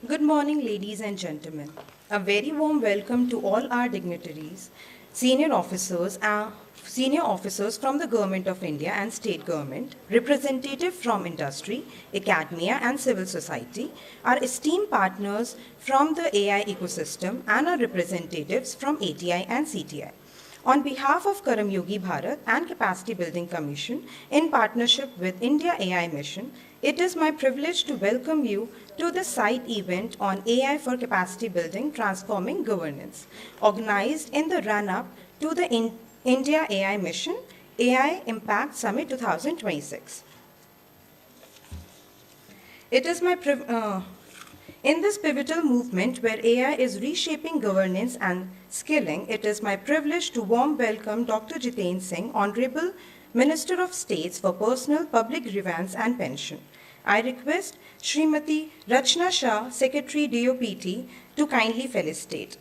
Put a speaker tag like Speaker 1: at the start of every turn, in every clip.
Speaker 1: Good morning, ladies and gentlemen. A very warm welcome to all our dignitaries, senior officers, from the Government of India and state government, representative from industry, academia, and civil society, our esteemed partners from the AI ecosystem, and our representatives from ATI and CTI. On behalf of Karam Yogi Bharat and Capacity Building Commission, in partnership with India AI Mission, it is my privilege to welcome you to the side event on AI for Capacity Building Transforming Governance, organized in the run-up to the India AI Mission AI Impact Summit 2026. It is my In this pivotal movement where AI is reshaping governance and skilling, it is my privilege to warm welcome Dr. Jitendra Singh, Honorable Minister of States for Personal, Public Grievance and Pension. I request Srimati Rachna Shah, Secretary DOPT, to kindly felicitate.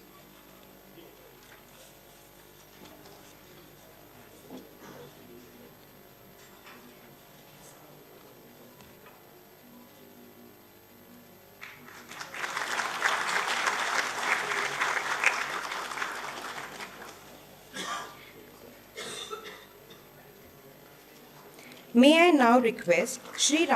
Speaker 1: May I now request Shri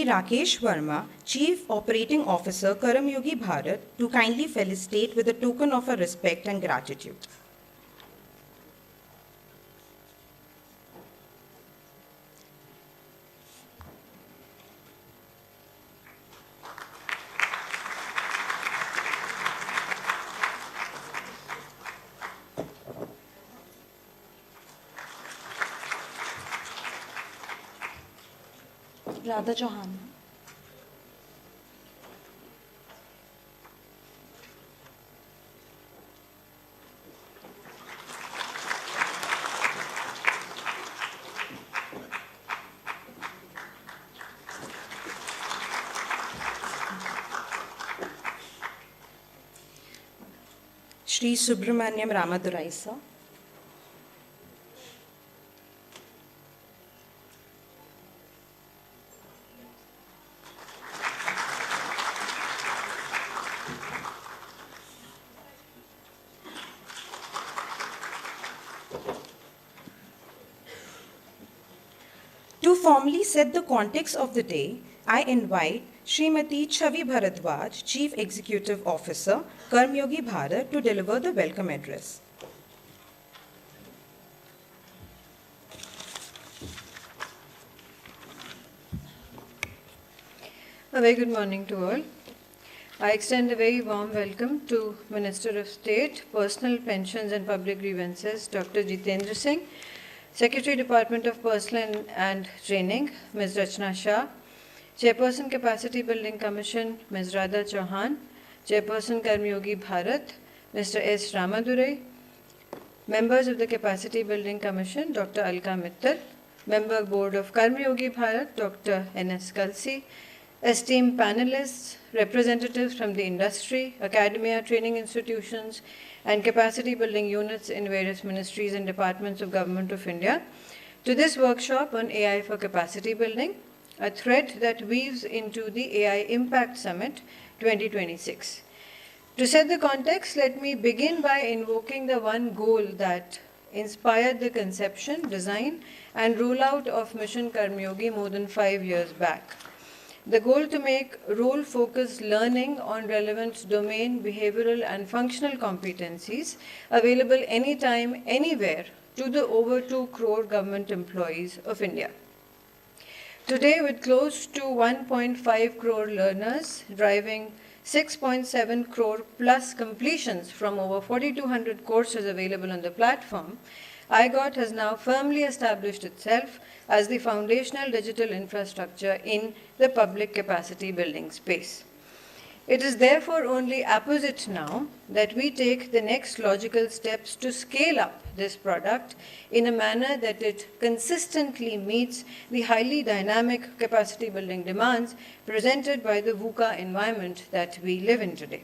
Speaker 1: Rakesh Verma, Chief Operating Officer, Karam Yogi Bharat, to kindly felicitate with a token of our respect and gratitude.
Speaker 2: Radha Chauhan.
Speaker 1: Shri Subramaniam Ramaduraisa. To formally set the context of the day, I invite Srimati Chavi Bharadwaj, Chief Executive Officer, Karam Yogi Bharat, to deliver the welcome address.
Speaker 3: A very good morning to all. I extend a very warm welcome to Minister of State, Personal Pensions and Public Grievances, Dr. Jitendra Singh, Secretary, Department of Personnel and Training, Ms. Rachna Shah, Chairperson, Capacity Building Commission, Ms. Radha Chauhan, Chairperson, Karam Yogi Bharat, Mr. S. Ramadurai, members of the Capacity Building Commission, Dr. Alka Mittal, Member Board of Karam Yogi Bharat, Dr. N.S. Kalsi, esteemed panelists, representatives from the industry, academia, training institutions, and capacity building units in various ministries and departments of Government of India, to this workshop on AI for capacity building, a thread that weaves into the AI Impact Summit 2026. To set the context, let me begin by invoking the one goal that inspired the conception, design, and rollout of Mission Karmyogi more than 5 years back. The goal to make role-focused learning on relevant domain, behavioral, and functional competencies available anytime, anywhere to the over 2 crore government employees of India. Today, with close to 1.5 crore learners driving 6.7 crore plus completions from over 4,200 courses available on the platform, IGOT has now firmly established itself as the foundational digital infrastructure in the public capacity building space. It is therefore only apposite now that we take the next logical steps to scale up this product in a manner that it consistently meets the highly dynamic capacity building demands presented by the VUCA environment that we live in today.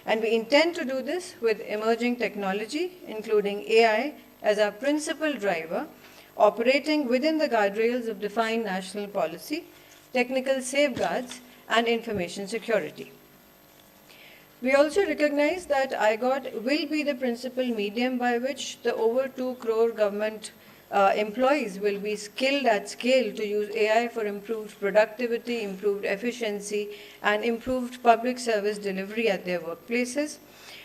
Speaker 3: And we intend to do this with emerging technology, including AI, as our principal driver, operating within the guardrails of defined national policy, technical safeguards, and information security. We also recognize that IGOT will be the principal medium by which the over 2 crore government employees will be skilled at scale to use AI for improved productivity, improved efficiency, and improved public service delivery at their workplaces.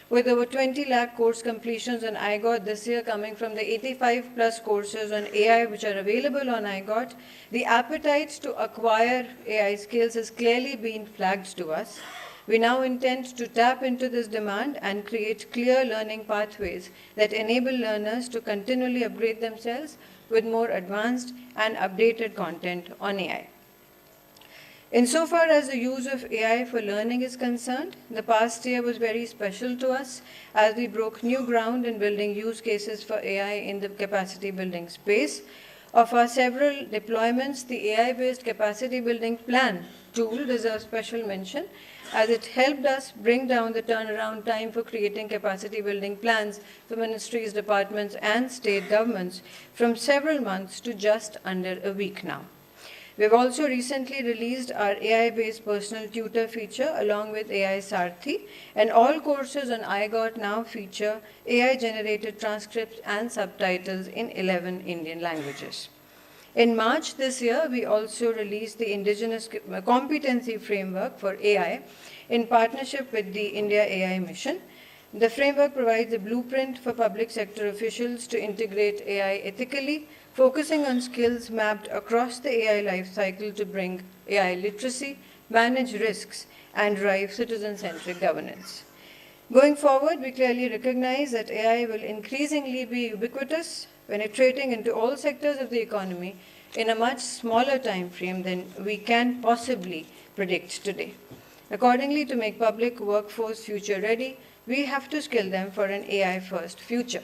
Speaker 3: With over 20 lakh course completions on IGOT this year coming from the 85 plus courses on AI which are available on IGOT, the appetite to acquire AI skills has clearly been flagged to us. We now intend to tap into this demand and create clear learning pathways that enable learners to continually upgrade themselves with more advanced and updated content on AI. Insofar as the use of AI for learning is concerned, the past year was very special to us as we broke new ground in building use cases for AI in the capacity building space. Of our several deployments, the AI-based capacity building plan tool deserves special mention as it helped us bring down the turnaround time for creating capacity building plans for ministries, departments, and state governments from several months to just under a week now. We have also recently released our AI-based personal tutor feature along with AI Sarthi, and all courses on IGOT now feature AI-generated transcripts and subtitles in 11 Indian languages. In March this year, we also released the Indigenous Competency Framework for AI in partnership with the India AI Mission. The framework provides a blueprint for public sector officials to integrate AI ethically, focusing on skills mapped across the AI life cycle to bring AI literacy, manage risks, and drive citizen-centric governance. Going forward, we clearly recognize that AI will increasingly be ubiquitous, penetrating into all sectors of the economy in a much smaller time frame than we can possibly predict today. Accordingly, to make public workforce future ready, we have to skill them for an AI-first future.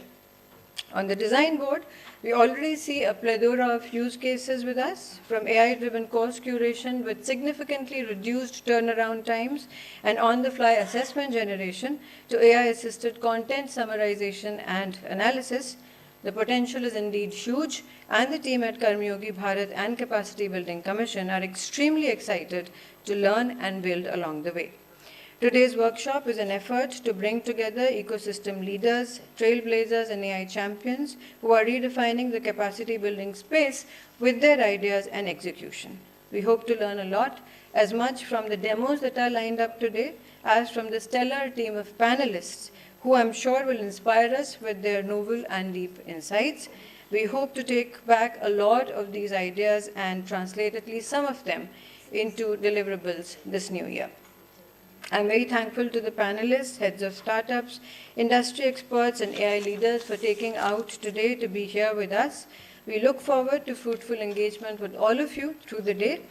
Speaker 3: On the design board, we already see a plethora of use cases with us, from AI-driven course curation with significantly reduced turnaround times and on-the-fly assessment generation to AI-assisted content summarization and analysis. The potential is indeed huge, and the team at Karmayogi Bharat and Capacity Building Commission are extremely excited to learn and build along the way. Today's workshop is an effort to bring together ecosystem leaders, trailblazers, and AI champions who are redefining the capacity building space with their ideas and execution. We hope to learn a lot, as much from the demos that are lined up today as from the stellar team of panelists who I'm sure will inspire us with their novel and deep insights. We hope to take back a lot of these ideas and translate at least some of them into deliverables this new year. I'm very thankful to the panelists, heads of startups, industry experts, and AI leaders for taking out today to be here with us. We look forward to fruitful engagement with all of you through the day.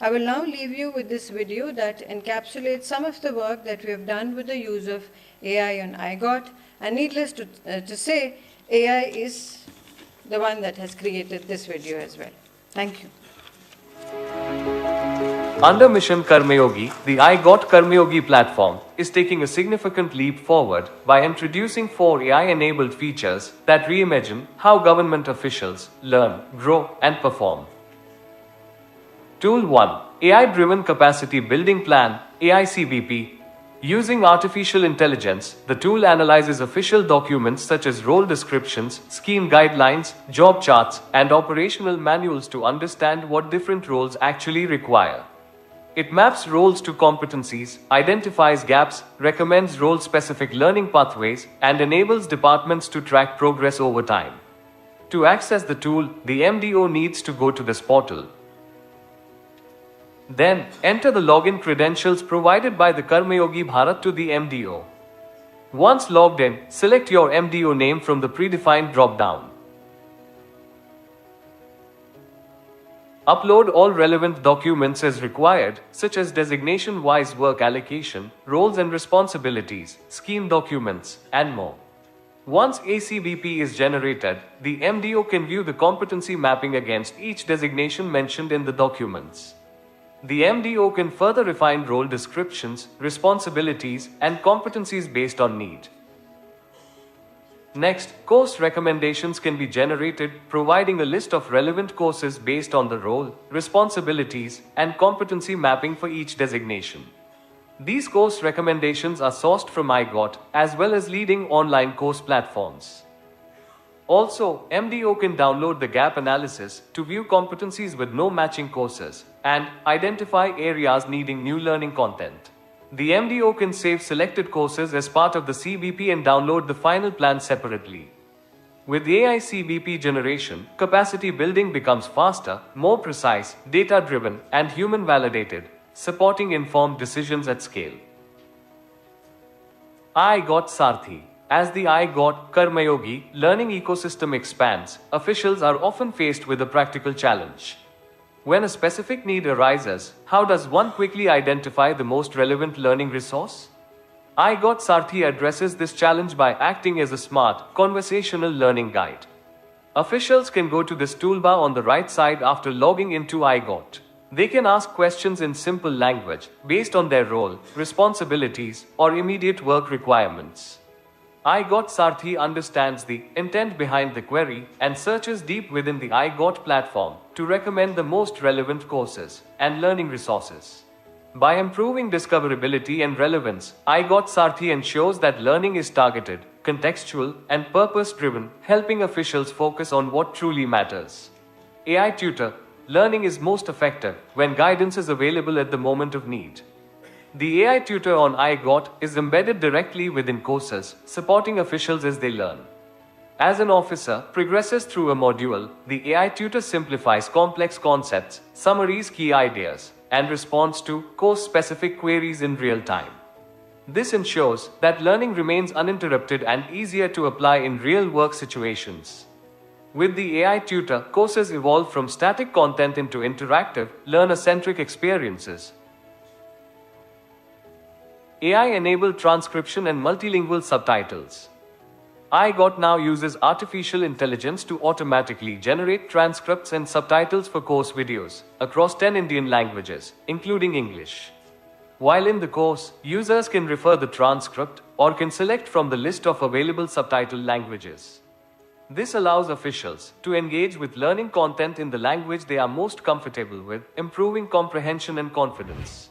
Speaker 3: I will now leave you with this video that encapsulates some of the work that we have done with the use of AI on IGOT. And needless to say, AI is the one that has created this video as well. Thank you.
Speaker 2: Under Mission Karmayogi, the IGOT Karmayogi platform is taking a significant leap forward by introducing 4 AI-enabled features that reimagine how government officials learn, grow, and perform. Tool 1. AI-Driven Capacity Building Plan, AICBP. Using artificial intelligence, the tool analyzes official documents such as role descriptions, scheme guidelines, job charts, and operational manuals to understand what different roles actually require. It maps roles to competencies, identifies gaps, recommends role-specific learning pathways, and enables departments to track progress over time. To access the tool, the MDO needs to go to this portal. Then, enter the login credentials provided by the Karmayogi Bharat to the MDO. Once logged in, select your MDO name from the predefined drop-down. Upload all relevant documents as required, such as designation-wise work allocation, roles and responsibilities, scheme documents, and more. Once ACBP is generated, the MDO can view the competency mapping against each designation mentioned in the documents. The MDO can further refine role descriptions, responsibilities, and competencies based on need. Next, course recommendations can be generated, providing a list of relevant courses based on the role, responsibilities, and competency mapping for each designation. These course recommendations are sourced from iGOT as well as leading online course platforms. Also, MDO can download the gap analysis to view competencies with no matching courses and identify areas needing new learning content. The MDO can save selected courses as part of the CBP and download the final plan separately. With AI CBP generation, capacity building becomes faster, more precise, data-driven, and human-validated, supporting informed decisions at scale. iGOT Sarthi. As the iGOT Karmayogi learning ecosystem expands, officials are often faced with a practical challenge. When a specific need arises, how does one quickly identify the most relevant learning resource? iGOT Sarthi addresses this challenge by acting as a smart, conversational learning guide. Officials can go to this toolbar on the right side after logging into iGOT. They can ask questions in simple language based on their role, responsibilities, or immediate work requirements. iGOT Sarthi understands the intent behind the query and searches deep within the iGOT platform to recommend the most relevant courses and learning resources. By improving discoverability and relevance, iGOT Sarthi ensures that learning is targeted, contextual, and purpose-driven, helping officials focus on what truly matters. AI Tutor. Learning is most effective when guidance is available at the moment of need. The AI tutor on iGOT is embedded directly within courses, supporting officials as they learn. As an officer progresses through a module, the AI tutor simplifies complex concepts, summaries key ideas, and responds to course-specific queries in real time. This ensures that learning remains uninterrupted and easier to apply in real-work situations. With the AI tutor, courses evolve from static content into interactive, learner-centric experiences. AI-enabled transcription and multilingual subtitles. iGOT now uses artificial intelligence to automatically generate transcripts and subtitles for course videos across 10 Indian languages, including English. While in the course, users can refer the transcript or can select from the list of available subtitle languages. This allows officials to engage with learning content in the language they are most comfortable with, improving comprehension and confidence.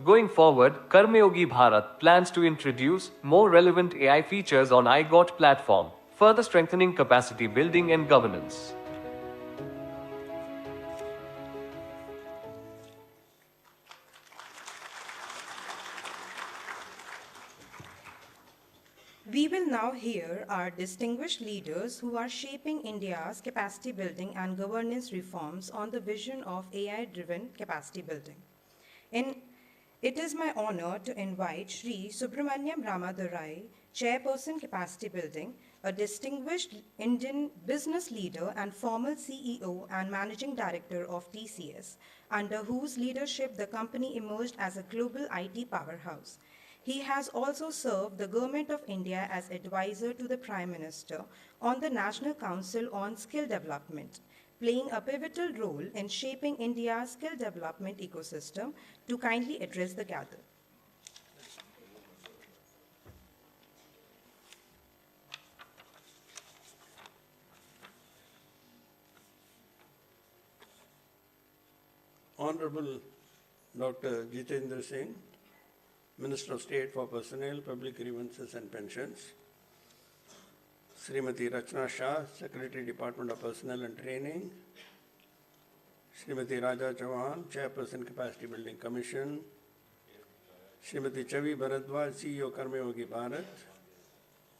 Speaker 2: Going forward, Karmayogi Bharat plans to introduce more relevant AI features on iGOT platform, further strengthening capacity building and governance.
Speaker 1: We will now hear our distinguished leaders who are shaping India's capacity building and governance reforms on the vision of AI-driven capacity building. It is my honor to invite Shri Subramaniam Ramadurai, Chairperson Capacity Building, a distinguished Indian business leader and former CEO and Managing Director of TCS, under whose leadership the company emerged as a global IT powerhouse. He has also served the Government of India as advisor to the Prime Minister on the National Council on Skill Development, playing a pivotal role in shaping India's skill development ecosystem to kindly address the gathering.
Speaker 4: Honorable Dr. Jitendra Singh, Minister of State for Personnel, Public Grievances and Pensions, Srimati Rachna Shah, Secretary, Department of Personnel and Training, Srimati Raja Chauhan, Chairperson, Capacity Building Commission, Srimati Chavi Bharadwaj, CEO, Karmayogi Bharat,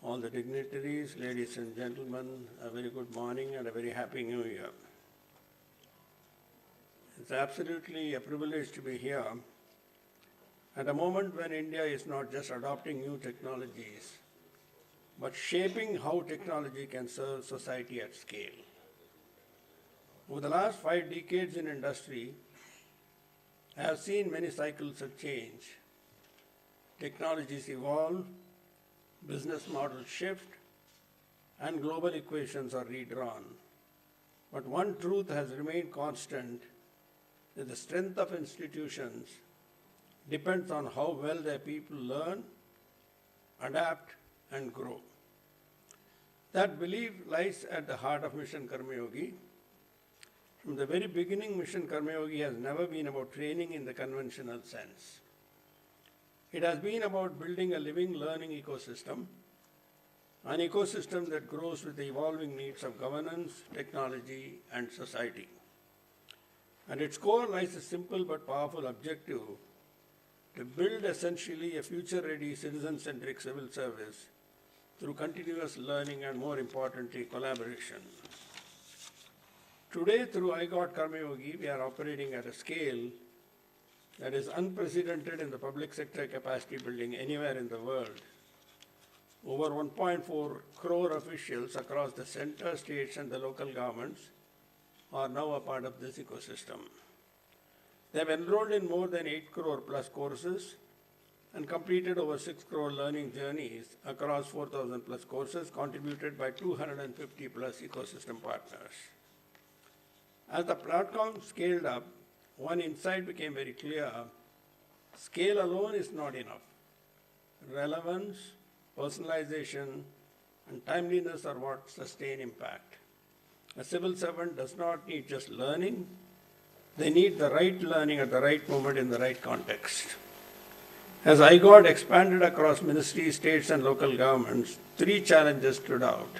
Speaker 4: all the dignitaries, ladies and gentlemen, a very good morning and a very happy new year. It's absolutely a privilege to be here at a moment when India is not just adopting new technologies, but shaping how technology can serve society at scale. Over the last 5 decades in industry, I have seen many cycles of change. Technologies evolve, business models shift, and global equations are redrawn. But one truth has remained constant: that the strength of institutions depends on how well their people learn, adapt, and grow. That belief lies at the heart of Mission Karmayogi. From the very beginning, Mission Karmayogi has never been about training in the conventional sense. It has been about building a living learning ecosystem, an ecosystem that grows with the evolving needs of governance, technology, and society. At its core lies a simple but powerful objective to build essentially a future-ready, citizen-centric civil service through continuous learning and, more importantly, collaboration. Today, through I Got Karmayogi, we are operating at a scale that is unprecedented in the public sector capacity building anywhere in the world. Over 1.4 crore officials across the center, states, and the local governments are now a part of this ecosystem. They have enrolled in more than 8 crore plus courses and completed over 6 crore learning journeys across 4,000 plus courses contributed by 250 plus ecosystem partners. As the platform scaled up, one insight became very clear: scale alone is not enough. Relevance, personalization, and timeliness are what sustain impact. A civil servant does not need just learning, they need the right learning at the right moment in the right context. As IGOT expanded across ministries, states, and local governments, 3 challenges stood out.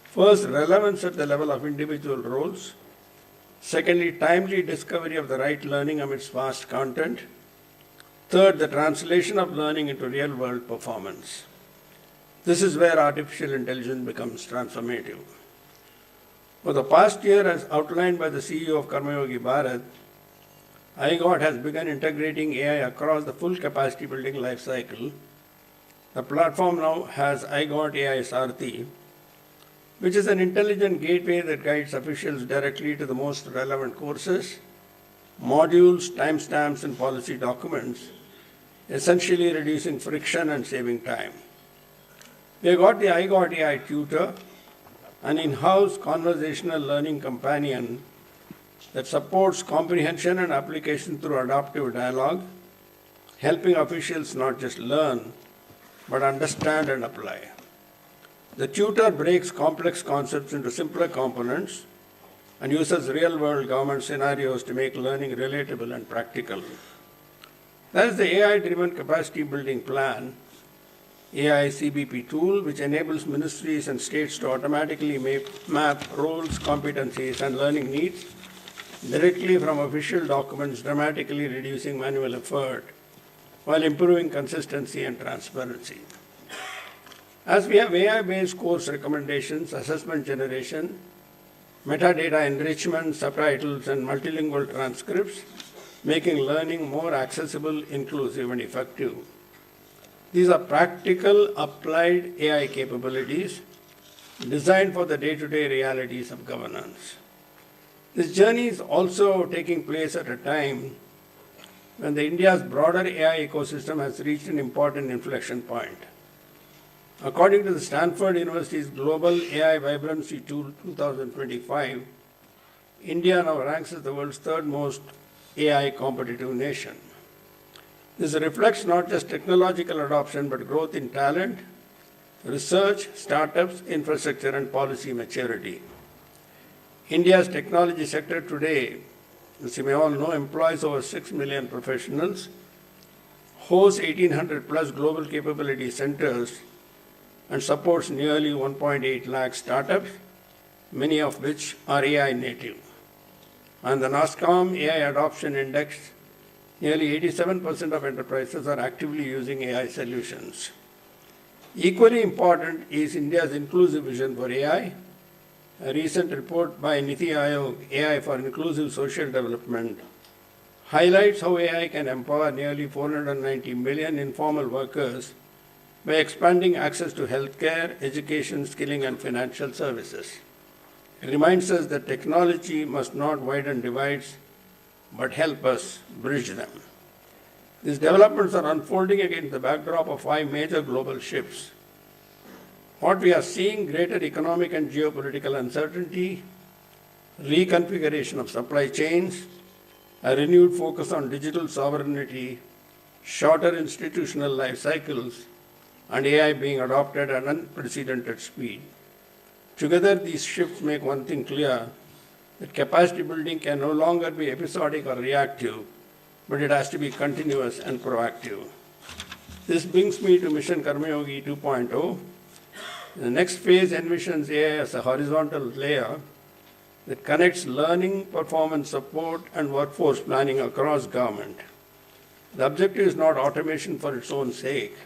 Speaker 4: First, relevance at the level of individual roles. Secondly, timely discovery of the right learning amidst vast content. Third, the translation of learning into real-world performance. This is where artificial intelligence becomes transformative. For the past year, as outlined by the CEO of Karmayogi Bharat, IGOT has begun integrating AI across the full capacity building life cycle. The platform now has IGOT AI Sarthi, which is an intelligent gateway that guides officials directly to the most relevant courses, modules, timestamps, and policy documents, essentially reducing friction and saving time. We have got the IGOT AI Tutor, an in-house conversational learning companion that supports comprehension and application through adaptive dialogue, helping officials not just learn, but understand and apply. The tutor breaks complex concepts into simpler components and uses real-world government scenarios to make learning relatable and practical. That is the AI-driven capacity building plan, AI CBP tool, which enables ministries and states to automatically map roles, competencies, and learning needs directly from official documents, dramatically reducing manual effort while improving consistency and transparency. As we have AI-based course recommendations, assessment generation, metadata enrichment, subtitles, and multilingual transcripts, making learning more accessible, inclusive, and effective. These are practical, applied AI capabilities designed for the day-to-day realities of governance. This journey is also taking place at a time when India's broader AI ecosystem has reached an important inflection point. According to the Stanford University's Global AI Vibrancy Tool 2025, India now ranks as the world's 3rd most AI competitive nation. This reflects not just technological adoption, but growth in talent, research, startups, infrastructure, and policy maturity. India's technology sector today, as you may all know, employs over 6 million professionals, hosts 1,800 plus global capability centers, and supports nearly 1.8 lakh startups, many of which are AI native. On the NASSCOM AI Adoption Index, nearly 87% of enterprises are actively using AI solutions. Equally important is India's inclusive vision for AI. A recent report by Niti Aayog, AI for Inclusive Social Development, highlights how AI can empower nearly 490 million informal workers by expanding access to healthcare, education, skilling, and financial services. It reminds us that technology must not widen divides, but help us bridge them. These developments are unfolding against the backdrop of 5 major global shifts. What we are seeing: greater economic and geopolitical uncertainty, reconfiguration of supply chains, a renewed focus on digital sovereignty, shorter institutional life cycles, and AI being adopted at unprecedented speed. Together, these shifts make one thing clear, that capacity building can no longer be episodic or reactive, but it has to be continuous and proactive. This brings me to Mission Karmayogi 2.0. The next phase envisions AI as a horizontal layer that connects learning, performance support, and workforce planning across government. The objective is not automation for its own sake,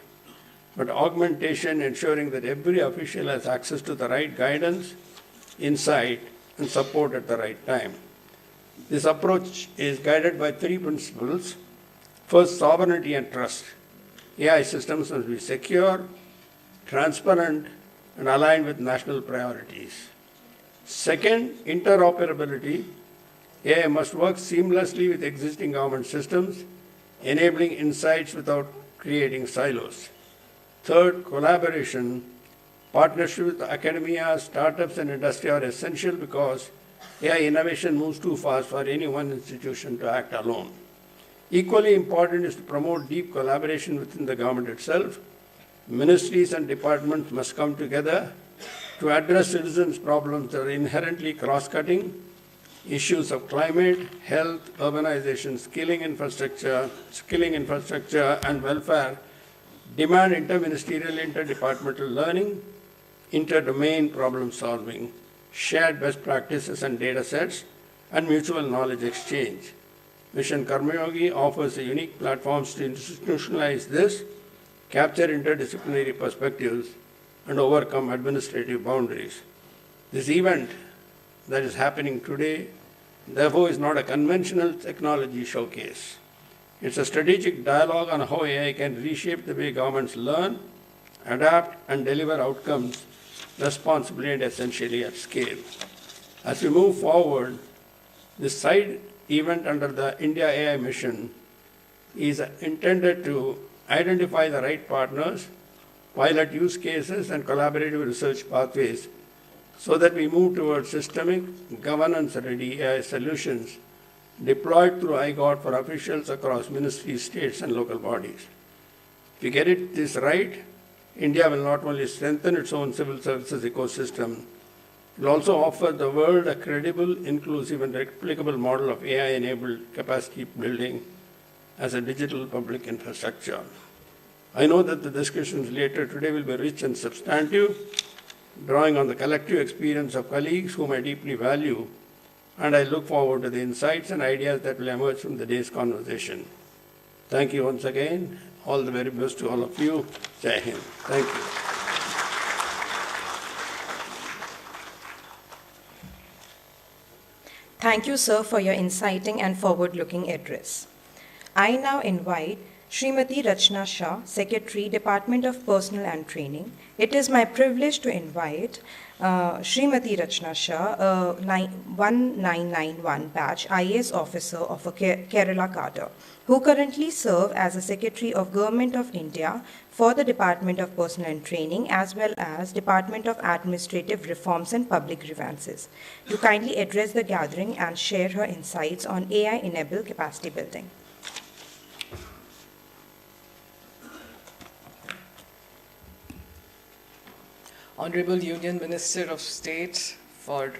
Speaker 4: but augmentation, ensuring that every official has access to the right guidance, insight, and support at the right time. This approach is guided by three principles. First, sovereignty and trust. AI systems must be secure, transparent, and aligned with national priorities. Second, interoperability. AI must work seamlessly with existing government systems, enabling insights without creating silos. Third, collaboration. Partnership with academia, startups, and industry are essential because AI innovation moves too fast for any one institution to act alone. Equally important is to promote deep collaboration within the government itself. Ministries and departments must come together to address citizens' problems that are inherently cross-cutting. Issues of climate, health, urbanization, skilling infrastructure, and welfare demand interministerial, interdepartmental learning, inter-domain problem solving, shared best practices and data sets, and mutual knowledge exchange. Mission Karmayogi offers a unique platform to institutionalize this, capture interdisciplinary perspectives, and overcome administrative boundaries. This event that is happening today, therefore, is not a conventional technology showcase. It's a strategic dialogue on how AI can reshape the way governments learn, adapt, and deliver outcomes responsibly and essentially at scale. As we move forward, this side event under the India AI mission is intended to identify the right partners, pilot use cases, and collaborative research pathways so that we move towards systemic, governance-ready AI solutions deployed through IGOT for officials across ministries, states, and local bodies. If we get this right, India will not only strengthen its own civil services ecosystem, it will also offer the world a credible, inclusive, and replicable model of AI-enabled capacity building as a digital public infrastructure. I know that the discussions later today will be rich and substantive, drawing on the collective experience of colleagues whom I deeply value, and I look forward to the insights and ideas that will emerge from the day's conversation. Thank you once again. All the very best to all of you. Jai Hind. Thank you.
Speaker 1: Thank you, sir, for your inciting and forward-looking address. I now invite Srimati Rachna Shah, Secretary, Department of Personnel and Training. It is my privilege to invite Srimati Rachna Shah, 1991 batch IAS officer of a Kerala cadre, who currently serve as a Secretary of Government of India for the Department of Personnel and Training as well as Department of Administrative Reforms and Public Grievances, to kindly address the gathering and share her insights on AI-enabled capacity building.
Speaker 5: Honorable Union Minister of State for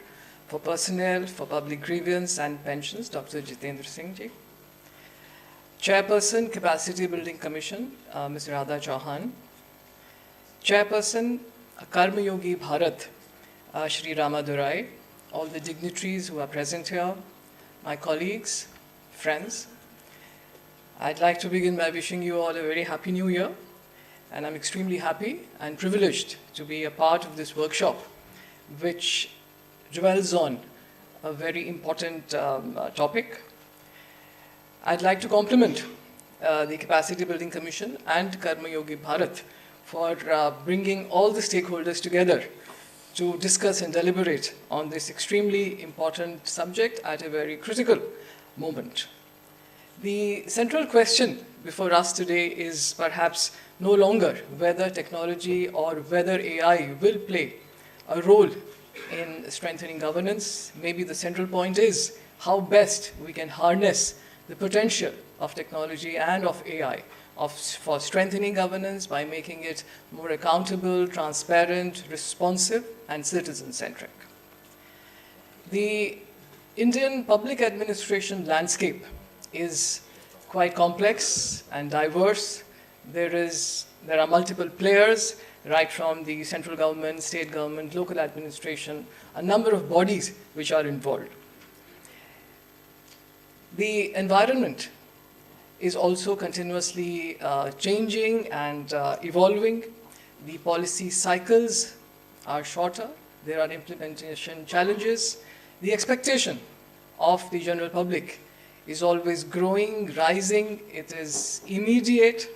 Speaker 5: Personnel, for Public Grievance and Pensions, Dr. Jitendra Singh ji. Chairperson, Capacity Building Commission, Ms. Radha Chauhan. Chairperson, Karmayogi Bharat, Shri Ramadurai. All the dignitaries who are present here, my colleagues, friends. I'd like to begin by wishing you all a very happy new year. And I'm extremely happy and privileged to be a part of this workshop, which dwells on a very important topic. I'd like to compliment the Capacity Building Commission and Karmayogi Bharat for bringing all the stakeholders together to discuss and deliberate on this extremely important subject at a very critical moment. The central question before us today is perhaps no longer whether technology or whether AI will play a role in strengthening governance. Maybe the central point is how best we can harness the potential of technology and of AI for strengthening governance by making it more accountable, transparent, responsive, and citizen-centric. The Indian public administration landscape is quite complex and diverse. There are multiple players, right from the central government, state government, local administration, a number of bodies which are involved. The environment is also continuously changing and evolving. The policy cycles are shorter. There are implementation challenges. The expectation of the general public is always growing, rising. It is immediate.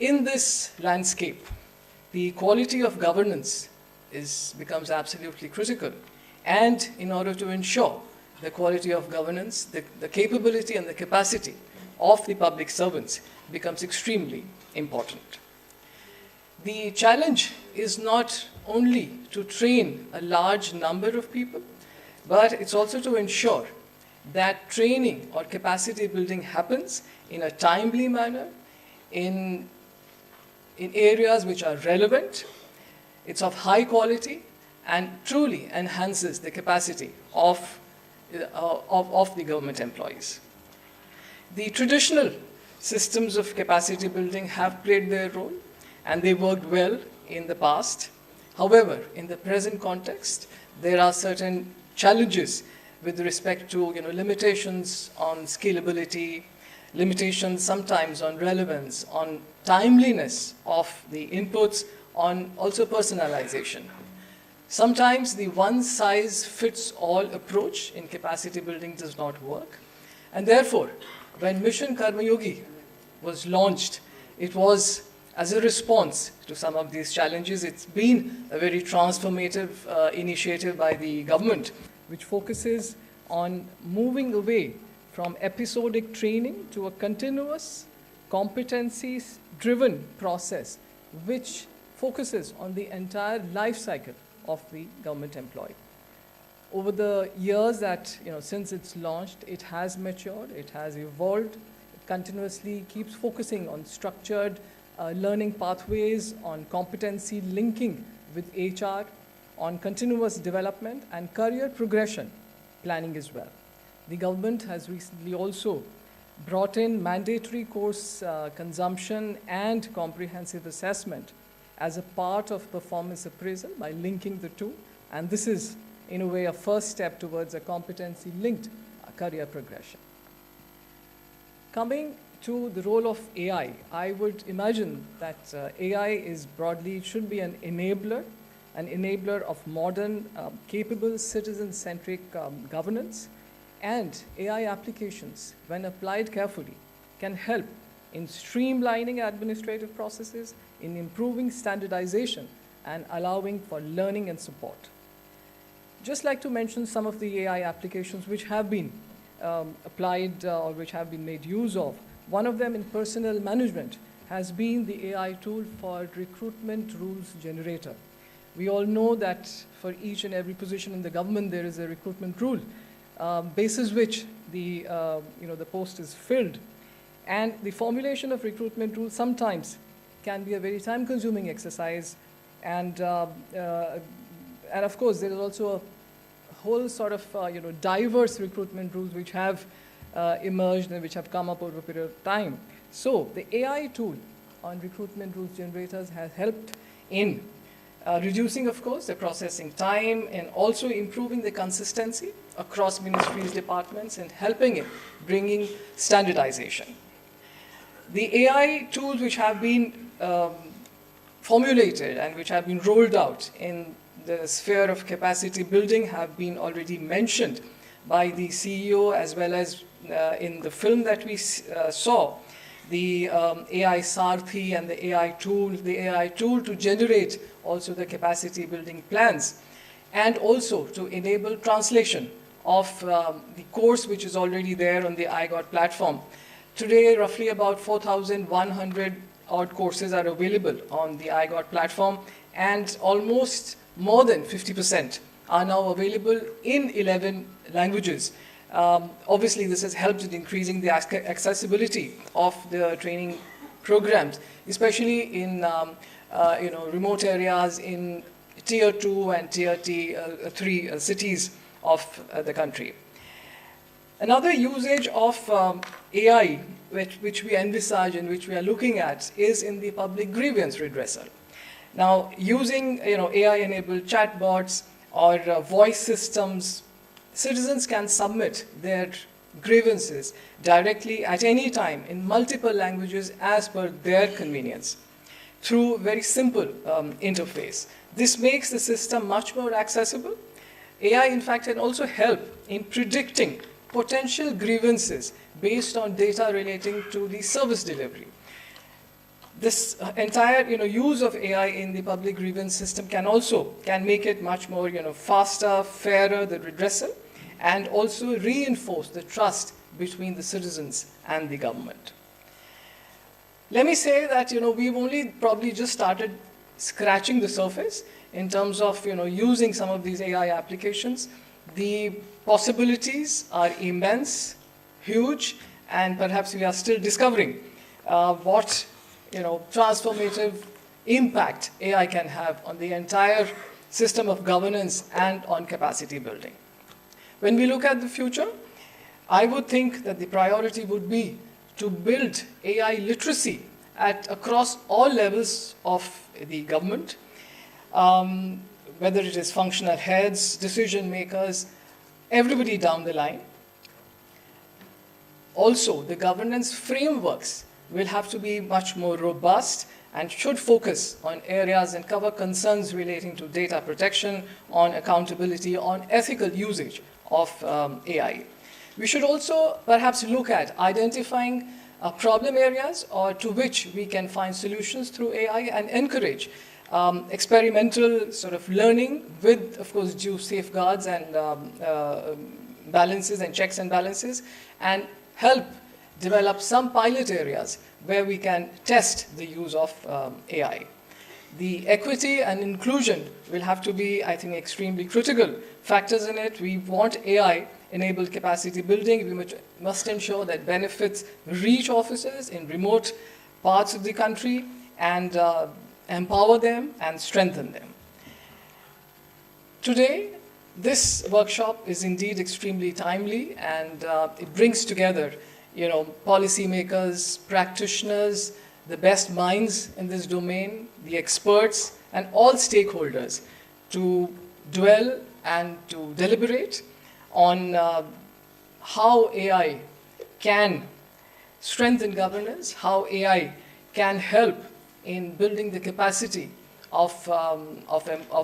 Speaker 5: In this landscape, the quality of governance becomes absolutely critical. And in order to ensure the quality of governance, the capability and the capacity of the public servants becomes extremely important. The challenge is not only to train a large number of people, but it's also to ensure that training or capacity building happens in a timely manner, in areas which are relevant, it's of high quality, and truly enhances the capacity of the government employees. The traditional systems of capacity building have played their role, and they worked well in the past. However, in the present context, there are certain challenges with respect to limitations on scalability, limitations sometimes on relevance, on timeliness of the inputs, on also personalization. Sometimes the one-size-fits-all approach in capacity building does not work. And therefore, when Mission Karmayogi was launched, it was as a response to some of these challenges. It's been a very transformative initiative by the government, which focuses on moving away from episodic training to a continuous, competencies-driven process, which focuses on the entire life cycle of the government employee. Over the years since it's launched, it has matured, it has evolved, it continuously keeps focusing on structured learning pathways, on competency linking with HR, on continuous development and career progression planning as well. The government has recently also brought in mandatory course consumption and comprehensive assessment as a part of performance appraisal by linking the two. And this is, in a way, a first step towards a competency-linked career progression. Coming to the role of AI, I would imagine that AI should be an enabler of modern, capable, citizen-centric governance. And AI applications, when applied carefully, can help in streamlining administrative processes, in improving standardization, and allowing for learning and support. Just like to mention some of the AI applications which have been applied or which have been made use of. One of them in personnel management has been the AI tool for recruitment rules generator. We all know that for each and every position in the government, there is a recruitment rule, basis which the post is filled. And the formulation of recruitment rules sometimes can be a very time-consuming exercise. And of course, there is also a whole sort of diverse recruitment rules which have emerged and which have come up over a period of time. So the AI tool on recruitment rules generators has helped in reducing, of course, the processing time and also improving the consistency across ministries, departments, and helping in bringing standardization. The AI tools which have been formulated and which have been rolled out in the sphere of capacity building have been already mentioned by the CEO as well as in the film that we saw. The AI Sarthi and the AI tool to generate also the capacity building plans, and also to enable translation of the course which is already there on the iGOT platform. Today, roughly about 4,100 odd courses are available on the iGOT platform, and almost more than 50% are now available in 11 languages, Obviously, this has helped in increasing the accessibility of the training programs, especially in remote areas in Tier 2 and Tier 3 cities of the country. Another usage of AI, which we envisage and which we are looking at, is in the public grievance redressal. Now, using AI-enabled chatbots or voice systems, citizens can submit their grievances directly at any time in multiple languages as per their convenience through very simple interface. This makes the system much more accessible. AI, in fact, can also help in predicting potential grievances based on data relating to the service delivery. This entire use of AI in the public grievance system can make it much more faster, fairer, the redressal, and also reinforce the trust between the citizens and the government. Let me say that we've only probably just started scratching the surface in terms of using some of these AI applications. The possibilities are immense, huge, and perhaps we are still discovering what transformative impact AI can have on the entire system of governance and on capacity building. When we look at the future, I would think that the priority would be to build AI literacy across all levels of the government, whether it is functional heads, decision makers, everybody down the line. Also, the governance frameworks will have to be much more robust and should focus on areas and cover concerns relating to data protection, on accountability, on ethical usage of AI. We should also perhaps look at identifying problem areas or to which we can find solutions through AI and encourage experimental sort of learning with, of course, due safeguards and balances and checks and balances, and help develop some pilot areas where we can test the use of AI. The equity and inclusion will have to be, I think, extremely critical factors in it. We want AI-enabled capacity building. We must ensure that benefits reach officers in remote parts of the country and empower them and strengthen them. Today, this workshop is indeed extremely timely, and it brings together policymakers, practitioners, the best minds in this domain, the experts, and all stakeholders to dwell and to deliberate on how AI can strengthen governance, how AI can help in building the capacity of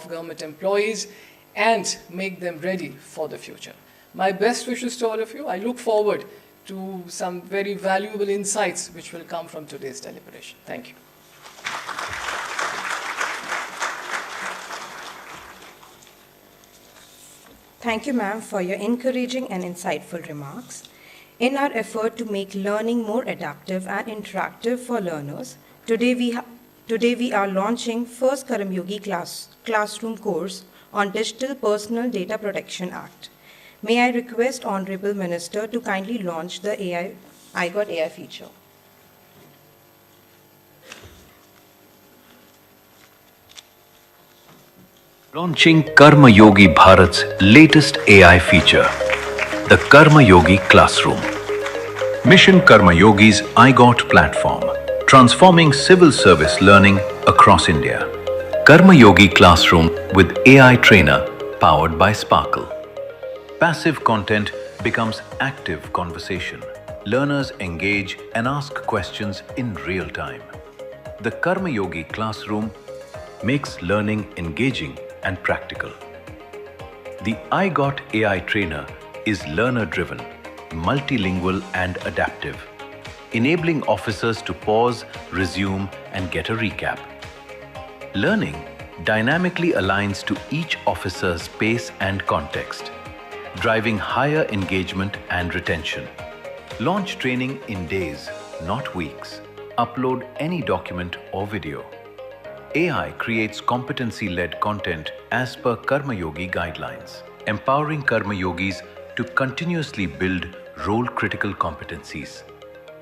Speaker 5: government employees and make them ready for the future. My best wishes to all of you. I look forward to some very valuable insights which will come from today's deliberation. Thank you.
Speaker 1: Thank you, ma'am, for your encouraging and insightful remarks. In our effort to make learning more adaptive and interactive for learners, today we are launching first Karmyogi classroom course on Digital Personal Data Protection Act. May I request Honorable Minister to kindly launch the I Got AI feature.
Speaker 6: Launching Karma Yogi Bharat's latest AI feature, the Karma Yogi Classroom. Mission Karma Yogi's iGot platform, transforming civil service learning across India. Karma Yogi Classroom with AI trainer powered by Sparkle. Passive content becomes active conversation. Learners engage and ask questions in real time. The Karma Yogi Classroom makes learning engaging and practical. The iGot AI trainer is learner-driven, multilingual and adaptive, enabling officers to pause, resume and get a recap. Learning dynamically aligns to each officer's pace and context, driving higher engagement and retention. Launch training in days, not weeks. Upload any document or video. AI creates competency-led content as per Karma Yogi guidelines, empowering Karma Yogis to continuously build role-critical competencies.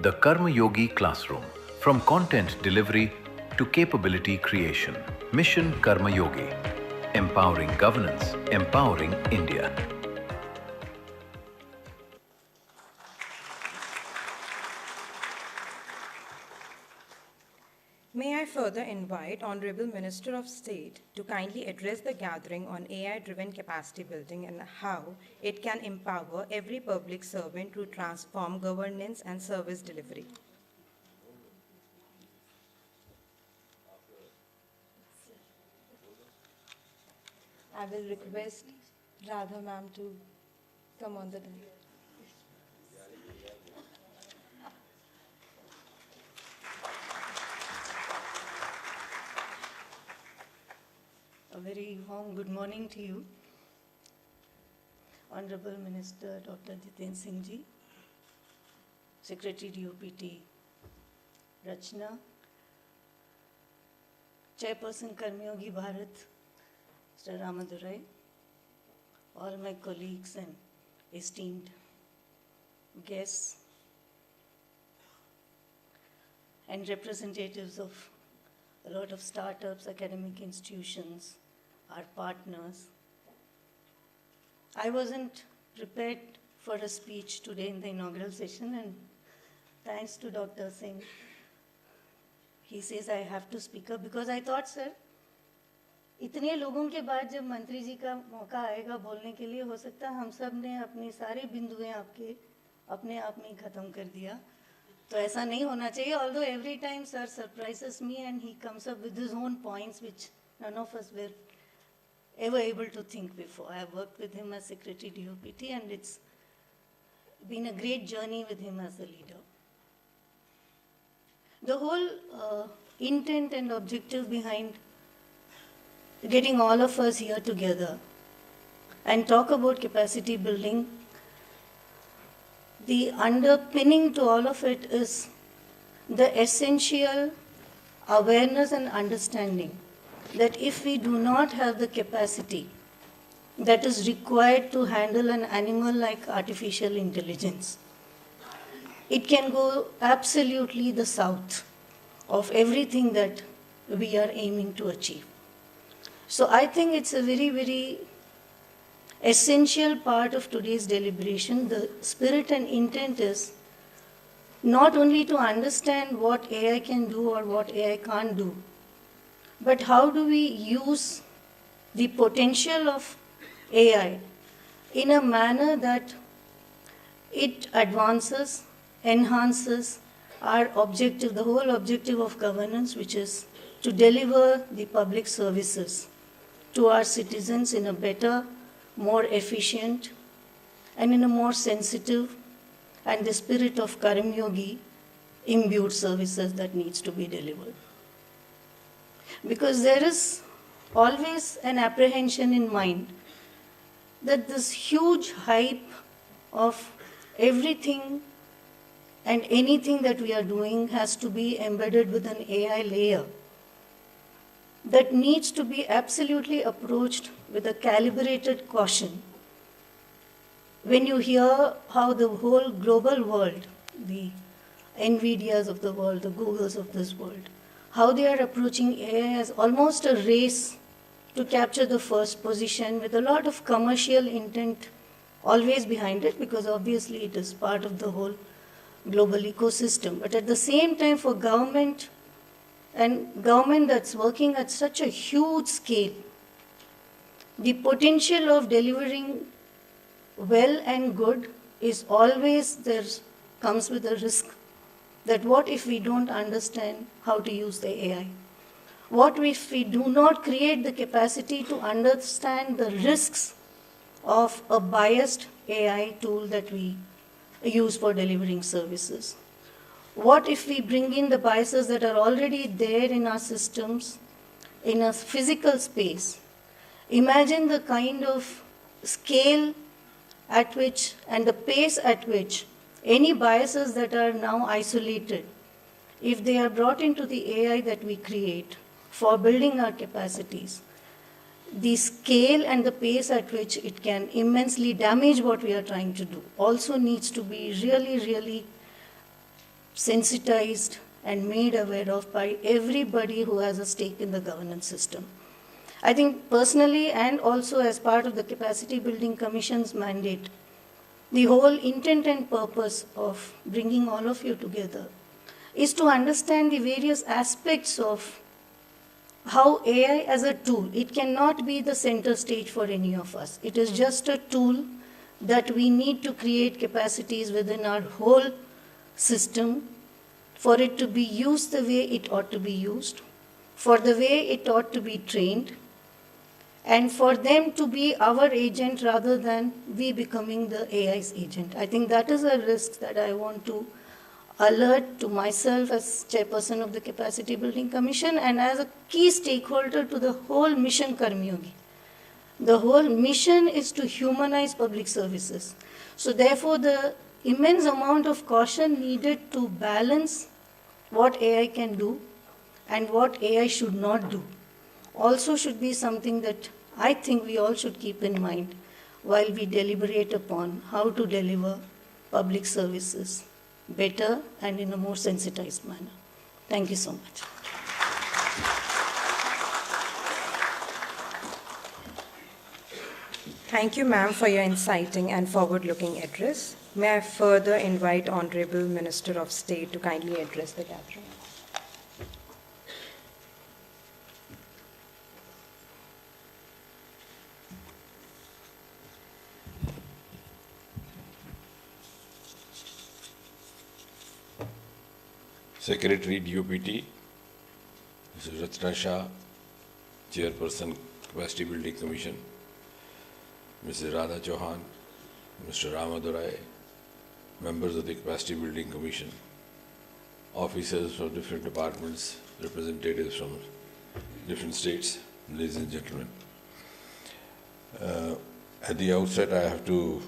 Speaker 6: The Karma Yogi Classroom, from content delivery to capability creation. Mission Karma Yogi, empowering governance, empowering India.
Speaker 1: May I further invite Honorable Minister of State to kindly address the gathering on AI-driven capacity building and how it can empower every public servant to transform governance and service delivery.
Speaker 7: I will request Radha ma'am to come on the dais.
Speaker 8: A very warm good morning to you, Honorable Minister Dr. Jiten Singh Ji, Secretary DOPT Rachna, Chairperson Karma Yogi Bharat, Mr. Ramadurai, all my colleagues and esteemed guests, and representatives of a lot of startups, academic institutions, our partners. I wasn't prepared for a speech today in the inaugural session, and thanks to Dr. Singh, he says I have to speak up because I thought, sir, इतने लोगों के बाद जब मंत्री जी का मौका आएगा बोलने के लिए, हो सकता है हम सब ने अपनी सारी बिंदुएं आपके अपने आप में ही खत्म कर दिया, तो ऐसा नहीं होना चाहिए. Although every time sir surprises me and he comes up with his own points which none of us were ever able to think before. I have worked with him as Secretary DOPT and it's been a great journey with him as a leader. The whole intent and objective behind getting all of us here together and talk about capacity building, the underpinning to all of it is the essential awareness and understanding that if we do not have the capacity that is required to handle an animal like artificial intelligence, it can go absolutely the south of everything that we are aiming to achieve. So I think it's a very, very essential part of today's deliberation. The spirit and intent is not only to understand what AI can do or what AI can't do, but how do we use the potential of AI in a manner that it advances, enhances our objective, the whole objective of governance, which is to deliver the public services to our citizens in a better, more efficient, and in a more sensitive and the spirit of Karma Yogi imbued services that needs to be delivered. Because there is always an apprehension in mind that this huge hype of everything and anything that we are doing has to be embedded with an AI layer that needs to be absolutely approached with a calibrated caution. When you hear how the whole global world, the NVIDIAs of the world, the Googles of this world, how they are approaching AI as almost a race to capture the first position with a lot of commercial intent always behind it, because obviously it is part of the whole global ecosystem. But at the same time, for government and government that's working at such a huge scale, the potential of delivering well and good is always there, comes with a risk that what if we don't understand how to use the AI? What if we do not create the capacity to understand the risks of a biased AI tool that we use for delivering services? What if we bring in the biases that are already there in our systems in a physical space? Imagine the kind of scale at which and the pace at which any biases that are now isolated, if they are brought into the AI that we create for building our capacities, the scale and the pace at which it can immensely damage what we are trying to do also needs to be really, really sensitized and made aware of by everybody who has a stake in the governance system. I think personally and also as part of the Capacity Building Commission's mandate, the whole intent and purpose of bringing all of you together is to understand the various aspects of how AI as a tool, it cannot be the center stage for any of us. It is just a tool that we need to create capacities within our whole system for it to be used the way it ought to be used, for the way it ought to be trained, and for them to be our agent rather than we becoming the AI's agent. I think that is a risk that I want to alert to myself as chairperson of the Capacity Building Commission and as a key stakeholder to the whole mission Karmayogi. The whole mission is to humanize public services. So therefore, the immense amount of caution needed to balance what AI can do and what AI should not do also should be something that I think we all should keep in mind while we deliberate upon how to deliver public services better and in a more sensitized manner. Thank you so much.
Speaker 1: Thank you, ma'am, for your inciting and forward-looking address. May I further invite Honorable Minister of State to kindly address the gathering.
Speaker 9: Secretary DOPT, Mrs. Ratna Shah, Chairperson Capacity Building Commission, Mrs. Radha Chauhan, Mr. Ramadurai, members of the Capacity Building Commission, officers from different departments, representatives from different states, ladies and gentlemen. At the outset, I have to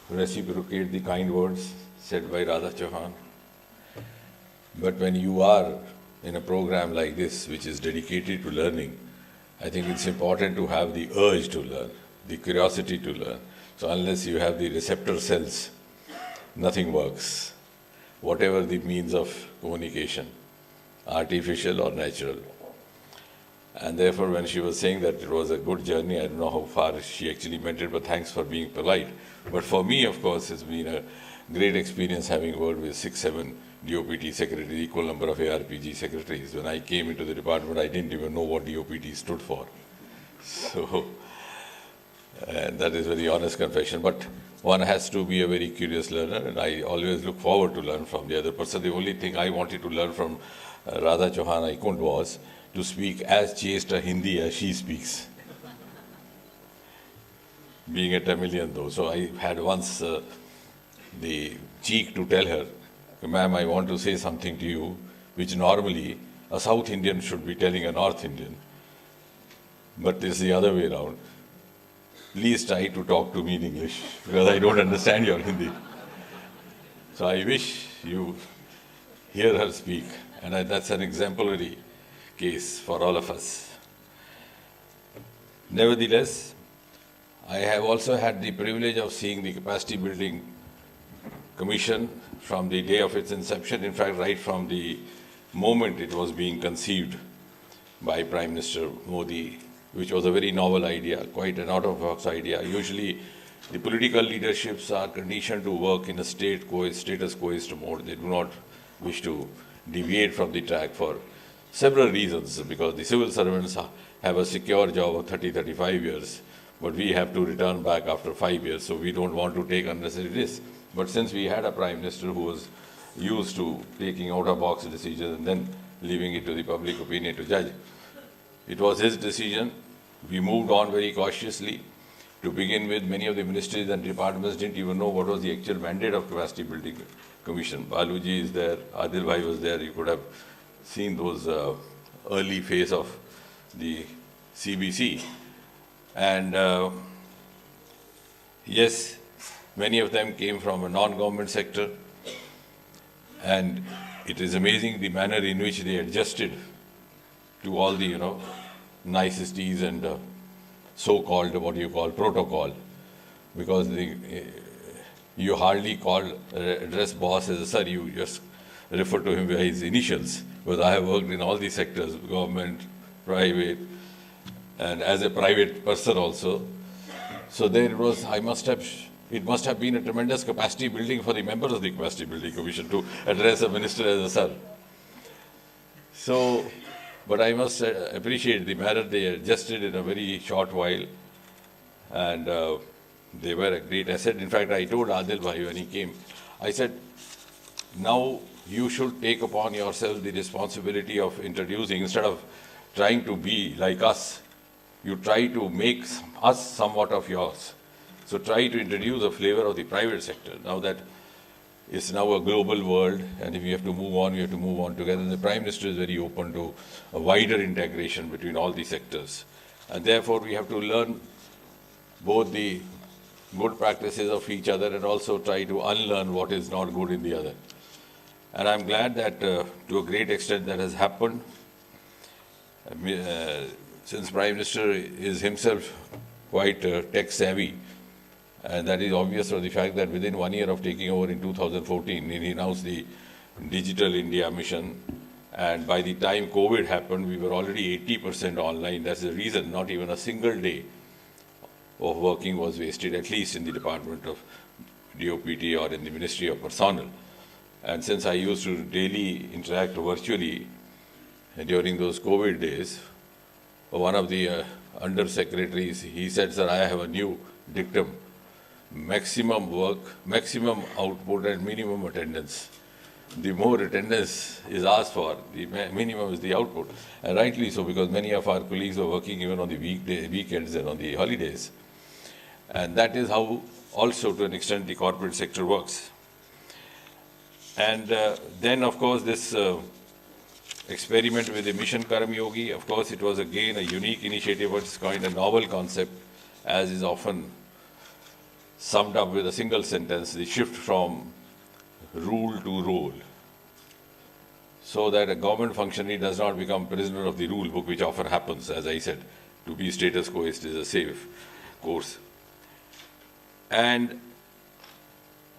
Speaker 9: reciprocate the kind words said by Radha Chauhan. But when you are in a program like this, which is dedicated to learning, I think it's important to have the urge to learn, the curiosity to learn. So unless you have the receptor cells, nothing works. Whatever the means of communication, artificial or natural. And therefore, when she was saying that it was a good journey, I don't know how far she actually meant it, but thanks for being polite. But for me, of course, it's been a great experience having worked with 6-7 DOPT secretaries, equal number of ARPG secretaries. When I came into the department, I didn't even know what DOPT stood for. So, and that is a very honest confession. But one has to be a very curious learner, and I always look forward to learn from the other person. The only thing I wanted to learn from Radha Chauhan I couldn't was to speak as chaste a Hindi as she speaks. Being a Tamilian though. So I had once the cheek to tell her, ma'am, I want to say something to you, which normally a South Indian should be telling a North Indian. But it's the other way around. Please try to talk to me in English, because I don't understand your Hindi. So I wish you hear her speak, and that's an exemplary case for all of us. Nevertheless, I have also had the privilege of seeing the Capacity Building Commission from the day of its inception, in fact, right from the moment it was being conceived by Prime Minister Modi, which was a very novel idea, quite an out-of-the-box idea. Usually, the political leaderships are conditioned to work in a status quo mode. They do not wish to deviate from the track for several reasons, because the civil servants have a secure job of 30-35 years, but we have to return back after 5 years, so we don't want to take unnecessary risks. But since we had a Prime Minister who was used to taking out-of-box decisions and then leaving it to the public opinion to judge, it was his decision. We moved on very cautiously. To begin with, many of the ministries and departments didn't even know what was the actual mandate of Capacity Building Commission. Baluji is there, Adil Bhai was there. You could have seen those early phase of the CBC. And yes, many of them came from a non-government sector, and it is amazing the manner in which they adjusted to all the, niceties and so-called, what you call, protocol, because you hardly address boss as a sir, you just refer to him by his initials. Because I have worked in all these sectors, government, private, and as a private person also. So there was, it must have been a tremendous capacity building for the members of the Capacity Building Commission to address a minister as a sir. So, but I must appreciate the manner they adjusted in a very short while, and they were a great asset. In fact, I told Adil Bhai when he came, I said, now you should take upon yourself the responsibility of introducing, instead of trying to be like us, you try to make us somewhat of yours. So try to introduce a flavor of the private sector. Now that it's now a global world, and if we have to move on, we have to move on together. And the Prime Minister is very open to a wider integration between all the sectors. And therefore, we have to learn both the good practices of each other and also try to unlearn what is not good in the other. And I'm glad that to a great extent that has happened. Since Prime Minister is himself quite tech savvy, and that is obvious from the fact that within 1 year of taking over in 2014, he announced the Digital India mission, and by the time COVID happened, we were already 80% online. That's the reason not even a single day of working was wasted, at least in the Department of DOPT or in the Ministry of Personnel. And since I used to daily interact virtually during those COVID days, one of the under-secretaries, he said, sir, I have a new dictum: maximum work, maximum output and minimum attendance. The more attendance is asked for, the minimum is the output. And rightly so, because many of our colleagues were working even on the weekends and on the holidays. And that is how also to an extent the corporate sector works. And then of course this experiment with the Mission Karmyogi, of course it was again a unique initiative, but it's kind of a novel concept, as is often summed up with a single sentence: the shift from rule to role, so that a government functionary does not become prisoner of the rule book, which often happens. As I said, to be status quoist is a safe course. And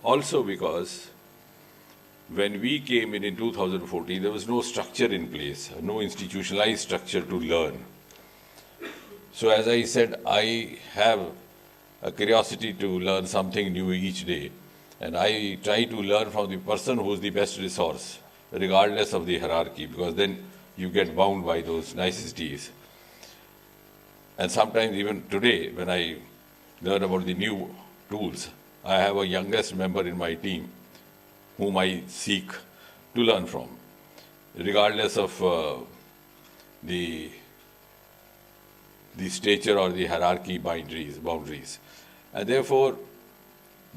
Speaker 9: also because when we came in 2014, there was no structure in place, no institutionalized structure to learn. So as I said, I have a curiosity to learn something new each day. And I try to learn from the person who is the best resource, regardless of the hierarchy, because then you get bound by those niceties. And sometimes even today, when I learn about the new tools, I have a youngest member in my team whom I seek to learn from, regardless of the stature or the hierarchy boundaries. And therefore,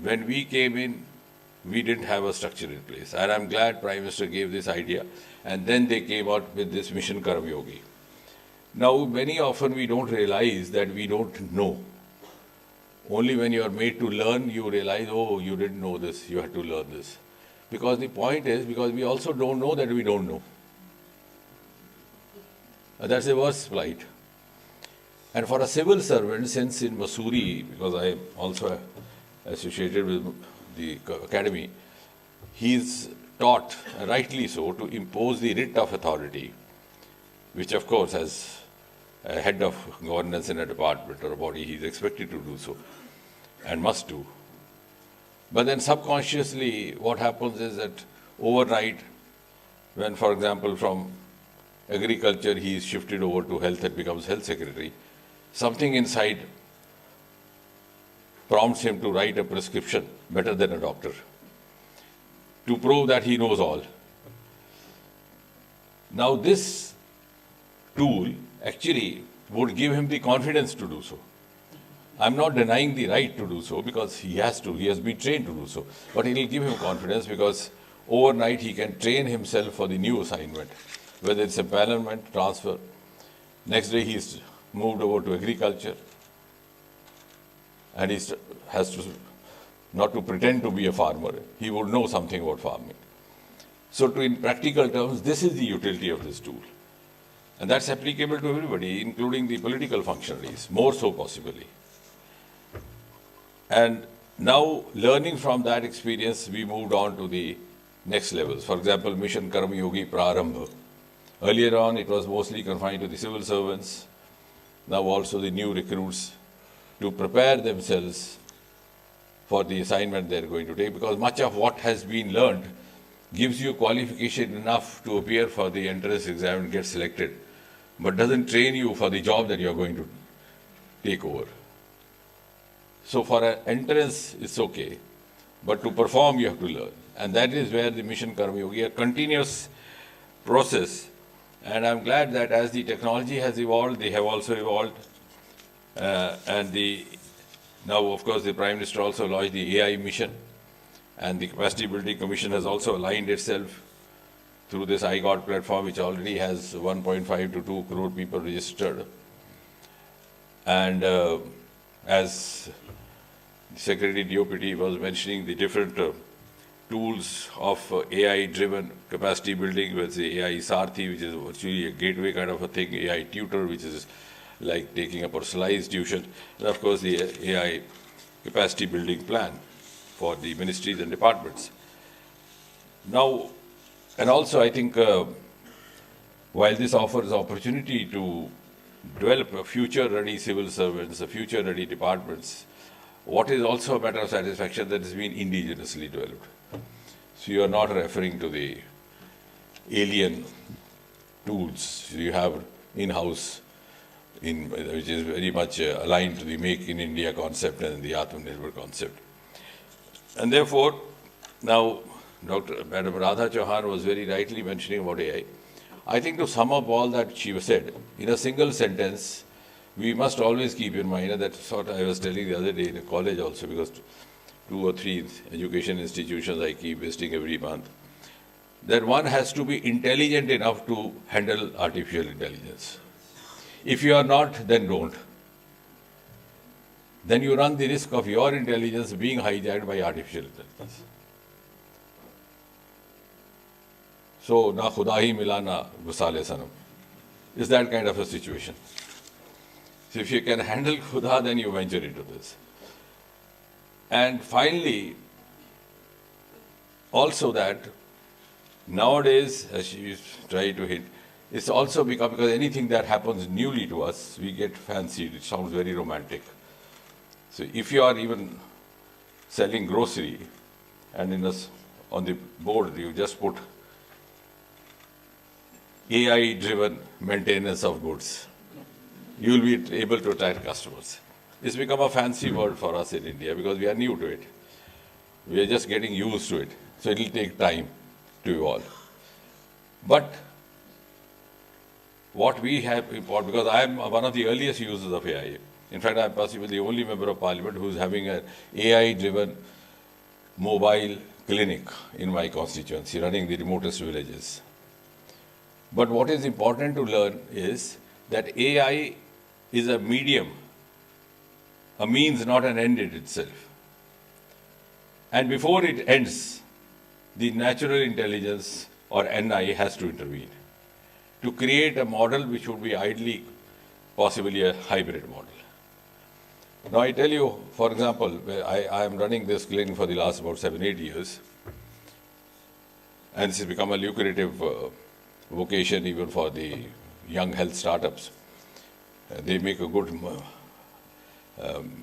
Speaker 9: when we came in, we didn't have a structure in place. And I'm glad Prime Minister gave this idea. And then they came out with this Mission Karmyogi. Now, very often we don't realize that we don't know. Only when you are made to learn, you realize, oh, you didn't know this, you had to learn this. Because the point is, because we also don't know that we don't know. And that's the worst plight. And for a civil servant, since in Mussoorie, because I am also associated with the academy, he is taught, rightly so, to impose the writ of authority, which of course as a head of governance in a department or a body, he is expected to do so and must do. But then subconsciously what happens is that overnight, when for example from agriculture he is shifted over to health and becomes health secretary, something inside prompts him to write a prescription better than a doctor, to prove that he knows all. Now this tool actually would give him the confidence to do so. I'm not denying the right to do so, because he has been trained to do so. But it will give him confidence because overnight he can train himself for the new assignment, whether it's empanelment, transfer. Next day he's moved over to agriculture, and he has to, not to pretend to be a farmer, he would know something about farming. So in practical terms, this is the utility of this tool. And that's applicable to everybody, including the political functionaries, more so possibly. And now, learning from that experience, we moved on to the next levels. For example, Mission Karma Yogi Prarambha. Earlier on, it was mostly confined to the civil servants. Now also the new recruits, to prepare themselves for the assignment they're going to take, because much of what has been learned gives you qualification enough to appear for the entrance exam and get selected, but doesn't train you for the job that you're going to take over. So for an entrance, it's okay, but to perform, you have to learn. And that is where the Mission Karma Yogi, a continuous process. And I'm glad that as the technology has evolved, they have also evolved. Now, of course, the Prime Minister also launched the AI mission, and the Capacity Building Commission has also aligned itself through this iGOT platform, which already has 1.5 to 2 crore people registered. And as Secretary DOPT was mentioning, the different tools of AI-driven capacity building, with the AI Sarthi, which is virtually a gateway kind of a thing, AI Tutor, which is like taking a personalized tuition, and of course the AI capacity building plan for the ministries and departments. Now, and also I think while this offers opportunity to develop a future-ready civil servants, a future-ready departments, what is also a matter of satisfaction that has been indigenously developed. So you are not referring to the alien tools you have in-house, which is very much aligned to the Make in India concept and the Atmanirbhar concept. And therefore, now Madam Radha Chauhan was very rightly mentioning about AI. I think to sum up all that she said, in a single sentence, we must always keep in mind, and that's what I was telling the other day in a college also, because 2 or 3 education institutions I keep visiting every month, that one has to be intelligent enough to handle artificial intelligence. If you are not, then don't. Then you run the risk of your intelligence being hijacked by artificial intelligence. So, na khuda hi mila na gusale sanam. Is that kind of a situation. So if you can handle khuda, then you venture into this. And finally, also that nowadays, as she tried to hint, it's also because anything that happens newly to us, we get fancied. It sounds very romantic. So if you are even selling grocery, and on the board you just put AI-driven maintenance of goods, you will be able to attract customers. It's become a fancy word for us in India because we are new to it. We are just getting used to it. So it will take time to evolve. But what we have important, because I am one of the earliest users of AI. In fact, I am possibly the only member of parliament who is having an AI-driven mobile clinic in my constituency, running the remotest villages. But what is important to learn is that AI is a medium, a means, not an end in itself. And before it ends, the natural intelligence or NI has to intervene to create a model which would be ideally, possibly a hybrid model. Now I tell you, for example, I am running this clinic for the last about 7-8 years, and this has become a lucrative vocation even for the young health startups. They make a good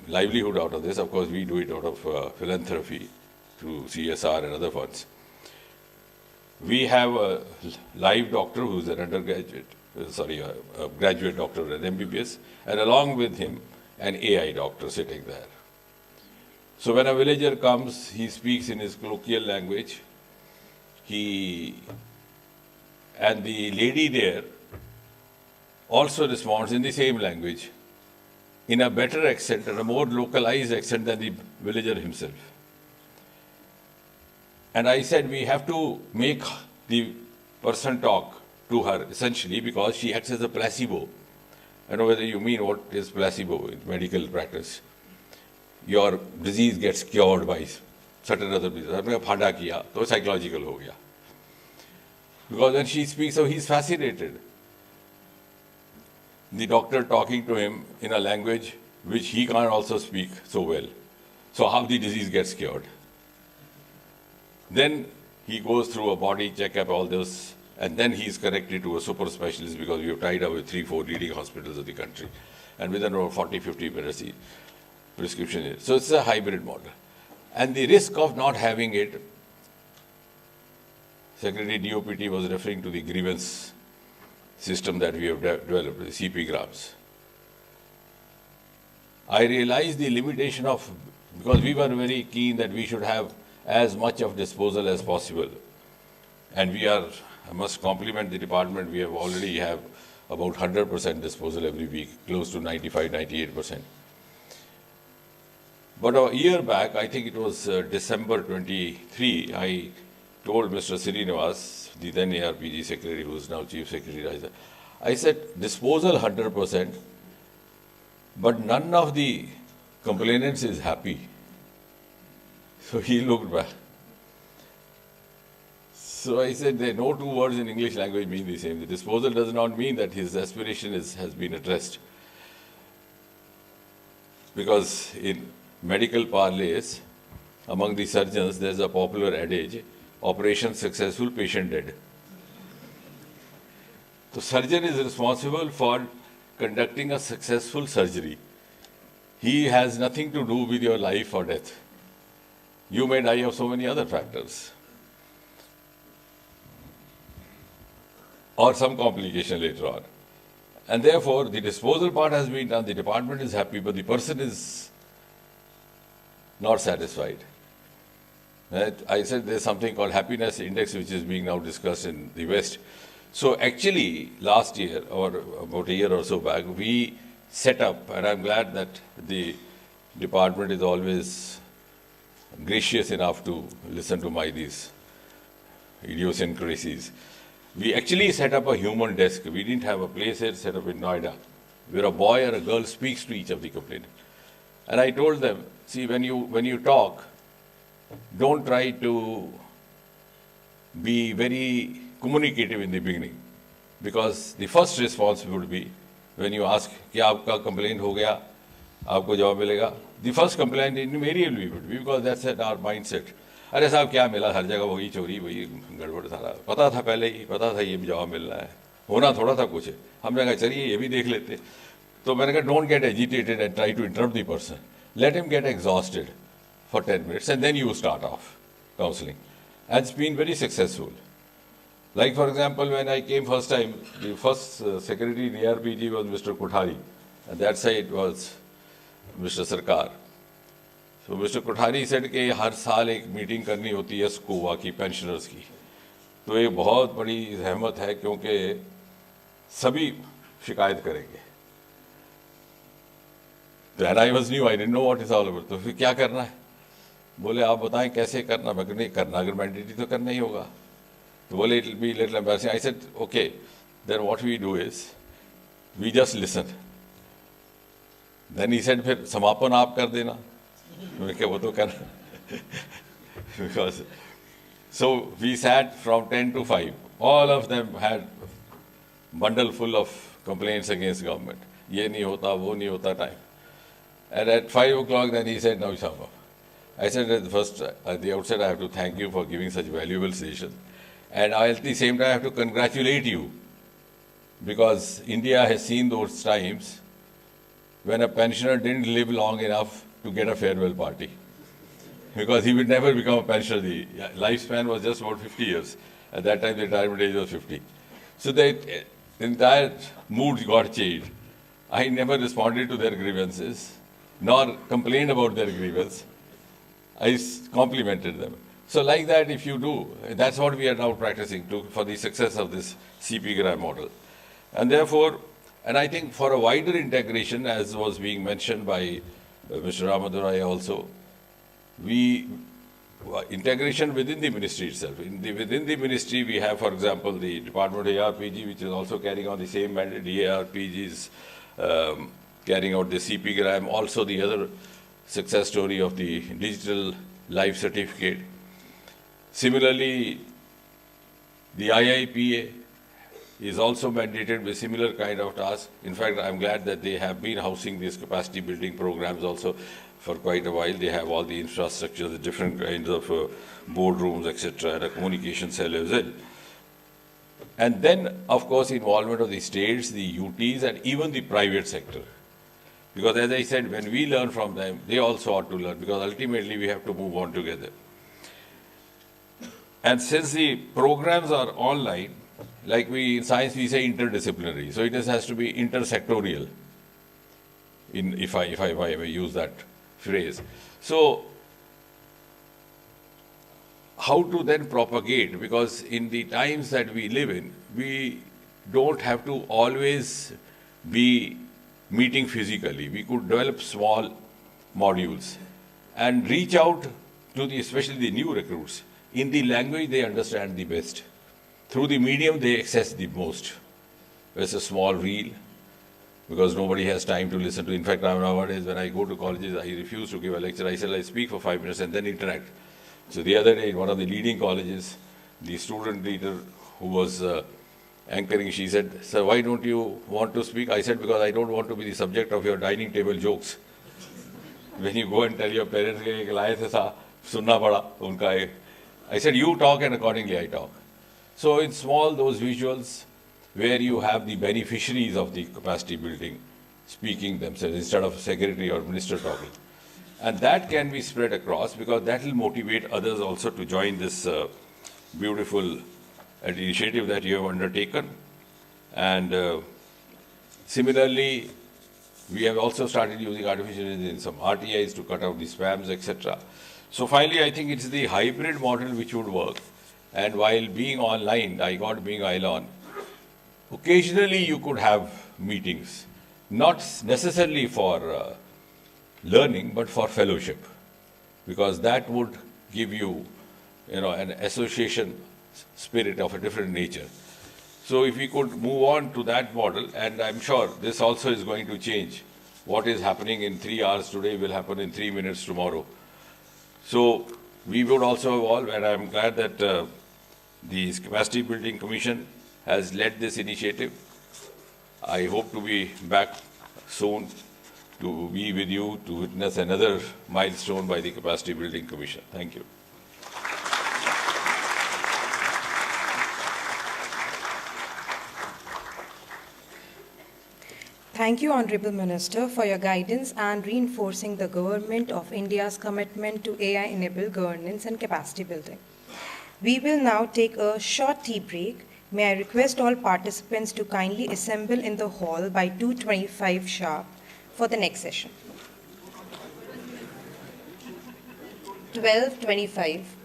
Speaker 9: livelihood out of this. Of course, we do it out of philanthropy through CSR and other funds. We have a live doctor who's an undergraduate, a graduate doctor at MBBS, and along with him, an AI doctor sitting there. So when a villager comes, he speaks in his colloquial language. And the lady there also responds in the same language, in a better accent and a more localized accent than the villager himself. And I said, we have to make the person talk to her, essentially, because she acts as a placebo. I don't know whether you mean what is placebo in medical practice. Your disease gets cured by certain other disease. आपने फाड़ा किया, तो psychological हो गया. Because when she speaks, so he's fascinated. the doctor talking to him in a language which he can't also speak so well. So how the disease gets cured. Then he goes through a body checkup, all those, and then he's corrected to a super specialist because we have tied up with 3-4 leading hospitals of the country. And within about 40-50 minutes, the prescription is. So it's a hybrid model. And the risk of not having it, Secretary DOPT was referring to the grievance system that we have developed, the CP grams. I realized the limitation of, because we were very keen that we should have as much of disposal as possible. And we are, I must compliment the department, we have already have about 100% disposal every week, close to 95-98%. But a year back, I think it was December 23, I told Mr. Srinivas, the then ARPG secretary, who is now chief secretary, I said, disposal 100%, but none of the complainants is happy. So he looked back. So I said, no two words in English language mean the same. The disposal does not mean that his aspiration has been addressed. Because in medical parlance, among the surgeons, there's a popular adage, operation successful, patient dead. The surgeon is responsible for conducting a successful surgery. He has nothing to do with your life or death. You may die of so many other factors. Or some complication later on. And therefore, the disposal part has been done, the department is happy, but the person is not satisfied. I said there's something called happiness index which is being now discussed in the West. So actually, last year, or about a year or so back, we set up, and I'm glad that the department is always gracious enough to listen to my these idiosyncrasies. We actually set up a human desk. We didn't have a place here set up in Noida, where a boy or a girl speaks to each of the complainants. And I told them, see, when you talk, don't try to be very communicative in the beginning, because the first response would be when you ask, "Kya aapka complaint ho gaya? Aapko jawab milega?" The first complaint invariably would be, because that's our mindset. अरे साहब क्या मिला, हर जगह वही चोरी वही गड़बड़ सारा पता था पहले ही, पता था ये जवाब मिल रहा है, होना थोड़ा था कुछ, हमने कहा चलिए ये भी देख लेते. तो मैंने कहा don't get agitated and try to interrupt the person, let him get exhausted for 10 minutes and then you start off counseling. And it's been very successful. Like for example, when I came first time, the first secretary in the ARPG was Mr. Kothari, and that side was Mr. Sarkar. So Mr. Kothari said कि हर साल एक meeting करनी होती है स्कोवा की, pensioners की. तो ये बहुत बड़ी जहमत है क्योंकि सभी शिकायत करेंगे. And I was new, I didn't know what it's all about. तो फिर क्या करना है? बोले आप बताएं कैसे करना. मैं नहीं करना, अगर मैंडेटरी तो करना ही होगा. तो बोले it'll be little embarrassing. I said okay, then what we do is we just listen. Then he said फिर समापन आप कर देना. Because so we sat from 10 to 5. All of them had bundle full of complaints against government. Ye nahi hota, wo nahi hota time. And at 5 o'clock, then he said, "Now sum up." I said at the outset, I have to thank you for giving such valuable sessions, and at the same time I have to congratulate you, because India has seen those times when a pensioner didn't live long enough to get a farewell party, because he would never become a pensioner. The lifespan was just about 50 years. At that time, the retirement age was 50. So the entire mood got changed. I never responded to their grievances, nor complained about their grievance. I complimented them. So like that, if you do, that's what we are now practicing for the success of this CP-GRAM model. And therefore, and I think for a wider integration, as was being mentioned by Mr. Ramadurai also, integration within the ministry itself. Within the ministry, we have, for example, the Department of ARPG, which is also carrying on the same mandate. The ARPGs carrying out the CP-GRAM, also the other success story of the digital life certificate. Similarly, the IIPA is also mandated with similar kind of tasks. In fact, I'm glad that they have been housing these capacity building programs also for quite a while. They have all the infrastructure, the different kinds of boardrooms, etc., and a communication cell as well. And then, of course, involvement of the states, the UTs, and even the private sector. Because as I said, when we learn from them, they also ought to learn, because ultimately we have to move on together. And since the programs are online, like in science we say interdisciplinary, so it has to be intersectorial, if I may use that phrase. So, how to then propagate? Because in the times that we live in, we don't have to always be meeting physically. We could develop small modules and reach out to especially the new recruits in the language they understand the best. Through the medium they access the most. It's a small reel, because nobody has time to listen to. In fact, nowadays when I go to colleges, I refuse to give a lecture. I said I speak for 5 minutes and then interact. So the other day in one of the leading colleges, the student leader who was anchoring, she said, "Sir, why don't you want to speak?" I said, "Because I don't want to be the subject of your dining table jokes." When you go and tell your parents, sunna pada unka, I said, "You talk and accordingly I talk." So in small, those visuals where you have the beneficiaries of the capacity building speaking themselves instead of secretary or minister talking. And that can be spread across, because that will motivate others also to join this beautiful initiative that you have undertaken. And similarly, we have also started using artificial intelligence in some RTIs to cut out the spams, etc. So finally, I think it's the hybrid model which would work. And while being online, IGOT being ILON, occasionally you could have meetings, not necessarily for learning, but for fellowship, because that would give you, an association spirit of a different nature. So if we could move on to that model, and I'm sure this also is going to change. What is happening in 3 hours today will happen in 3 minutes tomorrow. So we would also evolve, and I'm glad that the Capacity Building Commission has led this initiative. I hope to be back soon to be with you to witness another milestone by the Capacity Building Commission. Thank you.
Speaker 1: Thank you, Honorable Minister, for your guidance and reinforcing the Government of India's commitment to AI-enabled governance and capacity building. We will now take a short tea break. May I request all participants to kindly assemble in the hall by 2:25 sharp for the next session. 12:25.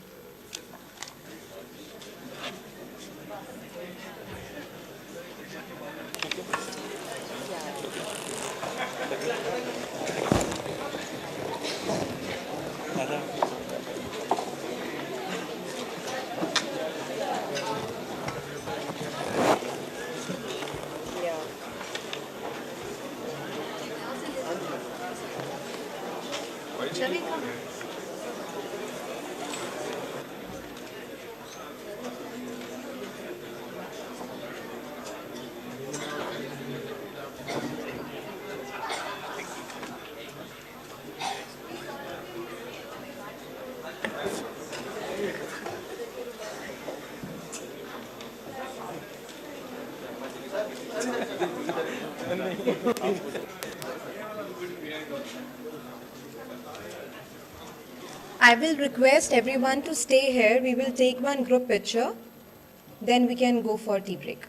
Speaker 8: Shall we come?
Speaker 1: I will request everyone to stay here. We will take one group picture. Then we can go for tea break.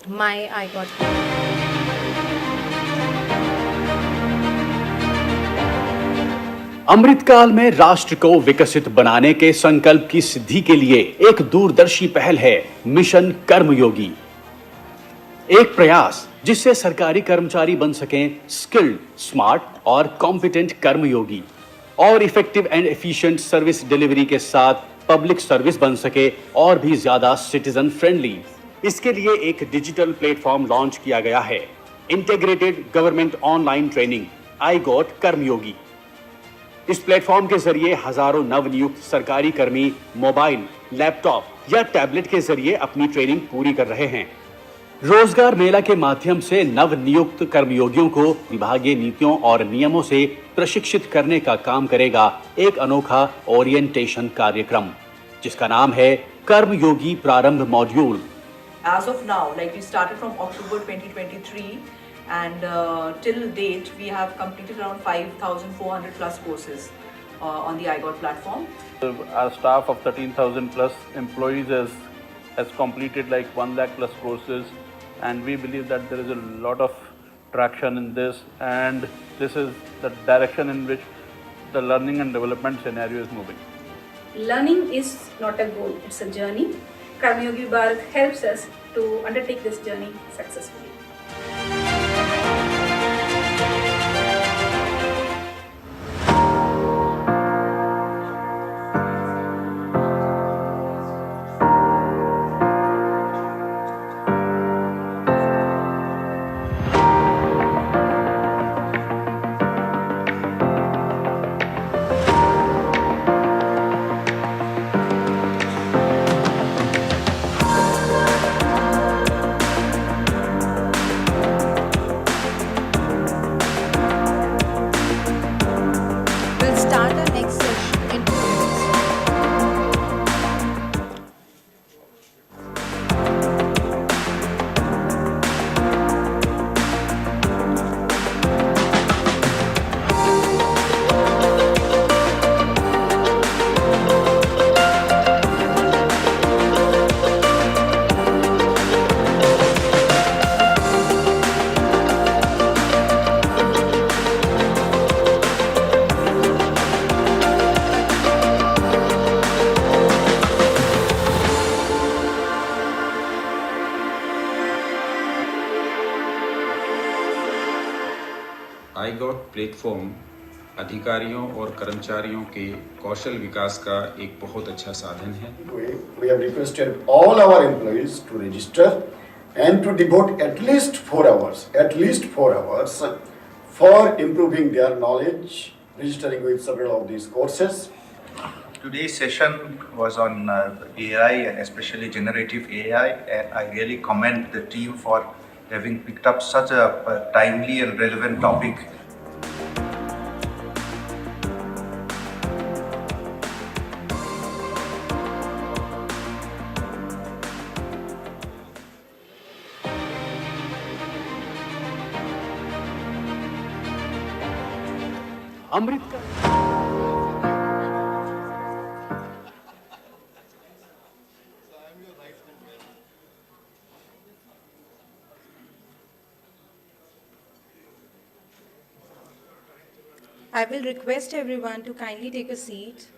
Speaker 7: My I got
Speaker 10: अमृतकाल में राष्ट्र को विकसित बनाने के संकल्प की सिद्धि के लिए एक दूरदर्शी पहल है मिशन कर्मयोगी। एक प्रयास जिससे सरकारी कर्मचारी बन सकें स्किल्ड, स्मार्ट और कॉम्पिटेंट कर्मयोगी और effective and efficient service delivery के साथ पब्लिक सर्विस बन सके और भी ज्यादा सिटीजन फ्रेंडली। इसके लिए एक डिजिटल प्लेटफॉर्म लॉन्च किया गया है, integrated government online training iGOT Karmayogi. इस प्लेटफॉर्म के जरिए हजारों नवनियुक्त सरकारी कर्मी मोबाइल, लैपटॉप या टैबलेट के जरिए अपनी ट्रेनिंग पूरी कर रहे हैं। रोजगार मेला के माध्यम से नवनियुक्त कर्मयोगियों को विभागीय नीतियों और नियमों से प्रशिक्षित करने का काम करेगा एक अनोखा ओरिएंटेशन कार्यक्रम, जिसका नाम है कर्मयोगी प्रारंभ module.
Speaker 11: As of now, like we started from October 2023 and till date we have completed around 5,400 plus courses on the iGot platform.
Speaker 12: Our staff of 13,000 plus employees has completed like 1 lakh plus courses, and we believe that there is a lot of traction in this, and this is the direction in which the learning and development scenario is moving.
Speaker 13: Learning is not a goal, it's a journey. Karmayogi Bharat helps us to undertake this journey successfully.
Speaker 1: We'll start our next session in 2 minutes.
Speaker 14: iGot platform अधिकारियों और कर्मचारियों के कौशल विकास का एक बहुत अच्छा साधन है।
Speaker 15: We have requested all our employees to register and to devote at least 4 hours for improving their knowledge, registering with several of these courses.
Speaker 16: Today's session was on AI and especially generative AI, and I really commend the team for having picked up such a timely and relevant topic.
Speaker 1: I will request everyone to kindly take a seat.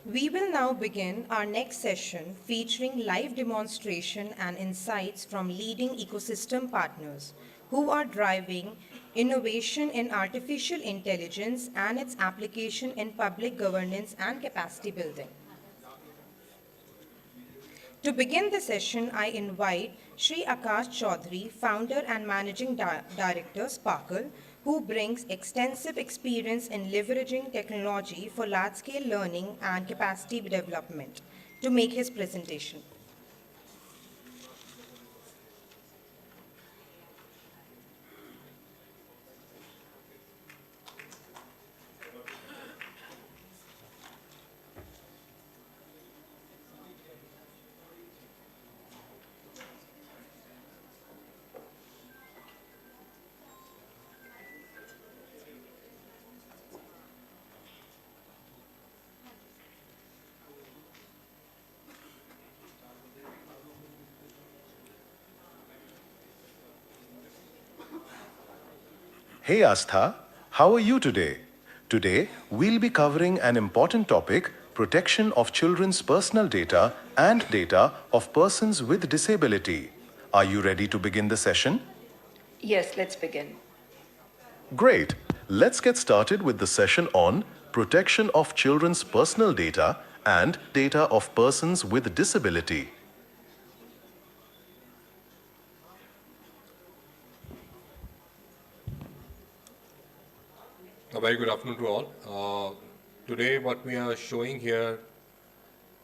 Speaker 1: We will now begin our next session featuring live demonstration and insights from leading ecosystem partners who are driving innovation in artificial intelligence and its application in public governance and capacity building. To begin the session, I invite Shri Akash Chaudhary, founder and managing director, Sparkle, who brings extensive experience in leveraging technology for large-scale learning and capacity development, to make his presentation.
Speaker 17: Hey Astha, how are you today? Today, we'll be covering an important topic, protection of children's personal data and data of persons with disability. Are you ready to begin the session?
Speaker 18: Yes, let's begin.
Speaker 17: Great. Let's get started with the session on protection of children's personal data and data of persons with disability.
Speaker 19: A very good afternoon to all. Today what we are showing here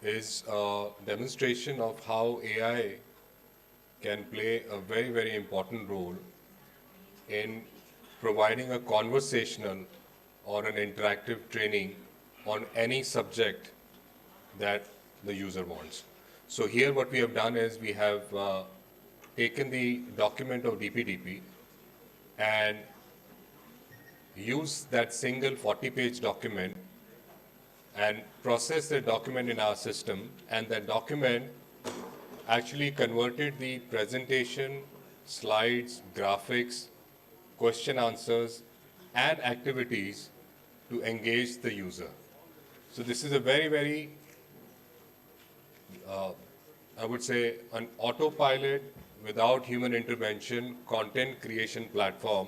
Speaker 19: is a demonstration of how AI can play a very, very important role in providing a conversational or an interactive training on any subject that the user wants. So here what we have done is we have taken the document of DPDP and use that single 40-page document and process the document in our system, and that document actually converted the presentation, slides, graphics, question answers, and activities to engage the user. So this is a very, very, I would say, an autopilot without human intervention content creation platform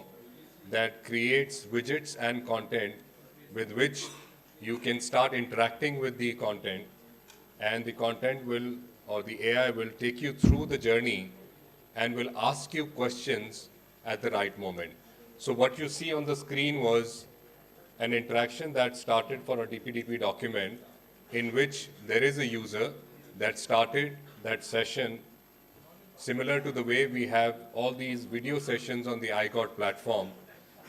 Speaker 19: that creates widgets and content with which you can start interacting with the content, and the content will, or the AI will take you through the journey and will ask you questions at the right moment. So what you see on the screen was an interaction that started for a DPDP document in which there is a user that started that session similar to the way we have all these video sessions on the iGot platform.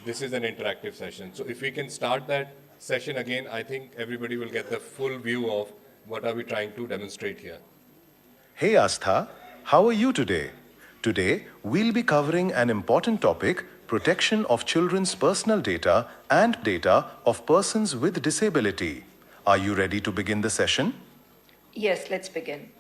Speaker 19: This is an interactive session. So if we can start that session again, I think everybody will get the full view of what are we trying to demonstrate here.
Speaker 17: Hey Astha, how are you today? Today, we'll be covering an important topic, protection of children's personal data and data of persons with disability. Are you ready to begin the session?
Speaker 18: Yes, let's begin.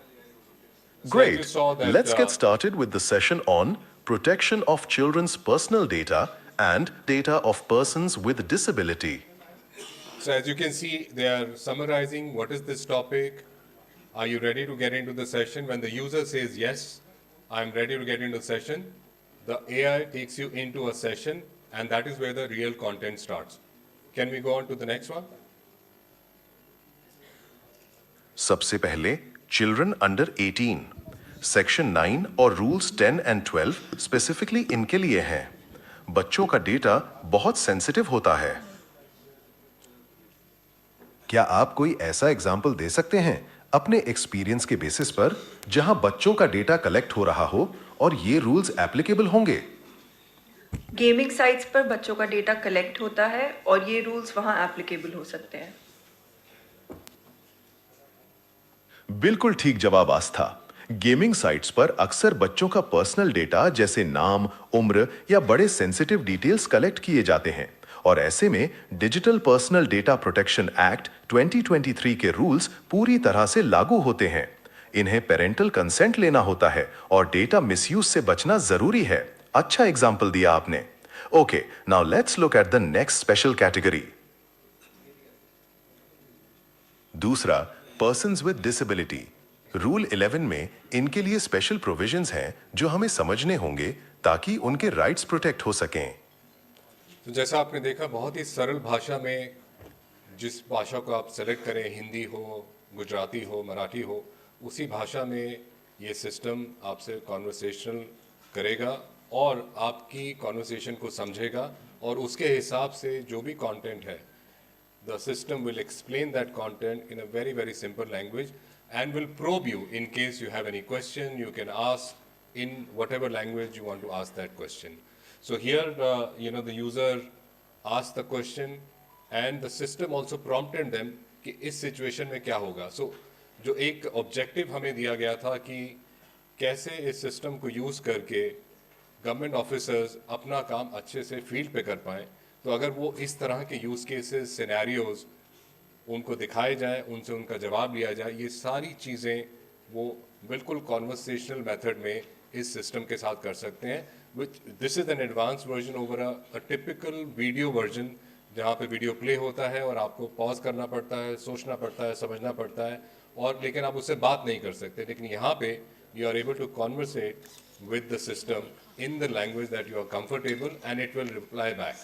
Speaker 17: Great. Let's get started with the session on protection of children's personal data and data of persons with disability.
Speaker 19: So as you can see, they are summarizing what is this topic. Are you ready to get into the session? When the user says, yes, I'm ready to get into the session, the AI takes you into a session, and that is where the real content starts. Can we go on to the next one?
Speaker 17: सबसे पहले, children under 18. Section 9 और rules 10 and 12 specifically इनके लिए हैं. बच्चों का data बहुत sensitive होता है. क्या आप कोई ऐसा एग्जाम्पल दे सकते हैं अपने एक्सपीरियंस के बेसिस पर जहां बच्चों का डेटा कलेक्ट हो रहा हो और ये रूल्स एप्लीकेबल होंगे?
Speaker 18: गेमिंग साइट्स पर बच्चों का डेटा कलेक्ट होता है और ये रूल्स वहां एप्लीकेबल हो सकते हैं.
Speaker 17: बिल्कुल ठीक जवाब आस्था. गेमिंग साइट्स पर अक्सर बच्चों का पर्सनल डेटा जैसे नाम, उम्र या बड़े सेंसिटिव डिटेल्स कलेक्ट किए जाते हैं और ऐसे में digital personal data protection act 2023 के रूल्स पूरी तरह से लागू होते हैं. इन्हें पेरेंटल कंसेंट लेना होता है और डेटा मिसयूज से बचना जरूरी है. अच्छा एग्जाम्पल दिया आपने. Okay, now let's look at the next special category. दूसरा, पर्सन्स विद डिसेबिलिटी। रूल 11 में इनके लिए स्पेशल प्रोविजंस हैं जो हमें समझने होंगे ताकि उनके राइट्स प्रोटेक्ट हो सकें।
Speaker 19: तो जैसा आपने देखा, बहुत ही सरल भाषा में जिस भाषा को आप सेलेक्ट करें, हिंदी हो, गुजराती हो, मराठी हो, उसी भाषा में ये सिस्टम आपसे कॉन्वर्सेशनल करेगा और आपकी कॉन्वर्सेशन को समझेगा और उसके हिसाब से जो भी कंटेंट है, the system will explain that content in a very, very simple language and will probe you in case you have any question. You can ask in whatever language you want to ask that question. So here, the user asked the question and the system also prompted them कि इस situation में क्या होगा. So जो एक objective हमें दिया गया था कि कैसे इस system को use करके गवर्नमेंट ऑफिसर्स अपना काम अच्छे से फील्ड पे कर पाएँ, तो अगर वो इस तरह के यूज़ केसेस, सिनेरियोज उनको दिखाए जाएं, उनसे उनका जवाब लिया जाए, ये सारी चीज़ें वो बिल्कुल कॉन्वर्सेशनल मेथड में इस सिस्टम के साथ कर सकते हैं। Which this is an advance version over a typical video version, जहाँ पे वीडियो प्ले होता है और आपको पॉज करना पड़ता है, सोचना पड़ता है, समझना पड़ता है, और लेकिन आप उससे बात नहीं कर सकते। लेकिन यहाँ पे you are able to conversate with the system in the language that you are comfortable and it will reply back.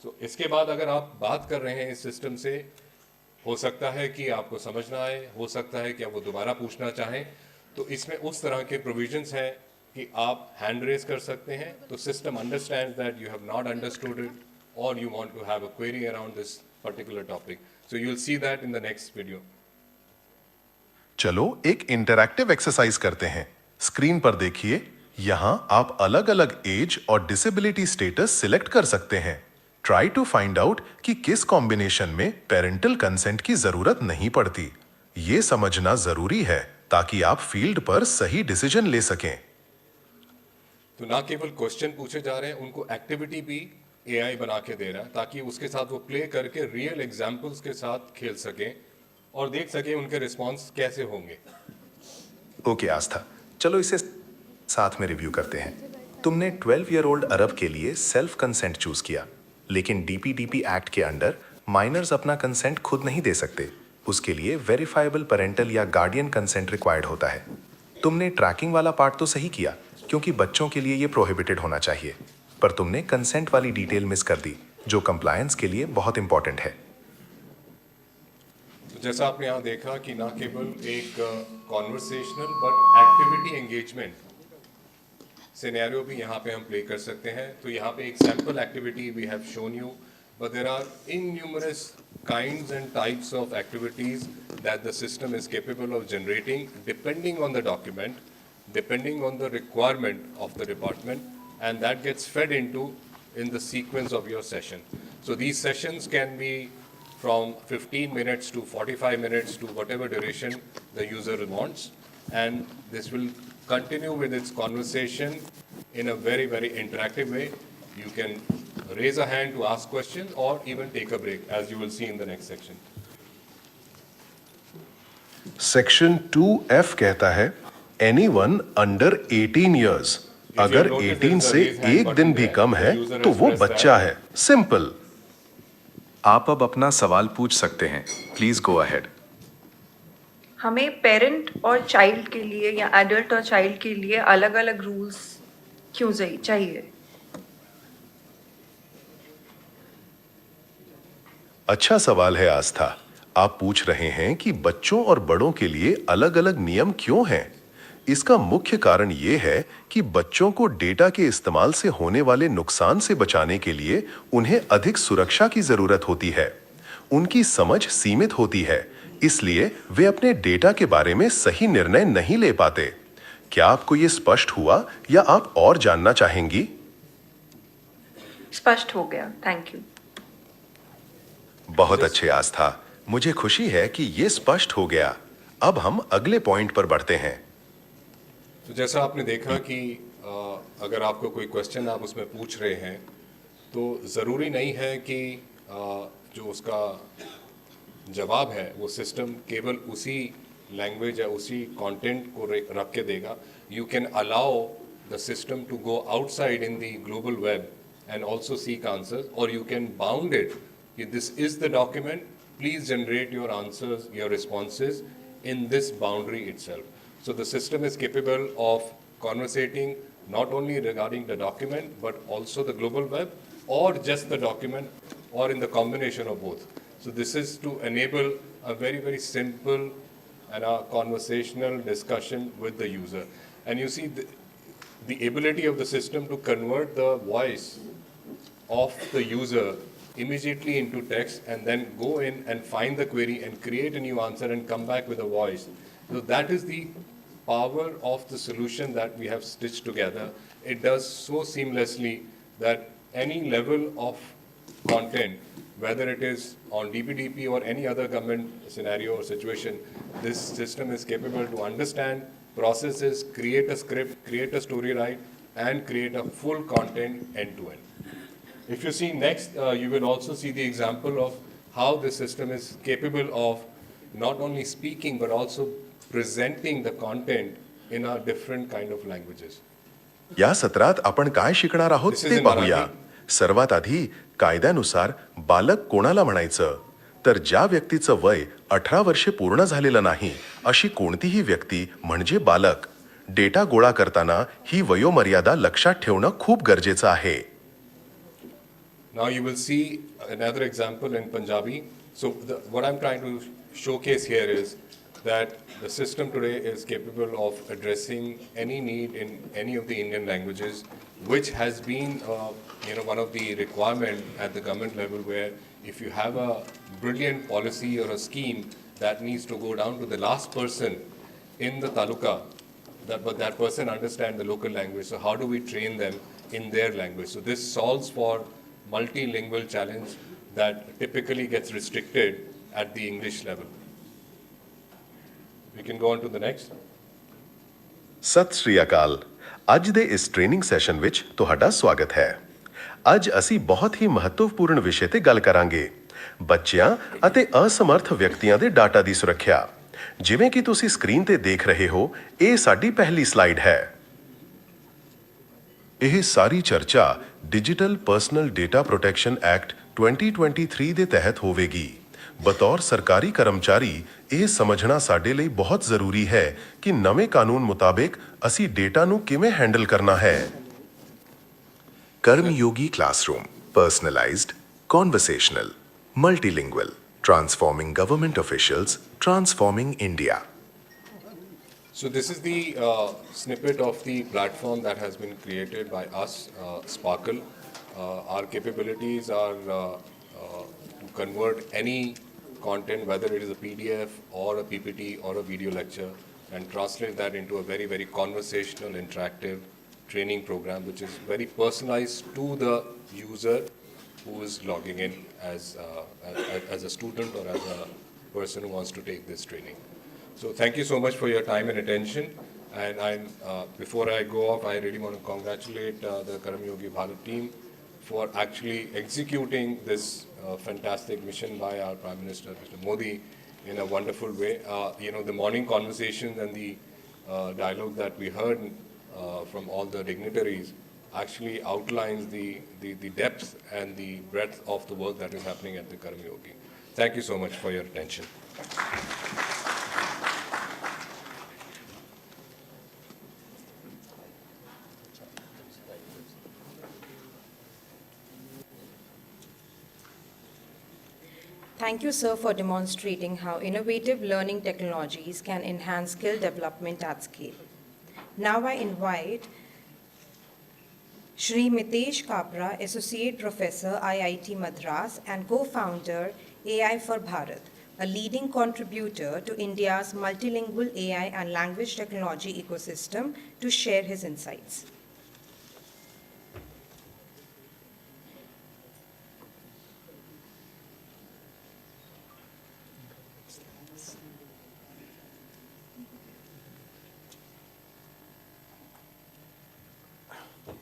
Speaker 19: So इसके बाद अगर आप बात कर रहे हैं इस सिस्टम से, हो सकता है कि आपको समझ ना आए, हो सकता है कि आप वो दोबारा पूछना चाहें, तो इसमें उस तरह के प्रोविजंस हैं कि आप हैंड रेज कर सकते हैं, तो system understand that you have not understood it और you want to have a query around this particular topic. So you will see that in the next video.
Speaker 17: चलो एक इंटरैक्टिव एक्सरसाइज करते हैं. Screen पर देखिए, यहां आप अलग अलग एज और डिसेबिलिटी स्टेटस सिलेक्ट कर सकते हैं. ट्राई टू फाइंड आउट कि किस कॉम्बिनेशन में पेरेंटल कंसेंट की जरूरत नहीं पड़ती. ये समझना जरूरी है ताकि आप फील्ड पर सही डिसीजन ले सकें.
Speaker 19: तो ना केवल क्वेश्चन पूछे जा रहे हैं, उनको एक्टिविटी भी एआई बना के दे रहा है ताकि उसके साथ वो प्ले करके रियल एग्जाम्पल्स के साथ खेल सकें और देख सकें उनके रिस्पॉन्स कैसे होंगे.
Speaker 17: ओके आस्था, चलो इसे साथ में रिव्यू करते हैं. तुमने 12 ईयर ओल्ड अरब के लिए सेल्फ कंसेंट चूज किया, लेकिन डीपीडीपी एक्ट के अंडर माइनर्स अपना कंसेंट खुद नहीं दे सकते. उसके लिए वेरीफाइबल पेरेंटल या गार्डियन कंसेंट रिक्वायर्ड होता है. तुमने ट्रैकिंग वाला पार्ट तो सही किया क्योंकि बच्चों के लिए ये प्रोहिबिटेड होना चाहिए, पर तुमने कंसेंट वाली डिटेल मिस कर दी जो कंप्लायंस के लिए बहुत इंपॉर्टेंट है.
Speaker 19: तो जैसा आपने यहाँ देखा कि ना केवल एक conversational but activity engagement scenario भी यहाँ पे हम प्ले कर सकते हैं. तो यहाँ पे एक sample activity we have shown you, but there are innumerous kinds and types of activities that the system is capable of generating depending on the document, depending on the requirement of the department, and that gets fed into in the sequence of your session. So these sessions can be from 15 minutes to 45 minutes to whatever duration the user wants, and this will continue with its conversation in a very, very interactive way. You can raise a hand to ask questions or even take a break, as you will see in the next section.
Speaker 17: Section 2F कहता है anyone under 18 years. अगर 18 से एक दिन भी कम है तो वो बच्चा है. सिंपल.
Speaker 6: आप अब अपना सवाल पूछ सकते हैं. Please go ahead.
Speaker 18: हमें पेरेंट और चाइल्ड के लिए या एडल्ट और चाइल्ड के लिए अलग अलग रूल्स क्यों चाहिए?
Speaker 17: अच्छा सवाल है आस्था. आप पूछ रहे हैं कि बच्चों और बड़ों के लिए अलग अलग नियम क्यों हैं. इसका मुख्य कारण यह है कि बच्चों को डेटा के इस्तेमाल से होने वाले नुकसान से बचाने के लिए उन्हें अधिक सुरक्षा की जरूरत होती है. उनकी समझ सीमित होती है, इसलिए वे अपने डेटा के बारे में सही निर्णय नहीं ले पाते. क्या आपको यह स्पष्ट हुआ या आप और जानना चाहेंगी?
Speaker 18: स्पष्ट हो गया, थैंक यू.
Speaker 17: बहुत अच्छे आस्था, मुझे खुशी है कि ये स्पष्ट हो गया. अब हम अगले पॉइंट पर बढ़ते हैं.
Speaker 19: तो जैसा आपने देखा कि अगर आपको कोई क्वेश्चन आप उसमें पूछ रहे हैं तो ज़रूरी नहीं है कि जो उसका जवाब है वो सिस्टम केवल उसी लैंग्वेज या उसी कंटेंट को रख के देगा. You can allow the system to go outside in the global web and also seek answers, और you can bound it. This is the document. Please generate your answers, your responses in this boundary itself. So the system is capable of conversating not only regarding the document, but also the global web, or just the document, or in the combination of both. So this is to enable a very, very simple and a conversational discussion with the user. And you see the ability of the system to convert the voice of the user immediately into text and then go in and find the query and create a new answer and come back with a voice. So that is the power of the solution that we have stitched together. It does so seamlessly that any level of content, whether it is on DPDP or any other government scenario or situation, this system is capable to understand, processes, create a script, create a story write, and create a full content end to end. If you see next, you will also see the example of how the system is capable of not only speaking but also presenting the content in a different kind of languages.
Speaker 17: या सत्रात आपण काय शिकणार आहोत
Speaker 19: This is
Speaker 17: ते
Speaker 19: in
Speaker 17: पाहूया.
Speaker 19: Marathi.
Speaker 17: सर्वात आधी कायद्यानुसार बालक कोणाला म्हणायचं, तर ज्या व्यक्तीचं वय 18 वर्षे पूर्ण झालेलं नाही अशी कोणतीही व्यक्ती म्हणजे बालक. डेटा गोळा करताना ही वयोमर्यादा लक्षात ठेवणं खूप गरजेचं आहे.
Speaker 19: Now you will see another example in Punjabi. So what I'm trying to showcase here is that the system today is capable of addressing any need in any of the Indian languages, which has been one of the requirement at the government level, where if you have a brilliant policy or a scheme that needs to go down to the last person in the taluka, but that person understands the local language. So how do we train them in their language? So this solves for multilingual challenge that typically gets restricted at the English level. We can go on to the next.
Speaker 17: ਸਤਿ ਸ਼੍ਰੀ ਅਕਾਲ। ਅੱਜ ਦੇ ਇਸ training session ਵਿੱਚ ਤੁਹਾਡਾ ਸਵਾਗਤ ਹੈ। ਅੱਜ ਅਸੀਂ ਬਹੁਤ ਹੀ ਮਹੱਤਵਪੂਰਨ ਵਿਸ਼ੇ ਤੇ ਗੱਲ ਕਰਾਂਗੇ, ਬੱਚਿਆਂ ਅਤੇ ਅਸਮਰਥ ਵਿਅਕਤੀਆਂ ਦੇ ਡਾਟਾ ਦੀ ਸੁਰੱਖਿਆ। ਜਿਵੇਂ ਕਿ ਤੁਸੀਂ ਸਕਰੀਨ ਤੇ ਦੇਖ ਰਹੇ ਹੋ, ਇਹ ਸਾਡੀ ਪਹਿਲੀ ਸਲਾਈਡ ਹੈ। ਇਹ ਸਾਰੀ ਚਰਚਾ digital personal data protection act 2023 ਦੇ ਤਹਿਤ ਹੋਵੇਗੀ। ਬਤੌਰ ਸਰਕਾਰੀ ਕਰਮਚਾਰੀ ਇਹ ਸਮਝਣਾ ਸਾਡੇ ਲਈ ਬਹੁਤ ਜ਼ਰੂਰੀ ਹੈ ਕਿ ਨਵੇਂ ਕਾਨੂੰਨ ਮੁਤਾਬਿਕ ਅਸੀਂ ਡੇਟਾ ਨੂੰ ਕਿਵੇਂ ਹੈਂਡਲ ਕਰਨਾ ਹੈ। ਕਰਮਯੋਗੀ classroom, ਪਰਸਨਲਾਈਜ਼ਡ, ਕਨਵਰਸੇਸ਼ਨਲ, ਮਲਟੀਲਿੰਗੁਅਲ, transforming government officials, transforming India.
Speaker 19: So this is the snippet of the platform that has been created by us, Sparkle. Our capabilities are to convert any content, whether it is a PDF or a PPT or a video lecture, and translate that into a very, very conversational, interactive training program, which is very personalized to the user who is logging in as a student or as a person who wants to take this training. So thank you so much for your time and attention. And before I go off, I really want to congratulate the Karmyogi Bharat team for actually executing this fantastic mission by our Prime Minister, Mr. Modi, in a wonderful way. The morning conversations and the dialogue that we heard from all the dignitaries actually outlines the depth and the breadth of the work that is happening at the Karmyogi. Thank you so much for your attention.
Speaker 1: Thank you, sir, for demonstrating how innovative learning technologies can enhance skill development at scale. Now I invite Shri Mitesh Kapra, Associate Professor, IIT Madras, and co-founder AI for Bharat, a leading contributor to India's multilingual AI and language technology ecosystem, to share his insights.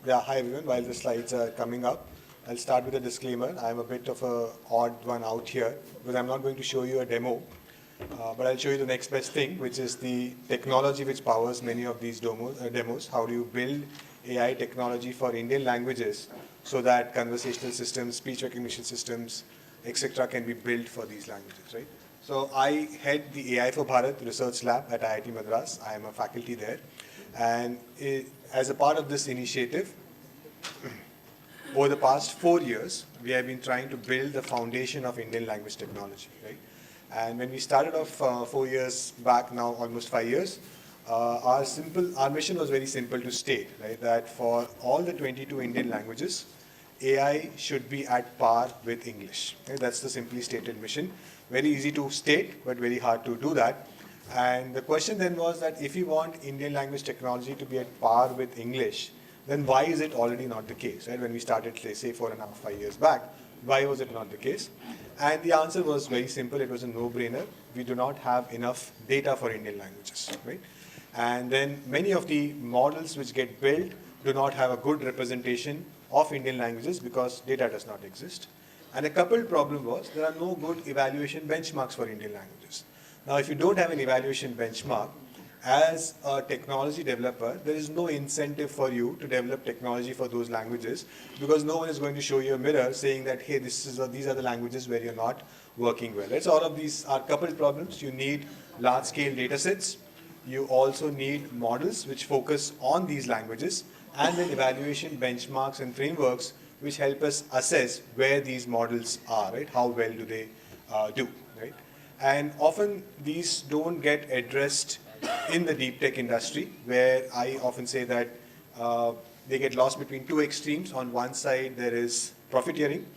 Speaker 20: Yeah, hi everyone. While the slides are coming up, I'll start with a disclaimer. I'm a bit of an odd one out here because I'm not going to show you a demo, but I'll show you the next best thing, which is the technology which powers many of these demos. How do you build AI technology for Indian languages so that conversational systems, speech recognition systems, etc. can be built for these languages, right? So I head the AI for Bharat Research Lab at IIT Madras. I am a faculty there. And as a part of this initiative, over the past 4 years, we have been trying to build the foundation of Indian language technology, right? And when we started off 4 years back, now almost 5 years, our mission was very simple to state, right? That for all the 22 Indian languages, AI should be at par with English. Right? That's the simply stated mission. Very easy to state, but very hard to do that. And the question then was that if you want Indian language technology to be at par with English, then why is it already not the case? Right? When we started, say 4.5, 5 years back, why was it not the case? And the answer was very simple. It was a no-brainer. We do not have enough data for Indian languages, right? And then many of the models which get built do not have a good representation of Indian languages because data does not exist. And a coupled problem was there are no good evaluation benchmarks for Indian languages. Now, if you don't have an evaluation benchmark, as a technology developer, there is no incentive for you to develop technology for those languages because no one is going to show you a mirror saying that, hey, these are the languages where you're not working well. Right? So all of these are coupled problems. You need large-scale data sets. You also need models which focus on these languages and then evaluation benchmarks and frameworks which help us assess where these models are, right? How well do they do, right? And often these don't get addressed in the deep tech industry, where I often say that they get lost between two extremes. On one side, there is profiteering,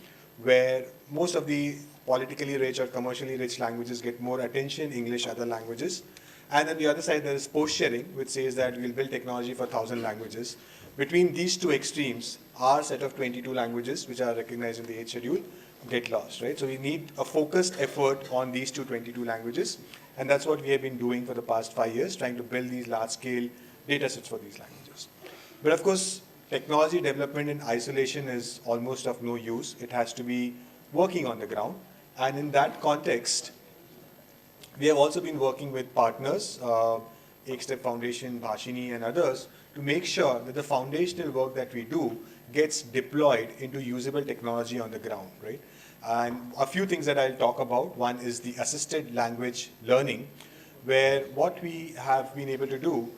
Speaker 20: where most of the politically rich or commercially rich languages get more attention, English, other languages. And on the other side, there is post sharing, which says that we'll build technology for 1,000 languages. Between these two extremes, our set of 22 languages, which are recognized in the 8th schedule, get lost, right? So we need a focused effort on these 22 languages. And that's what we have been doing for the past 5 years, trying to build these large-scale data sets for these languages. But of course, technology development in isolation is almost of no use. It has to be working on the ground. And in that context, we have also been working with partners, Ekstep Foundation, Bhashini, and others, to make sure that the foundational work that we do gets deployed into usable technology on the ground, right? And a few things that I'll talk about. One is the assisted language learning, where what we have been able to do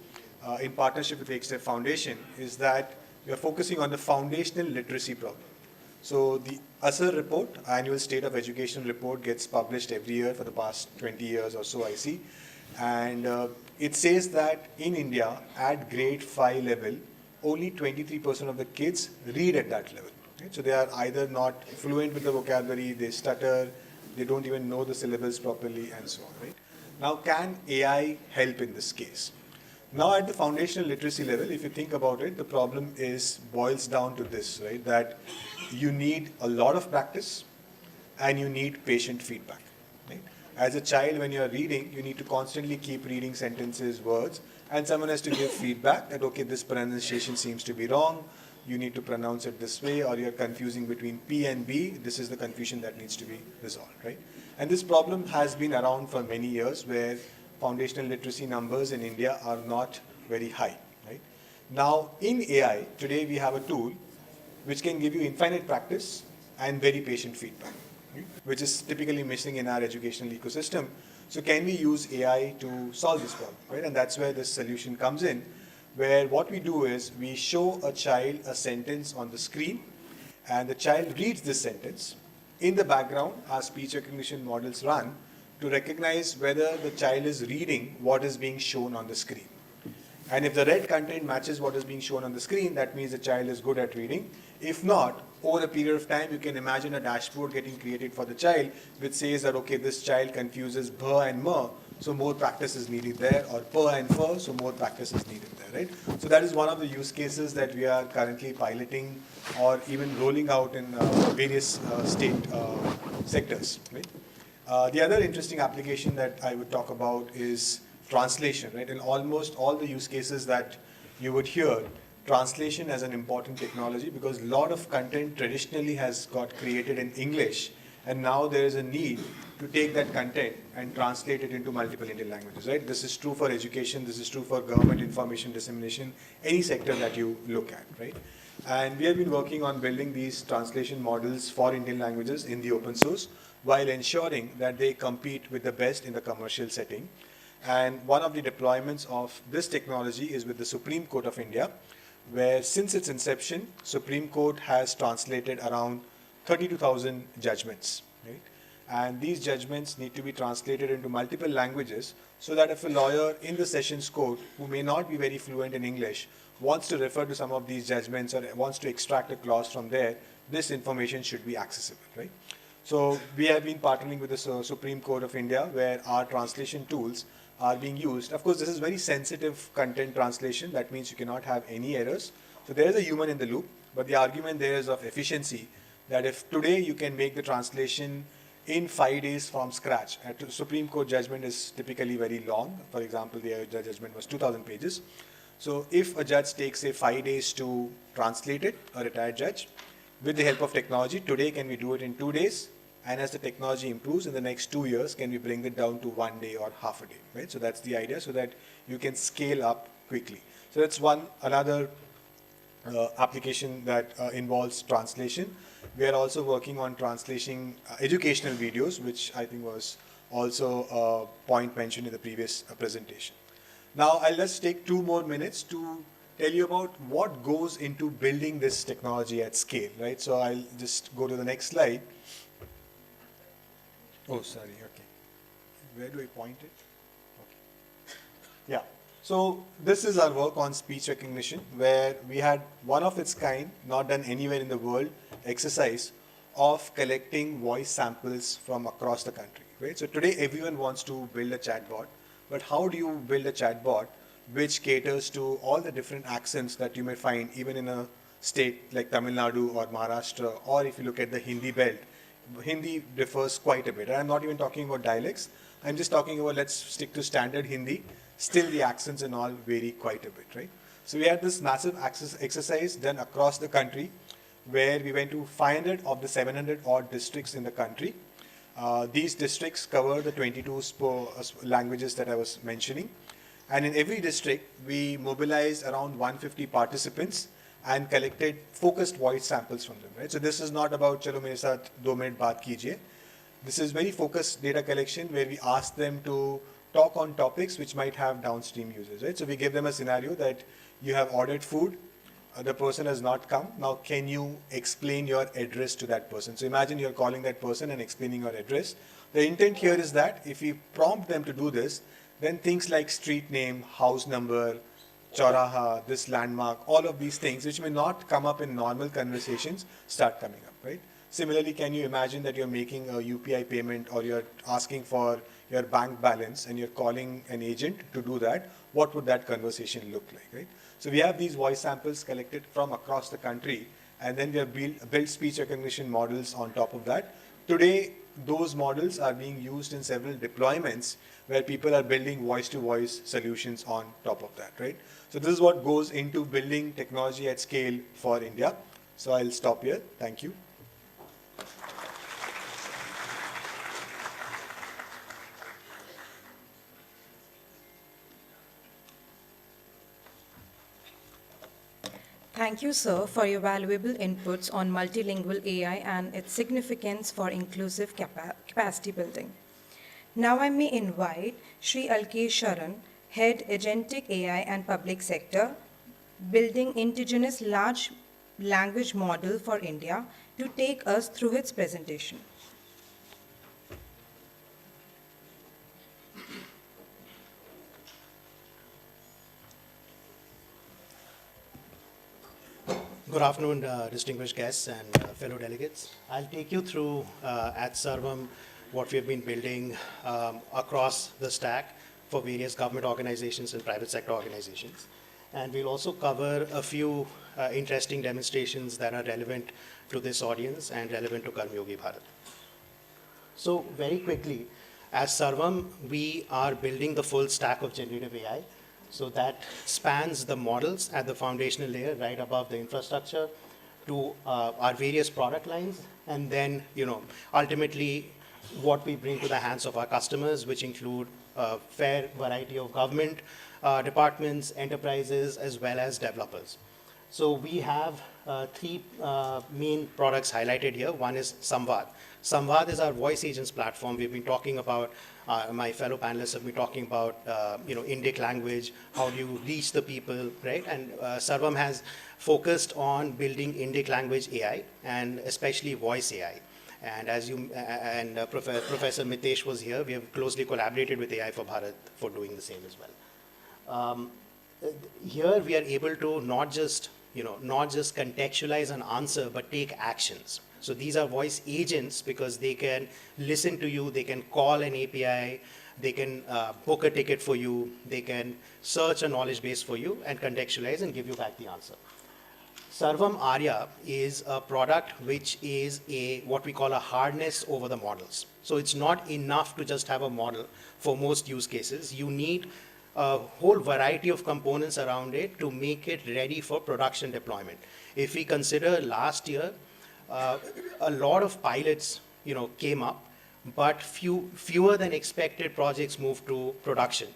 Speaker 20: in partnership with the Ekstep Foundation is that we are focusing on the foundational literacy problem. So the ASER report, Annual State of Education report, gets published every year for the past 20 years or so, I see. And it says that in India, at grade 5 level, only 23% of the kids read at that level. Right? So they are either not fluent with the vocabulary, they stutter, they don't even know the syllables properly, and so on. Right? Now, can AI help in this case? Now, at the foundational literacy level, if you think about it, the problem boils down to this, right? That you need a lot of practice and you need patient feedback. Right? As a child, when you're reading, you need to constantly keep reading sentences, words, and someone has to give feedback that, okay, this pronunciation seems to be wrong, you need to pronounce it this way, or you're confusing between P and B, this is the confusion that needs to be resolved, right? And this problem has been around for many years, where foundational literacy numbers in India are not very high, right? Now, in AI, today we have a tool which can give you infinite practice and very patient feedback, right? Which is typically missing in our educational ecosystem. So can we use AI to solve this problem, right? And that's where this solution comes in, where what we do is we show a child a sentence on the screen, and the child reads this sentence. In the background, our speech recognition models run to recognize whether the child is reading what is being shown on the screen. And if the read content matches what is being shown on the screen, that means the child is good at reading. If not, over a period of time, you can imagine a dashboard getting created for the child which says that, okay, this child confuses bh and mh, so more practice is needed there, or per and fur, so more practice is needed there, right? So that is one of the use cases that we are currently piloting or even rolling out in various state sectors, right? The other interesting application that I would talk about is translation, right? In almost all the use cases that you would hear, translation as an important technology, because a lot of content traditionally has got created in English, and now there is a need to take that content and translate it into multiple Indian languages, right? This is true for education, this is true for government information dissemination, any sector that you look at, right? And we have been working on building these translation models for Indian languages in the open source. while ensuring that they compete with the best in the commercial setting. And one of the deployments of this technology is with the Supreme Court of India, where since its inception, Supreme Court has translated around 32,000 judgments, right? And these judgments need to be translated into multiple languages so that if a lawyer in the Sessions Court who may not be very fluent in English wants to refer to some of these judgments or wants to extract a clause from there, this information should be accessible, right? So we have been partnering with the Supreme Court of India, where our translation tools are being used. Of course, this is very sensitive content translation. That means you cannot have any errors. So there is a human in the loop, but the argument there is of efficiency, that if today you can make the translation in 5 days from scratch. A Supreme Court judgment is typically very long. For example, the judgment was 2,000 pages. So if a judge takes, say, 5 days to translate it, a retired judge, with the help of technology, today can we do it in 2 days? And as the technology improves in the next 2 years, can we bring it down to 1 day or half a day, right? So that's the idea, so that you can scale up quickly. So that's another application that involves translation. We are also working on translating educational videos, which I think was also a point mentioned in the previous presentation. Now I'll just take 2 more minutes to tell you about what goes into building this technology at scale, right? So I'll just go to the next slide. Oh, sorry, okay. Where do I point it? Okay. Yeah. So this is our work on speech recognition, where we had one of its kind, not done anywhere in the world, exercise of collecting voice samples from across the country, right? So today everyone wants to build a chatbot, but how do you build a chatbot which caters to all the different accents that you may find even in a state like Tamil Nadu or Maharashtra, or if you look at the Hindi belt, Hindi differs quite a bit. I'm not even talking about dialects. I'm just talking about, let's stick to standard Hindi. Still the accents and all vary quite a bit, right? So we had this massive exercise done across the country, where we went to 500 of the 700 odd districts in the country. These districts cover the 22 languages that I was mentioning. And in every district, we mobilized around 150 participants and collected focused voice samples from them, right? So this is not about chalo mere saath 2 minute baat kijiye. This is very focused data collection where we ask them to talk on topics which might have downstream users, right? So we give them a scenario that you have ordered food, the person has not come. Now, can you explain your address to that person? So imagine you're calling that person and explaining your address. The intent here is that if we prompt them to do this, then things like street name, house number, Chauraha, this landmark, all of these things which may not come up in normal conversations start coming up, right? Similarly, can you imagine that you're making a UPI payment or you're asking for your bank balance and you're calling an agent to do that? What would that conversation look like, right? So we have these voice samples collected from across the country, and then we have built speech recognition models on top of that. Today, those models are being used in several deployments where people are building voice-to-voice solutions on top of that, right? So this is what goes into building technology at scale for India. So I'll stop here. Thank you.
Speaker 1: Thank you, sir, for your valuable inputs on multilingual AI and its significance for inclusive capacity building. Now I may invite Shri Alkesh Sharan, Head Agentic AI and Public Sector, Building Indigenous Large Language Model for India, to take us through its presentation.
Speaker 21: Good afternoon, distinguished guests and fellow delegates. I'll take you through at Sarvam what we have been building across the stack for various government organizations and private sector organizations. And we'll also cover a few interesting demonstrations that are relevant to this audience and relevant to Karmayogi Bharat. So very quickly, as Sarvam, we are building the full stack of generative AI. So that spans the models at the foundational layer right above the infrastructure to our various product lines, and then, ultimately what we bring to the hands of our customers, which include a fair variety of government departments, enterprises, as well as developers. So we have 3 main products highlighted here. One is Samvad. Samvad is our voice agents platform. We've been talking about, my fellow panelists have been talking about, Indic language, how do you reach the people, right? And Sarvam has focused on building Indic language AI and especially voice AI. And as you, Professor Mitesh was here, we have closely collaborated with AI for Bharat for doing the same as well. Here we are able to not just contextualize an answer, but take actions. So these are voice agents because they can listen to you, they can call an API, they can book a ticket for you, they can search a knowledge base for you and contextualize and give you back the answer. Sarvam Arya is a product which is what we call a harness over the models. So it's not enough to just have a model for most use cases. You need a whole variety of components around it to make it ready for production deployment. If we consider last year, a lot of pilots, came up, but fewer than expected projects moved to production.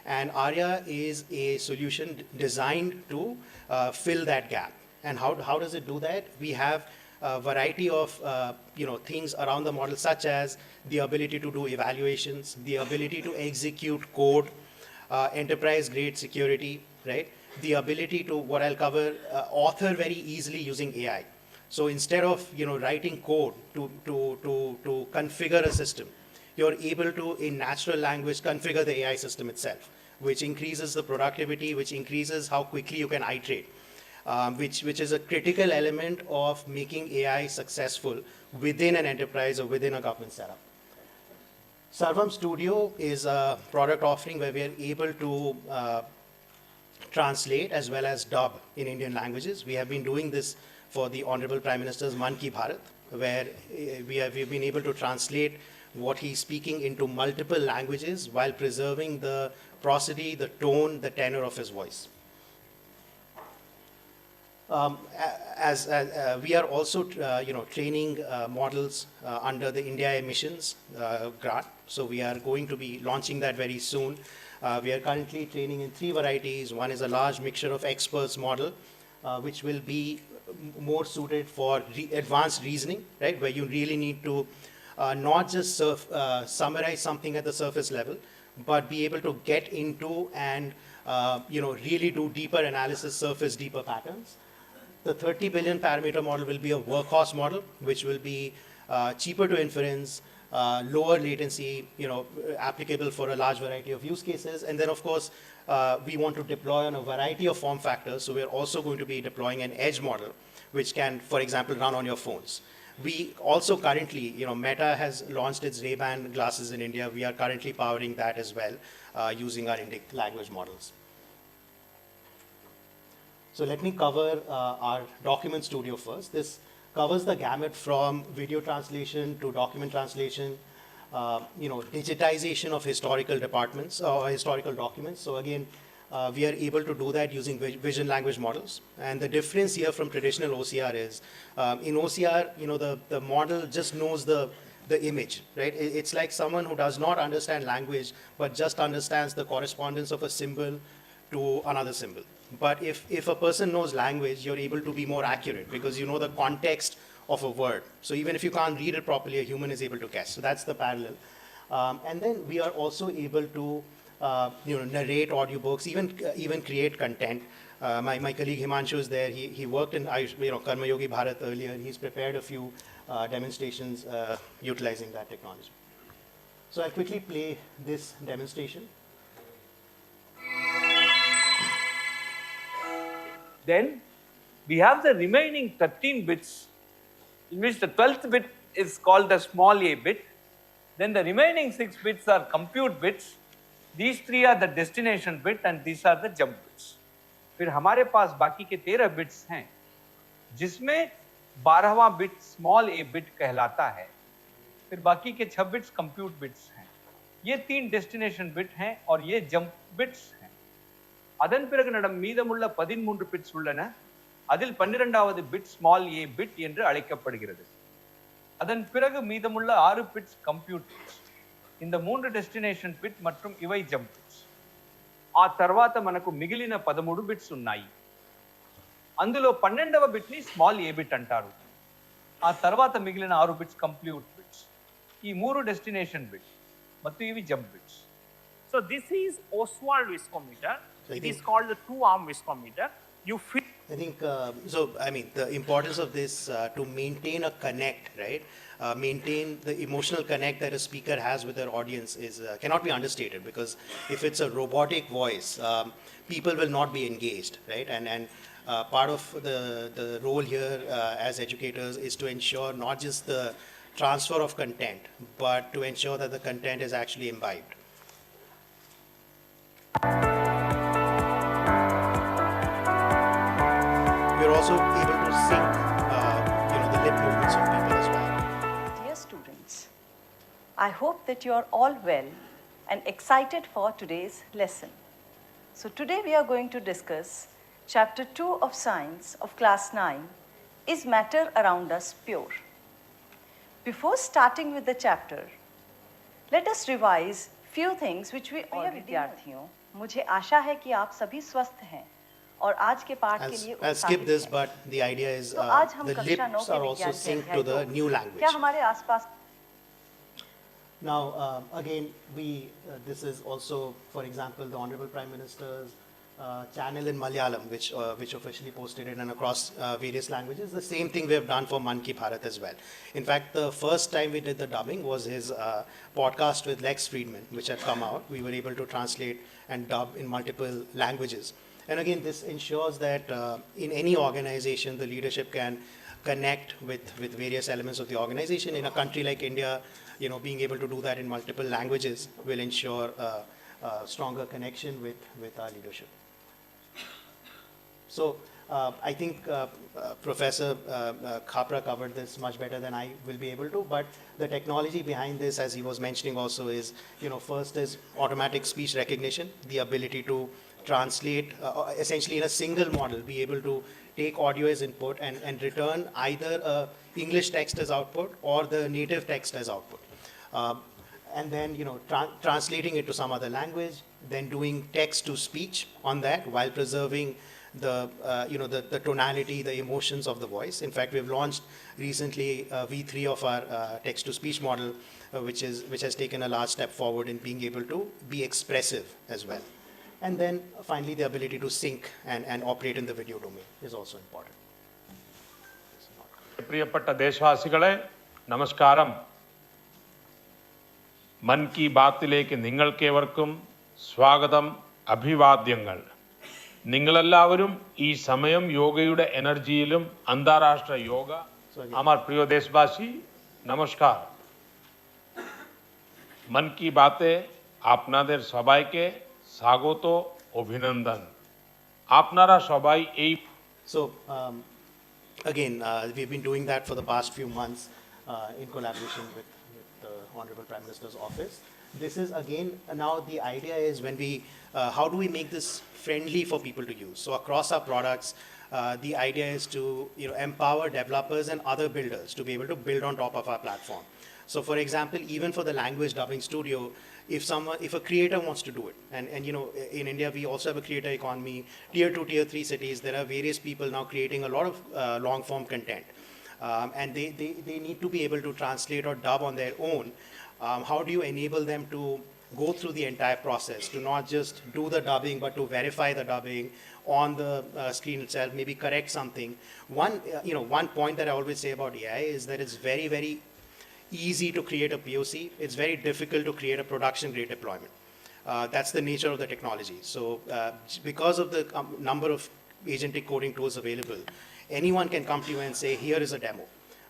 Speaker 21: And Arya is a solution designed to fill that gap. And how does it do that? We have a variety of things around the model, such as the ability to do evaluations, the ability to execute code, enterprise-grade security, right? The ability to, what I'll cover, author very easily using AI. So instead of writing code to configure a system, you're able to, in natural language, configure the AI system itself, which increases the productivity, which increases how quickly you can iterate, which is a critical element of making AI successful within an enterprise or within a government setup. Sarvam Studio is a product offering where we are able to translate as well as dub in Indian languages. We have been doing this for the Honorable Prime Minister's Man Ki Bharat, where we've been able to translate what he's speaking into multiple languages while preserving the prosody, the tone, the tenor of his voice. We are also, training models under the India Missions grant. So we are going to be launching that very soon. We are currently training in 3 varieties. One is a large mixture of experts model, which will be more suited for advanced reasoning, right? Where you really need to not just summarize something at the surface level, but be able to get into and really do deeper analysis, surface deeper patterns. The 30 billion parameter model will be a workhorse model, which will be cheaper to inference, lower latency, applicable for a large variety of use cases. And then, of course, we want to deploy on a variety of form factors. So we're also going to be deploying an edge model, which can, for example, run on your phones. We also currently, Meta has launched its Ray-Ban glasses in India. We are currently powering that as well, using our Indic language models. So let me cover our document studio first. This covers the gamut from video translation to document translation, digitization of historical departments or historical documents. So again, we are able to do that using vision language models. And the difference here from traditional OCR is, in OCR, the model just knows the image, right? It's like someone who does not understand language, but just understands the correspondence of a symbol to another symbol. But if a person knows language, you're able to be more accurate because you know the context of a word. So even if you can't read it properly, a human is able to guess. So that's the parallel. And then we are also able to narrate audiobooks, even create content. My colleague Himanshu is there. He worked in Karma Yogi Bharat earlier. He's prepared a few demonstrations utilizing that technology. So I'll quickly play this demonstration.
Speaker 3: Then we have the remaining 13 bits, in which the 12th bit is called the small a bit. Then the remaining 6 bits are compute bits. These 3 are the destination bit and these are the jump bits. फिर हमारे पास बाकी के 13 bits हैं, जिसमें 12वां bit small ए bit कहलाता है. फिर बाकी के 6 बिट्स कंप्यूट बिट्स हैं. ये 3 डेस्टिनेशन बिट हैं और ये जंप बिट्स हैं. அதன் பிறகு நம் மீதமுள்ள 13 பிட்ஸ் உள்ளன. அதில் 12வது பிட் ஸ்மால் ஏ பிட் என்று அழைக்கப்படுகிறது. அதன் பிறகு மீதமுள்ள 6 பிட்ஸ் கம்ப்யூட் பிட்ஸ். இந்த 3 డెస్టినేషన్ బిట్ மற்றும் ఇవై జంప్ బిట్స్. ఆ తర్వాత మనకు మిగిలిన 13 బిట్స్ ఉన్నాయి. అందులో 12వ బిట్ ని స్మాల్ ఏ బిట్ అంటారు. ఆ తర్వాత మిగిలిన 6 బిట్స్ కంప్యూట్ బిట్స్. ಈ 3 ಡೆಸ್ಟಿನೇಷನ್ ಬಿಟ್ಸ್ ಮತ್ತು ಇವು jump bits.
Speaker 2: So this is Oswald viscometer. It is called the two-arm viscometer. You fit.
Speaker 21: I think, so I mean, the importance of this to maintain a connect, right? Maintain the emotional connect that a speaker has with their audience is cannot be understated, because if it's a robotic voice, people will not be engaged, right? And part of the role here as educators is to ensure not just the transfer of content, but to ensure that the content is actually imbibed. We're also able to sync, the lip movements of people as well.
Speaker 22: Dear students, I hope that you are all well and excited for today's lesson. So today we are going to discuss Chapter 2 of Science of Class 9, Is Matter Around Us Pure? Before starting with the chapter, let us revise few things which we all विद्यार्थियों, मुझे आशा है कि आप सभी स्वस्थ हैं और आज के पाठ के लिए
Speaker 21: I'll skip this, but the idea is the lips are also synced to the new language.
Speaker 22: क्या हमारे आसपास
Speaker 21: Now, again, this is also, for example, the Honorable Prime Minister's channel in Malayalam, which officially posted it and across various languages. The same thing we have done for Man Ki Bharat as well. In fact, the first time we did the dubbing was his podcast with Lex Friedman, which had come out. We were able to translate and dub in multiple languages. And again, this ensures that in any organization, the leadership can connect with various elements of the organization. In a country like India, being able to do that in multiple languages will ensure a stronger connection with our leadership. So I think Professor Khapra covered this much better than I will be able to, but the technology behind this, as he was mentioning also, is, first is automatic speech recognition, the ability to translate essentially in a single model, be able to take audio as input and return either English text as output or the native text as output. And then, translating it to some other language, then doing text to speech on that while preserving the tonality, the emotions of the voice. In fact, we've launched recently V3 of our text to speech model, which has taken a large step forward in being able to be expressive as well. And then finally, the ability to sync and operate in the video domain is also important.
Speaker 2: പ്രിയപ്പെട്ട ദേശവാസികളെ നമസ്കാരം. മൻ കി ബാത്തിലേക്ക് നിങ്ങൾക്കേവർക്കും സ്വാഗതം, അഭിവാദ്യങ്ങൾ. നിങ്ങളെല്ലാവരും ഈ സമയം യോഗയുടെ এনার্জিയിലും അന്താരാഷ്ട്ര യോഗ আমার প্রিয় দেশবাসী নমস্কার। মন কি বাতে আপনাদের সবাইকে স্বাগত, অভিনন্দন। আপনারা সবাই এই
Speaker 21: So again, we've been doing that for the past few months in collaboration with the Honorable Prime Minister's office. This is again, now the idea is when how do we make this friendly for people to use? So across our products, the idea is to empower developers and other builders to be able to build on top of our platform. So for example, even for the language dubbing studio, if a creator wants to do it, and in India we also have a creator economy, tier 2, tier 3 cities, there are various people now creating a lot of long form content. And they need to be able to translate or dub on their own. How do you enable them to go through the entire process, to not just do the dubbing, but to verify the dubbing on the screen itself, maybe correct something? One point that I always say about AI is that it's very, very easy to create a POC. It's very difficult to create a production grade deployment. That's the nature of the technology. So because of the number of agentic coding tools available, anyone can come to you and say, here is a demo.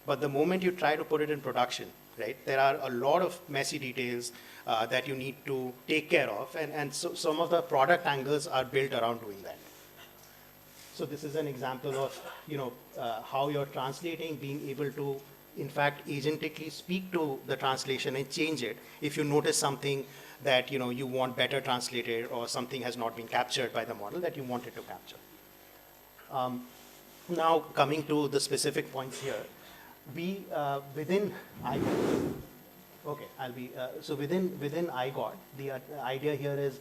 Speaker 21: But the moment you try to put it in production, right, there are a lot of messy details that you need to take care of. And so some of the product angles are built around doing that. So this is an example of, how you're translating, being able to, in fact, agentically speak to the translation and change it if you notice something that, you want better translated or something has not been captured by the model that you wanted to capture. Now, coming to the specific points here, within IGOT, okay, so within IGOT, the idea here is,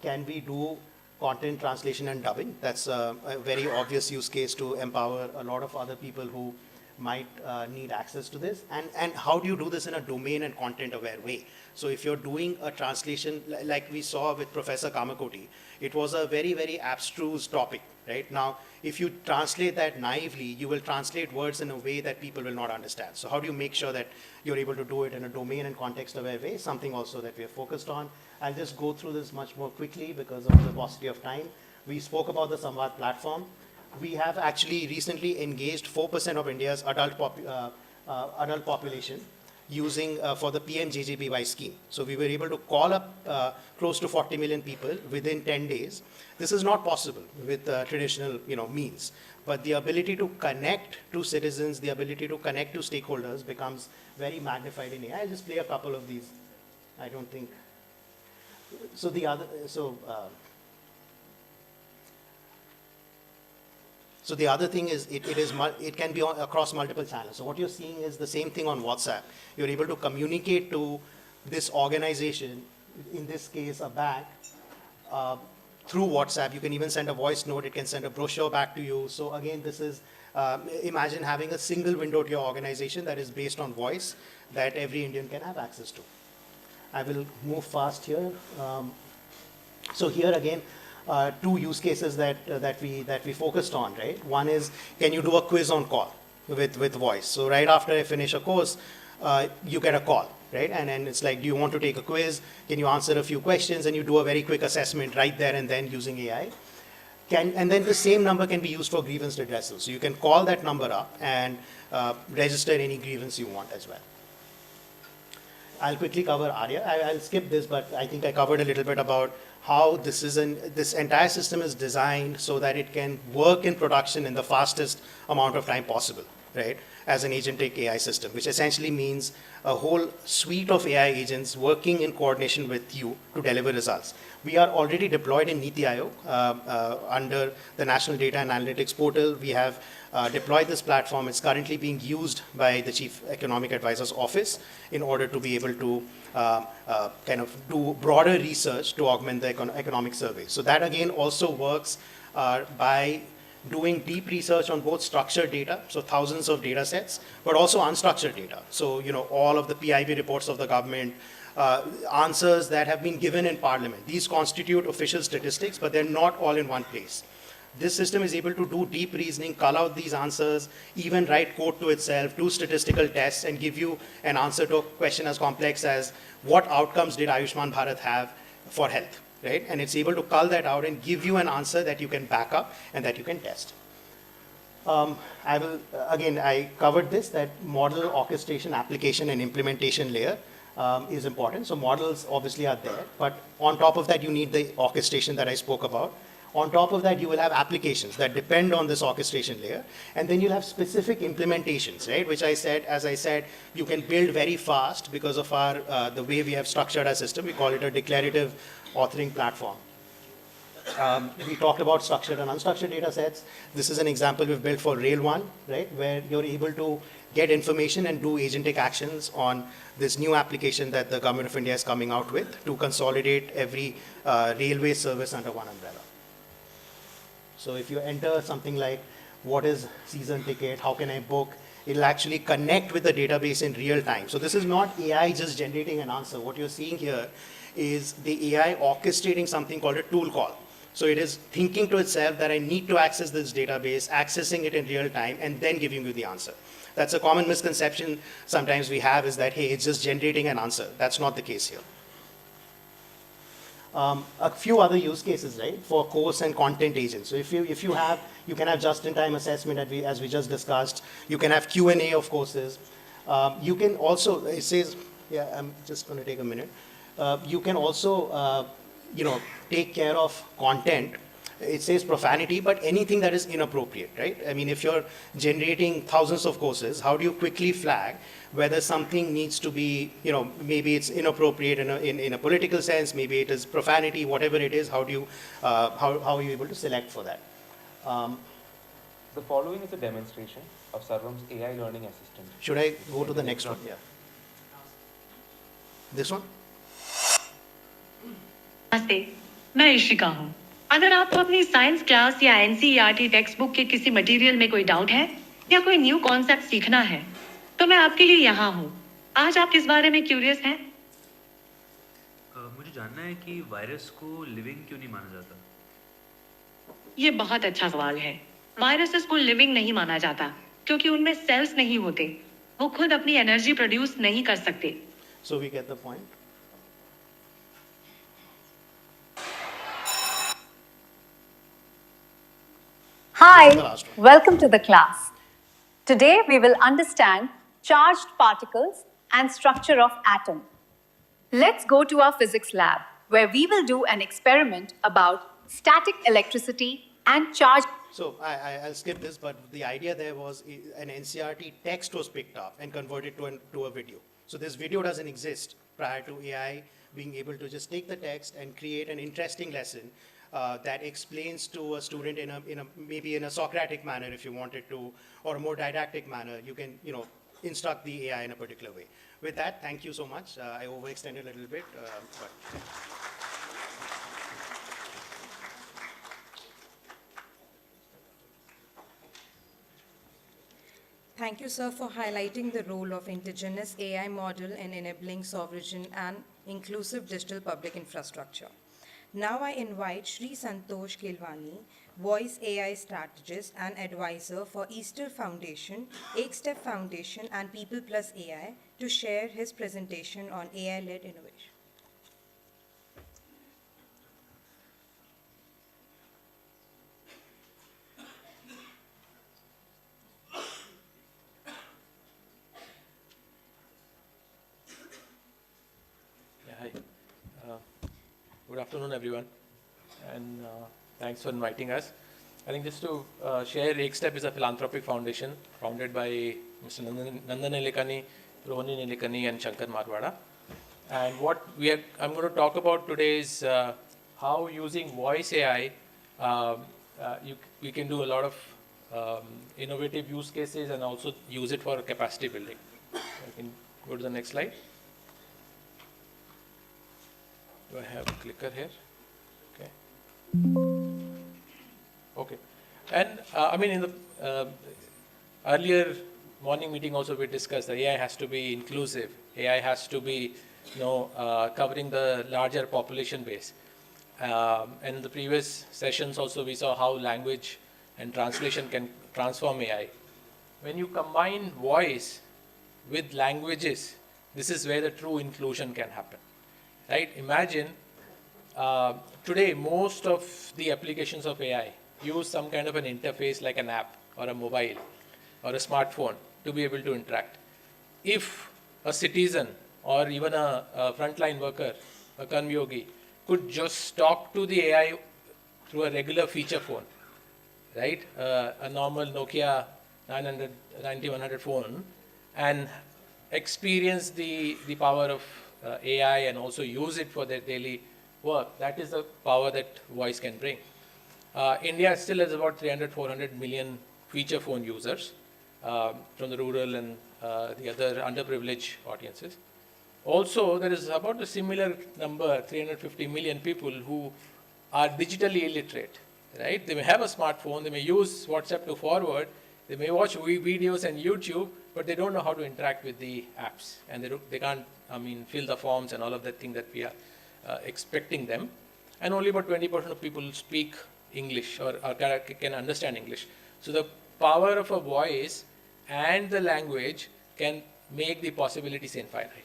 Speaker 21: can we do content translation and dubbing? That's a very obvious use case to empower a lot of other people who might need access to this, and how do you do this in a domain and content aware way? So if you're doing a translation, like we saw with Professor Kamakoti, it was a very, very abstruse topic, right? Now, if you translate that naively, you will translate words in a way that people will not understand. So how do you make sure that you're able to do it in a domain and context aware way? Something also that we are focused on. I'll just go through this much more quickly because of the paucity of time. We spoke about the Samvad platform. We have actually recently engaged 4% of India's adult population using for the PMJJBY scheme. So we were able to call up close to 40 million people within 10 days. This is not possible with traditional means, but the ability to connect to citizens, the ability to connect to stakeholders becomes very magnified in AI. I'll just play a couple of these. I don't think, so the other, So the other thing is it can be across multiple channels. So what you're seeing is the same thing on WhatsApp. You're able to communicate to this organization, in this case a bank, through WhatsApp. You can even send a voice note. It can send a brochure back to you. So again, this is, imagine having a single window to your organization that is based on voice that every Indian can have access to. I will move fast here. So here again, two use cases that we focused on, right? One is, can you do a quiz on call with voice? So right after I finish a course, you get a call, right? And then it's like, do you want to take a quiz? Can you answer a few questions? And you do a very quick assessment right there and then using AI. And then the same number can be used for grievance redressal. So you can call that number up and register any grievance you want as well. I'll quickly cover ARIA. I'll skip this, but I think I covered a little bit about how this entire system is designed so that it can work in production in the fastest amount of time possible, right? As an agentic AI system, which essentially means a whole suite of AI agents working in coordination with you to deliver results. We are already deployed in Niti Aayog under the National Data and Analytics Portal. We have deployed this platform. It's currently being used by the Chief Economic Advisor's Office in order to be able to kind of do broader research to augment the economic survey. So that again also works by doing deep research on both structured data, so thousands of data sets, but also unstructured data. So, all of the PIB reports of the government, answers that have been given in Parliament. These constitute official statistics, but they're not all in one place. This system is able to do deep reasoning, cull out these answers, even write code to itself, do statistical tests, and give you an answer to a question as complex as what outcomes did Ayushman Bharat have for health, right? And it's able to cull that out and give you an answer that you can back up and that you can test. I covered this, that model orchestration, application, and implementation layer is important. So models obviously are there, but on top of that, you need the orchestration that I spoke about. On top of that, you will have applications that depend on this orchestration layer, and then you'll have specific implementations, right? Which as I said, you can build very fast because of the way we have structured our system. We call it a declarative authoring platform. We talked about structured and unstructured data sets. This is an example we've built for Rail 1, right? Where you're able to get information and do agentic actions on this new application that the Government of India is coming out with to consolidate every railway service under one umbrella. So if you enter something like, what is season ticket, how can I book, it'll actually connect with the database in real time. So this is not AI just generating an answer. What you're seeing here is the AI orchestrating something called a tool call. So it is thinking to itself that I need to access this database, accessing it in real time, and then giving you the answer. That's a common misconception sometimes we have, is that, hey, it's just generating an answer. That's not the case here. A few other use cases, right, for course and content agents. So if you have, you can have just-in-time assessment as we just discussed. You can have Q&A of courses. You can also, it says, yeah, I'm just going to take a minute. You can also, take care of content. It says profanity, but anything that is inappropriate, right? I mean, if you're generating thousands of courses, how do you quickly flag whether something needs to be, maybe it's inappropriate in a political sense, maybe it is profanity, whatever it is, how are you able to select for that?
Speaker 4: The following is a demonstration of Sarvam's AI learning assistant.
Speaker 21: Should I go to the next one? Yeah. This one?
Speaker 5: नमस्ते, मैं इशिका हूँ। अगर आपको अपनी science class या NCERT text book के किसी material में कोई डाउट है, या कोई न्यू कॉन्सेप्ट सीखना है तो मैं आपके लिए यहाँ हूँ। आज आप किस बारे में क्यूरियस हैं?
Speaker 8: मुझे जानना है कि वायरस को लिविंग क्यों नहीं माना जाता?
Speaker 5: ये बहुत अच्छा सवाल है। वायरसेस को लिविंग नहीं माना जाता क्योंकि उनमें सेल्स नहीं होते। वो खुद अपनी एनर्जी प्रोड्यूस नहीं कर सकते।
Speaker 21: So we get the point.
Speaker 22: Hi, welcome to the class. Today we will understand charged particles and structure of atom. Let's go to our physics lab where we will do an experiment about static electricity and charge.
Speaker 21: So I'll skip this, but the idea there was an NCRT text was picked up and converted to a video. So this video doesn't exist prior to AI being able to just take the text and create an interesting lesson that explains to a student maybe in a Socratic manner if you wanted to, or a more didactic manner. You can instruct the AI in a particular way. With that, thank you so much. I overextended a little bit, but.
Speaker 1: Thank you, sir, for highlighting the role of indigenous AI model in enabling sovereign and inclusive digital public infrastructure. Now I invite Shri Santosh Kilwani, Voice AI Strategist and Advisor for Easter Foundation, Ekstep Foundation and People Plus AI to share his presentation on AI-led innovation.
Speaker 9: Hi. Good afternoon, everyone, and thanks for inviting us. I think just to share, Ekstep is a philanthropic foundation founded by Mr. Nandan Nilekani, Rohini Nilekani, and Shankar Marwada. And what I'm going to talk about today is how using voice AI, we can do a lot of innovative use cases and also use it for capacity building. I can go to the next slide. Do I have a clicker here? Okay. Okay. And I mean, in the earlier morning meeting also we discussed that AI has to be inclusive. AI has to be, covering the larger population base. And in the previous sessions also we saw how language and translation can transform AI. When you combine voice with languages, this is where the true inclusion can happen. Right? Imagine today most of the applications of AI use some kind of an interface like an app or a mobile or a smartphone to be able to interact. If a citizen or even a frontline worker, a karmyogi, could just talk to the AI through a regular feature phone, right? A normal Nokia 9100 phone, and experience the power of AI and also use it for their daily work. That is the power that voice can bring. India still has about 300-400 million feature phone users from the rural and the other underprivileged audiences. Also, there is about a similar number, 350 million people who are digitally illiterate, right? They may have a smartphone, they may use WhatsApp to forward, they may watch videos and YouTube, but they don't know how to interact with the apps, and they can't, fill the forms and all of that thing that we are expecting them. And only about 20% of people speak English or can understand English. So the power of a voice and the language can make the possibilities infinite.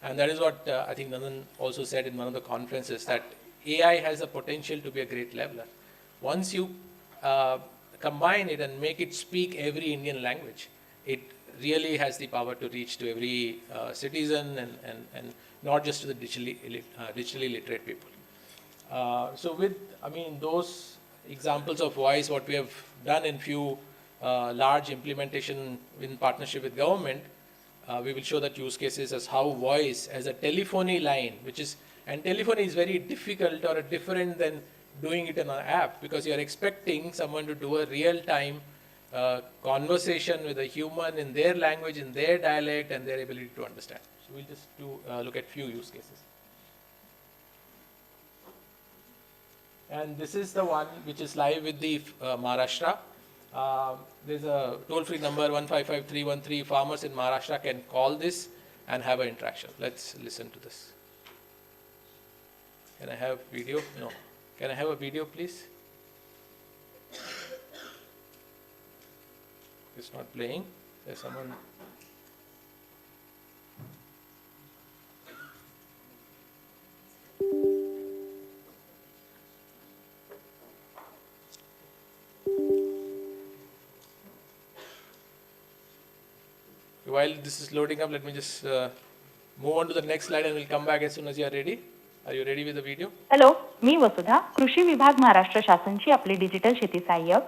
Speaker 9: And that is what I think Nandan also said in one of the conferences, that AI has the potential to be a great leveler. Once you combine it and make it speak every Indian language, it really has the power to reach to every citizen and not just to the digitally literate people. So with, those examples of voice, what we have done in few large implementation in partnership with government, we will show that use cases as how voice as a telephony line, and telephony is very difficult or different than doing it in an app, because you are expecting someone to do a real-time conversation with a human in their language, in their dialect, and their ability to understand. So we'll just look at few use cases. And this is the one which is live with the Maharashtra. There's a toll-free number 155-313. Farmers in Maharashtra can call this and have an interaction. Let's listen to this. Can I have video? No. Can I have a video, please? It's not playing. There's someone. While this is loading up, let me just move on to the next slide and we'll come back as soon as you are ready. Are you ready with the video?
Speaker 7: Hello, मी वसुधा, कृषी विभाग महाराष्ट्र शासनची आपली digital शेती सहाय्यक.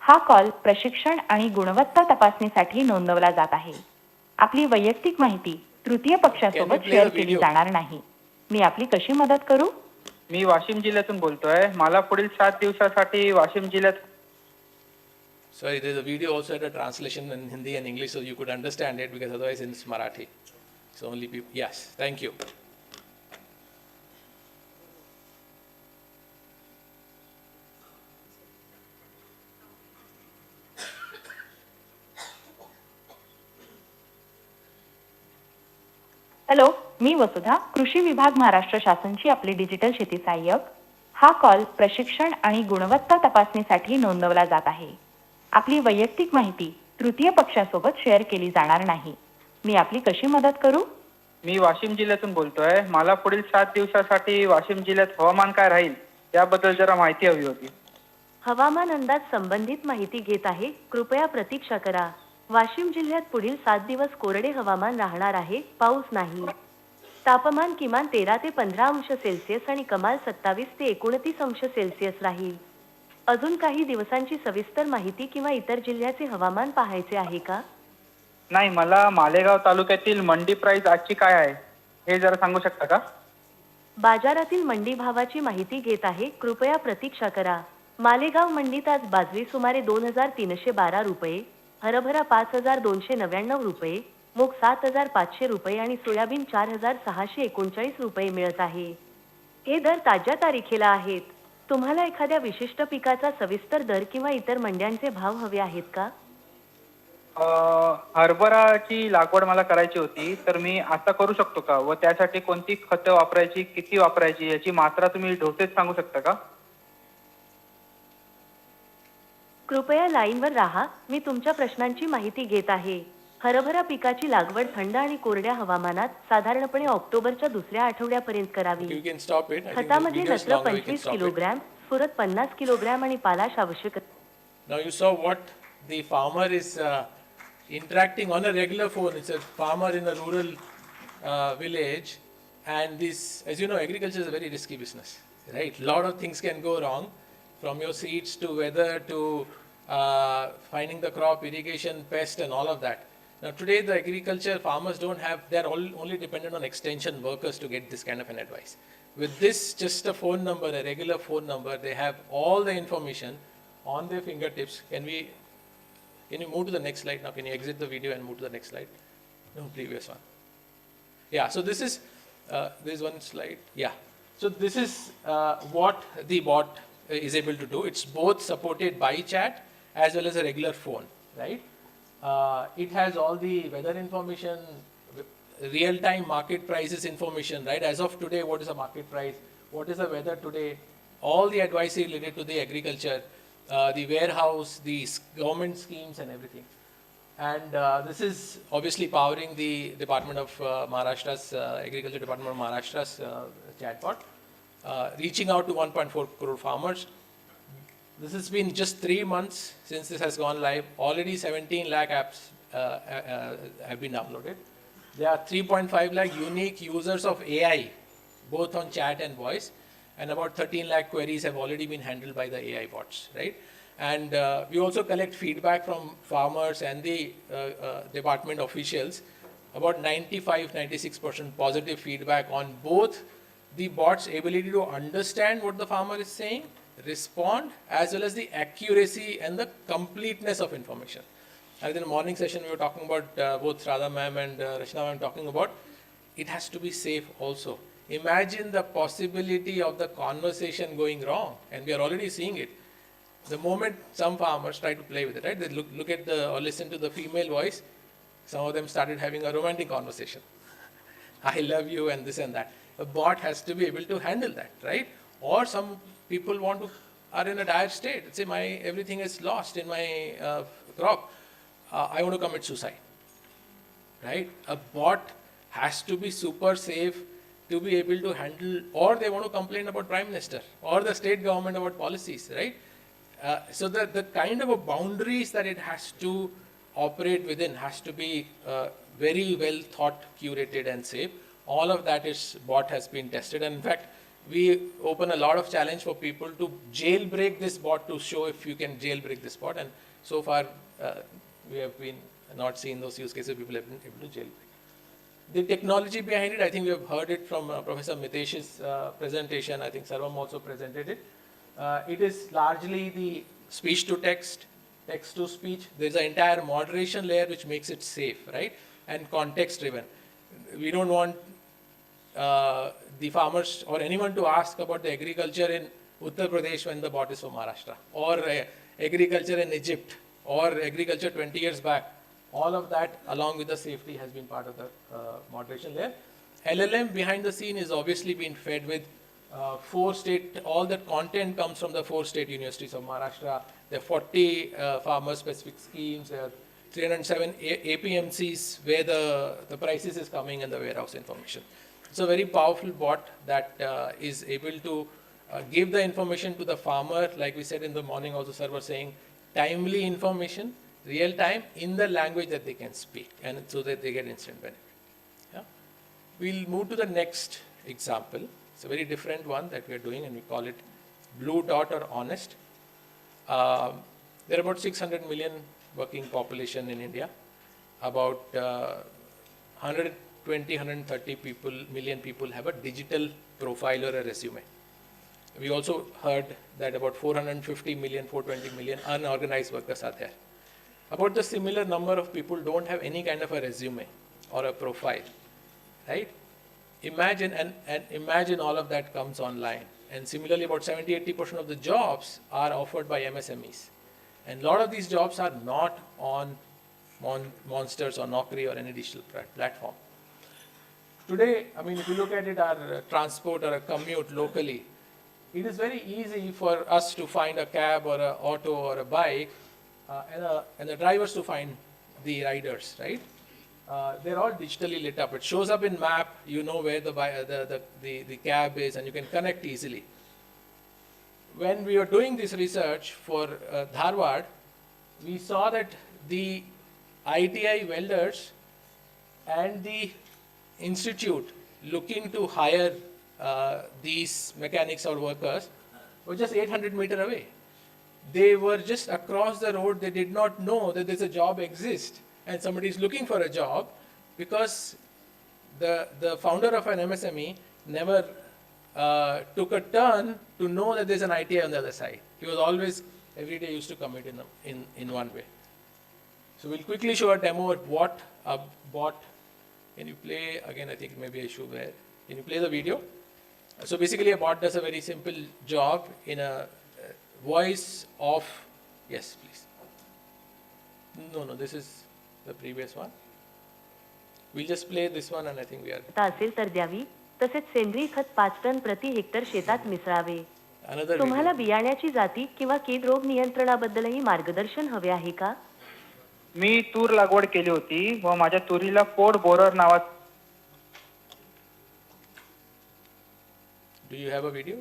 Speaker 7: हा call प्रशिक्षण आणि गुणवत्ता तपासणीसाठी नोंदवला जात आहे. आपली वैयक्तिक माहिती तृतीय पक्षासोबत शेअर केली जाणार नाही. मी आपली कशी मदत करू?
Speaker 10: मी वाशिम जिल्ह्यातून बोलतोय. मला पुढील 7 दिवसासाठी वाशिम जिल्ह्यात.
Speaker 9: Sorry, there's a video also had a translation in Hindi and English so you could understand it, because otherwise it's Marathi. So only people. Yes, thank you.
Speaker 7: Hello, मी वसुधा, कृषी विभाग महाराष्ट्र शासनची आपली डिजिटल शेती सहाय्यक. हा कॉल प्रशिक्षण आणि गुणवत्ता तपासणीसाठी नोंदवला जात आहे. आपली वैयक्तिक माहिती तृतीय पक्षासोबत शेअर केली जाणार नाही. मी आपली कशी मदत करू?
Speaker 10: मी वाशिम जिल्ह्यातून बोलतोय. मला पुढील 7 दिवसासाठी वाशिम जिल्ह्यात हवामान काय राहील याबद्दल जरा माहिती हवी होती.
Speaker 23: हवामान अंदाज संबंधित माहिती घेत आहे. कृपया प्रतीक्षा करा. वाशिम जिल्ह्यात पुढील 7 दिवस कोरडे हवामान राहणार आहे. पाऊस नाही. तापमान किमान 13 ते 15 अंश सेल्सिअस आणि कमाल 27 ते 29 अंश सेल्सिअस राहील. अजून काही दिवसांची सविस्तर माहिती किंवा इतर जिल्ह्याचे हवामान पाहायचे आहे का?
Speaker 10: नाही, मला मालेगाव तालुक्यातील मंडी प्राइस आजची काय आहे हे जरा सांगू शकता का?
Speaker 23: बाजारातील मंडी भावाची माहिती घेत आहे. कृपया प्रतीक्षा करा. मालेगाव मंडीत आज बाजरी सुमारे 2312 रुपये, हरभरा 5299 रुपये, मूग 7500 रुपये आणि सोयाबीन 4639 रुपये मिळत आहे. हे दर ताज्या तारखेला आहेत. तुम्हाला एखाद्या विशिष्ट पिकाचा सविस्तर दर किंवा इतर मंड्यांचे भाव हवे आहेत का?
Speaker 10: हरभराची लागवड मला करायची होती, तर मी आता करू शकतो का? व त्यासाठी कोणती खतं वापरायची, किती वापरायची याची मात्रा तुम्ही डोसेज सांगू शकता का?
Speaker 23: कृपया लाईनवर राहा. मी तुमच्या प्रश्नांची माहिती घेत आहे. हरभरा पिकाची लागवड थंड आणि कोरड्या हवामानात साधारणपणे ऑक्टोबरच्या दुसऱ्या आठवड्यापर्यंत करावी. खतामध्ये नत्र 25 किलोग्रॅम, स्फुरद 50 किलोग्रॅम आणि पालाश आवश्यक.
Speaker 9: Now you saw what the farmer is interacting on a regular phone. It's a farmer in a rural village, and this, as you know, agriculture is a very risky business, right? Lot of things can go wrong, from your seeds to weather to finding the crop, irrigation, pest, and all of that. Now today the agriculture farmers don't have, they're only dependent on extension workers to get this kind of an advice. With this, just a phone number, a regular phone number, they have all the information on their fingertips. Can you move to the next slide now? Can you exit the video and move to the next slide? No, previous one. Yeah, so this is, there's one slide. Yeah. So this is what the bot is able to do. It's both supported by chat as well as a regular phone, right? It has all the weather information, real-time market prices information, right? As of today, what is the market price? What is the weather today? All the advice related to the agriculture, the warehouse, the government schemes and everything. And this is obviously powering the Department of Maharashtra's, Agriculture Department of Maharashtra's chatbot, reaching out to 1.4 crore farmers. This has been just 3 months since this has gone live. Already 17 lakh apps have been downloaded. There are 3.5 lakh unique users of AI, both on chat and voice, and about 13 lakh queries have already been handled by the AI bots, right? And we also collect feedback from farmers and the department officials, about 95-96% positive feedback on both the bot's ability to understand what the farmer is saying, respond, as well as the accuracy and the completeness of information. And in the morning session, we were talking about, both Radha ma'am and Rachna ma'am talking about, it has to be safe also. Imagine the possibility of the conversation going wrong, and we are already seeing it. The moment some farmers try to play with it, right? They look at or listen to the female voice. Some of them started having a romantic conversation. I love you and this and that. A bot has to be able to handle that, right? Or some people are in a dire state. Say everything is lost in my crop. I want to commit suicide, right? A bot has to be super safe to be able to handle, or they want to complain about Prime Minister or the state government about policies, right? So the kind of boundaries that it has to operate within has to be very well thought, curated and safe. All of that bot has been tested. And in fact, we open a lot of challenge for people to jailbreak this bot to show if you can jailbreak this bot. And so far, we have been not seen those use cases. People have been able to jailbreak. The technology behind it, I think we have heard it from Professor Mitesh's presentation. I think Sarvam also presented it. It is largely the speech to text, text to speech. There's an entire moderation layer which makes it safe, right? And context driven. We don't want the farmers or anyone to ask about the agriculture in Uttar Pradesh when the bot is from Maharashtra, or agriculture in Egypt, or agriculture 20 years back. All of that, along with the safety, has been part of the moderation layer. LLM behind the scene is obviously being fed with 4 state, all the content comes from the 4 state universities of Maharashtra. There are 40 farmer-specific schemes. There are 307 APMCs where the prices is coming and the warehouse information. It's a very powerful bot that is able to give the information to the farmer, like we said in the morning also, sir was saying, timely information, real time, in the language that they can speak, and so that they get instant benefit. Yeah? We'll move to the next example. It's a very different one that we are doing, and we call it Blue Dot or Honest. There are about 600 million working population in India. About 120, 130 million people have a digital profile or a resume. We also heard that about 450 million, 420 million unorganized workers are there. About the similar number of people don't have any kind of a resume or a profile, right? Imagine, and imagine all of that comes online. And similarly, about 70-80% of the jobs are offered by MSMEs. And a lot of these jobs are not on Monsters or Naukri or any digital platform. Today, I mean, if you look at it, our transport or a commute locally, it is very easy for us to find a cab or an auto or a bike, and the drivers to find the riders, right? They're all digitally lit up. It shows up in map, you know where the cab is, and you can connect easily. When we were doing this research for Dharwad, we saw that the ITI welders and the institute looking to hire these mechanics or workers were just 800 meters away. They were just across the road. They did not know that there's a job exists and somebody is looking for a job, because the founder of an MSME never took a turn to know that there's an ITI on the other side. He was always, every day used to commit in one way. So we'll quickly show a demo of what a bot. Can you play, again, I think maybe I should wear. Can you play the video? So basically a bot does a very simple job in a voice of, yes, please. No, this is the previous one. We'll just play this one, and I think we are.
Speaker 23: असेल तर द्यावी, तसेच सेंद्रिय खत 5 ton प्रति Hector शेतात मिसळावे. तुम्हाला बियाण्याची जाती किंवा कीड रोग नियंत्रणाबद्दलही मार्गदर्शन हवे आहे का?
Speaker 10: मी तूर लागवड केली होती व माझ्या तुरीला पोड बोरर नावात.
Speaker 9: Do you have a video?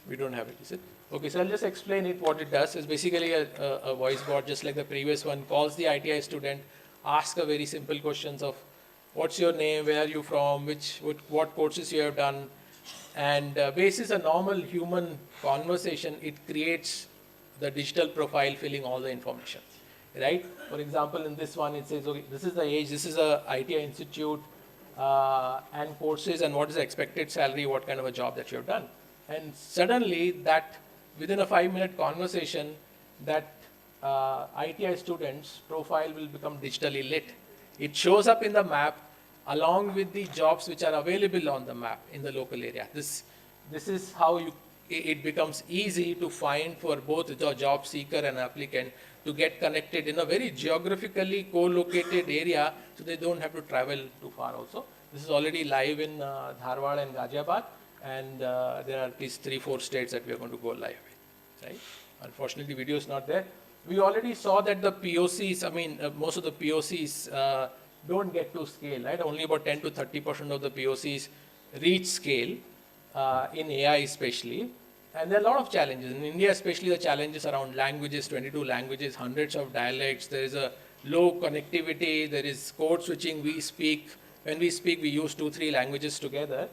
Speaker 9: We don't have it, is it? Okay, so I'll just explain it. What it does is basically a voice bot, just like the previous one, calls the ITI student, asks a very simple questions of what's your name, where are you from, what courses you have done, and basis a normal human conversation, it creates the digital profile filling all the information, right? For example, in this one, it says, okay, this is the age, this is a ITI institute, and courses, and what is the expected salary, what kind of a job that you have done. And suddenly that, within a 5-minute conversation, that ITI student's profile will become digitally lit. It shows up in the map along with the jobs which are available on the map in the local area. This is how it becomes easy to find for both the job seeker and applicant to get connected in a very geographically co-located area, so they don't have to travel too far also. This is already live in Dharwad and Ghaziabad, and there are at least 3-4 states that we are going to go live with, right? Unfortunately, video is not there. We already saw that the POCs, I mean, most of the POCs don't get to scale, right? Only about 10 to 30% of the POCs reach scale, in AI especially. And there are a lot of challenges. In India especially, the challenges around languages, 22 languages, hundreds of dialects. There is a low connectivity. There is code switching. When we speak, we use 2-3 languages together.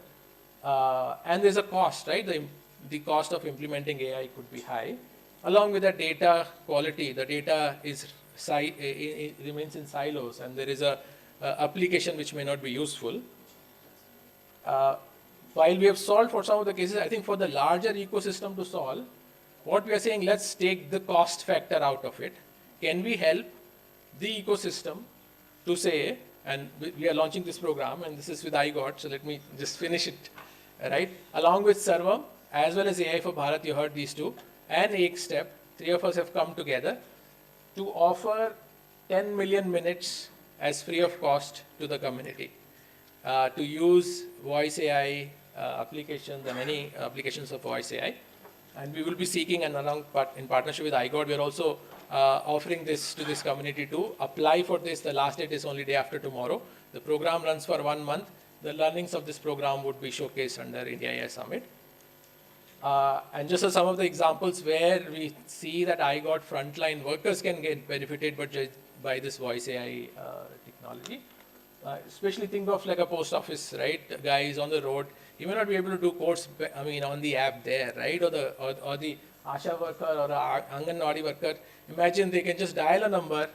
Speaker 9: And there's a cost, right? The cost of implementing AI could be high. Along with the data quality, the data it remains in silos, and there is a application which may not be useful. While we have solved for some of the cases, I think for the larger ecosystem to solve, what we are saying, let's take the cost factor out of it. Can we help the ecosystem to say, and we are launching this program, and this is with iGot, so let me just finish it, right? Along with Sarvam, as well as AI for Bharat, you heard these two, and Ekstep, 3 of us have come together to offer 10 million minutes as free of cost to the community to use voice AI applications and any applications of voice AI. And we will be seeking, and in partnership with iGot, we are also offering this to this community to apply for this. The last date is only day after tomorrow. The program runs for 1 month. The learnings of this program would be showcased under India AI Summit. And just as some of the examples where we see that iGot frontline workers can get benefited by this voice AI technology. Especially think of like a post office, right? Guys on the road, you may not be able to do codes, I mean, on the app there, right? Or the Asha worker or a Anganwadi worker. Imagine they can just dial a number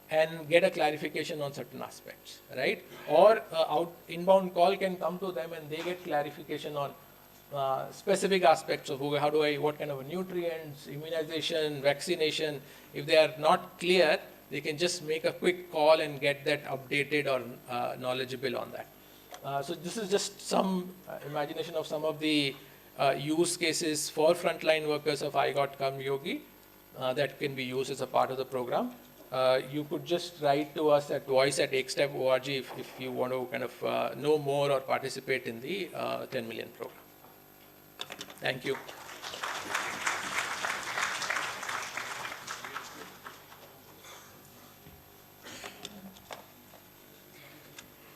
Speaker 9: and get a clarification on certain aspects, right? Or inbound call can come to them and they get clarification on specific aspects of what kind of nutrients, immunization, vaccination. If they are not clear, they can just make a quick call and get that updated or knowledgeable on that. So this is just some imagination of some of the use cases for frontline workers of iGot Karmyogi that can be used as a part of the program. You could just write to us at voice@ekstep.org if you want to kind of know more or participate in the 10 million program. Thank you.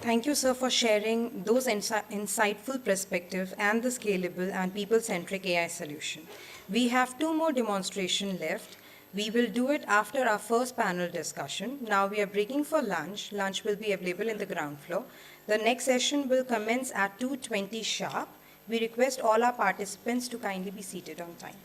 Speaker 1: Thank you, sir, for sharing those insightful perspectives and the scalable and people-centric AI solution. We have 2 more demonstrations left. We will do it after our first panel discussion. Now we are breaking for lunch. Lunch will be available in the ground floor. The next session will commence at 2:20 sharp. We request all our participants to kindly be seated on time.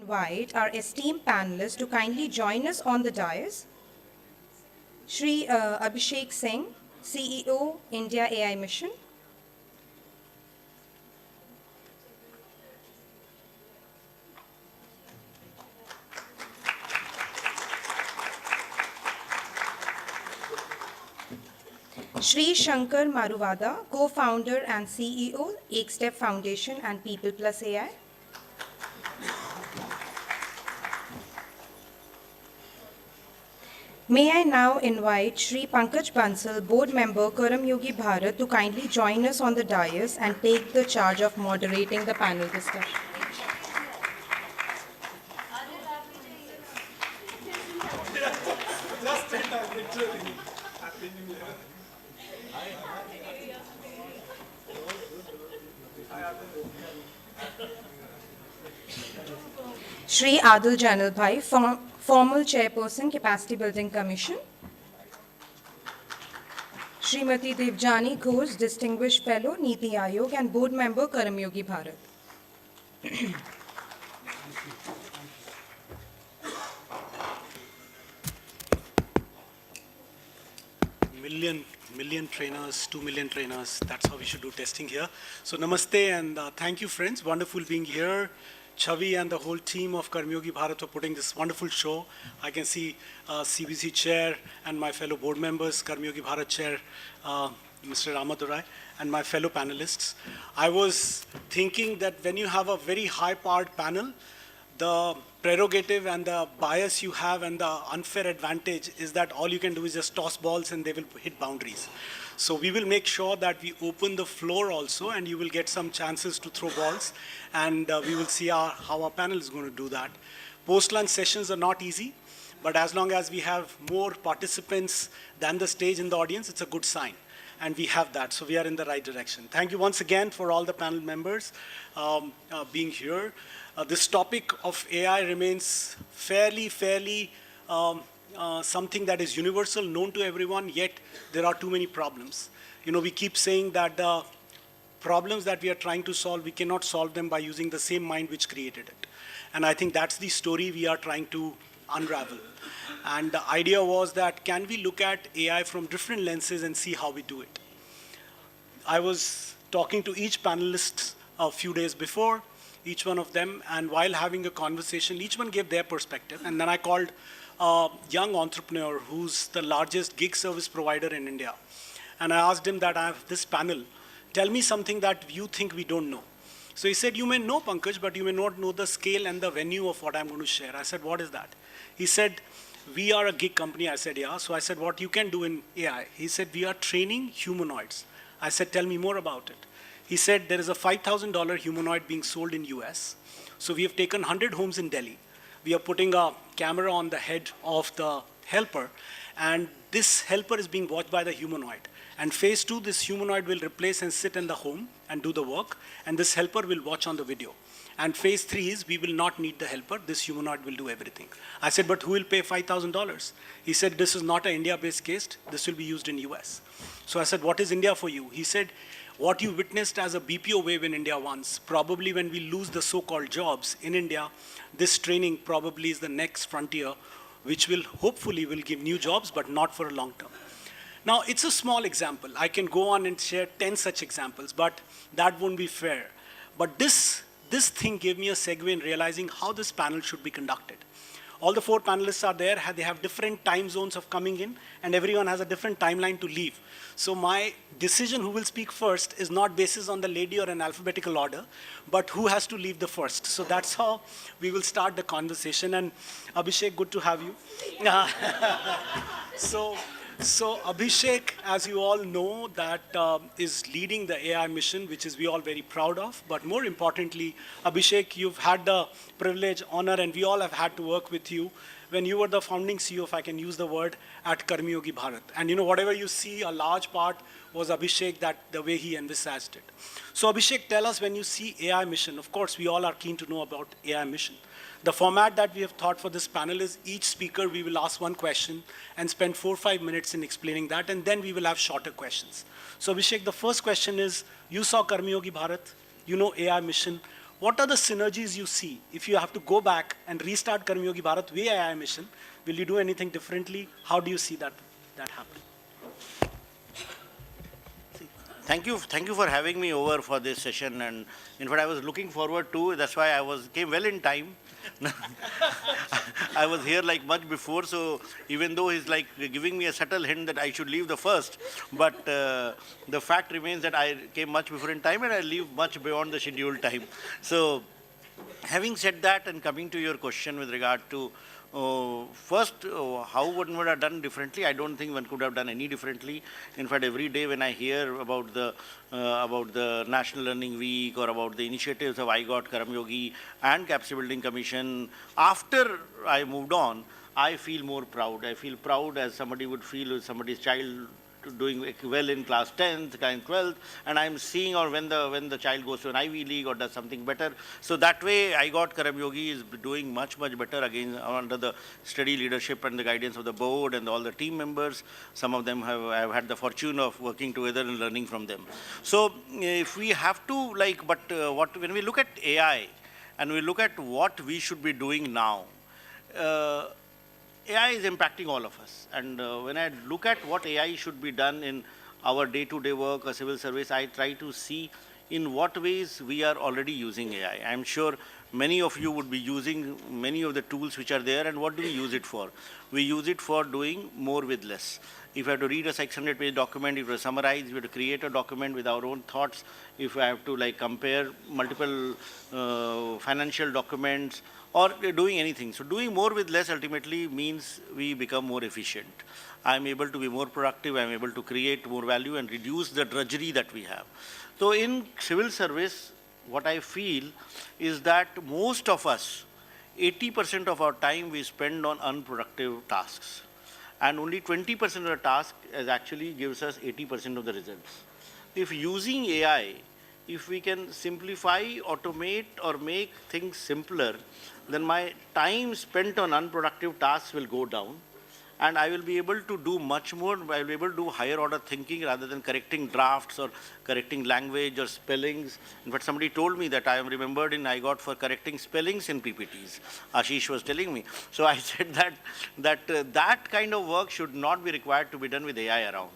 Speaker 1: Invite our esteemed panelists to kindly join us on the dais. Shri Abhishek Singh, CEO, India AI Mission. Shri Shankar Maruvada, co-founder and CEO, Ekstep Foundation and People Plus AI. May I now invite Shri Pankaj Bansal, board member, Karam Yogi Bharat, to kindly join us on the dais and take the charge of moderating the panel discussion. Shri Adil Janal Bhai, formal chairperson, Capacity Building Commission. Srimati Devjani Ghosh, distinguished fellow, Niti Aayog and board member, Karam Yogi Bharat.
Speaker 11: Million trainers, 2 million trainers. That's how we should do testing here. So namaste and thank you, friends. Wonderful being here. Chavi and the whole team of Karmyogi Bharat for putting this wonderful show. I can see CBC chair and my fellow board members, Karmyogi Bharat chair, Mr. Ramadurai, and my fellow panelists. I was thinking that when you have a very high-powered panel, the prerogative and the bias you have and the unfair advantage is that all you can do is just toss balls and they will hit boundaries. So we will make sure that we open the floor also and you will get some chances to throw balls and we will see how our panel is going to do that. Post-lunch sessions are not easy, but as long as we have more participants than the stage in the audience, it's a good sign. And we have that, so we are in the right direction. Thank you once again for all the panel members being here. This topic of AI remains fairly something that is universal, known to everyone, yet there are too many problems. You know, we keep saying that the problems that we are trying to solve, we cannot solve them by using the same mind which created it. And I think that's the story we are trying to unravel. And the idea was that can we look at AI from different lenses and see how we do it? I was talking to each panelist a few days before, each one of them, and while having a conversation, each one gave their perspective. And then I called a young entrepreneur who's the largest gig service provider in India. And I asked him that I have this panel, tell me something that you think we don't know. So he said, you may know, Pankaj, but you may not know the scale and the venue of what I'm going to share. I said, what is that? He said, we are a gig company. I said, yeah. So I said, what you can do in AI? He said, we are training humanoids. I said, tell me more about it. He said, there is a $5,000 humanoid being sold in US. So we have taken 100 homes in Delhi. We are putting a camera on the head of the helper, and this helper is being watched by the humanoid. And phase 2, this humanoid will replace and sit in the home and do the work, and this helper will watch on the video. And phase 3 is we will not need the helper, this humanoid will do everything. I said, but who will pay $5,000? He said, this is not an India-based case, this will be used in US. So I said, what is India for you? He said, what you witnessed as a BPO wave in India once, probably when we lose the so-called jobs in India, this training probably is the next frontier, which will hopefully will give new jobs, but not for a long term. Now, it's a small example. I can go on and share 10 such examples, but that won't be fair. But this thing gave me a segue in realizing how this panel should be conducted. All the 4 panelists are there, they have different time zones of coming in, and everyone has a different timeline to leave. So my decision who will speak first is not based on the lady or an alphabetical order, but who has to leave the first. So that's how we will start the conversation. And Abhishek, good to have you. So Abhishek, as you all know, that is leading the AI mission, which is we all very proud of. But more importantly, Abhishek, you've had the privilege, honor, and we all have had to work with you when you were the founding CEO, if I can use the word, at Karmyogi Bharat. And you know, whatever you see, a large part was Abhishek, that the way he envisaged it. So Abhishek, tell us when you see AI mission, of course, we all are keen to know about AI mission. The format that we have thought for this panel is each speaker, we will ask one question and spend 4 or 5 minutes in explaining that, and then we will have shorter questions. So Abhishek, the first question is, you saw Karmyogi Bharat, you know AI mission. what are the synergies you see? If you have to go back and restart Karmayogi Bharat Way AI mission, will you do anything differently? How do you see that happen?
Speaker 12: Thank you for having me over for this session, and in fact I was looking forward to, that's why I came well in time. I was here like much before, so even though he's like giving me a subtle hint that I should leave the first, but the fact remains that I came much before in time and I leave much beyond the scheduled time. So having said that, and coming to your question with regard to first, how one would have done differently? I don't think one could have done any differently. In fact, every day when I hear about the National Learning Week or about the initiatives of IGOT, Karmayogi and Capacity Building Commission, after I moved on, I feel more proud. I feel proud as somebody would feel with somebody's child doing well in class 10th, class 12th, and I'm seeing, or when the child goes to an Ivy League or does something better. So that way, I got Karmayogi is doing much better again under the steady leadership and the guidance of the board and all the team members. Some of them have had the fortune of working together and learning from them. So if we have to when we look at AI and we look at what we should be doing now, AI is impacting all of us, and when I look at what AI should be done in our day-to-day work or civil service, I try to see in what ways we are already using AI. I'm sure many of you would be using many of the tools which are there, and what do we use it for? We use it for doing more with less. If I have to read a 600-page document, if I have to summarize, if I have to create a document with our own thoughts, if I have to compare multiple financial documents, or doing anything. So doing more with less ultimately means we become more efficient. I'm able to be more productive, I'm able to create more value and reduce the drudgery that we have. So in civil service, what I feel is that most of us, 80% of our time we spend on unproductive tasks. And only 20% of the task actually gives us 80% of the results. If using AI, if we can simplify, automate, or make things simpler, then my time spent on unproductive tasks will go down, and I will be able to do much more. I will be able to do higher order thinking rather than correcting drafts or correcting language or spellings. In fact, somebody told me that I am remembered in IGOT for correcting spellings in PPTs. Ashish was telling me. So I said that kind of work should not be required to be done with AI around.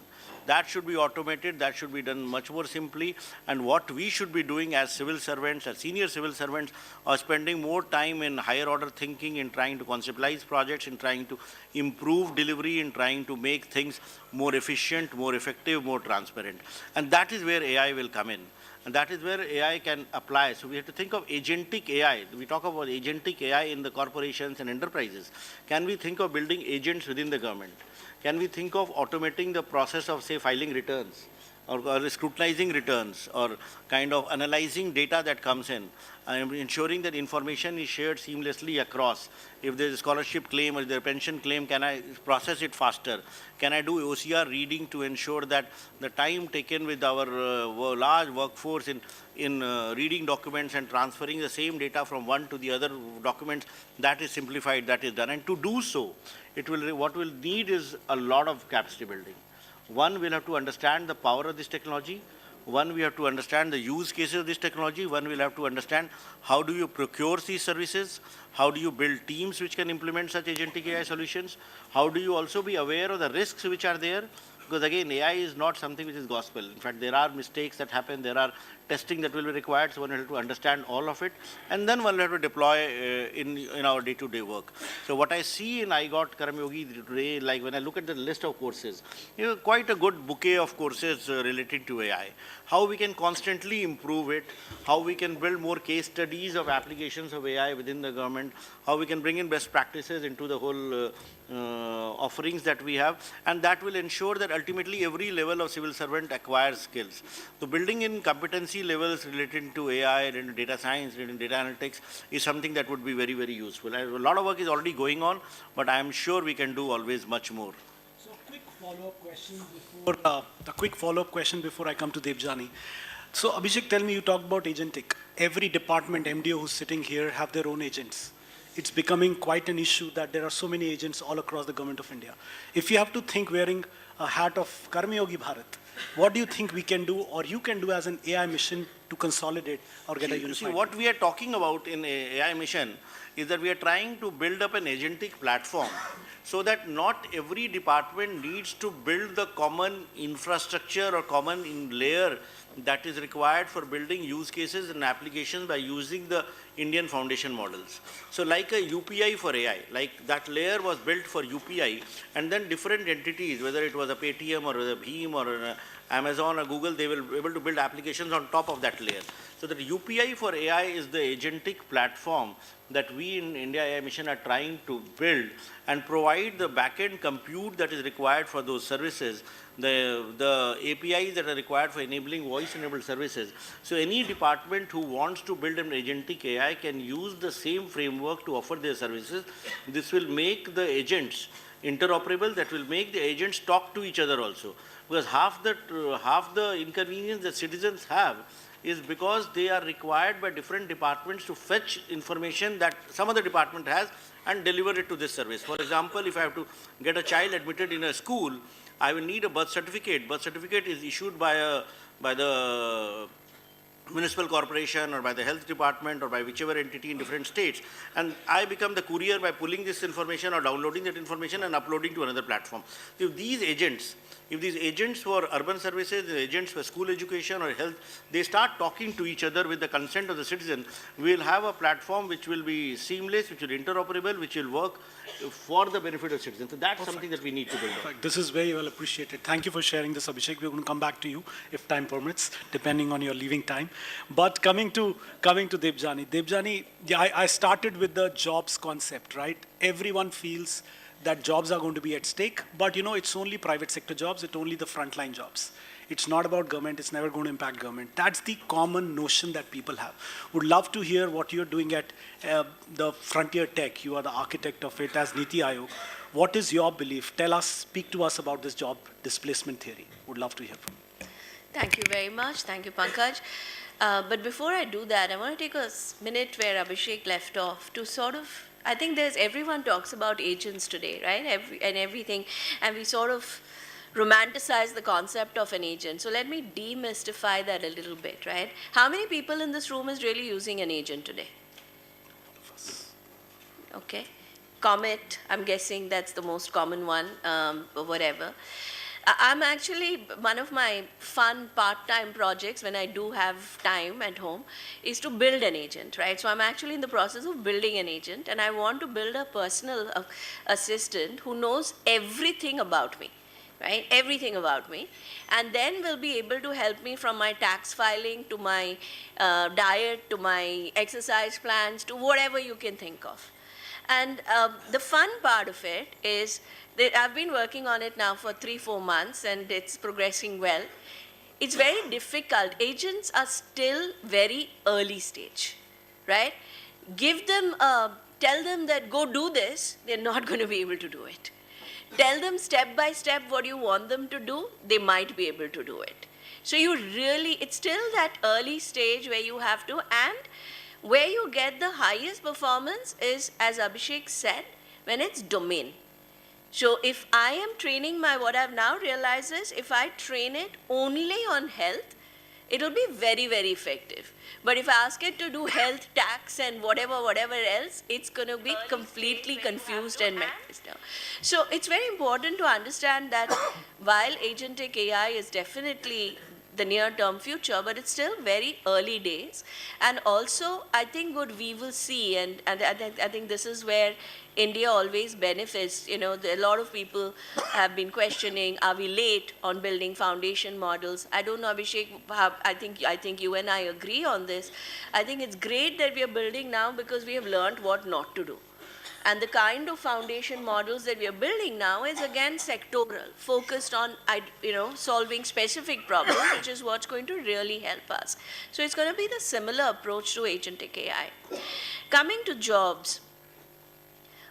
Speaker 12: That should be automated, that should be done much more simply, and what we should be doing as civil servants, as senior civil servants, are spending more time in higher order thinking, in trying to conceptualize projects, in trying to improve delivery, in trying to make things more efficient, more effective, more transparent. And that is where AI will come in. And that is where AI can apply. So we have to think of agentic AI. We talk about agentic AI in the corporations and enterprises. Can we think of building agents within the government? Can we think of automating the process of, say, filing returns or scrutinizing returns or kind of analyzing data that comes in, ensuring that information is shared seamlessly across? If there is a scholarship claim or there is a pension claim, can I process it faster? Can I do OCR reading to ensure that the time taken with our large workforce in reading documents and transferring the same data from one to the other documents, that is simplified, that is done. And to do so, what we'll need is a lot of capacity building. One, we'll have to understand the power of this technology. One, we have to understand the use cases of this technology. One, we'll have to understand how do you procure these services? How do you build teams which can implement such agentic AI solutions? How do you also be aware of the risks which are there? Because again, AI is not something which is gospel. In fact, there are mistakes that happen. There are testing that will be required. So one will have to understand all of it. And then one will have to deploy in our day-to-day work. So what I see in IGOT Karmayogi today, like when I look at the list of courses, quite a good bouquet of courses related to AI. How we can constantly improve it, how we can build more case studies of applications of AI within the government, how we can bring in best practices into the whole offerings that we have, and that will ensure that ultimately every level of civil servant acquires skills. So building in competency levels related to AI, related to data science, related to data analytics is something that would be very, very useful. A lot of work is already going on, but I am sure we can do always much more.
Speaker 11: So a quick follow-up question before I come to Debjani. So Abhishek, tell me, you talked about agentic. Every department, MDO who's sitting here have their own agents. it's becoming quite an issue that there are so many agents all across the government of India. If you have to think wearing a hat of Karmayogi Bharat, what do you think we can do or you can do as an AI mission to consolidate or get a unified?
Speaker 12: See, what we are talking about in AI mission is that we are trying to build up an agentic platform so that not every department needs to build the common infrastructure or common layer that is required for building use cases and applications by using the Indian foundation models. So like a UPI for AI, like that layer was built for UPI, and then different entities, whether it was a Paytm or a Bheem or an Amazon or Google, they will be able to build applications on top of that layer. So that UPI for AI is the agentic platform that we in India AI Mission are trying to build and provide the back-end compute that is required for those services, the APIs that are required for enabling voice-enabled services. So any department who wants to build an agentic AI can use the same framework to offer their services. This will make the agents interoperable, that will make the agents talk to each other also. Because half the inconvenience that citizens have is because they are required by different departments to fetch information that some other department has and deliver it to this service. For example, if I have to get a child admitted in a school, I will need a birth certificate. Birth certificate is issued by the municipal corporation or by the health department or by whichever entity in different states. And I become the courier by pulling this information or downloading that information and uploading to another platform. If these agents for urban services, agents for school education or health, they start talking to each other with the consent of the citizen, we will have a platform which will be seamless, which will be interoperable, which will work for the benefit of citizens. So that's something that we need to build on.
Speaker 11: This is very well appreciated. Thank you for sharing this, Abhishek. We're going to come back to you if time permits, depending on your leaving time. But coming to Debjani. Debjani, yeah, I started with the jobs concept, right? Everyone feels that jobs are going to be at stake, but you know, it's only private sector jobs, it's only the frontline jobs. It's not about government, it's never going to impact government. That's the common notion that people have. Would love to hear what you're doing at the Frontier Tech. You are the architect of it as Niti Aayog. What is your belief? Tell us, speak to us about this job displacement theory. Would love to hear from you.
Speaker 13: Thank you very much. Thank you, Pankaj. But before I do that, I want to take a minute where Abhishek left off to sort of, I think everyone talks about agents today, right? Everything, and we sort of romanticize the concept of an agent. So let me demystify that a little bit, right? How many people in this room is really using an agent today? Okay. Comet, I'm guessing that's the most common one, or whatever. I'm actually, one of my fun part-time projects when I do have time at home is to build an agent, right? So I'm actually in the process of building an agent, and I want to build a personal assistant who knows everything about me, right? Everything about me, and then will be able to help me from my tax filing to my diet to my exercise plans to whatever you can think of. And the fun part of it is that I've been working on it now for 3-4 months, and it's progressing well. It's very difficult. Agents are still very early stage, right? Give them, tell them that go do this, they're not going to be able to do it. Tell them step by step what you want them to do, they might be able to do it. So you really, it's still that early stage where you have to, and where you get the highest performance is, as Abhishek said, when it's domain. So if I am training what I've now realized is, if I train it only on health, it'll be very, very effective. But if I ask it to do health, tax, and whatever else, it's going to be completely confused and messed up. So it's very important to understand that while agentic AI is definitely the near-term future, but it's still very early days. And also, I think what we will see, and I think this is where India always benefits. You know, a lot of people have been questioning, are we late on building foundation models? I don't know, Abhishek, I think you and I agree on this. I think it's great that we are building now because we have learned what not to do. And the kind of foundation models that we are building now is again sectoral, focused on solving specific problems, which is what's going to really help us. So it's going to be the similar approach to agentic AI. Coming to jobs,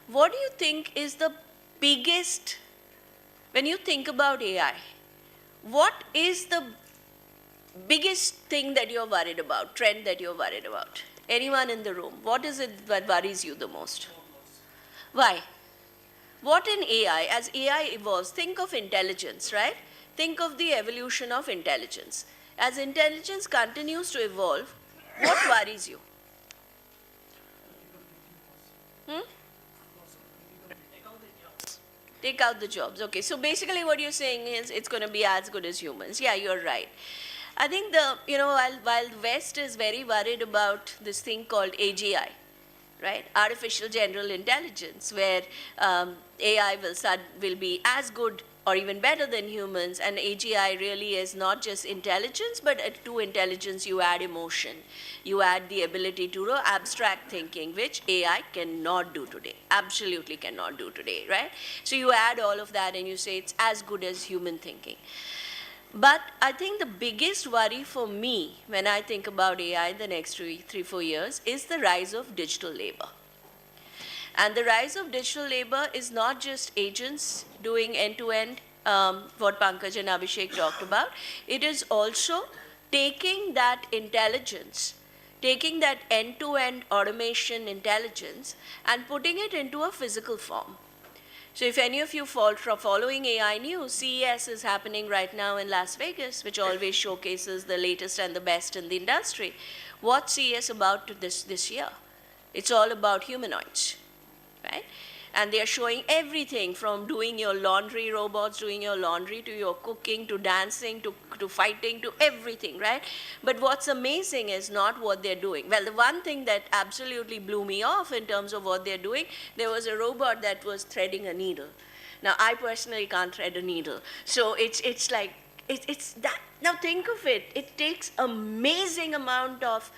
Speaker 13: what do you think is the biggest, when you think about AI, what is the biggest thing that you're worried about, trend that you're worried about? Anyone in the room, what is it that worries you the most? Why? What in AI, as AI evolves, think of intelligence, right? Think of the evolution of intelligence. As intelligence continues to evolve, what worries you? Take out the jobs. Okay, so basically what you're saying is it's going to be as good as humans. Yeah, you're right. I think while the West is very worried about this thing called AGI, right? Artificial General Intelligence, where AI will be as good or even better than humans, and AGI really is not just intelligence, but to intelligence you add emotion. You add the ability to do abstract thinking, which AI cannot do today, absolutely cannot do today, right? So you add all of that and you say it's as good as human thinking. But I think the biggest worry for me when I think about AI in the next 3-4 years is the rise of digital labor. And the rise of digital labor is not just agents doing end-to-end, what Pankaj and Abhishek talked about. It is also taking that intelligence, taking that end-to-end automation intelligence and putting it into a physical form. So if any of you following AI news, CES is happening right now in Las Vegas, which always showcases the latest and the best in the industry. What's CES about this year? It's all about humanoids, right? And they are showing everything from doing your laundry, robots doing your laundry, to your cooking, to dancing, to fighting, to everything, right? But what's amazing is not what they're doing. Well, the one thing that absolutely blew me off in terms of what they're doing, there was a robot that was threading a needle. Now, I personally can't thread a needle. So it's like, it's that. Now think of it. It takes amazing amount of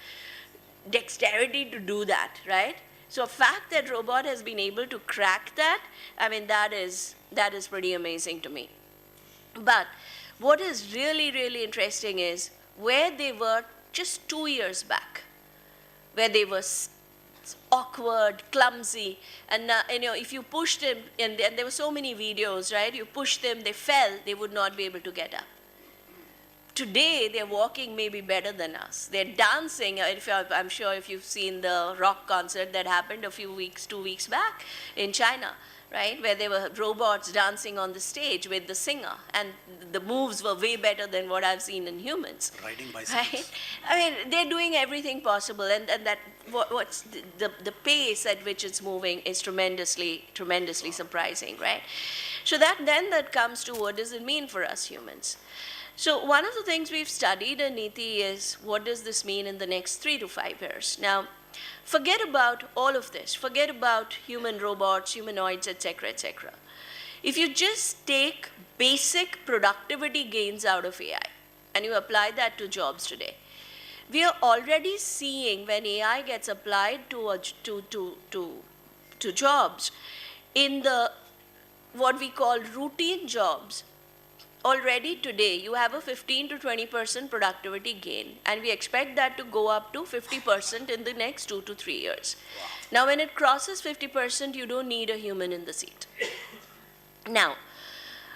Speaker 13: dexterity to do that, right? So the fact that robot has been able to crack that, I mean, that is pretty amazing to me. But what is really, really interesting is where they were just 2 years back, where they were awkward, clumsy, and if you pushed them, and there were so many videos, right? You pushed them, they fell, they would not be able to get up. Today, they're walking maybe better than us. They're dancing. I'm sure if you've seen the rock concert that happened 2 weeks back in China, right, where there were robots dancing on the stage with the singer, and the moves were way better than what I've seen in humans.
Speaker 11: Riding bicycles.
Speaker 13: Right? I mean, they're doing everything possible, and that what's the pace at which it's moving is tremendously surprising, right? So that comes to what does it mean for us humans? So one of the things we've studied in Niti is what does this mean in the next 3 to 5 years? Now, forget about all of this. Forget about human robots, humanoids, etc., etc. If you just take basic productivity gains out of AI and you apply that to jobs today, we are already seeing when AI gets applied to jobs in the what we call routine jobs. Already today, you have a 15 to 20% productivity gain, and we expect that to go up to 50% in the next 2 to 3 years. Wow. Now, when it crosses 50%, you don't need a human in the seat. Now,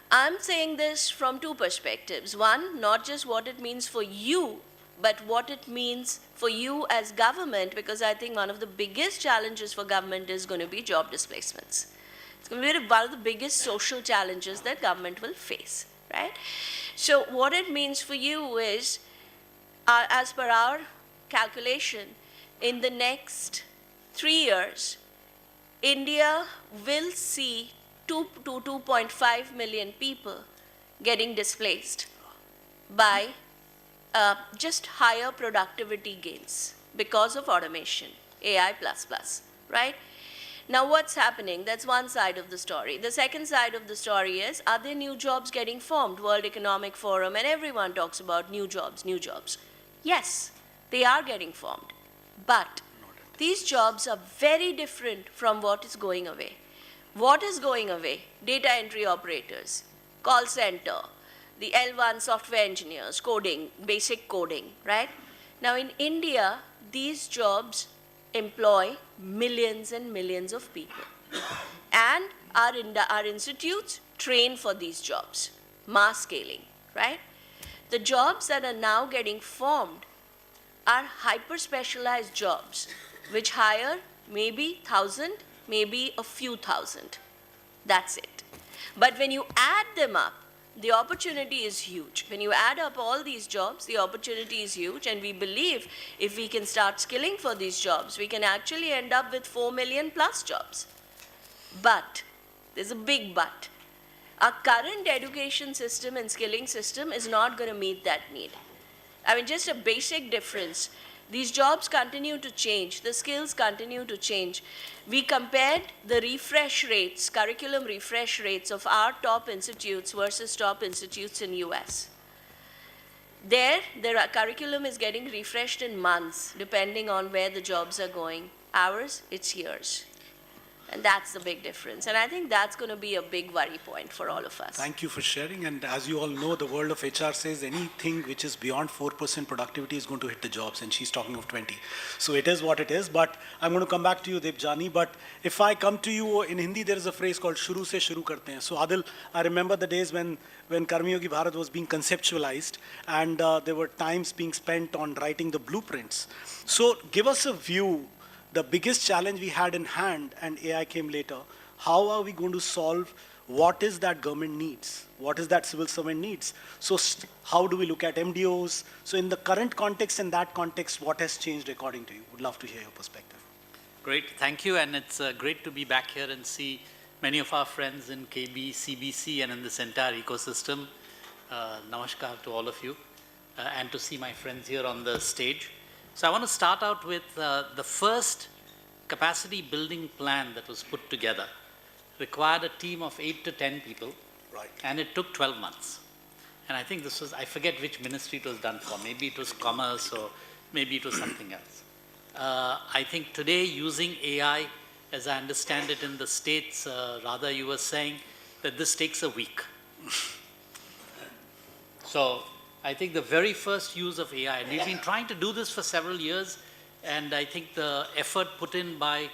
Speaker 13: I'm saying this from 2 perspectives. One, not just what it means for you, but what it means for you as government, because I think one of the biggest challenges for government is going to be job displacements. It's going to be one of the biggest social challenges that government will face. Right? So what it means for you is, as per our calculation, in the next 3 years, India will see 2 to 2.5 million people getting displaced by just higher productivity gains because of automation, AI++, right? Now, what's happening? That's one side of the story. The second side of the story is, are there new jobs getting formed? World Economic Forum and everyone talks about new jobs, new jobs. Yes, they are getting formed. But these jobs are very different from what is going away. What is going away? Data entry operators, call center, the L1 software engineers, coding, basic coding, right? Now, in India, these jobs employ millions and millions of people. And our institutes train for these jobs, mass scaling, right? The jobs that are now getting formed are hyper-specialized jobs, which hire maybe 1,000, maybe a few thousand. That's it. But when you add them up, the opportunity is huge. When you add up all these jobs, the opportunity is huge, and we believe if we can start skilling for these jobs, we can actually end up with 4 million plus jobs. But, there's a big but. Our current education system and skilling system is not going to meet that need. I mean, just a basic difference. These jobs continue to change. The skills continue to change. We compared the refresh rates, curriculum refresh rates of our top institutes versus top institutes in US. There, the curriculum is getting refreshed in months, depending on where the jobs are going. Ours, it's years. And that's the big difference. And I think that's going to be a big worry point for all of us.
Speaker 11: Thank you for sharing. And as you all know, the world of HR says anything which is beyond 4% productivity is going to hit the jobs. And she's talking of 20. So it is what it is. But I'm going to come back to you, Debjani. But if I come to you, in Hindi, there is a phrase called Shuru se Shuru karte hain. So Adil, I remember the days when Karma Yogi Bharat was being conceptualized. And there were times being spent on writing the blueprints. So give us a view. The biggest challenge we had in hand, and AI came later, how are we going to solve what is that government needs? What is that civil servant needs? So how do we look at MDOs? So in the current context and that context, what has changed according to you? Would love to hear your perspective.
Speaker 14: Great, thank you. And it's great to be back here and see many of our friends in KB, CBC, and in this entire ecosystem. Namaskar to all of you, and to see my friends here on the stage. So I want to start out with the first capacity building plan that was put together. Required a team of 8 to 10 people,
Speaker 11: right.
Speaker 14: And it took 12 months. And I think this was, I forget which ministry it was done for. Maybe it was commerce or maybe it was something else. I think today using AI, as I understand it in the States, rather you were saying that this takes a week. So I think the very first use of AI, and we've been trying to do this for several years, and I think the effort put in by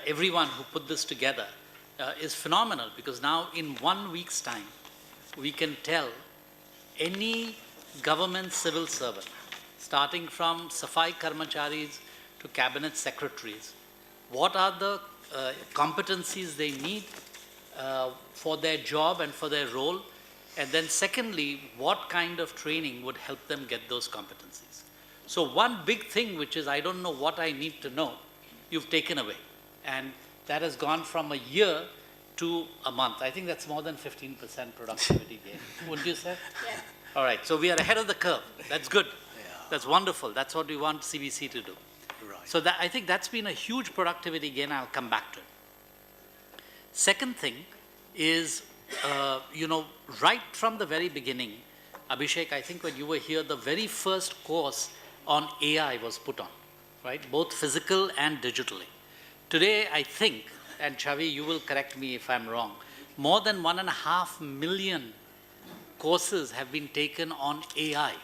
Speaker 14: everyone who put this together is phenomenal, because now in 1 week's time, we can tell any government civil servant, starting from Safai Karmacharis to cabinet secretaries, what are the competencies they need for their job and for their role. And then secondly, what kind of training would help them get those competencies? So one big thing, which is I don't know what I need to know, you've taken away. And that has gone from a year to a month. I think that's more than 15% productivity gain. Wouldn't you say? Yeah. All right, so we are ahead of the curve. That's good. Yeah. That's wonderful. That's what we want CBC to do. Right. So that, I think that's been a huge productivity gain. I'll come back to it. Second thing is, right from the very beginning, Abhishek, I think when you were here, the very first course on AI was put on, right? Both physical and digitally. Today, I think, and Chavi, you will correct me if I'm wrong, more than 1.5 million courses have been taken on AI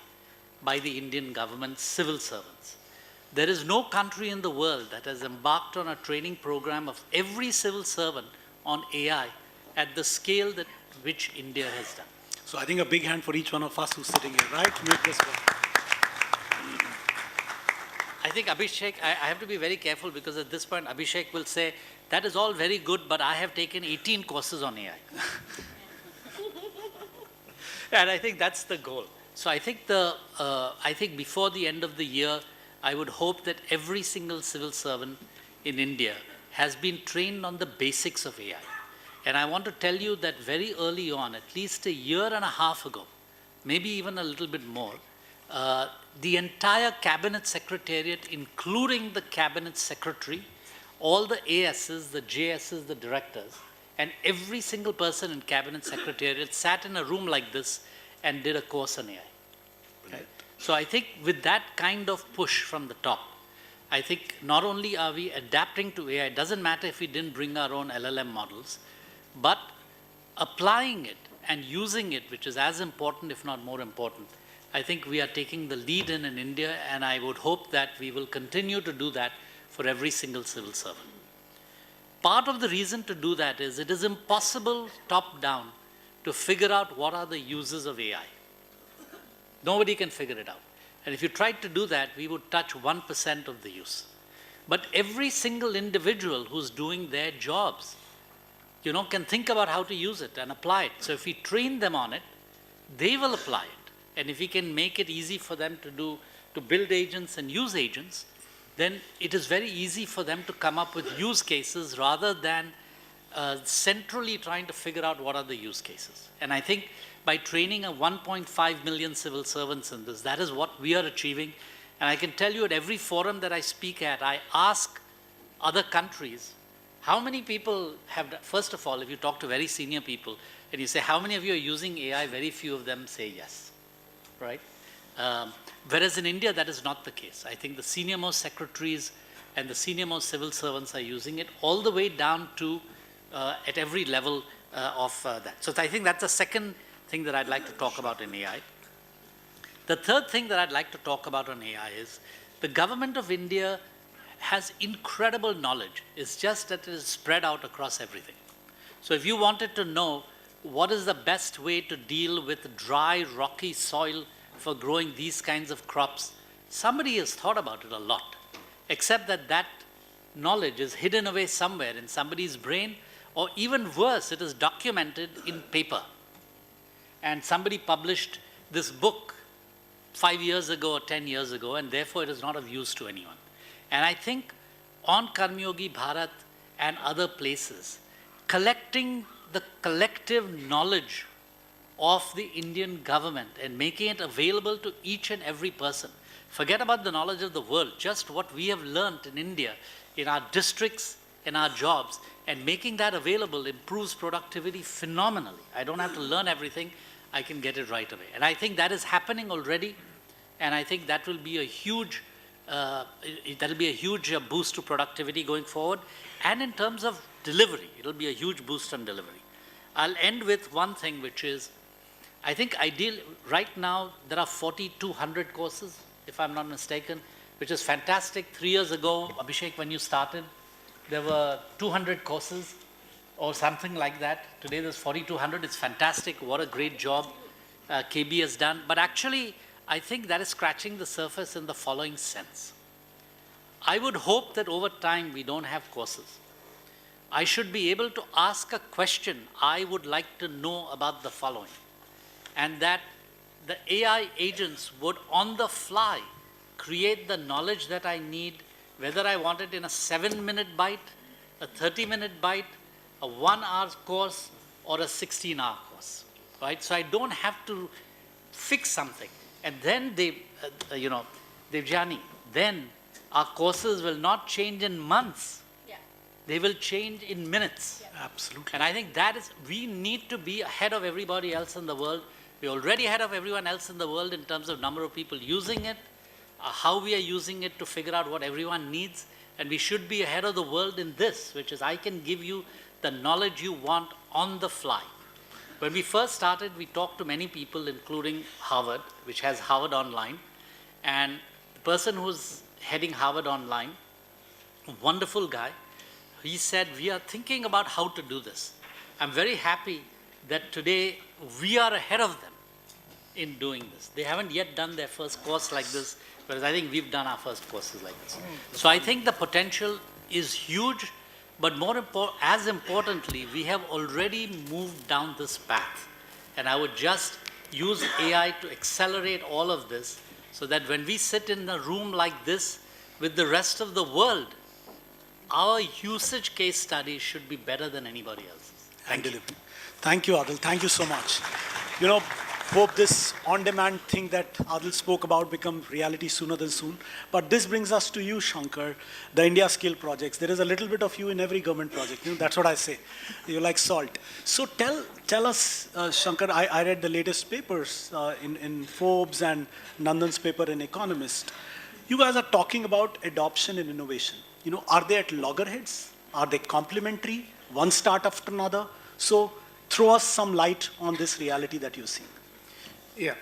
Speaker 14: by the Indian government civil servants. There is no country in the world that has embarked on a training program of every civil servant on AI at the scale that which India has done.
Speaker 11: So I think a big hand for each one of us who's sitting here, right? Make this work.
Speaker 14: I think Abhishek, I have to be very careful, because at this point Abhishek will say, that is all very good, but I have taken 18 courses on AI. And I think that's the goal. So I think before the end of the year, I would hope that every single civil servant in India has been trained on the basics of AI. And I want to tell you that very early on, at least 1.5 years ago, maybe even a little bit more, the entire cabinet secretariat, including the cabinet secretary, all the ASs, the JSs, the directors, and every single person in cabinet secretariat sat in a room like this and did a course on AI. Okay? So I think with that kind of push from the top, I think not only are we adapting to AI, it doesn't matter if we didn't bring our own LLM models, but applying it and using it, which is as important, if not more important. I think we are taking the lead in India, and I would hope that we will continue to do that for every single civil servant. Part of the reason to do that is it is impossible top-down to figure out what are the uses of AI. Nobody can figure it out. And if you tried to do that, we would touch 1% of the use. But every single individual who's doing their jobs, can think about how to use it and apply it. So if we train them on it, they will apply it. And if we can make it easy for them to build agents and use agents, then it is very easy for them to come up with use cases rather than centrally trying to figure out what are the use cases. And I think by training a 1.5 million civil servants in this, that is what we are achieving. And I can tell you at every forum that I speak at, I ask other countries, how many people have, first of all, if you talk to very senior people and you say, how many of you are using AI, very few of them say yes, right? Whereas in India, that is not the case. I think the senior-most secretaries and the senior-most civil servants are using it all the way down to at every level of that. So I think that's the second thing that I'd like to talk about in AI. The third thing that I'd like to talk about on AI is the government of India has incredible knowledge. It's just that it is spread out across everything. So if you wanted to know what is the best way to deal with dry, rocky soil for growing these kinds of crops, somebody has thought about it a lot, except that that knowledge is hidden away somewhere in somebody's brain, or even worse, it is documented in paper. And somebody published this book 5 years ago or 10 years ago, and therefore it is not of use to anyone. And I think on Karmyogi Bharat and other places, collecting the collective knowledge of the Indian government and making it available to each and every person. Forget about the knowledge of the world, just what we have learned in India, in our districts, in our jobs, and making that available improves productivity phenomenally. I don't have to learn everything, I can get it right away. And I think that is happening already, and I think that will be a huge boost to productivity going forward. And in terms of delivery, it'll be a huge boost on delivery. I'll end with one thing, which is, I think right now there are 4,200 courses, if I'm not mistaken, which is fantastic. 3 years ago, Abhishek, when you started, there were 200 courses or something like that. Today there's 4,200. It's fantastic. What a great job KB has done. But actually, I think that is scratching the surface in the following sense. I would hope that over time we don't have courses. I should be able to ask a question, I would like to know about the following. And that the AI agents would on the fly create the knowledge that I need, whether I want it in a 7-minute bite, a 30-minute bite, a 1-hour course, or a 16-hour course, right? So I don't have to fix something. And then Devjani, then our courses will not change in months. Yeah. They will change in minutes. Yeah.
Speaker 11: Absolutely.
Speaker 14: And I think that is, we need to be ahead of everybody else in the world. We're already ahead of everyone else in the world in terms of number of people using it, how we are using it to figure out what everyone needs. And we should be ahead of the world in this, which is I can give you the knowledge you want on the fly. When we first started, we talked to many people, including Harvard, which has Harvard Online. And the person who's heading Harvard Online, a wonderful guy, he said, we are thinking about how to do this. I'm very happy that today we are ahead of them in doing this. They haven't yet done their first course like this, whereas I think we've done our first courses like this. So I think the potential is huge, but as importantly, we have already moved down this path. And I would just use AI to accelerate all of this so that when we sit in a room like this with the rest of the world, our usage case studies should be better than anybody else's. Thank you.
Speaker 11: Thank you, Adil. Thank you so much. Hope this on-demand thing that Adil spoke about becomes reality sooner than soon. But this brings us to you, Shankar, the India Skill projects. There is a little bit of you in every government project. That's what I say. You're like salt. So tell us, Shankar, I read the latest papers in Forbes and Nandan's paper in Economist. You guys are talking about adoption and innovation. Are they at loggerheads? Are they complementary? One start after another? So throw us some light on this reality that you're seeing.
Speaker 6: Yeah.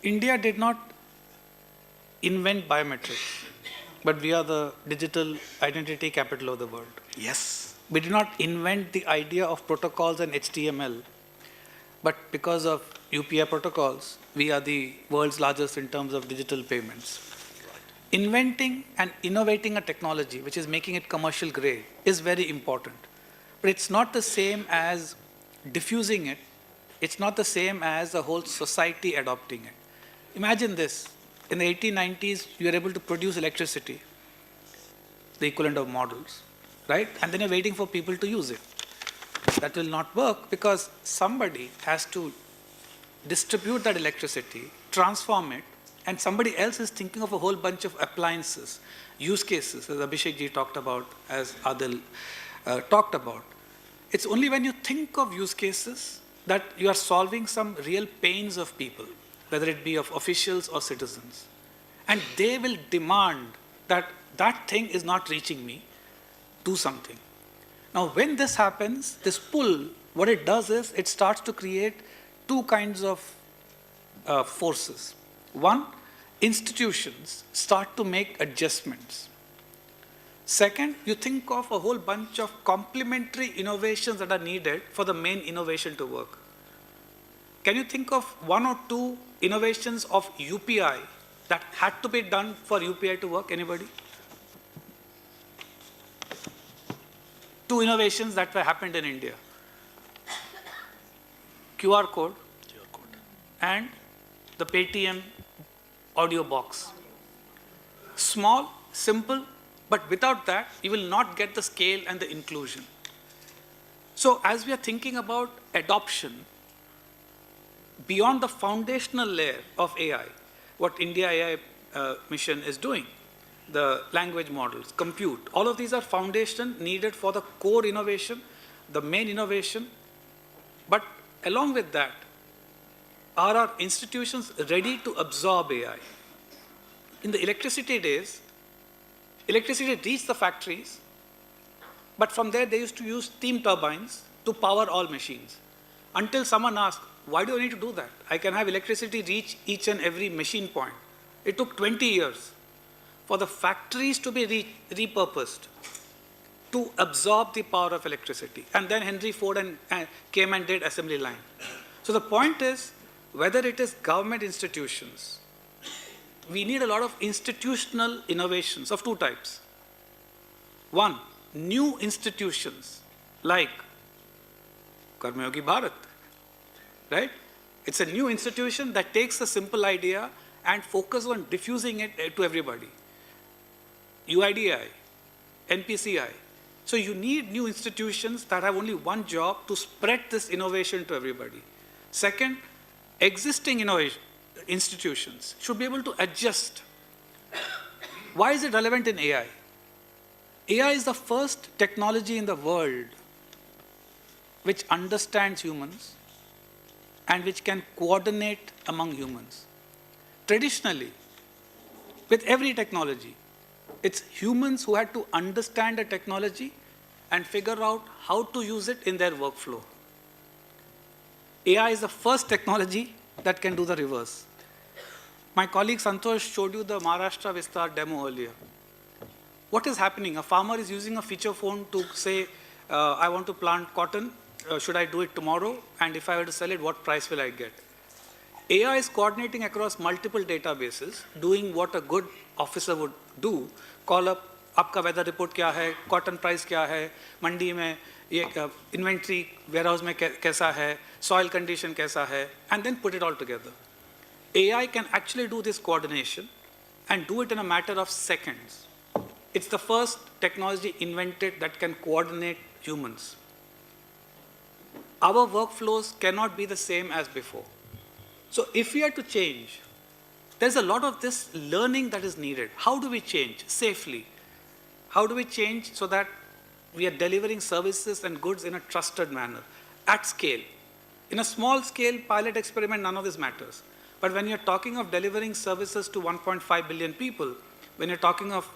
Speaker 6: India did not invent biometrics, but we are the digital identity capital of the world.
Speaker 11: Yes.
Speaker 6: We did not invent the idea of protocols and HTML, but because of UPI protocols, we are the world's largest in terms of digital payments. Inventing and innovating a technology which is making it commercial grade is very important. But it's not the same as diffusing it. It's not the same as the whole society adopting it. Imagine this. In the 1890s, you were able to produce electricity, the equivalent of models, right? And then you're waiting for people to use it. That will not work because somebody has to distribute that electricity, transform it, and somebody else is thinking of a whole bunch of appliances, use cases, as Abhishek ji talked about, as Adil talked about. It's only when you think of use cases that you are solving some real pains of people, whether it be of officials or citizens. And they will demand that that thing is not reaching me, do something. Now, when this happens, this pull, what it does is it starts to create two kinds of forces. One, institutions start to make adjustments. Second, you think of a whole bunch of complementary innovations that are needed for the main innovation to work. Can you think of one or two innovations of UPI that had to be done for UPI to work? Anybody? Two innovations that were happened in India. QR code and the Paytm audio box. Small, simple, but without that, you will not get the scale and the inclusion. So as we are thinking about adoption, beyond the foundational layer of AI, what India AI mission is doing, the language models, compute, all of these are foundation needed for the core innovation, the main innovation. But along with that, are our institutions ready to absorb AI? In the electricity days, electricity reached the factories, but from there they used to use steam turbines to power all machines. Until someone asked, why do I need to do that? I can have electricity reach each and every machine point. It took 20 years for the factories to be repurposed to absorb the power of electricity. And then Henry Ford came and did assembly line. So the point is, whether it is government institutions, we need a lot of institutional innovations of two types. One, new institutions like Karmayogi Bharat, right? It's a new institution that takes a simple idea and focuses on diffusing it to everybody. UIDI, NPCI. So you need new institutions that have only one job to spread this innovation to everybody. Second, existing institutions should be able to adjust. Why is it relevant in AI? AI is the first technology in the world which understands humans and which can coordinate among humans. Traditionally, with every technology, it's humans who had to understand the technology and figure out how to use it in their workflow. AI is the first technology that can do the reverse. My colleague Santosh showed you the Maharashtra Vistar demo earlier. What is happening? A farmer is using a feature phone to say, I want to plant cotton. Should I do it tomorrow? And if I were to sell it, what price will I get? AI is coordinating across multiple databases, doing what a good officer would do. Call up, आपका weather report क्या है, cotton price क्या है, मंडी में ये inventory warehouse में कैसा है, soil condition कैसा है, and then put it all together. AI can actually do this coordination and do it in a matter of seconds. It's the first technology invented that can coordinate humans. Our workflows cannot be the same as before. So if we are to change, there's a lot of this learning that is needed. How do we change safely? How do we change so that we are delivering services and goods in a trusted manner, at scale? In a small scale pilot experiment, none of this matters. But when you're talking of delivering services to 1.5 billion people, when you're talking of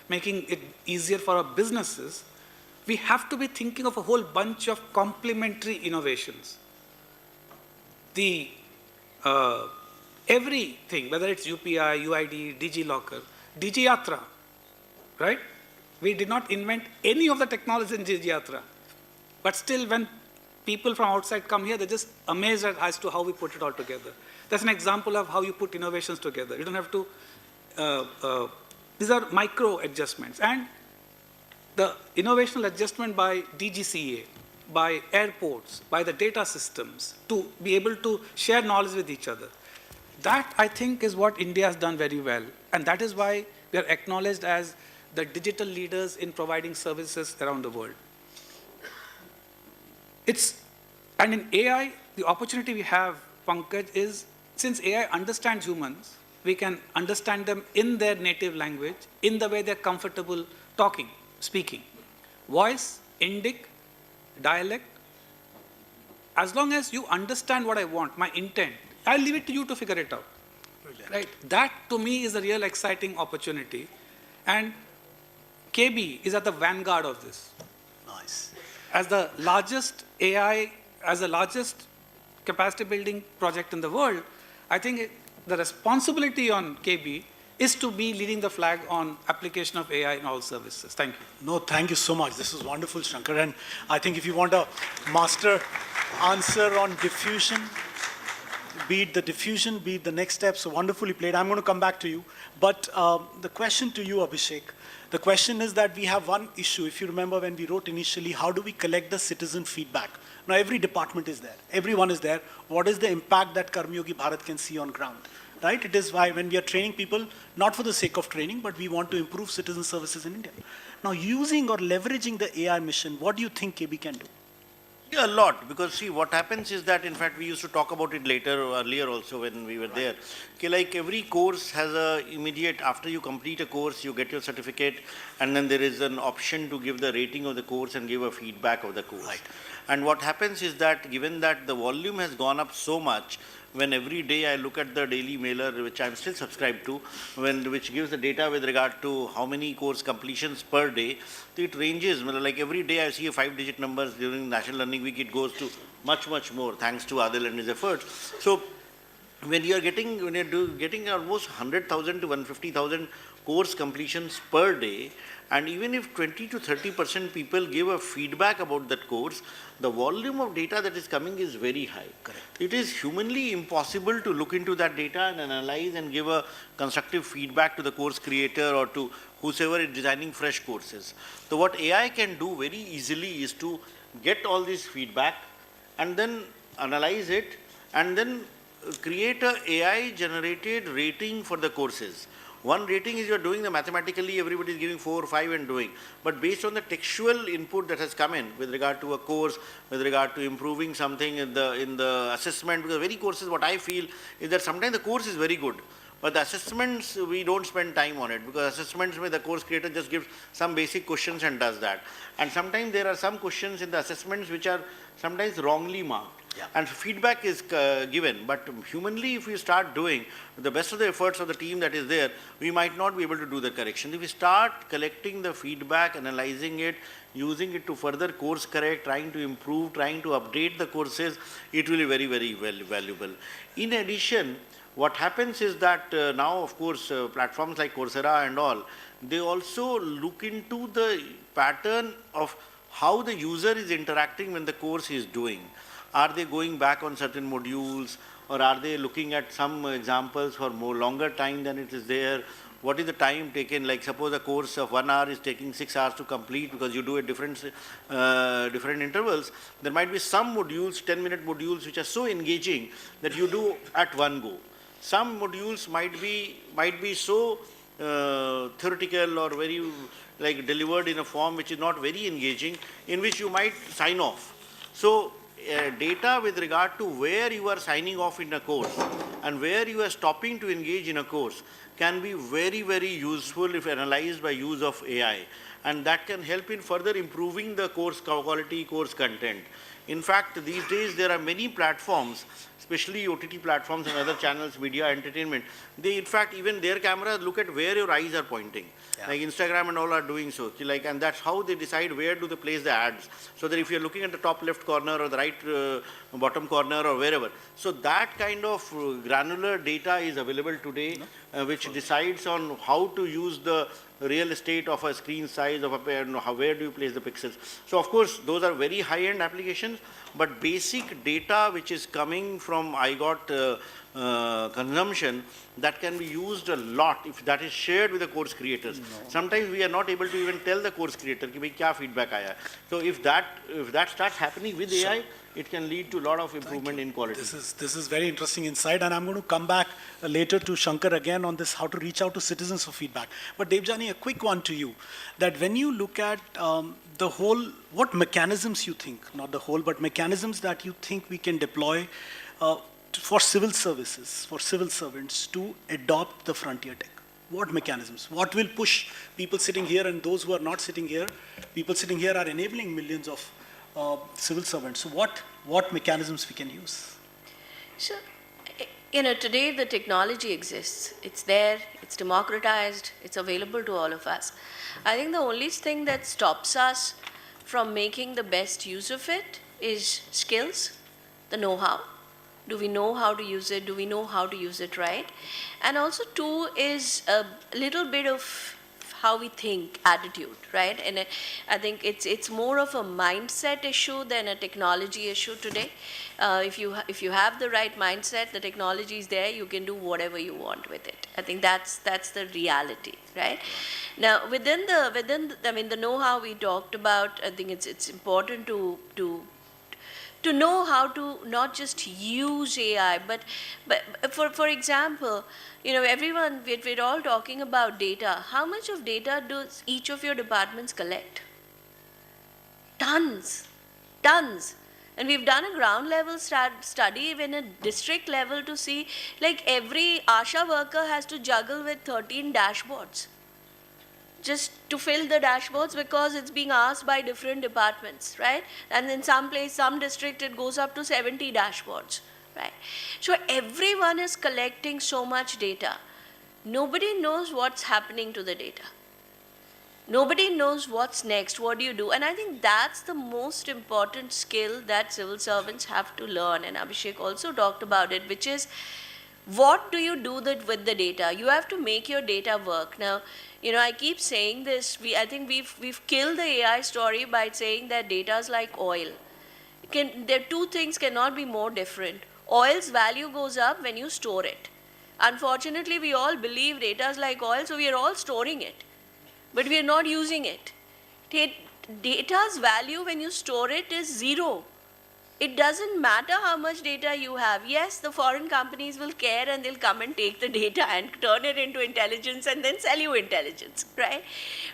Speaker 6: making it easier for our businesses, we have to be thinking of a whole bunch of complementary innovations. Everything, whether it's UPI, UID, DigiLocker, DigiYatra, right? We did not invent any of the technology in DigiYatra. But still, when people from outside come here, they're just amazed as to how we put it all together. That's an example of how you put innovations together. You don't have to, these are micro adjustments. And the innovational adjustment by DGCA, by airports, by the data systems, to be able to share knowledge with each other. That, I think, is what India has done very well. And that is why we are acknowledged as the digital leaders in providing services around the world. And in AI, the opportunity we have, Pankaj, is since AI understands humans, we can understand them in their native language, in the way they're comfortable talking, speaking. Voice, indic, dialect. As long as you understand what I want, my intent, I'll leave it to you to figure it out. Right? That, to me, is a real exciting opportunity. And KB is at the vanguard of this.
Speaker 11: Nice.
Speaker 6: As the largest AI, as the largest capacity building project in the world, I think the responsibility on KB is to be leading the flag on application of AI in all services. Thank you.
Speaker 11: No, thank you so much. This is wonderful, Shankar. And I think if you want a master answer on diffusion, be it the diffusion, be it the next step, so wonderfully played. I'm going to come back to you. But the question to you, Abhishek, the question is that we have one issue. If you remember when we wrote initially, how do we collect the citizen feedback? Now every department is there. Everyone is there. What is the impact that Karmyogi Bharat can see on ground? Right? It is why when we are training people, not for the sake of training, but we want to improve citizen services in India. Now using or leveraging the AI mission, what do you think KB can do?
Speaker 12: Yeah, a lot, because see, what happens is that, in fact, we used to talk about it earlier also when we were there. Okay, like every course has a immediate, after you complete a course, you get your certificate, and then there is an option to give the rating of the course and give a feedback of the course. Right. And what happens is that, given that the volume has gone up so much, when every day I look at the daily mailer, which I'm still subscribed to, which gives the data with regard to how many course completions per day, it ranges. Like every day I see a 5-digit numbers. During National Learning Week, it goes to much, much more, thanks to Adil and his efforts. So when you're getting almost 100,000 to 150,000 course completions per day, and even if 20 to 30% people give a feedback about that course, the volume of data that is coming is very high. Correct. It is humanly impossible to look into that data and analyze and give a constructive feedback to the course creator or to whosoever is designing fresh courses. So what AI can do very easily is to get all this feedback and then analyze it and then create a AI generated rating for the courses. One rating is you're doing the mathematically, everybody is giving 4 or 5 and doing. But based on the textual input that has come in with regard to a course, with regard to improving something in the assessment, because very courses, what I feel is that sometimes the course is very good, but the assessments, we don't spend time on it, because assessments where the course creator just gives some basic questions and does that. And sometimes there are some questions in the assessments which are sometimes wrongly marked. Yeah. And feedback is given, but humanly if we start doing the best of the efforts of the team that is there, we might not be able to do the correction. If we start collecting the feedback, analyzing it, using it to further course correct, trying to improve, trying to update the courses, it will be very, very valuable. In addition, what happens is that now, of course, platforms like Coursera and all, they also look into the pattern of how the user is interacting when the course is doing. Are they going back on certain modules, or are they looking at some examples for more longer time than it is there? What is the time taken? Like suppose a course of 1 hour is taking 6 hours to complete because you do at different intervals. There might be some modules, 10-minute modules, which are so engaging that you do at one go. Some modules might be so theoretical or very like delivered in a form which is not very engaging, in which you might sign off. So data with regard to where you are signing off in a course and where you are stopping to engage in a course can be very, very useful if analyzed by use of AI. And that can help in further improving the course quality, course content. In fact, these days there are many platforms, especially OTT platforms and other channels, media, entertainment. They, in fact, even their cameras look at where your eyes are pointing. Yeah. Like Instagram and all are doing so. Like, and that's how they decide where do they place the ads. So that if you're looking at the top left corner or the right bottom corner or wherever. So that kind of granular data is available today. which decides on how to use the real estate of a screen size of a where do you place the pixels. So of course those are very high-end applications, but basic data which is coming from IGOT consumption, that can be used a lot if that is shared with the course creators. Sometimes we are not able to even tell the course creator ki bhai kya feedback aaya. So if that starts happening with AI, it can lead to a lot of improvement in quality.
Speaker 11: This is very interesting insight, and I'm going to come back later to Shankar again on this, how to reach out to citizens for feedback. But Devjani, a quick one to you, that when you look at the whole, what mechanisms you think, not the whole, but mechanisms that you think we can deploy for civil services, for civil servants to adopt the frontier tech? What mechanisms? What will push people sitting here and those who are not sitting here? People sitting here are enabling millions of civil servants. So what mechanisms we can use?
Speaker 13: So, today the technology exists. It's there, it's democratized, it's available to all of us. I think the only thing that stops us from making the best use of it is skills, the know-how. Do we know how to use it? Do we know how to use it right? And also two is a little bit of how we think, attitude, right? And I think it's more of a mindset issue than a technology issue today. If you have the right mindset, the technology is there, you can do whatever you want with it. I think that's the reality, right? Now within the know-how we talked about, I think it's important to know how to not just use AI, but for example, everyone, we're all talking about data. How much of data does each of your departments collect? Tons. And we've done a ground level study, even a district level, to see like every ASHA worker has to juggle with 13 dashboards just to fill the dashboards, because it's being asked by different departments, right? And in some district, it goes up to 70 dashboards, right? So everyone is collecting so much data. Nobody knows what's happening to the data. Nobody knows what's next, what do you do? And I think that's the most important skill that civil servants have to learn. And Abhishek also talked about it, which is, what do you do with the data? You have to make your data work. Now, I keep saying this, I think we've killed the AI story by saying that data is like oil. There two things cannot be more different. Oil's value goes up when you store it. Unfortunately, we all believe data is like oil, so we are all storing it. But we are not using it. Data's value when you store it is zero. It doesn't matter how much data you have. Yes, the foreign companies will care and they'll come and take the data and turn it into intelligence and then sell you intelligence, right?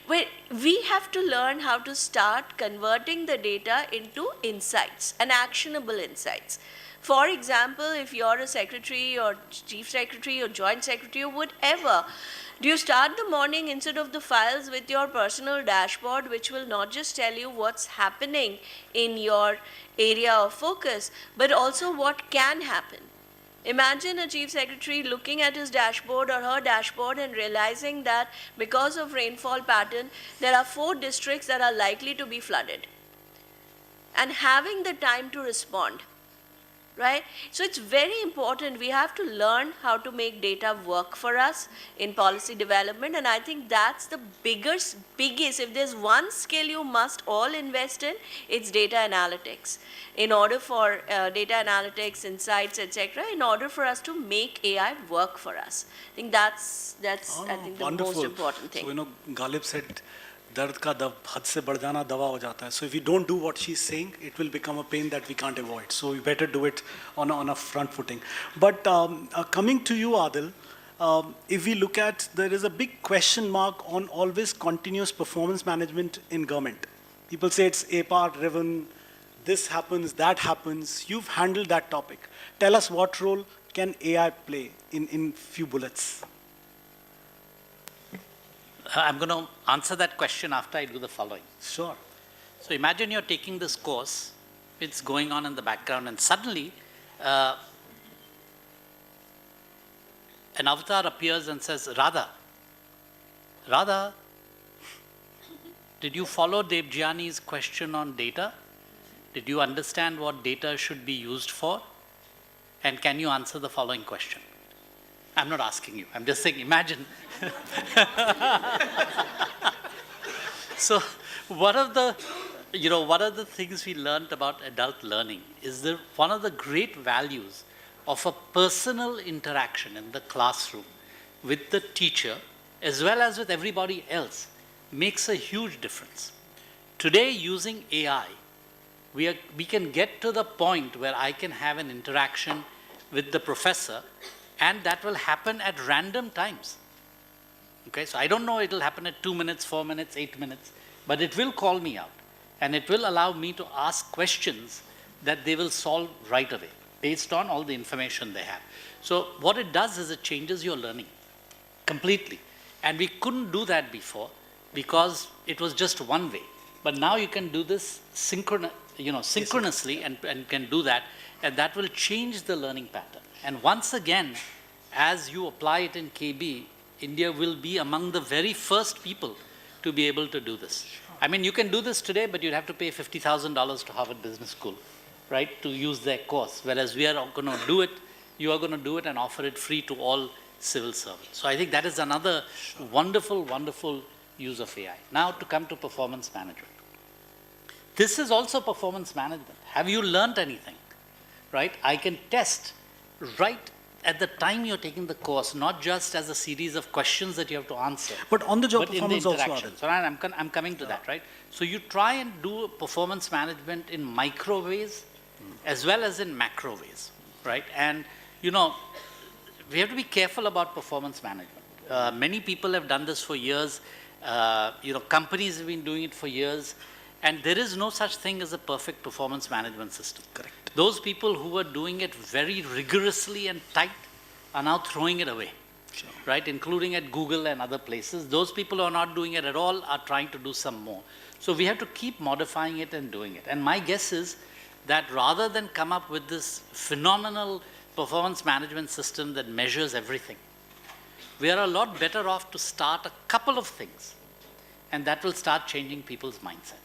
Speaker 13: But we have to learn how to start converting the data into insights and actionable insights. For example, if you're a secretary or chief secretary or joint secretary or whatever, do you start the morning instead of the files with your personal dashboard, which will not just tell you what's happening in your area of focus, but also what can happen? Imagine a chief secretary looking at his dashboard or her dashboard and realizing that because of rainfall pattern, there are 4 districts that are likely to be flooded, and having the time to respond. Right? So it's very important. We have to learn how to make data work for us in policy development, and I think that's the biggest, if there's one skill you must all invest in, it's data analytics. In order for data analytics, insights, etc., in order for us to make AI work for us. I think that's I think the most important thing.
Speaker 11: So, Ghalib said, दर्द का हद से बढ़ जाना दवा हो जाता है. So if we don't do what she's saying, it will become a pain that we can't avoid. So we better do it on a front footing. But coming to you, Adil, if we look at, there is a big question mark on always continuous performance management in government. People say it's APAR driven, this happens, that happens. You've handled that topic. Tell us, what role can AI play in few bullets?
Speaker 14: I'm going to answer that question after I do the following.
Speaker 11: Sure.
Speaker 14: So imagine you're taking this course, it's going on in the background, and suddenly an avatar appears and says, Radha, did you follow Devjani's question on data? Did you understand what data should be used for? And can you answer the following question? I'm not asking you. I'm just saying, imagine. So one of the things we learned about adult learning is that one of the great values of a personal interaction in the classroom with the teacher as well as with everybody else makes a huge difference. Today, using AI, we can get to the point where I can have an interaction with the professor, and that will happen at random times. Okay, so I don't know it'll happen at 2 minutes, 4 minutes, 8 minutes, but it will call me out, and it will allow me to ask questions that they will solve right away based on all the information they have. So what it does is it changes your learning completely. And we couldn't do that before because it was just one way. But now you can do this synchronously and can do that, and that will change the learning pattern. And once again, as you apply it in KB, India will be among the very first people to be able to do this. I mean, you can do this today, but you'd have to pay $50,000 to Harvard Business School, right, to use their course. Whereas we are going to do it, you are going to do it and offer it free to all civil servants. So I think that is another wonderful, wonderful use of AI. Now to come to performance management. This is also performance management. Have you learned anything, right? I can test right at the time you're taking the course, not just as a series of questions that you have to answer.
Speaker 11: But on the job
Speaker 14: but in the
Speaker 11: performance also.
Speaker 14: interaction. So I'm coming to that, right? So you try and do performance management in micro ways as well as in macro ways, right? And, you know, we have to be careful about performance management. Many people have done this for years. Companies have been doing it for years. And there is no such thing as a perfect performance management system.
Speaker 11: Correct.
Speaker 14: Those people who were doing it very rigorously and tight are now throwing it away, right? Including at Google and other places. Those people who are not doing it at all are trying to do some more. So we have to keep modifying it and doing it. And my guess is that rather than come up with this phenomenal performance management system that measures everything, we are a lot better off to start a couple of things, and that will start changing people's mindsets.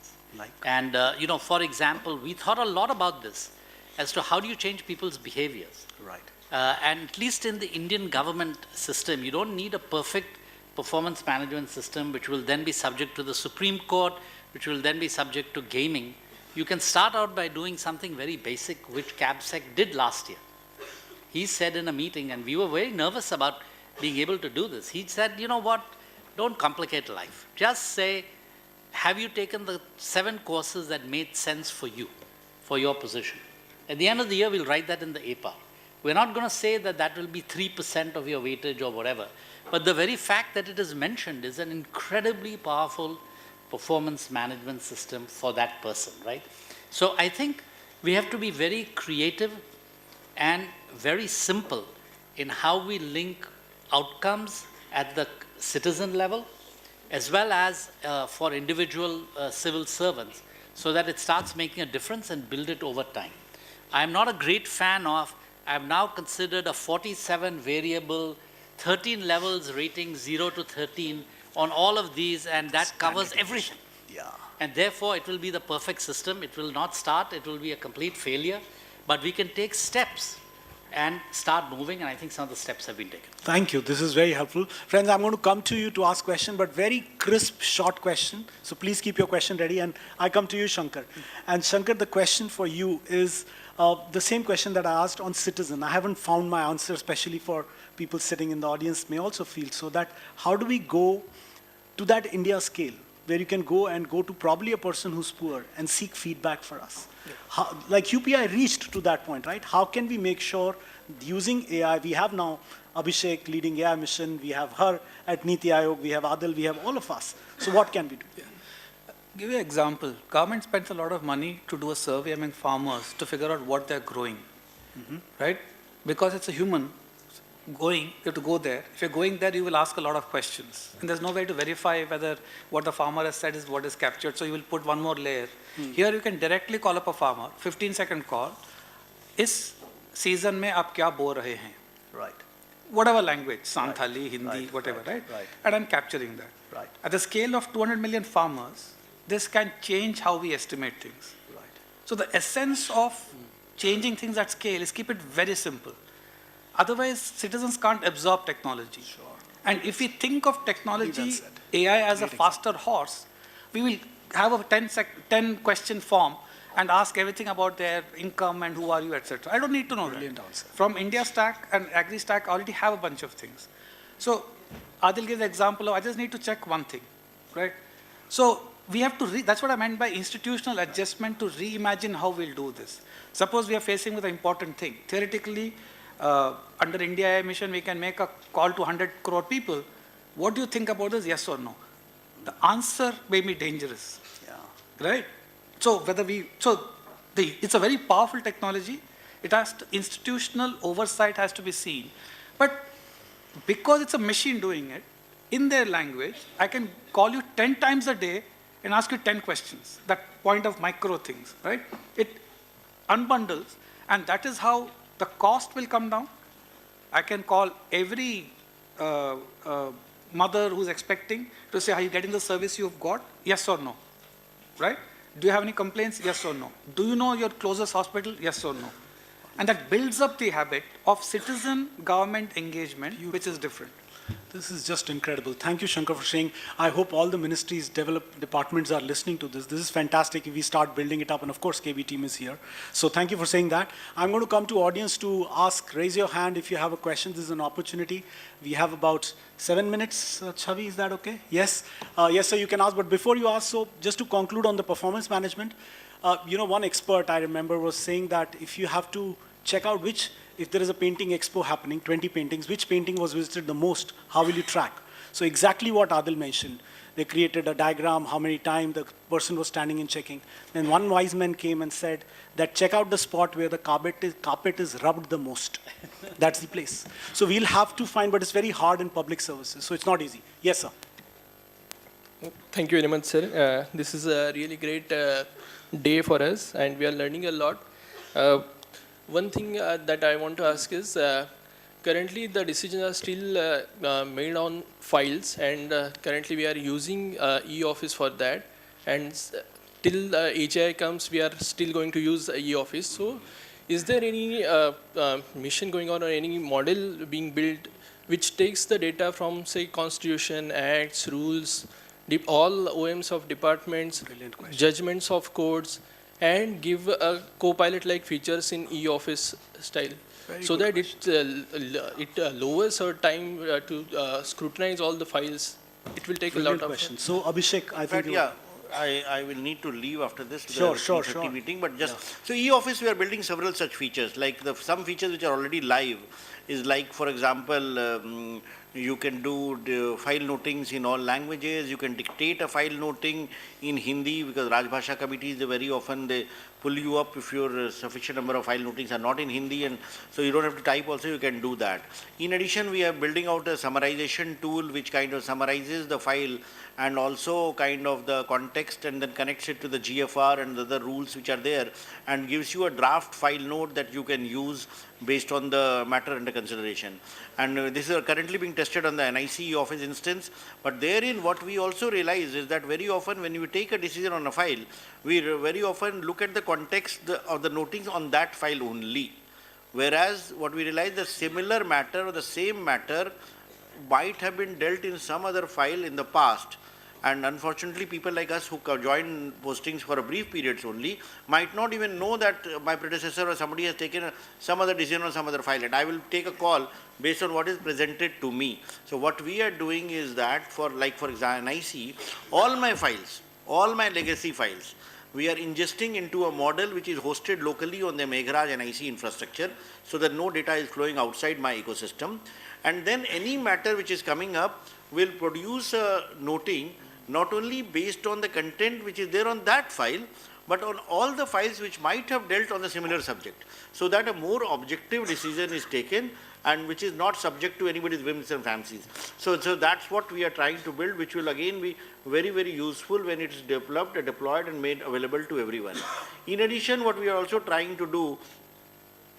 Speaker 14: And, for example, we thought a lot about this as to how do you change people's behaviors.
Speaker 11: Right.
Speaker 14: And at least in the Indian government system, you don't need a perfect performance management system which will then be subject to the Supreme Court, which will then be subject to gaming. You can start out by doing something very basic, which CABSEC did last year. He said in a meeting, and we were very nervous about being able to do this. He said, you know what, don't complicate life. Just say, have you taken the 7 courses that made sense for you, for your position? At the end of the year, we'll write that in the APA. We're not going to say that that will be 3% of your weightage or whatever. But the very fact that it is mentioned is an incredibly powerful performance management system for that person, right? So I think we have to be very creative and very simple in how we link outcomes at the citizen level as well as for individual civil servants so that it starts making a difference and build it over time. I'm not a great fan of, I've now considered a 47 variable, 13 levels rating 0 to 13 on all of these, and that covers everything.
Speaker 11: Yeah.
Speaker 14: And therefore it will be the perfect system. It will not start, it will be a complete failure, but we can take steps and start moving, and I think some of the steps have been taken.
Speaker 11: Thank you. This is very helpful. Friends, I'm going to come to you to ask question, but very crisp, short question. So please keep your question ready. And I come to you, Shankar. And Shankar, the question for you is the same question that I asked on citizen. I haven't found my answer, especially for people sitting in the audience may also feel. So that how do we go to that India scale, where you can go to probably a person who's poor and seek feedback for us? How, like UPI reached to that point, right? How can we make sure using AI, we have now Abhishek leading AI mission, we have her at Niti Aayog, we have Adil, we have all of us. So what can we do?
Speaker 6: Yeah. Give you an example. Government spends a lot of money to do a survey among farmers to figure out what they're growing, right? Because it's a human going, you have to go there. If you're going there, you will ask a lot of questions. And there's no way to verify whether what the farmer has said is what is captured, so you will put one more layer. Here you can directly call up a farmer, 15-second call. Is season mein aap kya bol rahe hain?
Speaker 11: Right.
Speaker 6: Whatever language, Santhali, Hindi, whatever, right? And I'm capturing that.
Speaker 11: Right.
Speaker 6: At the scale of 200 million farmers, this can change how we estimate things.
Speaker 11: Right.
Speaker 6: So the essence of changing things at scale is keep it very simple. Otherwise, citizens can't absorb technology. And if we think of technology, AI as a faster horse, we will have a 10 question form and ask everything about their income and who are you, etc. I don't need to know that. From India Stack and Agri Stack, I already have a bunch of things. So Adil gave the example of, I just need to check one thing, right? So we have to, that's what I meant by institutional adjustment, to reimagine how we'll do this. Suppose we are facing with an important thing. Theoretically, under India AI mission, we can make a call to 100 crore people. What do you think about this, yes or no? The answer may be dangerous, right? So it's a very powerful technology. It has to, institutional oversight has to be seen. But because it's a machine doing it, in their language, I can call you 10 times a day and ask you 10 questions, that point of micro things, right? It unbundles, and that is how the cost will come down. I can call every mother who's expecting to say, are you getting the service you've got? Yes or no, right? Do you have any complaints? Yes or no? Do you know your closest hospital? Yes or no? And that builds up the habit of citizen-government engagement, which is different.
Speaker 11: This is just incredible. Thank you, Shankar, for sharing. I hope all the ministries, departments are listening to this. This is fantastic if we start building it up. And of course, KB team is here. So thank you for saying that. I'm going to come to audience to ask, raise your hand if you have a question. This is an opportunity. We have about 7 minutes. Chavi, is that okay? Yes? Yes, sir, you can ask. But before you ask, so just to conclude on the performance management, one expert I remember was saying that if you have to check out if there is a painting expo happening, 20 paintings, which painting was visited the most? How will you track? So exactly what Adil mentioned. They created a diagram, how many times the person was standing and checking. Then one wise man came and said that check out the spot where the carpet is rubbed the most. That's the place. So we'll have to find, but it's very hard in public services, so it's not easy. Yes, sir.
Speaker 15: Thank you very much, sir. This is a really great day for us, and we are learning a lot. One thing that I want to ask is, currently the decisions are still made on files, and currently we are using e-office for that. And till HI comes, we are still going to use e-office. So is there any mission going on or any model being built which takes the data from, say, constitution, acts, rules, all OMs of departments, judgments of courts, and give a co-pilot-like features in e-office style, so that it lowers our time to scrutinize all the files. It will take a lot of
Speaker 11: questions. So Abhishek, I think
Speaker 12: I will need to leave after this
Speaker 11: sure.
Speaker 12: meeting, but just so e-office, we are building several such features. Like some features which are already live is like, for example, you can do file notings in all languages. You can dictate a file noting in Hindi, because Rajbhasha committees, very often they pull you up if your sufficient number of file notings are not in Hindi, and so you don't have to type also, you can do that. In addition, we are building out a summarization tool which kind of summarizes the file and also kind of the context, and then connects it to the GFR and the other rules which are there, and gives you a draft file note that you can use based on the matter under consideration. And this is currently being tested on the NIC office instance. But therein what we also realize is that very often when you take a decision on a file, we very often look at the context of the notings on that file only. Whereas what we realize, the similar matter or the same matter might have been dealt in some other file in the past. And unfortunately, people like us who join postings for a brief periods only might not even know that my predecessor or somebody has taken some other decision on some other file, and I will take a call based on what is presented to me. So what we are doing is that for example, NIC, all my files, all my legacy files, we are ingesting into a model which is hosted locally on the Meghraj NIC infrastructure, so that no data is flowing outside my ecosystem. And then any matter which is coming up will produce a noting not only based on the content which is there on that file, but on all the files which might have dealt on a similar subject, so that a more objective decision is taken and which is not subject to anybody's whims and fancies. So that's what we are trying to build, which will again be very, very useful when it is developed, deployed and made available to everyone. In addition, what we are also trying to do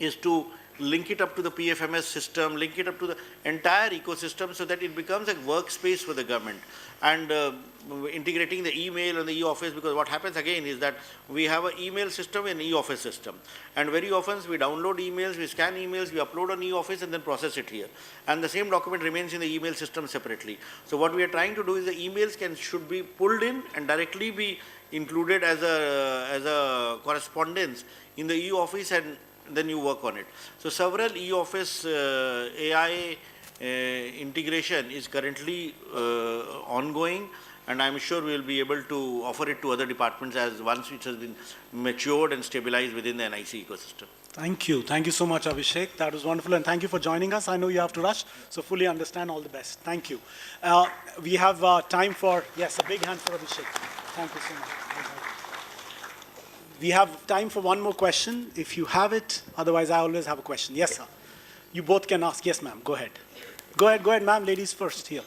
Speaker 12: is to link it up to the PFMS system, link it up to the entire ecosystem so that it becomes a workspace for the government. And integrating the email and the e-office, because what happens again is that we have an email system and e-office system. And very often we download emails, we scan emails, we upload on e-office and then process it here. And the same document remains in the email system separately. So what we are trying to do is the emails should be pulled in and directly be included as a correspondence in the e-office, and then you work on it. So several e-office AI integration is currently ongoing, and I'm sure we will be able to offer it to other departments as once it has been matured and stabilized within the NIC ecosystem.
Speaker 11: Thank you. Thank you so much, Abhishek. That was wonderful, and thank you for joining us. I know you have to rush, so fully understand. All the best. Thank you. We have time for, yes, a big hand for Abhishek. Thank you so much. We have time for one more question, if you have it. Otherwise, I always have a question. Yes, sir. You both can ask. Yes, ma'am. Go ahead. Go ahead, ma'am. Ladies first here.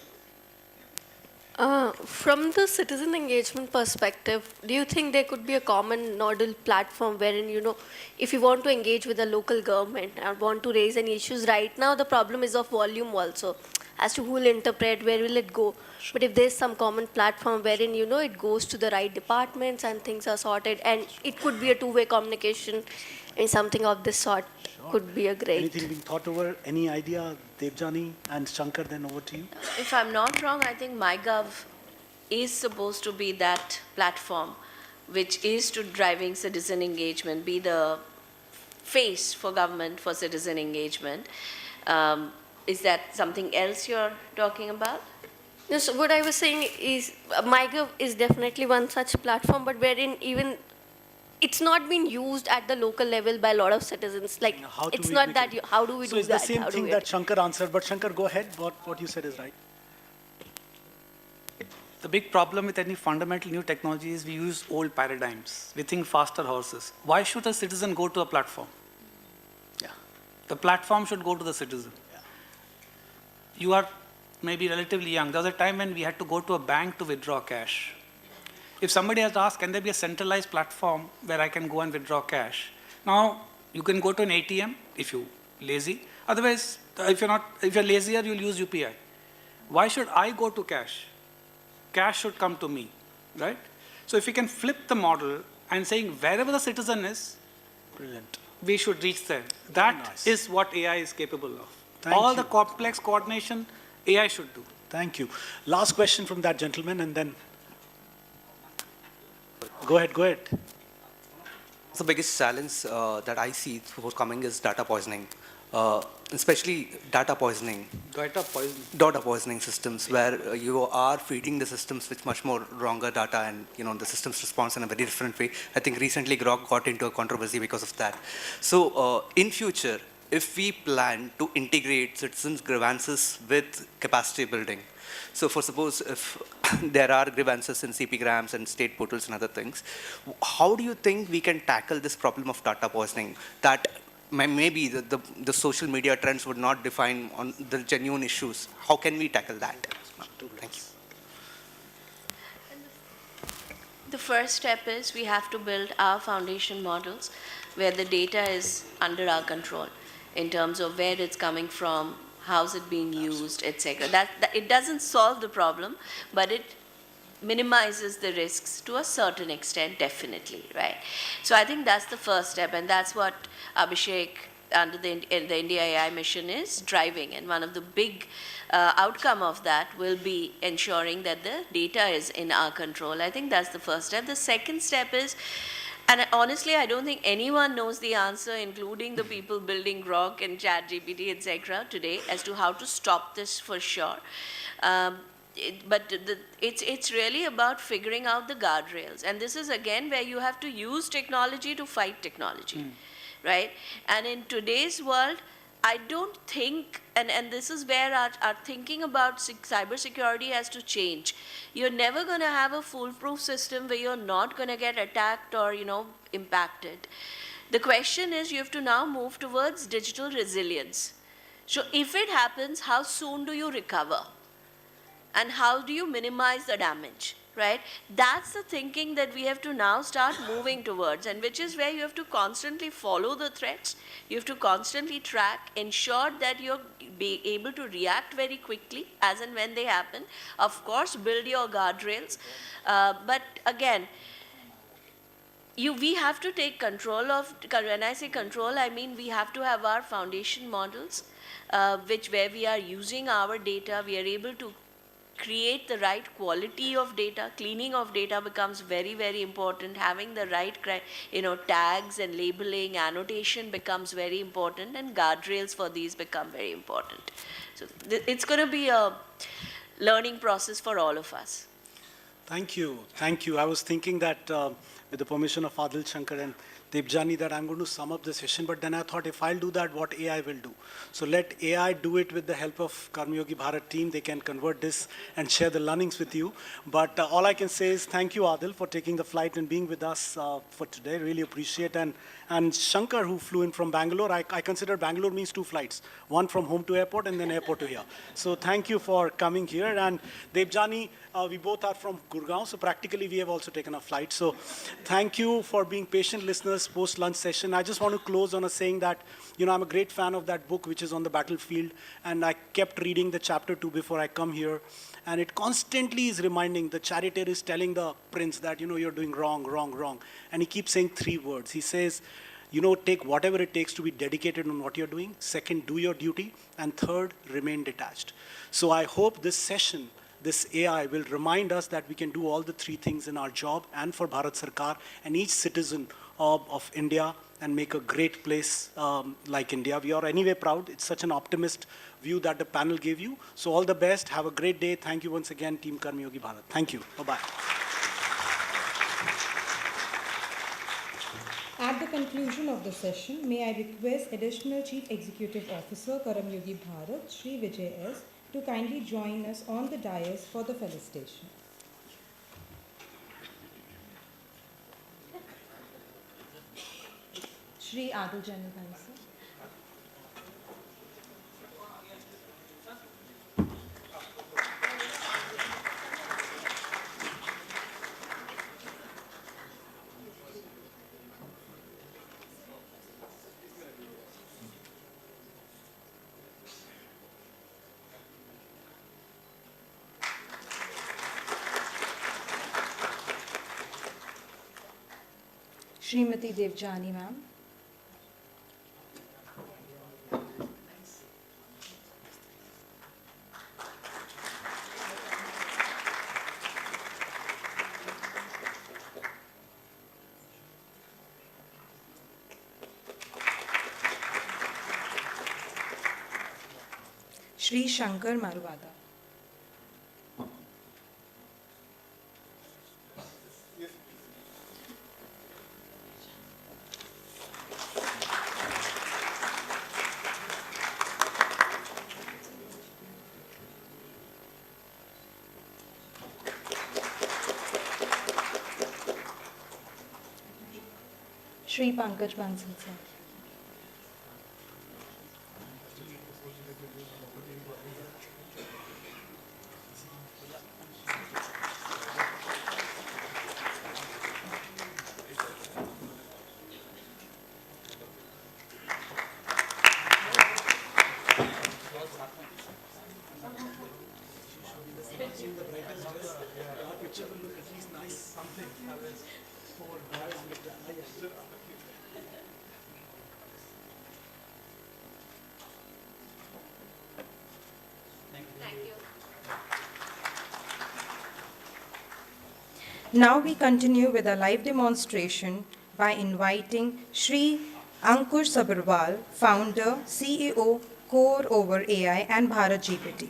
Speaker 16: From the citizen engagement perspective, do you think there could be a common nodal platform wherein, if you want to engage with the local government and want to raise any issues, right now the problem is of volume also, as to who will interpret, where will it go. But if there's some common platform wherein, it goes to the right departments and things are sorted, and it could be a two-way communication and something of this sort could be a great.
Speaker 11: Anything being thought over? Any idea? Devjani and Shankar, then over to you.
Speaker 13: If I'm not wrong, I think MyGov is supposed to be that platform which is to driving citizen engagement, be the face for government for citizen engagement. Is that something else you're talking about?
Speaker 16: No, so what I was saying is MyGov is definitely one such platform, but wherein even it's not being used at the local level by a lot of citizens. Like, it's not that, how do we do that?
Speaker 11: So it's the same thing that Shankar answered, but Shankar, go ahead. What you said is right.
Speaker 6: The big problem with any fundamental new technology is we use old paradigms. We think faster horses. Why should a citizen go to a platform? Yeah. The platform should go to the citizen. Yeah. You are maybe relatively young. There was a time when we had to go to a bank to withdraw cash. If somebody has asked, can there be a centralized platform where I can go and withdraw cash? Now, you can go to an ATM if you're lazy. Otherwise, if you're lazier, you'll use UPI. Why should I go to cash? Cash should come to me, right? So if we can flip the model and saying wherever the citizen is,
Speaker 11: brilliant,
Speaker 6: we should reach there. That is what AI is capable of. All the complex coordination, AI should do.
Speaker 11: Thank you. Last question from that gentleman, and then go ahead.
Speaker 17: The biggest challenge that I see forthcoming is data poisoning, especially data poisoning systems where you are feeding the systems with much more wronger data, and the systems respond in a very different way. I think recently Grok got into a controversy because of that. So in future, if we plan to integrate citizens' grievances with capacity building, so for suppose if there are grievances in CPgrams and state portals and other things, how do you think we can tackle this problem of data poisoning that maybe the social media trends would not define on the genuine issues? How can we tackle that? Thank you.
Speaker 13: The first step is we have to build our foundation models where the data is under our control in terms of where it's coming from, how's it being used, etc. That it doesn't solve the problem, but it minimizes the risks to a certain extent, definitely, right? So I think that's the first step, and that's what Abhishek under the India AI mission is driving. And one of the big outcome of that will be ensuring that the data is in our control. I think that's the first step. The second step is, and honestly, I don't think anyone knows the answer, including the people building Grok and ChatGPT, etc. today, as to how to stop this for sure. But it's really about figuring out the guardrails. And this is, again, where you have to use technology to fight technology, right? And in today's world, I don't think, and this is where our thinking about cybersecurity has to change. You're never going to have a foolproof system where you're not going to get attacked or, impacted. The question is, you have to now move towards digital resilience. So if it happens, how soon do you recover? And how do you minimize the damage, right? That's the thinking that we have to now start moving towards, and which is where you have to constantly follow the threats, you have to constantly track, ensure that you're be able to react very quickly as and when they happen. Of course, build your guardrails, but again, we have to take control of, when I say control, I mean we have to have our foundation models, where we are using our data, we are able to create the right quality of data. Cleaning of data becomes very, very important. Having the right, tags and labeling, annotation becomes very important, and guardrails for these become very important. So it's going to be a learning process for all of us.
Speaker 11: Thank you. Thank you. I was thinking that with the permission of Adil Shankar and Debjani, that I'm going to sum up the session, but then I thought if I'll do that, what AI will do. So let AI do it with the help of Karmayogi Bharat team. They can convert this and share the learnings with you. But all I can say is thank you, Adil, for taking the flight and being with us for today. Really appreciate. And Shankar, who flew in from Bangalore, I consider Bangalore means 2 flights, one from home to airport and then airport to here. So thank you for coming here. And Debjani, we both are from Gurgaon, so practically we have also taken a flight. So thank you for being patient listeners post-lunch session. I just want to close on a saying that, I'm a great fan of that book, which is on the battlefield, and I kept reading the chapter 2 before I come here. And it constantly is reminding, the charioteer is telling the prince that, you're doing wrong, wrong, wrong. And he keeps saying 3 words. He says, take whatever it takes to be dedicated on what you're doing. Second, do your duty. And third, remain detached. So I hope this session, this AI will remind us that we can do all the 3 things in our job and for Bharat Sarkar and each citizen of India, and make a great place like India. We are anyway proud. It's such an optimist view that the panel gave you. So all the best. Have a great day. Thank you once again, Team Karmayogi Bharat. Thank you. Bye-bye.
Speaker 1: At the conclusion of the session, may I request Additional Chief Executive Officer, Karmayogi Bharat, Shri Vijay S., to kindly join us on the dais for the felicitation. Shri Adil Janabhai, sir. Srimati Devjani, ma'am. Shri Shankar Marwada. Shri Pankaj Bansal, sir. Now we continue with a live demonstration by inviting Shri Ankush Sabharwal, founder, CEO, Core over AI and Bharat GPT,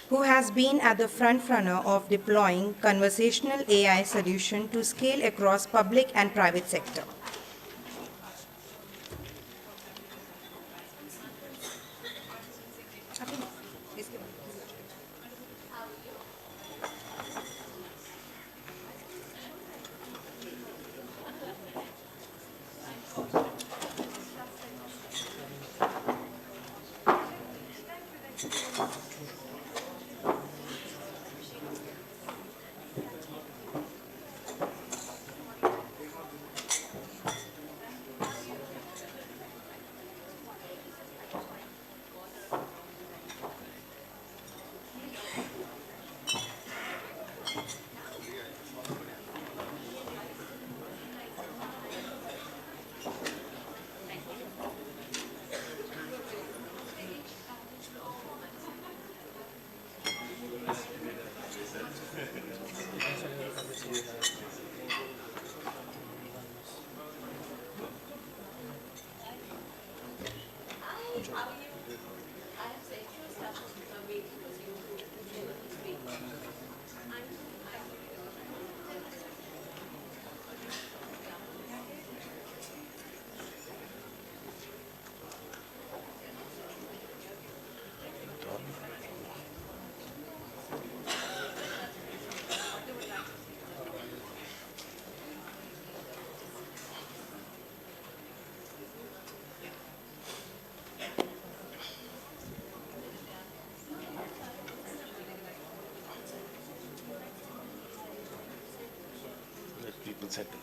Speaker 1: who has been at the front runner of deploying conversational AI solution to scale across public and private sector.
Speaker 18: settle.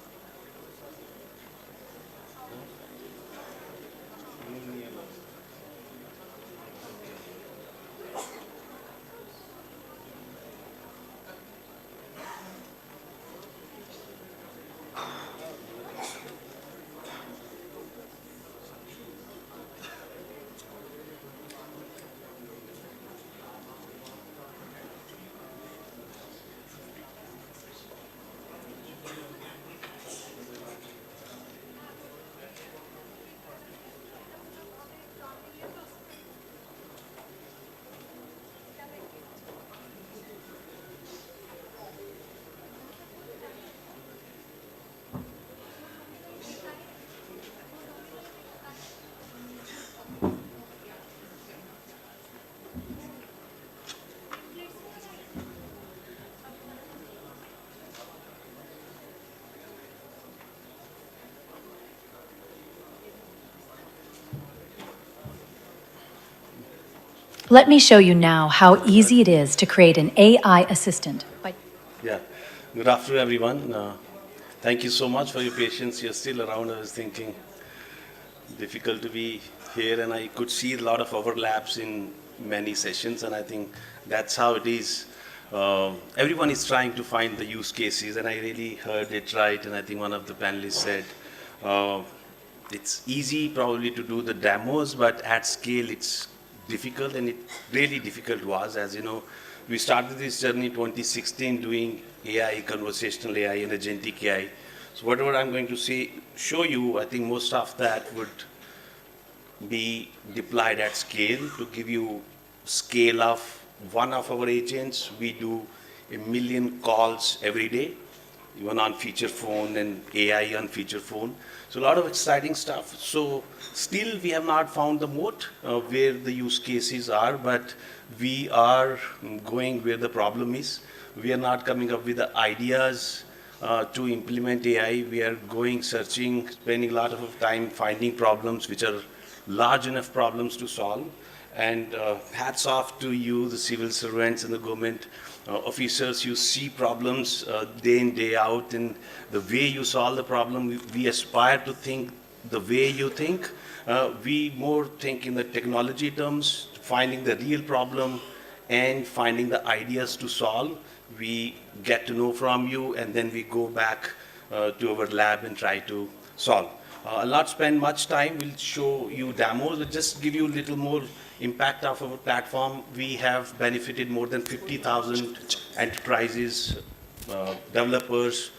Speaker 19: Let me show you now how easy it is to create an AI assistant.
Speaker 18: Yeah. Good afternoon, everyone. Thank you so much for your patience. You're still around. I was thinking difficult to be here, and I could see a lot of overlaps in many sessions, and I think that's how it is. Everyone is trying to find the use cases, and I really heard it right, and I think one of the panelists said it's easy probably to do the demos, but at scale it's difficult, and it really difficult was. As you know, we started this journey 2016 doing AI, conversational AI and agentic AI. So whatever I'm going to show you, I think most of that would be deployed at scale. To give you scale of one of our agents, we do 1 million calls every day, even on feature phone and AI on feature phone. So a lot of exciting stuff. So still we have not found the moat where the use cases are, but we are going where the problem is. We are not coming up with the ideas to implement AI. We are going searching, spending a lot of time finding problems which are large enough problems to solve. And hats off to you, the civil servants and the government officers. You see problems day in, day out, and the way you solve the problem, we aspire to think the way you think. We more think in the technology terms, finding the real problem and finding the ideas to solve. We get to know from you, and then we go back to our lab and try to solve. I'll not spend much time. We'll show you demos, but just give you a little more impact of our platform. We have benefited more than 50,000 enterprises, developers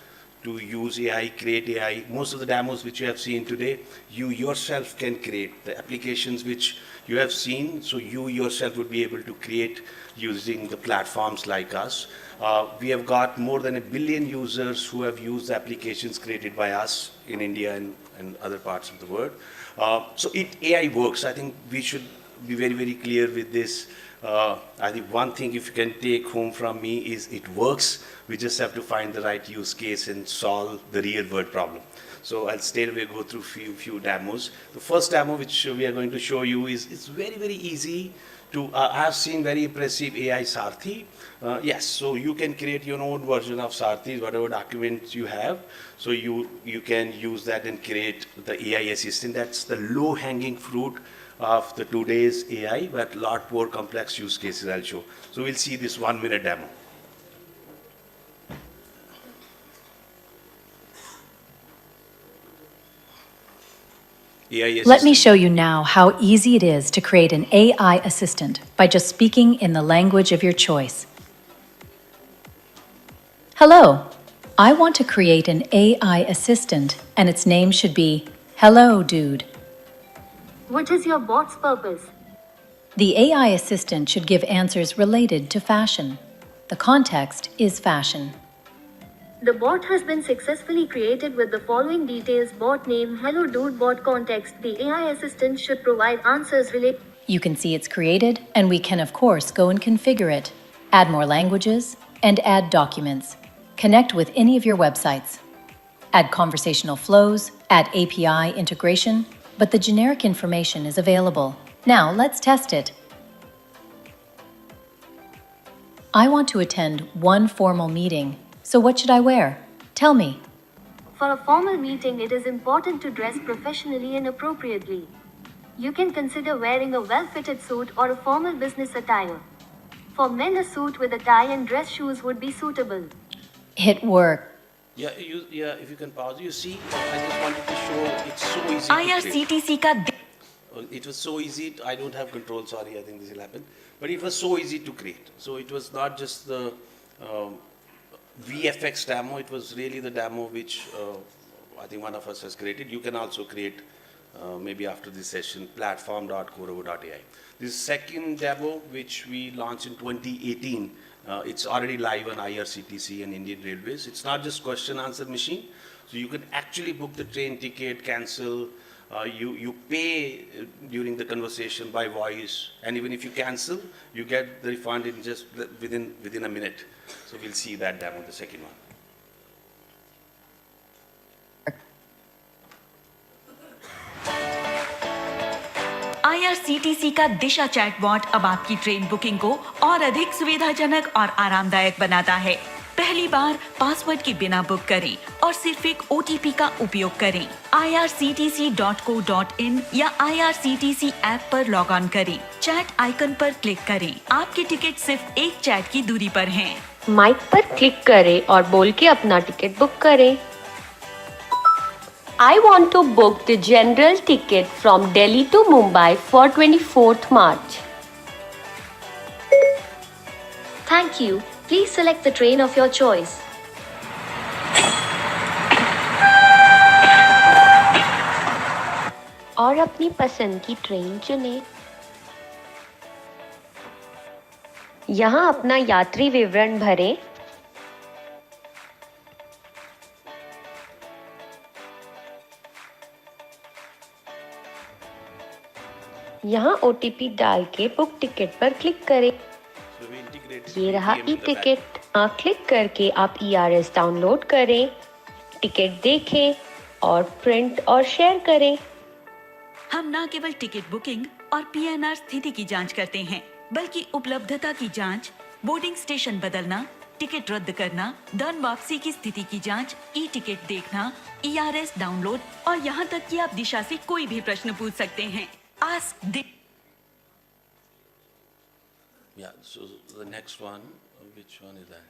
Speaker 18: to use AI, create AI. Most of the demos which you have seen today, you yourself can create the applications which you have seen. So you yourself would be able to create using the platforms like us. We have got more than 1 billion users who have used applications created by us in India and other parts of the world. So AI works. I think we should be very, very clear with this. I think one thing if you can take home from me is it works. We just have to find the right use case and solve the real world problem. So I'll straight away go through few demos. The first demo which we are going to show you is it's very, very easy to, I have seen very impressive AI Sarthi. Yes, so you can create your own version of Sarthi, whatever documents you have. So you can use that and create the AI assistant. That's the low-hanging fruit of the today's AI, but a lot more complex use cases I'll show. So we'll see this 1-minute demo.
Speaker 19: Let me show you now how easy it is to create an AI assistant by just speaking in the language of your choice. Hello, I want to create an AI assistant, and its name should be Hello Dude.
Speaker 23: What is your bot's purpose?
Speaker 19: The AI assistant should give answers related to fashion. The context is fashion.
Speaker 23: The bot has been successfully created with the following details: bot name, hello dude, bot context. The AI assistant should provide answers related.
Speaker 19: You can see it's created, and we can of course go and configure it, add more languages, and add documents. Connect with any of your websites. Add conversational flows, add API integration, but the generic information is available. Now let's test it. I want to attend one formal meeting, so what should I wear? Tell me.
Speaker 2: For a formal meeting, it is important to dress professionally and appropriately. You can consider wearing a well-fitted suit or a formal business attire. For men, a suit with a tie and dress shoes would be suitable.
Speaker 19: Hit work.
Speaker 18: Yeah, if you can pause, you see, I just wanted to show it's so easy to create.
Speaker 3: IRCTC का
Speaker 18: It was so easy, I don't have control, sorry, I think this will happen. But it was so easy to create. So it was not just the VFX demo, it was really the demo which I think one of us has created. You can also create, maybe after this session, platform.corovo.ai. This second demo, which we launched in 2018, it's already live on IRCTC and Indian Railways. It's not just question answer machine. So you can actually book the train ticket, cancel, you pay during the conversation by voice, and even if you cancel, you get the refund in just within a minute. So we'll see that demo, the second one.
Speaker 3: IRCTC का दिशा chatbot अब आपकी train booking को और अधिक सुविधाजनक और आरामदायक बनाता है। पहली बार पासवर्ड के बिना बुक करें और सिर्फ एक OTP का उपयोग करें। irctc.co.in या IRCTC ऐप पर लॉग ऑन करें। चैट आइकन पर क्लिक करें। आपके टिकट सिर्फ एक चैट की दूरी पर हैं।
Speaker 23: माइक पर क्लिक करें और बोल के अपना टिकट बुक करें। I want to book the general ticket from Delhi to Mumbai for 24th March.
Speaker 2: Thank you. Please select the train of your choice.
Speaker 23: और अपनी पसंद की ट्रेन चुनें। यहाँ अपना यात्री विवरण भरें। यहाँ OTP डाल के बुक टिकट पर क्लिक करें। ये रहा ई-टिकट। क्लिक करके आप ERS डाउनलोड करें, टिकट देखें और प्रिंट और शेयर करें।
Speaker 3: हम न केवल टिकट बुकिंग और PNR स्थिति की जांच करते हैं, बल्कि उपलब्धता की जांच, बोर्डिंग स्टेशन बदलना, टिकट रद्द करना, धन वापसी की स्थिति की जांच, ई-टिकट देखना, ERS डाउनलोड और यहाँ तक कि आप दिशा से कोई भी प्रश्न पूछ सकते हैं।
Speaker 18: Yeah, so the next one, which one is that?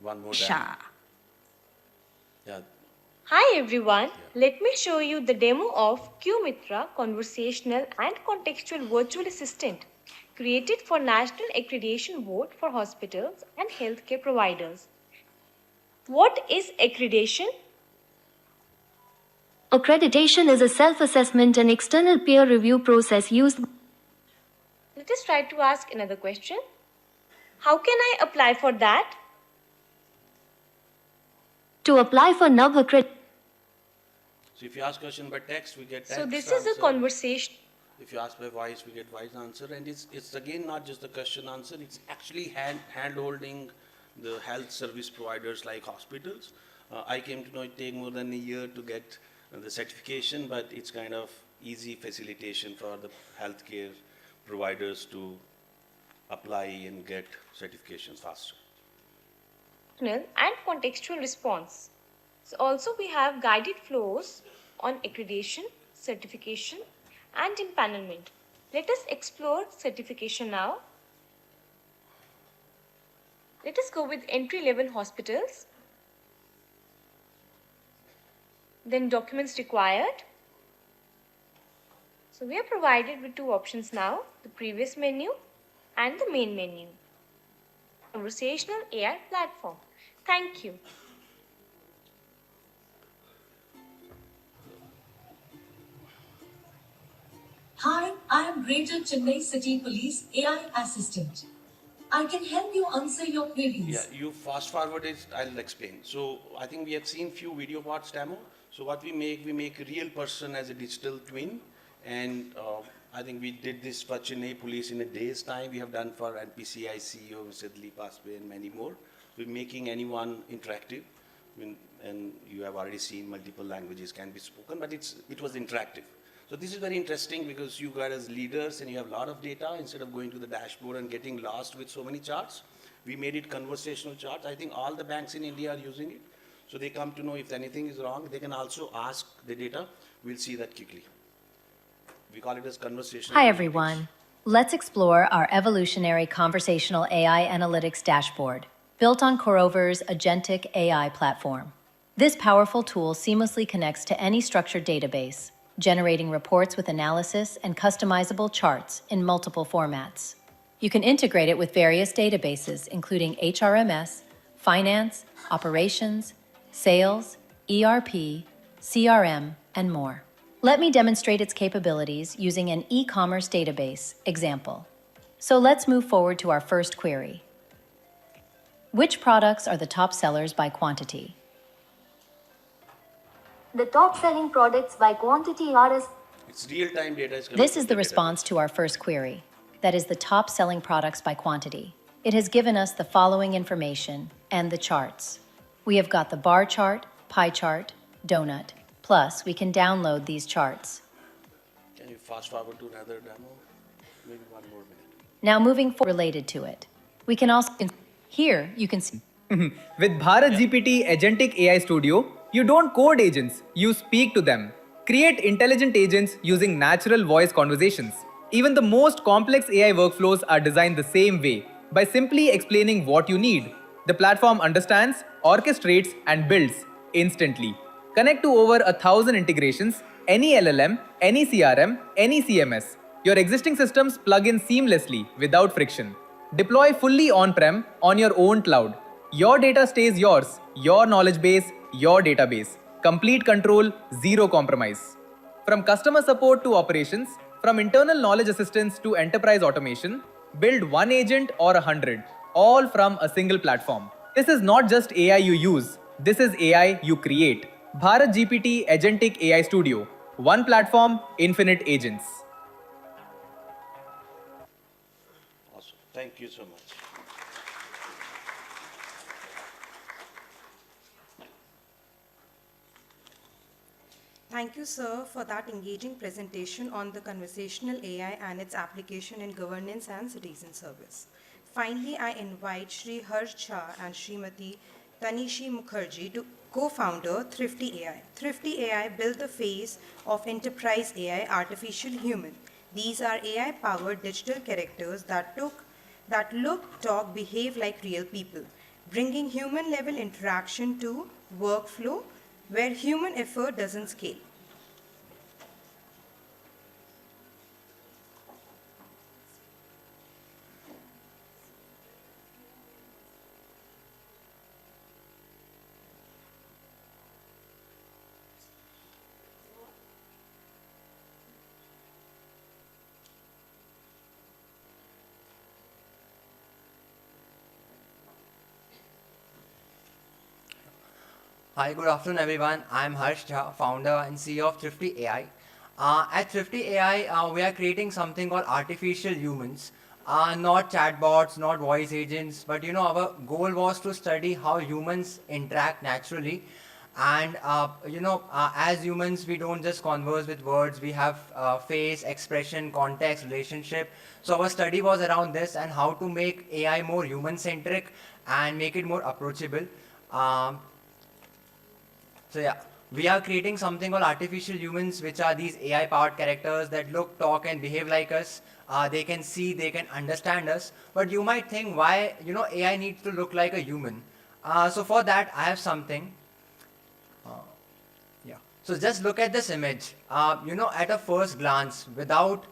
Speaker 18: One more
Speaker 3: Sha.
Speaker 18: demo. Yeah.
Speaker 20: Hi everyone, let me show you the demo of QMitra Conversational and Contextual Virtual Assistant created for National Accreditation Board for Hospitals and Healthcare Providers. What is accreditation?
Speaker 2: Accreditation is a self-assessment and external peer review process used.
Speaker 20: Let us try to ask another question. How can I apply for that?
Speaker 2: To apply for NAV accreditation.
Speaker 18: So if you ask question by text, we get text
Speaker 20: So this
Speaker 18: answer.
Speaker 20: is a conversation.
Speaker 18: If you ask by voice, we get voice answer. And it's again not just the question answer, it's actually hand-holding the health service providers like hospitals. I came to know it take more than a year to get the certification, but it's kind of easy facilitation for the healthcare providers to apply and get certifications faster.
Speaker 20: And contextual response. So also we have guided flows on accreditation, certification and empanelment. Let us explore certification now. Let us go with entry-level hospitals. Then documents required. So we are provided with two options now, the previous menu and the main menu. Conversational AI platform. Thank you.
Speaker 24: Hi, I am Greater Chennai City Police AI Assistant. I can help you answer your queries.
Speaker 18: Yeah, you fast forward it, I'll explain. So I think we have seen few video parts demo. So what we make a real person as a digital twin. And I think we did this for Chennai Police in a day's time. We have done for NPCI CEO, Mr. Dilip Aspe and many more. We're making anyone interactive. And you have already seen multiple languages can be spoken, but it was interactive. So this is very interesting because you guys as leaders and you have a lot of data, instead of going to the dashboard and getting lost with so many charts, we made it conversational charts. I think all the banks in India are using it. So they come to know if anything is wrong, they can also ask the data. We'll see that quickly. We call it as conversational.
Speaker 19: Hi, everyone. Let's explore our evolutionary conversational AI analytics dashboard, built on Corover's agentic AI platform. This powerful tool seamlessly connects to any structured database, generating reports with analysis and customizable charts in multiple formats. You can integrate it with various databases, including HRMS, finance, operations, sales, ERP, CRM, and more. Let me demonstrate its capabilities using an e-commerce database example. So let's move forward to our first query. Which products are the top sellers by quantity?
Speaker 2: The top selling products by quantity are as
Speaker 18: It's real-time data.
Speaker 19: This is the response to our first query. That is the top selling products by quantity. It has given us the following information and the charts. We have got the bar chart, pie chart, donut. Plus, we can download these charts.
Speaker 18: Can you fast forward to another demo? Maybe 1 more minute.
Speaker 19: Now moving forward related to it. We can also, here you can see.
Speaker 4: With Bharat GPT Agentic AI Studio, you don't code agents, you speak to them. Create intelligent agents using natural voice conversations. Even the most complex AI workflows are designed the same way, by simply explaining what you need. The platform understands, orchestrates, and builds instantly. Connect to over 1,000 integrations, any LLM, any CRM, any CMS. Your existing systems plug in seamlessly without friction. Deploy fully on-prem on your own cloud. Your data stays yours, your knowledge base, your database. Complete control, zero compromise. From customer support to operations, from internal knowledge assistance to enterprise automation, build one agent or 100, all from a single platform. This is not just AI you use, this is AI you create. Bharat GPT Agentic AI Studio. One platform, infinite agents.
Speaker 18: Awesome. Thank you so much.
Speaker 1: Thank you, sir, for that engaging presentation on the conversational AI and its application in governance and citizen service. Finally, I invite Shri Harsh Jha and Srimati Tanishi Mukherjee, co-founder Thrifty AI. Thrifty AI built the face of enterprise AI, artificial human. These are AI-powered digital characters that look, talk, behave like real people, bringing human-level interaction to workflow where human effort doesn't scale.
Speaker 5: Hi, good afternoon everyone. I'm Harsh Jha, founder and CEO of Thrifty AI. At Thrifty AI, we are creating something called artificial humans. Not chatbots, not voice agents, but our goal was to study how humans interact naturally. And as humans, we don't just converse with words, we have face, expression, context, relationship. So our study was around this and how to make AI more human-centric and make it more approachable. So yeah, we are creating something called artificial humans, which are these AI-powered characters that look, talk, and behave like us. They can see, they can understand us. But you might think, why AI needs to look like a human? So for that, I have something. Yeah. So just look at this image. At a first glance, without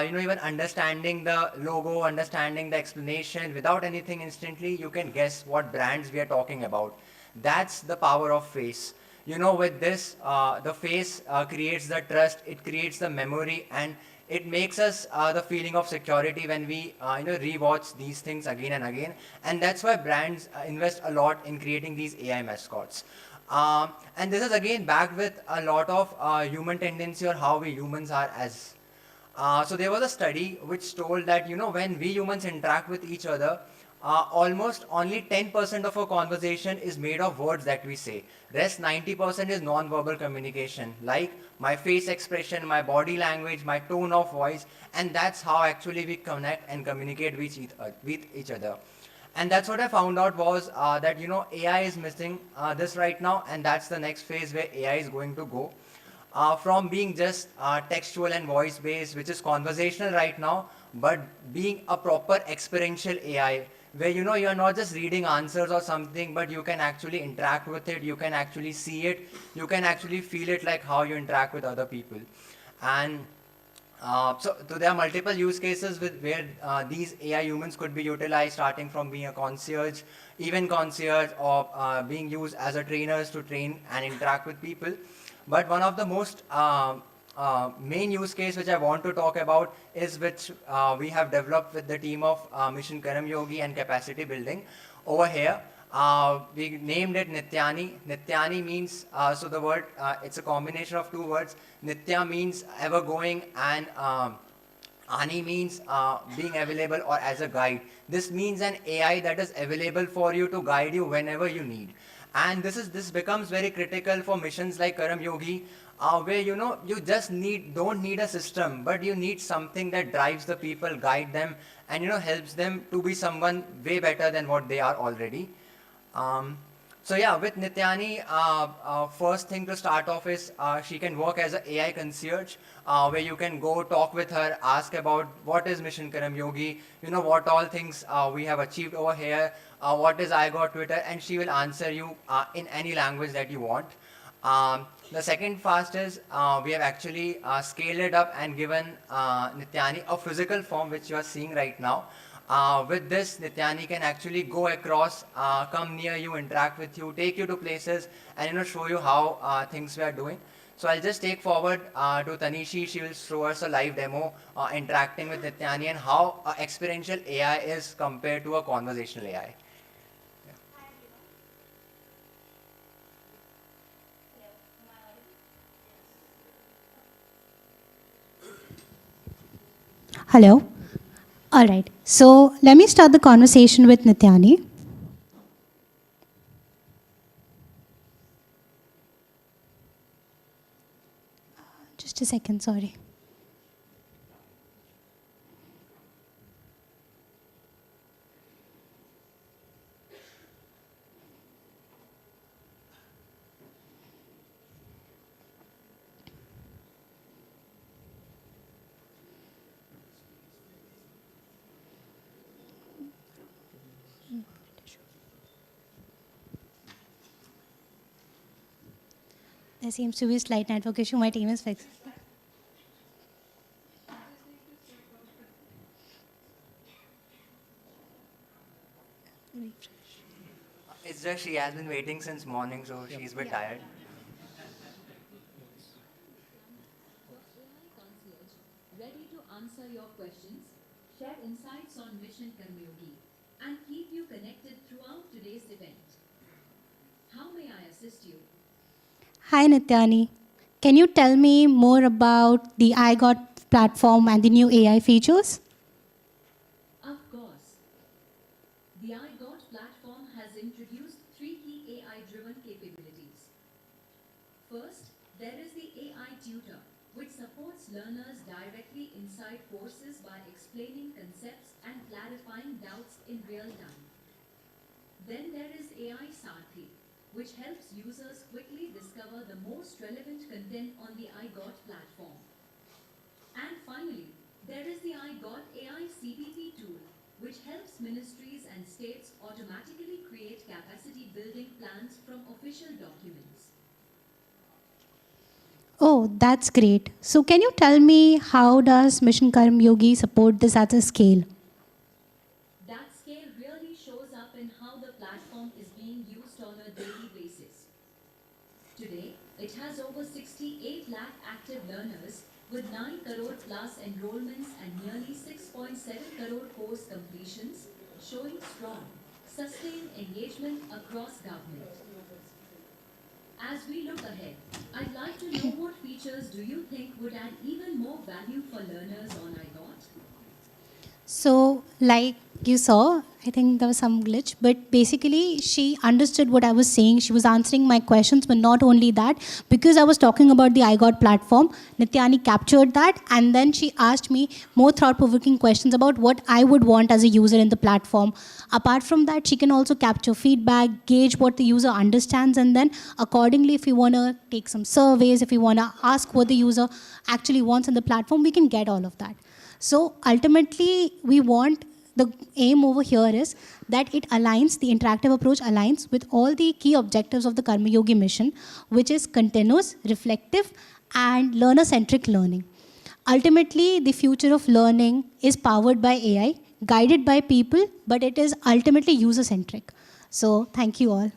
Speaker 5: even understanding the logo, understanding the explanation, without anything instantly, you can guess what brands we are talking about. That's the power of face. With this, the face creates the trust, it creates the memory, and it makes us the feeling of security when we rewatch these things again and again. And that's why brands invest a lot in creating these AI mascots. And this is again backed with a lot of human tendency or how we humans are as. So there was a study which told that when we humans interact with each other, almost only 10% of our conversation is made of words that we say. Rest 90% is non-verbal communication, like my face expression, my body language, my tone of voice, and that's how actually we connect and communicate with each other. And that's what I found out was that AI is missing this right now, and that's the next phase where AI is going to go. From being just textual and voice based, which is conversational right now, but being a proper experiential AI, where you're not just reading answers or something, but you can actually interact with it, you can actually see it, you can actually feel it, like how you interact with other people. And so there are multiple use cases where these AI humans could be utilized, starting from being a concierge, even concierge, or being used as a trainers to train and interact with people. But one of the most main use case which I want to talk about is which we have developed with the team of Mission Karam Yogi and capacity building over here. We named it Nityani. Nityani means, so the word, it's a combination of two words. Nitya means ever going, and Ani means being available or as a guide. This means an AI that is available for you to guide you whenever you need. And this becomes very critical for missions like Karam Yogi, where you just don't need a system, but you need something that drives the people, guide them, and helps them to be someone way better than what they are already. So yeah, with Nityani, first thing to start off is she can work as an AI concierge, where you can go talk with her, ask about what is Mission Karam Yogi, what all things we have achieved over here, what is I got Twitter, and she will answer you in any language that you want. The second fast is we have actually scaled it up and given Nityani a physical form, which you are seeing right now. With this, Nityani can actually go across, come near you, interact with you, take you to places, and show you how things we are doing. So I'll just take forward to Tanishi. She will show us a live demo interacting with Nityani and how experiential AI is compared to a conversational AI.
Speaker 7: Hello. All right. So let me start the conversation with Nityani. Just a second, sorry. There seems to be a slight network issue. My team is fixing it.
Speaker 5: It's just she has been waiting since morning, so she's a bit tired.
Speaker 8: Ready to answer your questions, share insights on Mission Karmyogi, and keep you connected throughout today's event. How may I assist you?
Speaker 7: Hi, Nityani. Can you tell me more about the iGot platform and the new AI features?
Speaker 8: Of course. The iGot platform has introduced 3 key AI-driven capabilities. First, there is the AI tutor, which supports learners directly inside courses by explaining concepts and clarifying doubts in real time. Then there is AI Sarthi, which helps users quickly discover the most relevant content on the iGot platform. And finally, there is the iGot AI CDP tool, which helps ministries and states automatically create capacity building plans from official documents.
Speaker 7: Oh, that's great. So can you tell me how does Mission Karm Yogi support this at a scale?
Speaker 8: That scale really shows up in how the platform is being used on a daily basis. Today, it has over 68 lakh active learners with 9 crore plus enrollments and nearly 6.7 crore course completions, showing strong, sustained engagement across government. As we look ahead, I'd like to know what features do you think would add even more value for learners on iGot?
Speaker 7: So, like you saw, I think there was some glitch, but basically she understood what I was saying. She was answering my questions, but not only that, because I was talking about the iGot platform, Nityani captured that, and then she asked me more thought-provoking questions about what I would want as a user in the platform. Apart from that, she can also capture feedback, gauge what the user understands, and then accordingly, if you want to take some surveys, if you want to ask what the user actually wants in the platform, we can get all of that. So ultimately, we want the aim over here is that it aligns, the interactive approach aligns with all the key objectives of the Karma Yogi mission, which is continuous, reflective, and learner-centric learning. Ultimately, the future of learning is powered by AI, guided by people, but it is ultimately user-centric. So thank you all.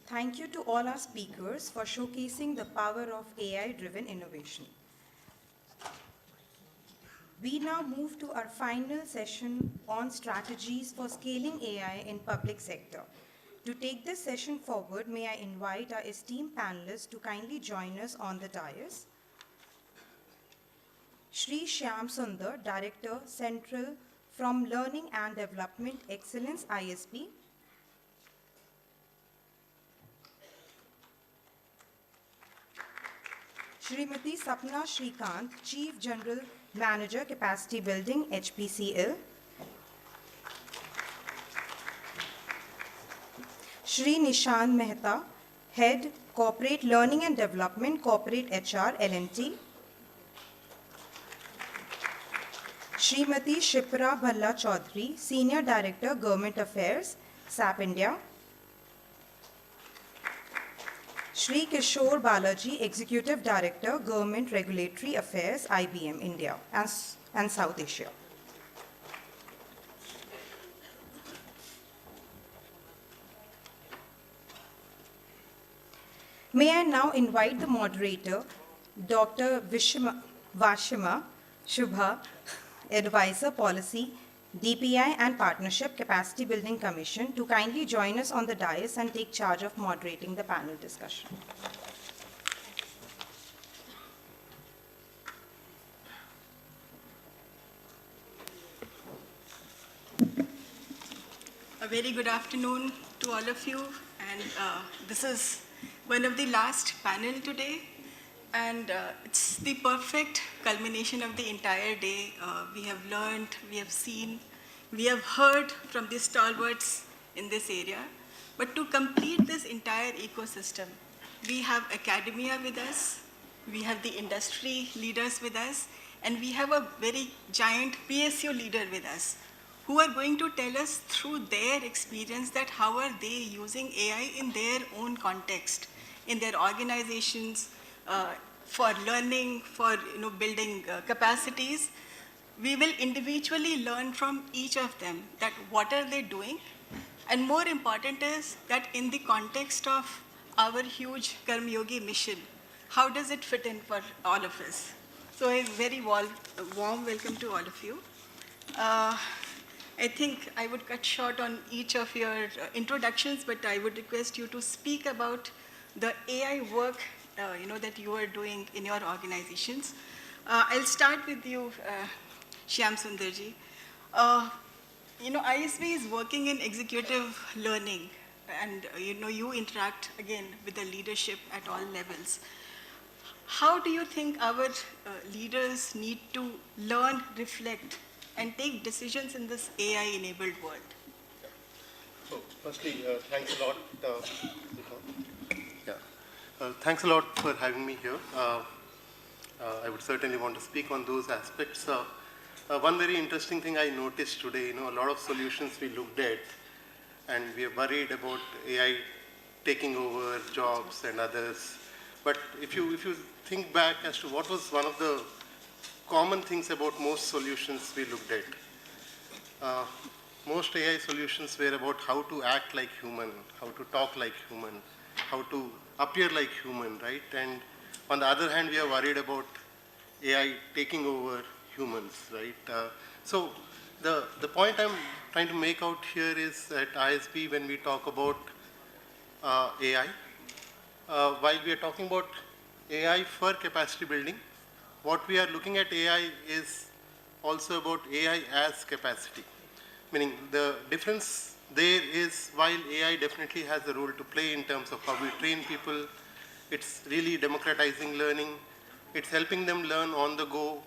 Speaker 1: Thank you to all our speakers for showcasing the power of AI-driven innovation. We now move to our final session on strategies for scaling AI in public sector. To take this session forward, may I invite our esteemed panelists to kindly join us on the dais. Shri Shyam Sundar, Director, Central from Learning and Development Excellence, ISB. Shrimati Sapna Shrikant, Chief General Manager, Capacity Building, HPCL. Shri Nishan Mehta, Head, Corporate Learning and Development, Corporate HR, L&T. Shrimati Shipra Bhalla Chaudhary, Senior Director, Government Affairs, SAP India. Shri Kishore Balaji, Executive Director, Government Regulatory Affairs, IBM, India and South Asia. May I now invite the moderator, Dr. Vashima Shubha, Advisor Policy, DPI and Partnership Capacity Building Commission, to kindly join us on the dais and take charge of moderating the panel discussion.
Speaker 9: A very good afternoon to all of you, and this is one of the last panel today, and it's the perfect culmination of the entire day. We have learned, we have seen, we have heard from the stalwarts in this area, but to complete this entire ecosystem, we have academia with us, we have the industry leaders with us, and we have a very giant PSU leader with us, who are going to tell us through their experience that how are they using AI in their own context, in their organizations, for learning, for building capacities. We will individually learn from each of them that what are they doing, and more important is that in the context of our huge Karma Yogi mission, how does it fit in for all of us? So a very warm welcome to all of you. I think I would cut short on each of your introductions, but I would request you to speak about the AI work that you are doing in your organizations. I'll start with you, Shyam Sundarji. ISB is working in executive learning, and you interact again with the leadership at all levels. How do you think our leaders need to learn, reflect, and take decisions in this AI-enabled world?
Speaker 10: So, firstly, thanks a lot. Thanks a lot for having me here. I would certainly want to speak on those aspects. One very interesting thing I noticed today, a lot of solutions we looked at, and we are worried about AI taking over jobs and others. But if you think back as to what was one of the common things about most solutions we looked at, most AI solutions were about how to act like human, how to talk like human, how to appear like human, right? And on the other hand, we are worried about AI taking over humans, right? So the point I'm trying to make out here is at ISB, when we talk about AI, while we are talking about AI for capacity building, what we are looking at AI is also about AI as capacity. Meaning the difference there is, while AI definitely has a role to play in terms of how we train people, it's really democratizing learning, it's helping them learn on the go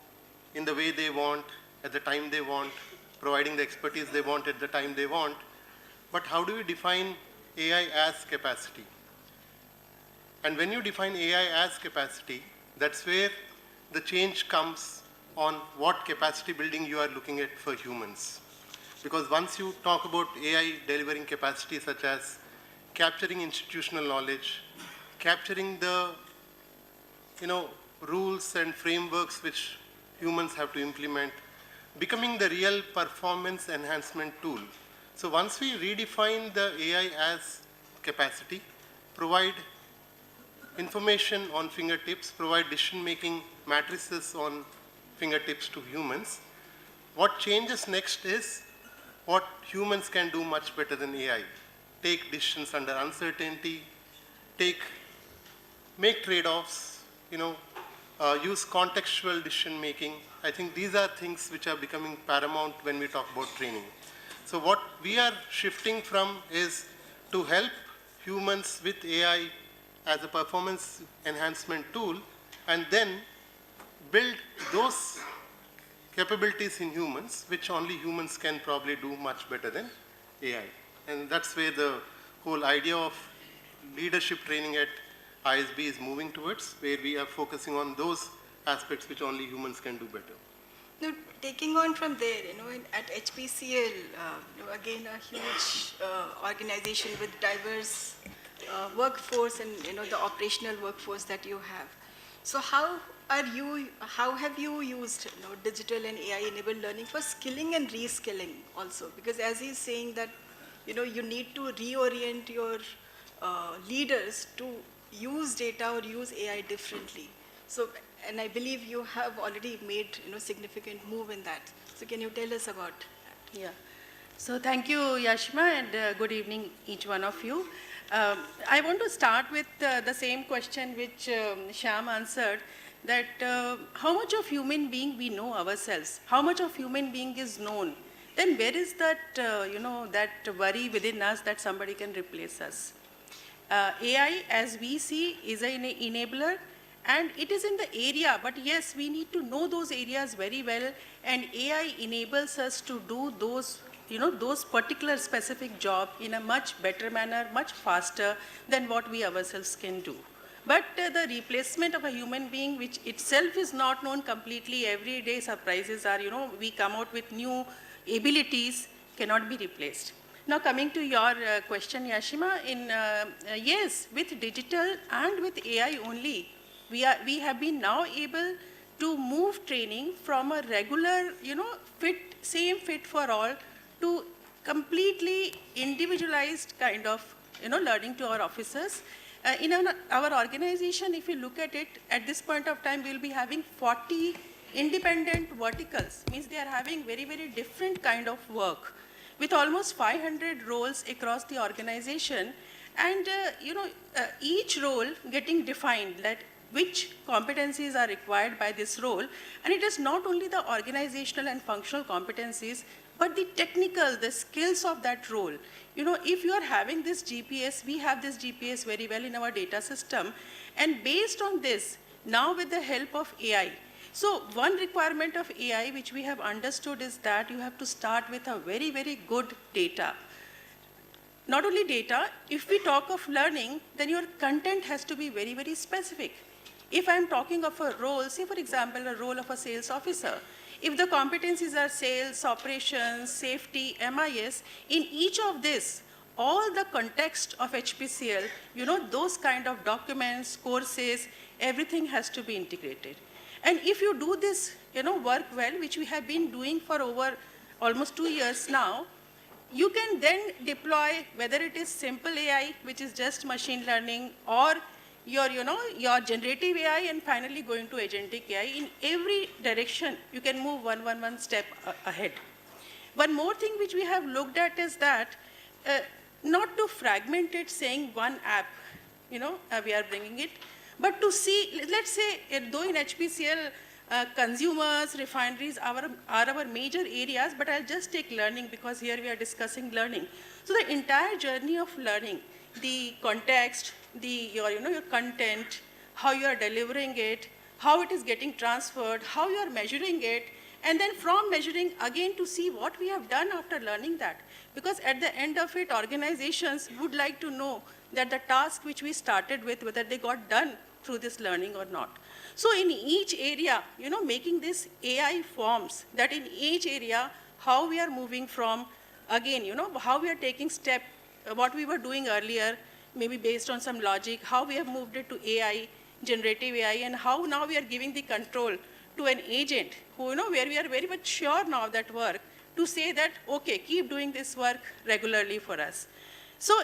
Speaker 10: in the way they want, at the time they want, providing the expertise they want at the time they want. But how do we define AI as capacity? And when you define AI as capacity, that's where the change comes on what capacity building you are looking at for humans. Because once you talk about AI delivering capacity such as capturing institutional knowledge, capturing the rules and frameworks which humans have to implement, becoming the real performance enhancement tool. So once we redefine the AI as capacity, provide information on fingertips, provide decision-making matrices on fingertips to humans, what changes next is what humans can do much better than AI. Take decisions under uncertainty, make trade-offs, use contextual decision-making. I think these are things which are becoming paramount when we talk about training. So what we are shifting from is to help humans with AI as a performance enhancement tool, and then build those capabilities in humans, which only humans can probably do much better than AI. And that's where the whole idea of leadership training at ISB is moving towards, where we are focusing on those aspects which only humans can do better.
Speaker 9: Now, taking on from there, at HPCL, again a huge organization with diverse workforce and the operational workforce that you have. So how have you used digital and AI-enabled learning for skilling and reskilling also? Because as he's saying that you need to reorient your leaders to use data or use AI differently. So, and I believe you have already made significant move in that. So can you tell us about that?
Speaker 14: Yeah. So thank you, Yashima, and good evening, each one of you. I want to start with the same question which Shyam answered, that how much of human being we know ourselves, how much of human being is known, then where is that, that worry within us that somebody can replace us? AI, as we see, is an enabler, and it is in the area, but yes, we need to know those areas very well, and AI enables us to do those those particular specific job in a much better manner, much faster than what we ourselves can do. But the replacement of a human being, which itself is not known completely, every day surprises are, we come out with new abilities, cannot be replaced. Now coming to your question, Yashima, yes, with digital and with AI only, we have been now able to move training from a regular, same fit for all, to completely individualized kind of learning to our officers. In our organization, if you look at it, at this point of time, we will be having 40 independent verticals, means they are having very, very different kind of work, with almost 500 roles across the organization, and each role getting defined, that which competencies are required by this role. And it is not only the organizational and functional competencies, but the technical, the skills of that role. If you are having this GPS, we have this GPS very well in our data system, and based on this, now with the help of AI, so one requirement of AI which we have understood is that you have to start with a very, very good data. Not only data, if we talk of learning, then your content has to be very, very specific. If I'm talking of a role, say for example, a role of a sales officer, if the competencies are sales, operations, safety, MIS, in each of this, all the context of HPCL, those kind of documents, courses, everything has to be integrated. And if you do this, work well, which we have been doing for over almost 2 years now, you can then deploy, whether it is simple AI, which is just machine learning, or your generative AI, and finally going to agentic AI. In every direction, you can move one step ahead. One more thing which we have looked at is that not to fragment it saying one app. we are bringing it. But to see, let's say, though in HPCL, consumers, refineries are our major areas, but I'll just take learning because here we are discussing learning. So the entire journey of learning, the context, your content, how you are delivering it, how it is getting transferred, how you are measuring it, and then from measuring again to see what we have done after learning that. Because at the end of it, organizations would like to know that the task which we started with, whether they got done through this learning or not. So in each area, making this AI forms, that in each area, how we are moving from, again, how we are taking step, what we were doing earlier, maybe based on some logic, how we have moved it to AI, generative AI, and how now we are giving the control to an agent who, where we are very much sure now of that work, to say that, okay, keep doing this work regularly for us. So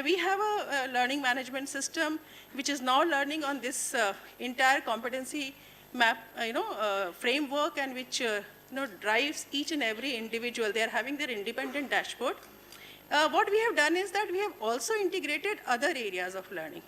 Speaker 14: we have a learning management system which is now learning on this entire competency map, framework, and which drives each and every individual. They are having their independent dashboard. What we have done is that we have also integrated other areas of learning.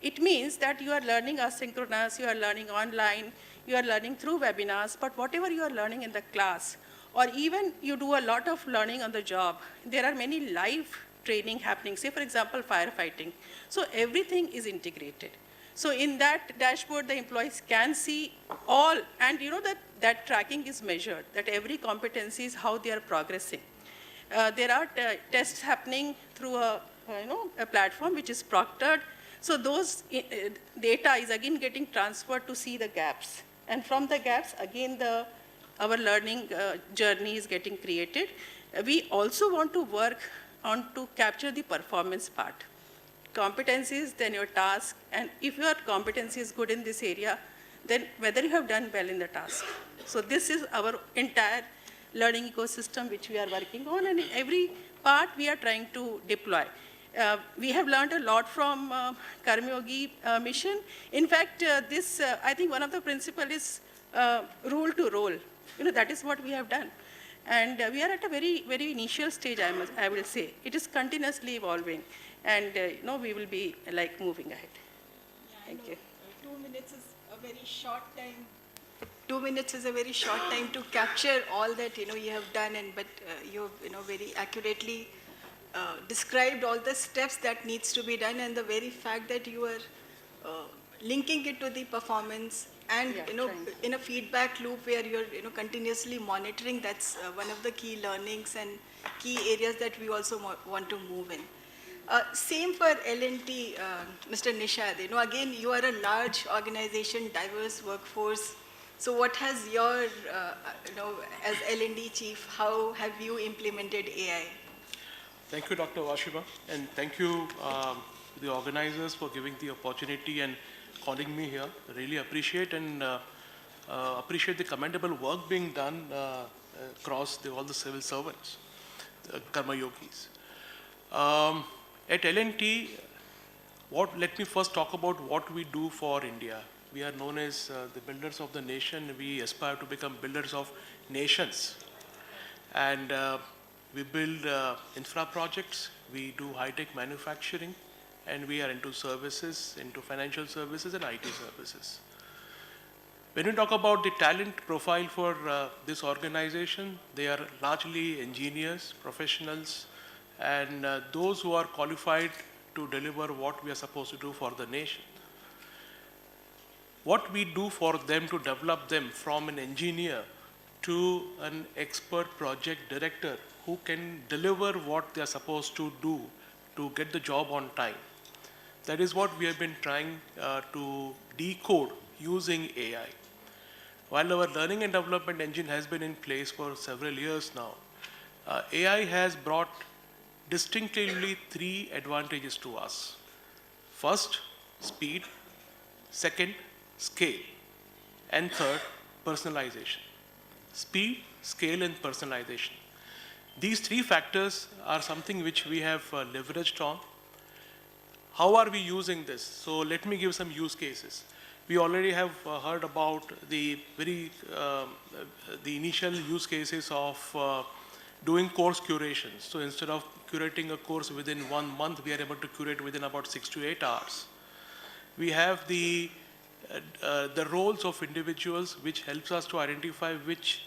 Speaker 14: It means that you are learning asynchronous, you are learning online, you are learning through webinars, but whatever you are learning in the class, or even you do a lot of learning on the job, there are many live training happening, say for example, firefighting. So everything is integrated. So in that dashboard, the employees can see all, and that tracking is measured, that every competency is how they are progressing. There are tests happening through a platform which is proctored. So those data is again getting transferred to see the gaps. And from the gaps, again, our learning journey is getting created. We also want to work on to capture the performance part. Competencies, then your task, and if your competency is good in this area, then whether you have done well in the task. So this is our entire learning ecosystem which we are working on, and in every part we are trying to deploy. We have learned a lot from Karmyogi mission. In fact, I think one of the principles is rule to role. That is what we have done. And we are at a very, very initial stage, I will say. It is continuously evolving, and we will be moving ahead. Thank you.
Speaker 9: 2 minutes is a very short time. 2 minutes is a very short time to capture all that you have done, but you very accurately described all the steps that needs to be done, and the very fact that you are linking it to the performance. And in a feedback loop where you're continuously monitoring, that's one of the key learnings and key areas that we also want to move in. Same for L&T, Mr. Nishad. Again, you are a large organization, diverse workforce. So what has your, as L&D chief, how have you implemented AI?
Speaker 12: Thank you, Dr. Washiba, and thank you the organizers for giving the opportunity and calling me here. Really appreciate and appreciate the commendable work being done across all the civil servants, Karma Yogis. At L&T, let me first talk about what we do for India. We are known as the builders of the nation. We aspire to become builders of nations. And we build infra projects, we do high-tech manufacturing, and we are into services, into financial services and IT services. When we talk about the talent profile for this organization, they are largely engineers, professionals, and those who are qualified to deliver what we are supposed to do for the nation. What we do for them to develop them from an engineer to an expert project director who can deliver what they are supposed to do to get the job on time. That is what we have been trying to decode using AI. While our learning and development engine has been in place for several years now, AI has brought distinctively 3 advantages to us. First, speed. Second, scale. And third, personalization. Speed, scale, and personalization. These 3 factors are something which we have leveraged on. How are we using this? So let me give some use cases. We already have heard about the initial use cases of doing course curation. So instead of curating a course within 1 month, we are able to curate within about 6 to 8 hours. We have the roles of individuals, which helps us to identify which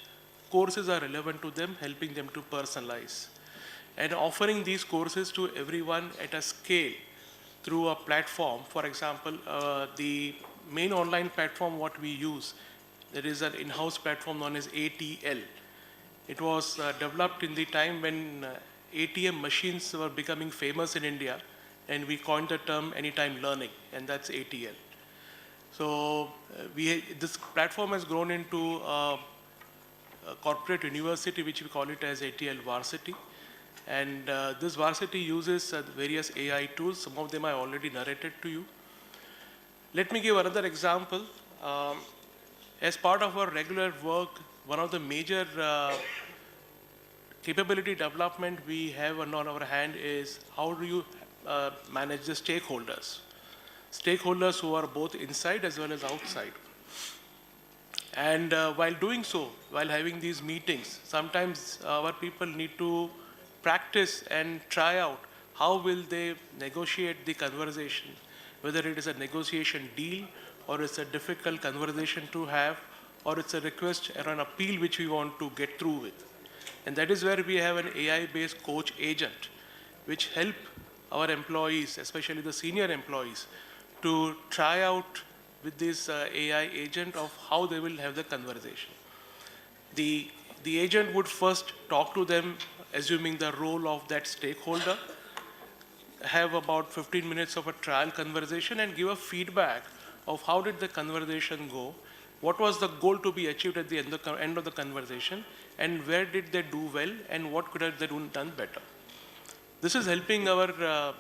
Speaker 12: courses are relevant to them, helping them to personalize. And offering these courses to everyone at a scale through a platform. For example, the main online platform what we use, there is an in-house platform known as ATL. It was developed in the time when ATM machines were becoming famous in India, and we coined the term anytime learning, and that's ATL. So this platform has grown into a corporate university, which we call it as ATL Varsity. And this Varsity uses various AI tools. Some of them I already narrated to you. Let me give another example. As part of our regular work, one of the major capability development we have on our hand is how do you manage the stakeholders. Stakeholders who are both inside as well as outside. And while doing so, while having these meetings, sometimes our people need to practice and try out how will they negotiate the conversation, whether it is a negotiation deal or it's a difficult conversation to have, or it's a request or an appeal which we want to get through with. And that is where we have an AI-based coach agent, which help our employees, especially the senior employees, to try out with this AI agent of how they will have the conversation. The agent would first talk to them, assuming the role of that stakeholder, have about 15 minutes of a trial conversation and give a feedback of how did the conversation go, what was the goal to be achieved at the end of the conversation, and where did they do well, and what could have they done better. This is helping our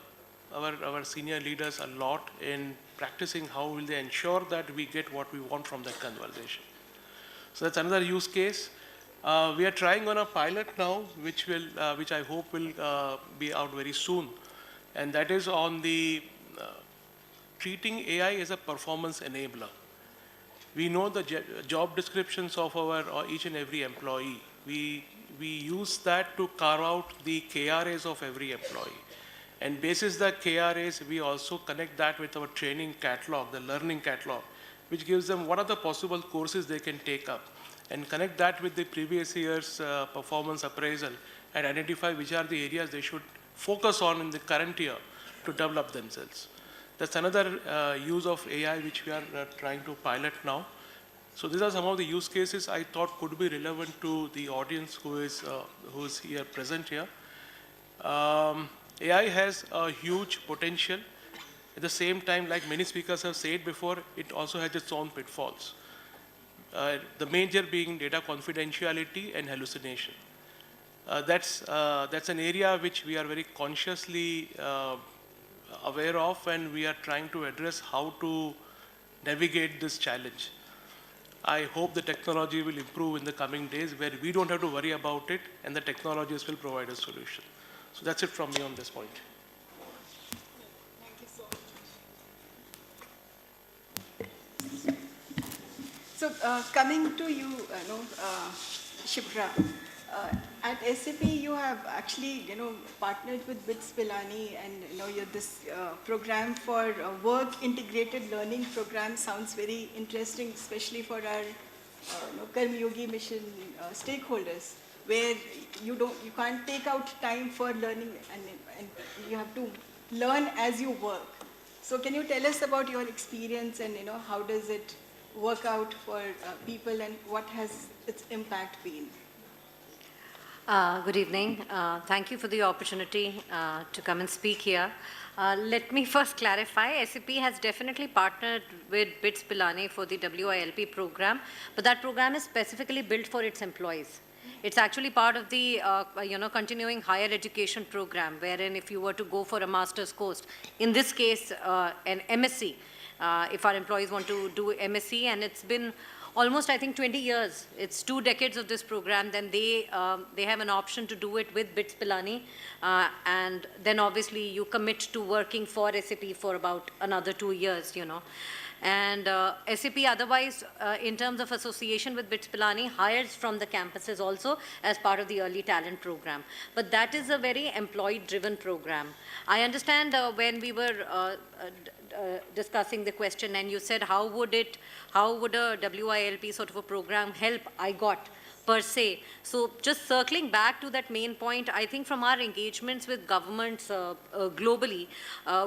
Speaker 12: senior leaders a lot in practicing how will they ensure that we get what we want from that conversation. So that's another use case. We are trying on a pilot now, which I hope will be out very soon, and that is on the treating AI as a performance enabler. We know the job descriptions of our each and every employee. We use that to carve out the KRAs of every employee. And basis the KRAs, we also connect that with our training catalog, the learning catalog, which gives them what are the possible courses they can take up, and connect that with the previous year's performance appraisal and identify which are the areas they should focus on in the current year to develop themselves. That's another use of AI which we are trying to pilot now. So these are some of the use cases I thought could be relevant to the audience who is here present here. AI has a huge potential. At the same time, like many speakers have said before, it also has its own pitfalls. The major being data confidentiality and hallucination. That's an area which we are very consciously aware of, and we are trying to address how to navigate this challenge. I hope the technology will improve in the coming days where we don't have to worry about it and the technologies will provide a solution. So that's it from me on this point.
Speaker 9: Thank you so much. So coming to you, Shipra, at SAP you have actually partnered with BITS Pilani, and you're this program for work integrated learning program sounds very interesting, especially for our Karma Yogi mission stakeholders, where you can't take out time for learning, and you have to learn as you work. So can you tell us about your experience, and how does it work out for people, and what has its impact been?
Speaker 15: Good evening. Thank you for the opportunity to come and speak here. Let me first clarify, SAP has definitely partnered with BITS Pilani for the WILP program, but that program is specifically built for its employees. It's actually part of the continuing higher education program, wherein if you were to go for a master's course, in this case an MSc, if our employees want to do MSc, and it's been almost, I think, 20 years. It's 2 decades of this program. Then they have an option to do it with BITS Pilani. And then obviously you commit to working for SAP for about another 2 years, And SAP otherwise, in terms of association with BITS Pilani, hires from the campuses also as part of the early talent program. But that is a very employee-driven program. I understand when we were discussing the question, and you said how would a WILP sort of a program help IGOT per se. So just circling back to that main point, I think from our engagements with governments globally,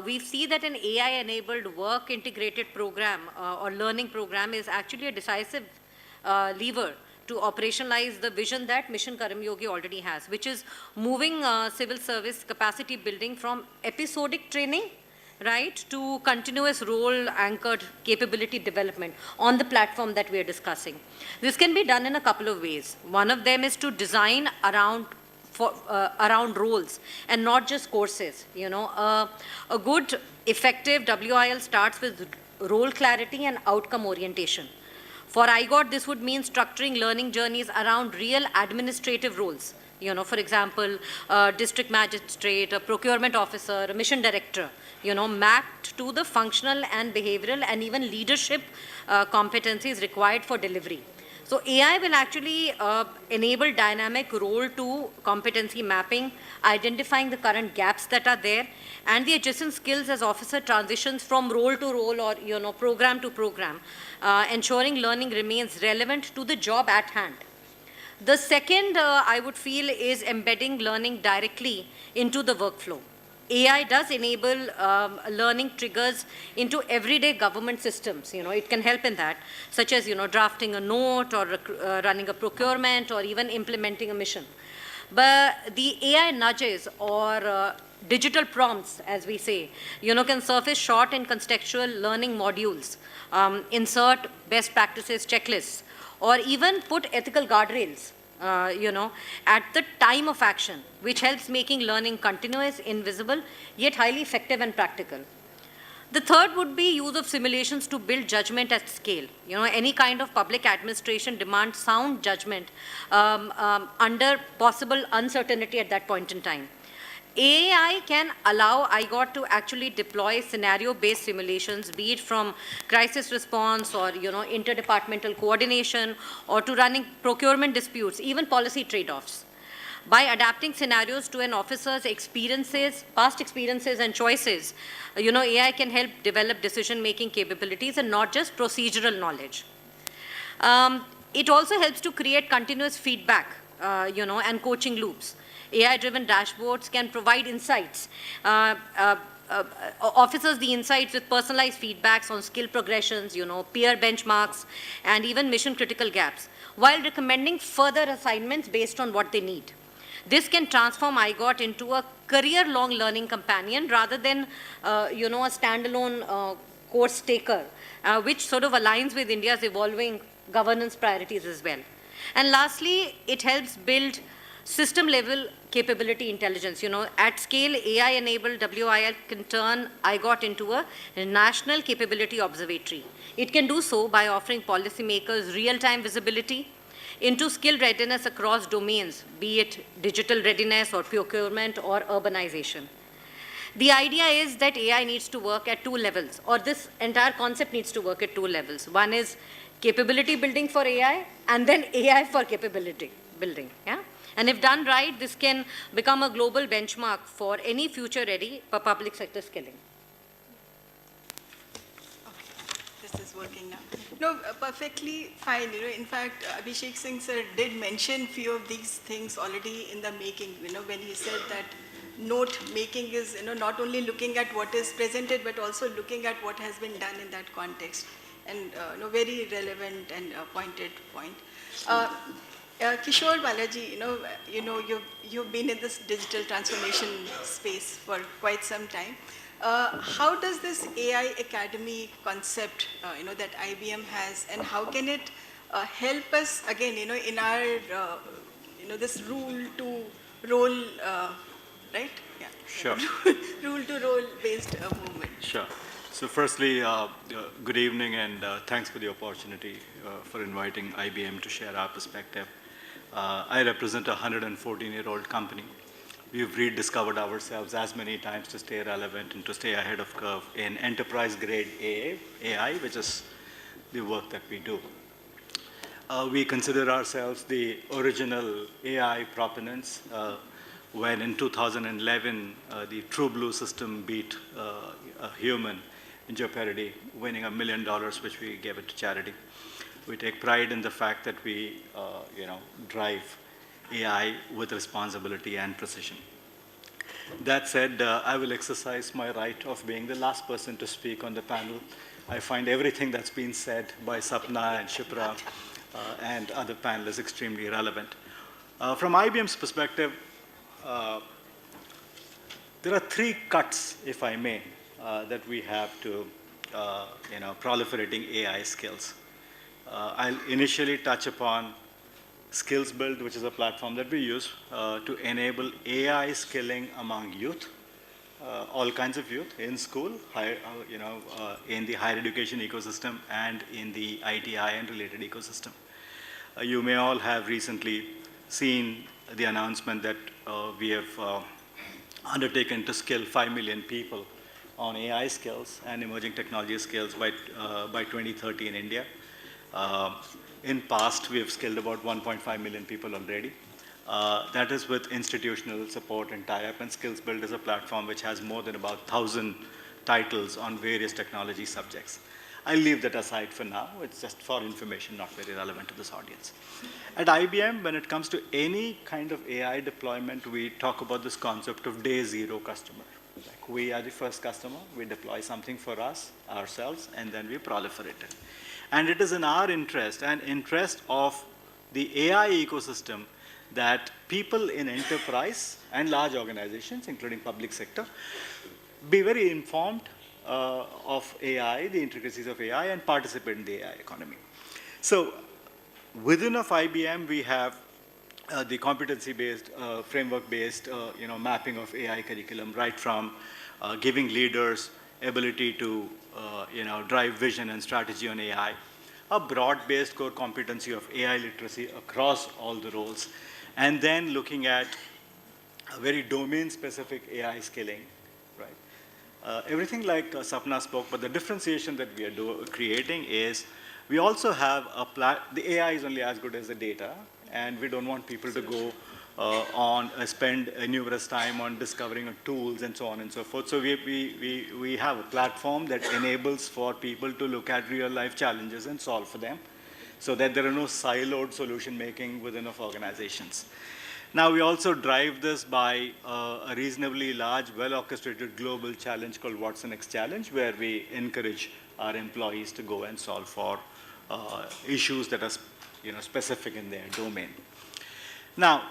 Speaker 15: we see that an AI-enabled work integrated program or learning program is actually a decisive lever to operationalize the vision that Mission Karmyogi already has, which is moving civil service capacity building from episodic training, right, to continuous role-anchored capability development on the platform that we are discussing. This can be done in a couple of ways. One of them is to design around roles and not just courses. You know, a good, effective WIL starts with role clarity and outcome orientation. For IGOT, this would mean structuring learning journeys around real administrative roles. You know, for example, district magistrate, a procurement officer, a mission director, you know, mapped to the functional and behavioral and even leadership competencies required for delivery. So AI will actually enable dynamic role to competency mapping, identifying the current gaps that are there, and the adjacent skills as officer transitions from role to role or, you know, program to program, ensuring learning remains relevant to the job at hand. The second, I would feel, is embedding learning directly into the workflow. AI does enable learning triggers into everyday government systems. You know, it can help in that, such as, you know, drafting a note or running a procurement or even implementing a mission. But the AI nudges or digital prompts, as we say, you know, can surface short and contextual learning modules, insert best practices checklists, or even put ethical guardrails, you know, at the time of action, which helps making learning continuous, invisible, yet highly effective and practical. The third would be use of simulations to build judgment at scale. You know, any kind of public administration demands sound judgment under possible uncertainty at that point in time. AI can allow IGOT to actually deploy scenario-based simulations, be it from crisis response or, you know, interdepartmental coordination, or to running procurement disputes, even policy trade-offs. By adapting scenarios to an officer's experiences, past experiences and choices, you know, AI can help develop decision-making capabilities and not just procedural knowledge. It also helps to create continuous feedback, you know, and coaching loops. AI-driven dashboards can provide insights, officers the insights with personalized feedbacks on skill progressions, you know, peer benchmarks, and even mission-critical gaps, while recommending further assignments based on what they need. This can transform IGOT into a career-long learning companion rather than, you know, a standalone course taker, which sort of aligns with India's evolving governance priorities as well. And lastly, it helps build system-level capability intelligence. You know, at scale, AI-enabled WIL can turn IGOT into a national capability observatory. It can do so by offering policymakers real-time visibility into skill readiness across domains, be it digital readiness or procurement or urbanization. The idea is that AI needs to work at two levels, or this entire concept needs to work at two levels. One is capability building for AI, and then AI for capability building. Yeah? And if done right, this can become a global benchmark for any future-ready public sector skilling.
Speaker 9: This is working now. No, perfectly fine. You know, in fact, Abhishek Singh sir did mention few of these things already in the making. You know, when he said that note making is, you know, not only looking at what is presented, but also looking at what has been done in that context, and you know, very relevant and pointed point. Kishore Balaji, you know, you've been in this digital transformation space for quite some time. How does this AI Academy concept, you know, that IBM has, and how can it help us again, you know, in our, you know, this rule to role, right? Yeah.
Speaker 6: Sure.
Speaker 9: Rule to role based movement.
Speaker 6: Sure. So firstly, good evening, and thanks for the opportunity for inviting IBM to share our perspective. I represent a 114-year-old company. We've rediscovered ourselves as many times to stay relevant and to stay ahead of curve in enterprise-grade AI, which is the work that we do. We consider ourselves the original AI proponents. When in 2011, the True Blue system beat a human in jeopardy, winning $1 million, which we gave it to charity. We take pride in the fact that we, drive AI with responsibility and precision. That said, I will exercise my right of being the last person to speak on the panel. I find everything that's been said by Sapna and Shipra and other panelists extremely relevant. From IBM's perspective, there are 3 cuts, if I may, that we have to, proliferating AI skills. I'll initially touch upon Skills Build, which is a platform that we use to enable AI skilling among youth, all kinds of youth in school, in the higher education ecosystem, and in the ITI and related ecosystem. You may all have recently seen the announcement that we have undertaken to skill 5 million people on AI skills and emerging technology skills by 2030 in India. In past, we have skilled about 1.5 million people already. That is with institutional support and tie-up, and Skills Build is a platform which has more than about 1,000 titles on various technology subjects. I'll leave that aside for now. It's just for information, not very relevant to this audience. At IBM, when it comes to any kind of AI deployment, we talk about this concept of day zero customer. Like, we are the first customer, we deploy something for us, ourselves, and then we proliferate it. And it is in our interest and interest of the AI ecosystem that people in enterprise and large organizations, including public sector, be very informed of AI, the intricacies of AI, and participate in the AI economy. So within of IBM, we have the competency-based, framework-based, mapping of AI curriculum, right from giving leaders ability to, drive vision and strategy on AI, a broad-based core competency of AI literacy across all the roles, and then looking at a very domain-specific AI skilling, right? Everything like Sapna spoke, but the differentiation that we are creating is we also have the AI is only as good as the data, and we don't want people to go spend numerous time on discovering tools and so on and so forth. So we have a platform that enables for people to look at real life challenges and solve for them, so that there are no siloed solution making within of organizations. Now we also drive this by a reasonably large, well-orchestrated global challenge called What's the Next Challenge, where we encourage our employees to go and solve for issues that are specific in their domain. Now,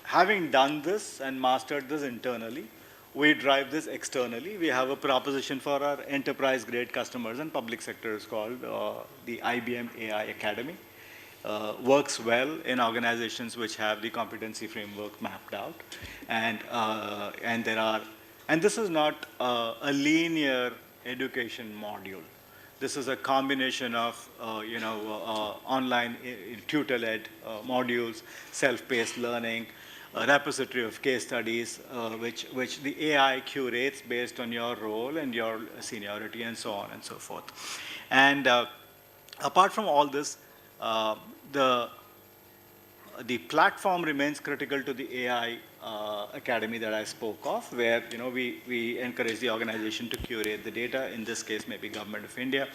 Speaker 6: having done this and mastered this internally, we drive this externally. We have a proposition for our enterprise-grade customers and public sectors called the IBM AI Academy. Works well in organizations which have the competency framework mapped out, and this is not a linear education module. This is a combination of online tutor-led modules, self-paced learning, a repository of case studies, which the AI curates based on your role and your seniority and so on and so forth. And apart from all this, the platform remains critical to the AI academy that I spoke of, where we encourage the organization to curate the data, in this case maybe Government of India,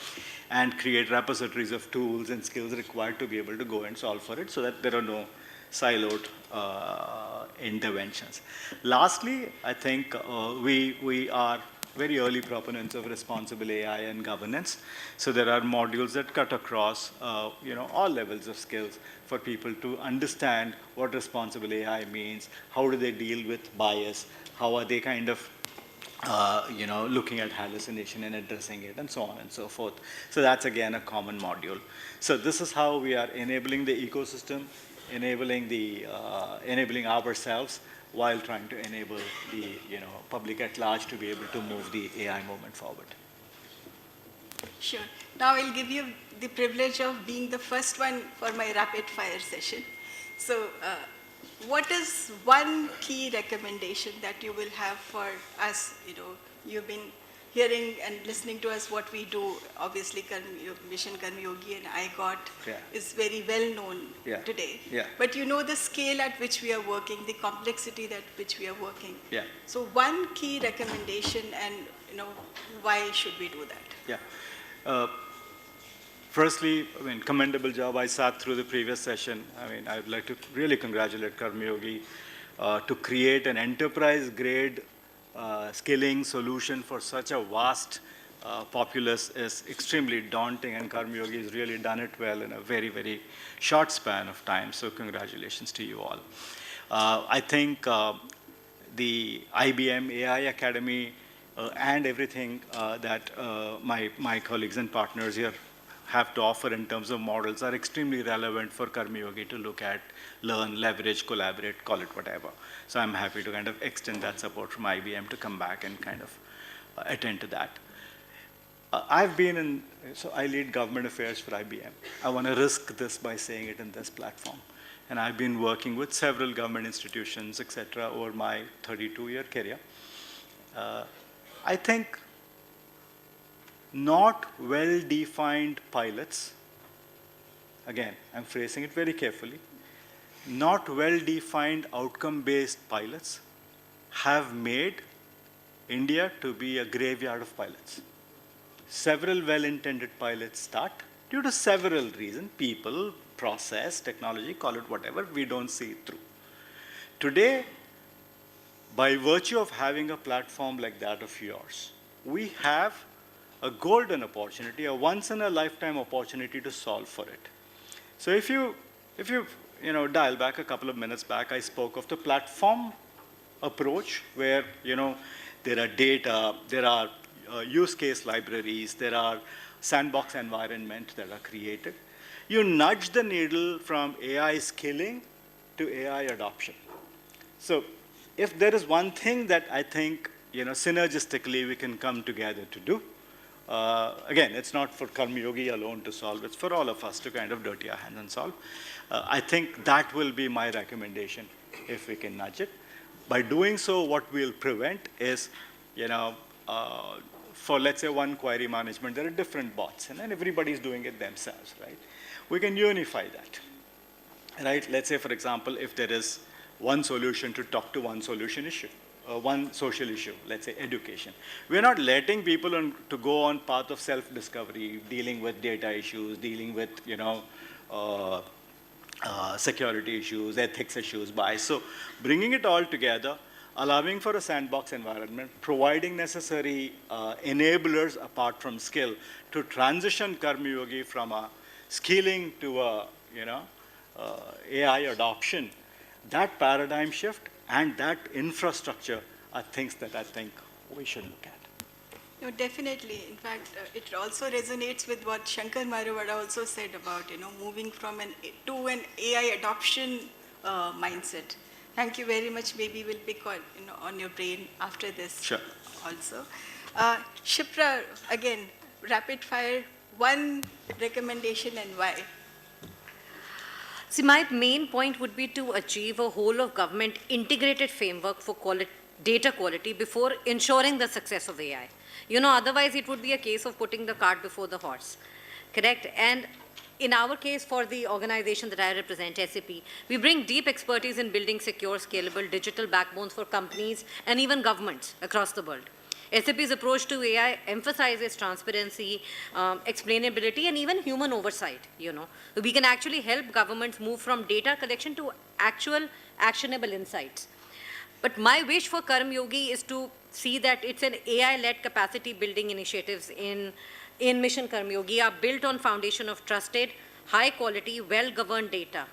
Speaker 6: and create repositories of tools and skills required to be able to go and solve for it, so that there are no siloed interventions. Lastly, I think we are very early proponents of responsible AI and governance. So there are modules that cut across all levels of skills for people to understand what responsible AI means, how do they deal with bias, how are they kind of looking at hallucination and addressing it, and so on and so forth. So that's again a common module. So this is how we are enabling the ecosystem, enabling ourselves, while trying to enable the public at large to be able to move the AI movement forward.
Speaker 9: Sure. Now I'll give you the privilege of being the first one for my rapid fire session. So what is one key recommendation that you will have for us? You've been hearing and listening to us what we do. Obviously, Mission Karma Yogi and I got is very well known today. But you know the scale at which we are working, the complexity at which we are working. So one key recommendation, and why should we do that?
Speaker 6: Firstly, I mean, commendable job. I sat through the previous session. I mean, I'd like to really congratulate Karma Yogi to create an enterprise-grade skilling solution for such a vast populace is extremely daunting, and Karma Yogi has really done it well in a very, very short span of time. So congratulations to you all. I think the IBM AI Academy and everything that my colleagues and partners here have to offer in terms of models are extremely relevant for Karma Yogi to look at, learn, leverage, collaborate, call it whatever. So I'm happy to kind of extend that support from IBM to come back and kind of attend to that. So I lead government affairs for IBM. I want to risk this by saying it in this platform. And I've been working with several government institutions, etc., over my 32-year career. I think not well-defined pilots, again, I'm phrasing it very carefully, not well-defined outcome-based pilots have made India to be a graveyard of pilots. Several well-intended pilots start due to several reasons, people, process, technology, call it whatever, we don't see it through. Today, by virtue of having a platform like that of yours, we have a golden opportunity, a once-in-a-lifetime opportunity to solve for it. So if you dial back a couple of minutes back, I spoke of the platform approach where, there are data, there are use case libraries, there are sandbox environments that are created. You nudge the needle from AI skilling to AI adoption. So if there is one thing that I think, synergistically we can come together to do, again, it's not for Karma Yogi alone to solve, it's for all of us to kind of dirty our hands and solve. I think that will be my recommendation if we can nudge it. By doing so, what we'll prevent is, for let's say one query management, there are different bots, and then everybody's doing it themselves, right? We can unify that, right? Let's say, for example, if there is one solution to talk to one solution issue, one social issue, let's say education. We're not letting people to go on path of self-discovery, dealing with data issues, dealing with, security issues, ethics issues, bias. So bringing it all together, allowing for a sandbox environment, providing necessary enablers apart from skill to transition Karma Yogi from a skilling to a, AI adoption. That paradigm shift and that infrastructure are things that I think we should look at.
Speaker 9: No, definitely. In fact, it also resonates with what Shankar Maruvada also said about, moving from to an AI adoption mindset. Thank you very much. Maybe we'll pick on your brain after this also. Shipra, again, rapid fire, one recommendation and why?
Speaker 15: See, my main point would be to achieve a whole of government integrated framework for data quality before ensuring the success of AI. Otherwise it would be a case of putting the cart before the horse, correct? And in our case, for the organization that I represent, SAP, we bring deep expertise in building secure, scalable digital backbones for companies and even governments across the world. SAP's approach to AI emphasizes transparency, explainability, and even human oversight, We can actually help governments move from data collection to actual actionable insights. But my wish for Karma Yogi is to see that it's an AI-led capacity building initiatives in Mission Karma Yogi are built on foundation of trusted, high-quality, well-governed data,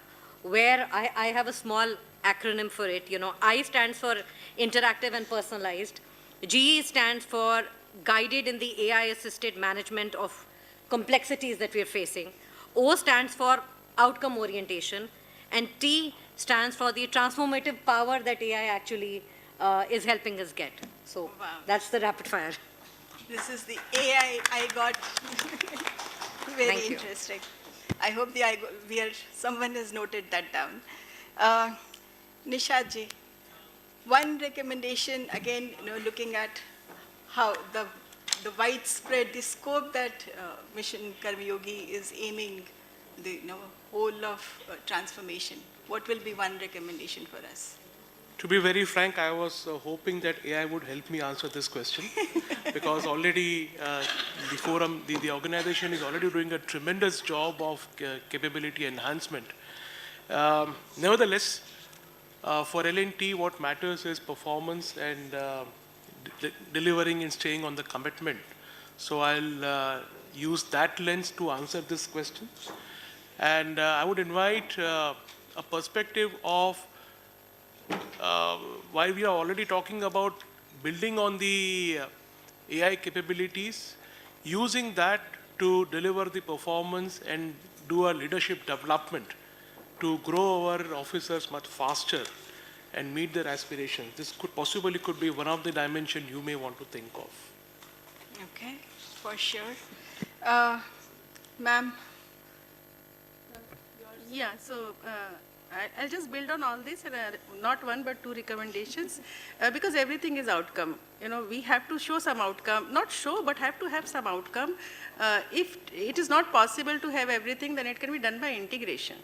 Speaker 15: where I have a small acronym for it. I stands for interactive and personalized. GE stands for guided in the AI-assisted management of complexities that we are facing. O stands for outcome orientation. And T stands for the transformative power that AI actually is helping us get. So that's the rapid fire.
Speaker 9: This is the AI I got. Very interesting. I hope someone has noted that down. Nishadji, one recommendation, again, looking at how the the widespread, the scope that Mission Karmayogi is aiming, the whole of transformation. What will be one recommendation for us?
Speaker 12: To be very frank, I was hoping that AI would help me answer this question because already the forum, the organization is already doing a tremendous job of capability enhancement. Nevertheless, for L&T, what matters is performance and delivering and staying on the commitment. So I'll use that lens to answer this question. And I would invite a perspective of while we are already talking about building on the AI capabilities, using that to deliver the performance and do a leadership development to grow our officers much faster and meet their aspirations. This could possibly be one of the dimensions you may want to think of.
Speaker 9: Okay, for sure. Ma'am.
Speaker 14: Yeah, so I'll just build on all this, and not one but two recommendations, because everything is outcome. We have to show some outcome, not show, but have to have some outcome. If it is not possible to have everything, then it can be done by integration.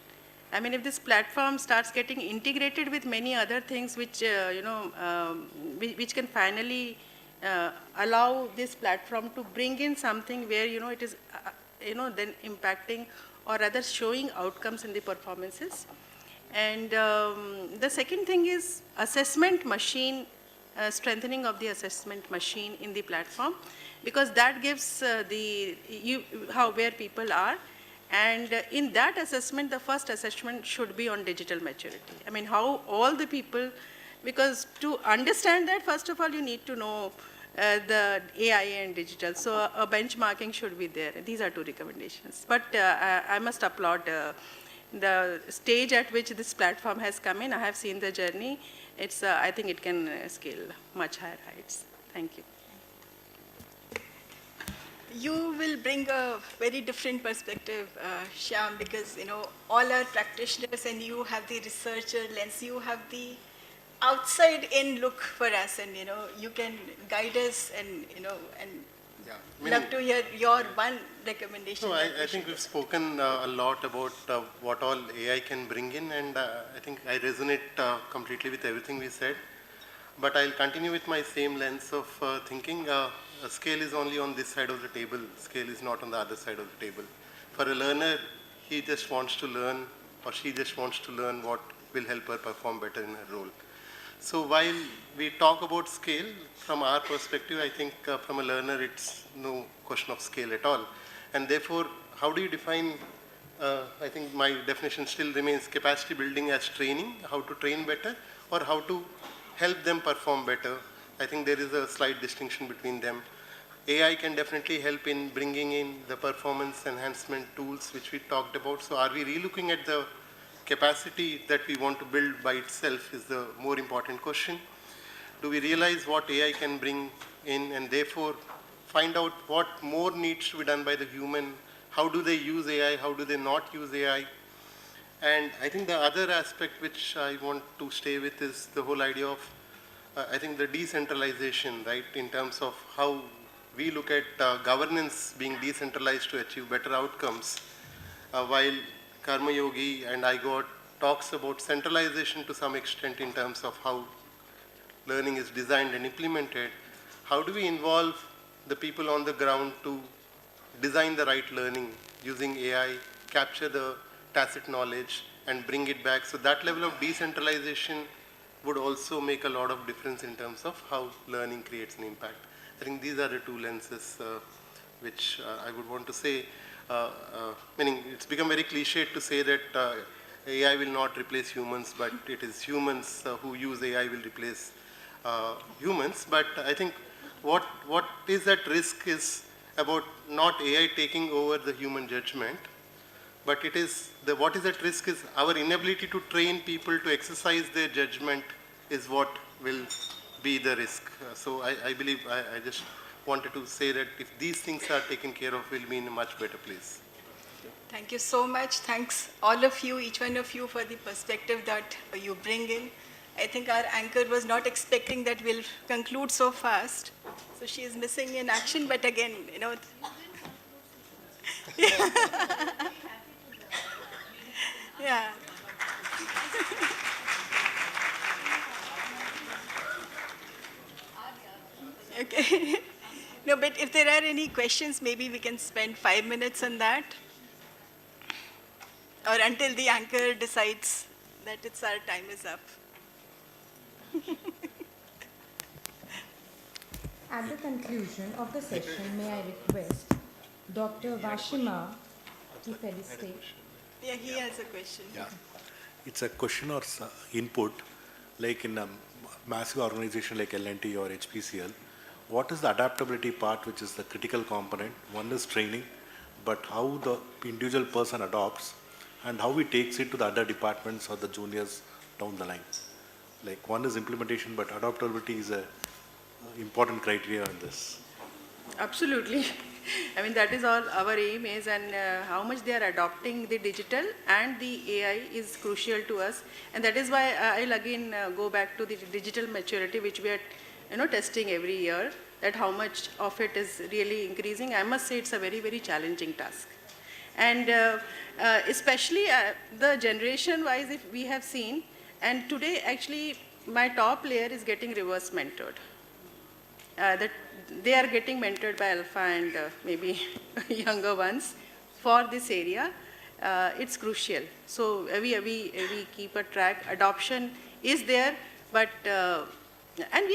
Speaker 14: I mean, if this platform starts getting integrated with many other things, which which can finally allow this platform to bring in something where it is then impacting or rather showing outcomes in the performances. And the second thing is assessment machine, strengthening of the assessment machine in the platform, because that gives where people are. And in that assessment, the first assessment should be on digital maturity. I mean, how all the people, because to understand that, first of all, you need to know the AI and digital. So a benchmarking should be there. These are two recommendations. But I must applaud the stage at which this platform has come in. I have seen the journey. It's, I think it can scale much higher heights. Thank you.
Speaker 9: You will bring a very different perspective, Shyam, because all are practitioners and you have the researcher lens, you have the outside in look for us, and you can guide us, and love to hear your one recommendation.
Speaker 10: No, I think we've spoken a lot about what all AI can bring in, and I think I resonate completely with everything we said. But I'll continue with my same lens of thinking. Scale is only on this side of the table. Scale is not on the other side of the table. For a learner, he just wants to learn, or she just wants to learn what will help her perform better in her role. So while we talk about scale, from our perspective, I think from a learner, it's no question of scale at all. And therefore, how do you define, I think my definition still remains capacity building as training, how to train better, or how to help them perform better. I think there is a slight distinction between them. AI can definitely help in bringing in the performance enhancement tools which we talked about. So are we relooking at the capacity that we want to build by itself is the more important question. Do we realize what AI can bring in, and therefore find out what more needs to be done by the human? How do they use AI? How do they not use AI? And I think the other aspect which I want to stay with is the whole idea of, I think, the decentralization, right, in terms of how we look at governance being decentralized to achieve better outcomes, while Karma Yogi and IGOT talks about centralization to some extent in terms of how learning is designed and implemented. How do we involve the people on the ground to design the right learning using AI, capture the tacit knowledge and bring it back? So that level of decentralization would also make a lot of difference in terms of how learning creates an impact. I think these are the two lenses which I would want to say. Meaning it's become very cliched to say that AI will not replace humans, but it is humans who use AI will replace humans. But I think what is at risk is about not AI taking over the human judgment, but it is what is at risk is our inability to train people to exercise their judgment is what will be the risk. So I believe I just wanted to say that if these things are taken care of, we'll be in a much better place.
Speaker 9: Thank you so much. Thanks all of you, each one of you, for the perspective that you bring in. I think our anchor was not expecting that we'll conclude so fast. So So she is missing in action, but again, yeah. Okay. No, but if there are any questions, maybe we can spend 5 minutes on that. Or until the anchor decides that our time is up.
Speaker 1: At the conclusion of the session, may I request Dr. Vashima to felicitate.
Speaker 9: Yeah, he has a question.
Speaker 16: Yeah, it's a question or input, like in a massive organization like L&T or HPCL, what is the adaptability part which is the critical component? One is training, but how the individual person adopts and how he takes it to the other departments or the juniors down the line. Like one is implementation, but adaptability is a important criteria in this.
Speaker 14: Absolutely. I mean, that is all our aim is, and how much they are adopting the digital and the AI is crucial to us. And that is why I'll again go back to the digital maturity, which we are testing every year, that how much of it is really increasing. I must say it's a very, very challenging task. And especially the generation-wise, if we have seen, and today actually my top layer is getting reverse mentored. That they are getting mentored by alpha and maybe younger ones for this area. It's crucial. So we keep a track. Adoption is there, but and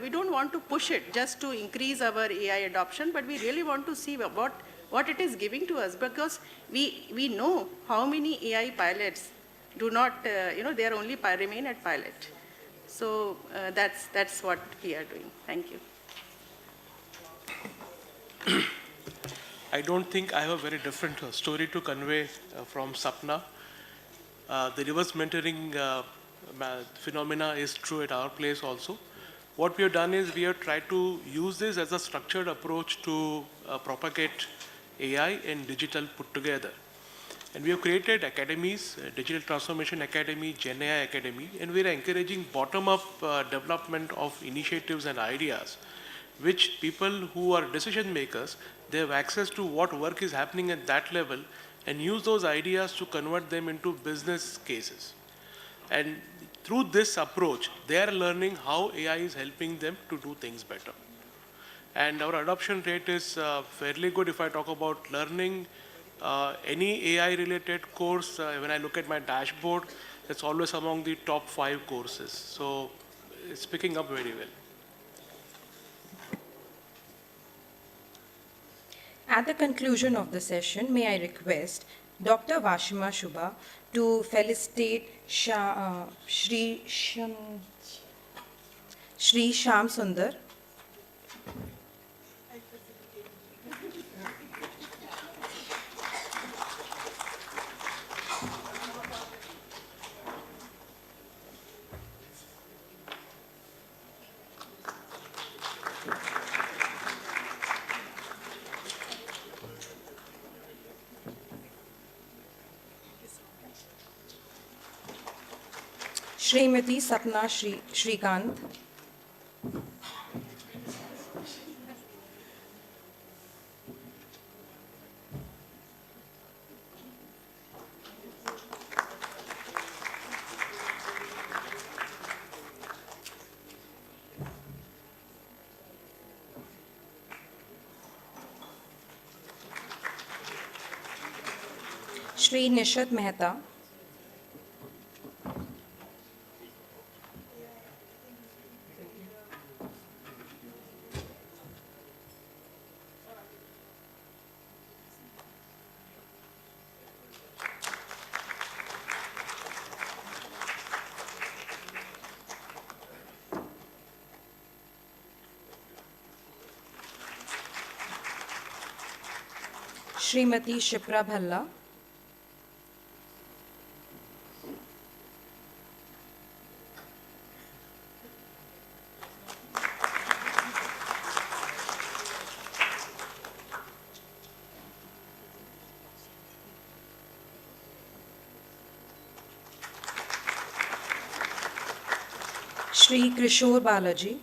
Speaker 14: we don't want to push it just to increase our AI adoption, but we really want to see what it is giving to us, because we know how many AI pilots do not, they are only remain at pilot. So that's what we are doing. Thank you.
Speaker 12: I don't think I have a very different story to convey from Sapna. The reverse mentoring phenomena is true at our place also. What we have done is we have tried to use this as a structured approach to propagate AI and digital put together. And we have created academies, Digital Transformation Academy, Gen AI Academy, and we are encouraging bottom-up development of initiatives and ideas, which people who are decision makers, they have access to what work is happening at that level and use those ideas to convert them into business cases. And through this approach, they are learning how AI is helping them to do things better. And our adoption rate is fairly good. If I talk about learning any AI related course, when I look at my dashboard, it's always among the top 5 courses. So it's picking up very well.
Speaker 1: At the conclusion of the session, may I request Dr. Vashima Shubha to felicitate Shri Shyam Sundar. Srimati Sapna Shrikant. Shri Nishat Mehta. Srimati Shipra Bhalla. Shri Kishore Balaji.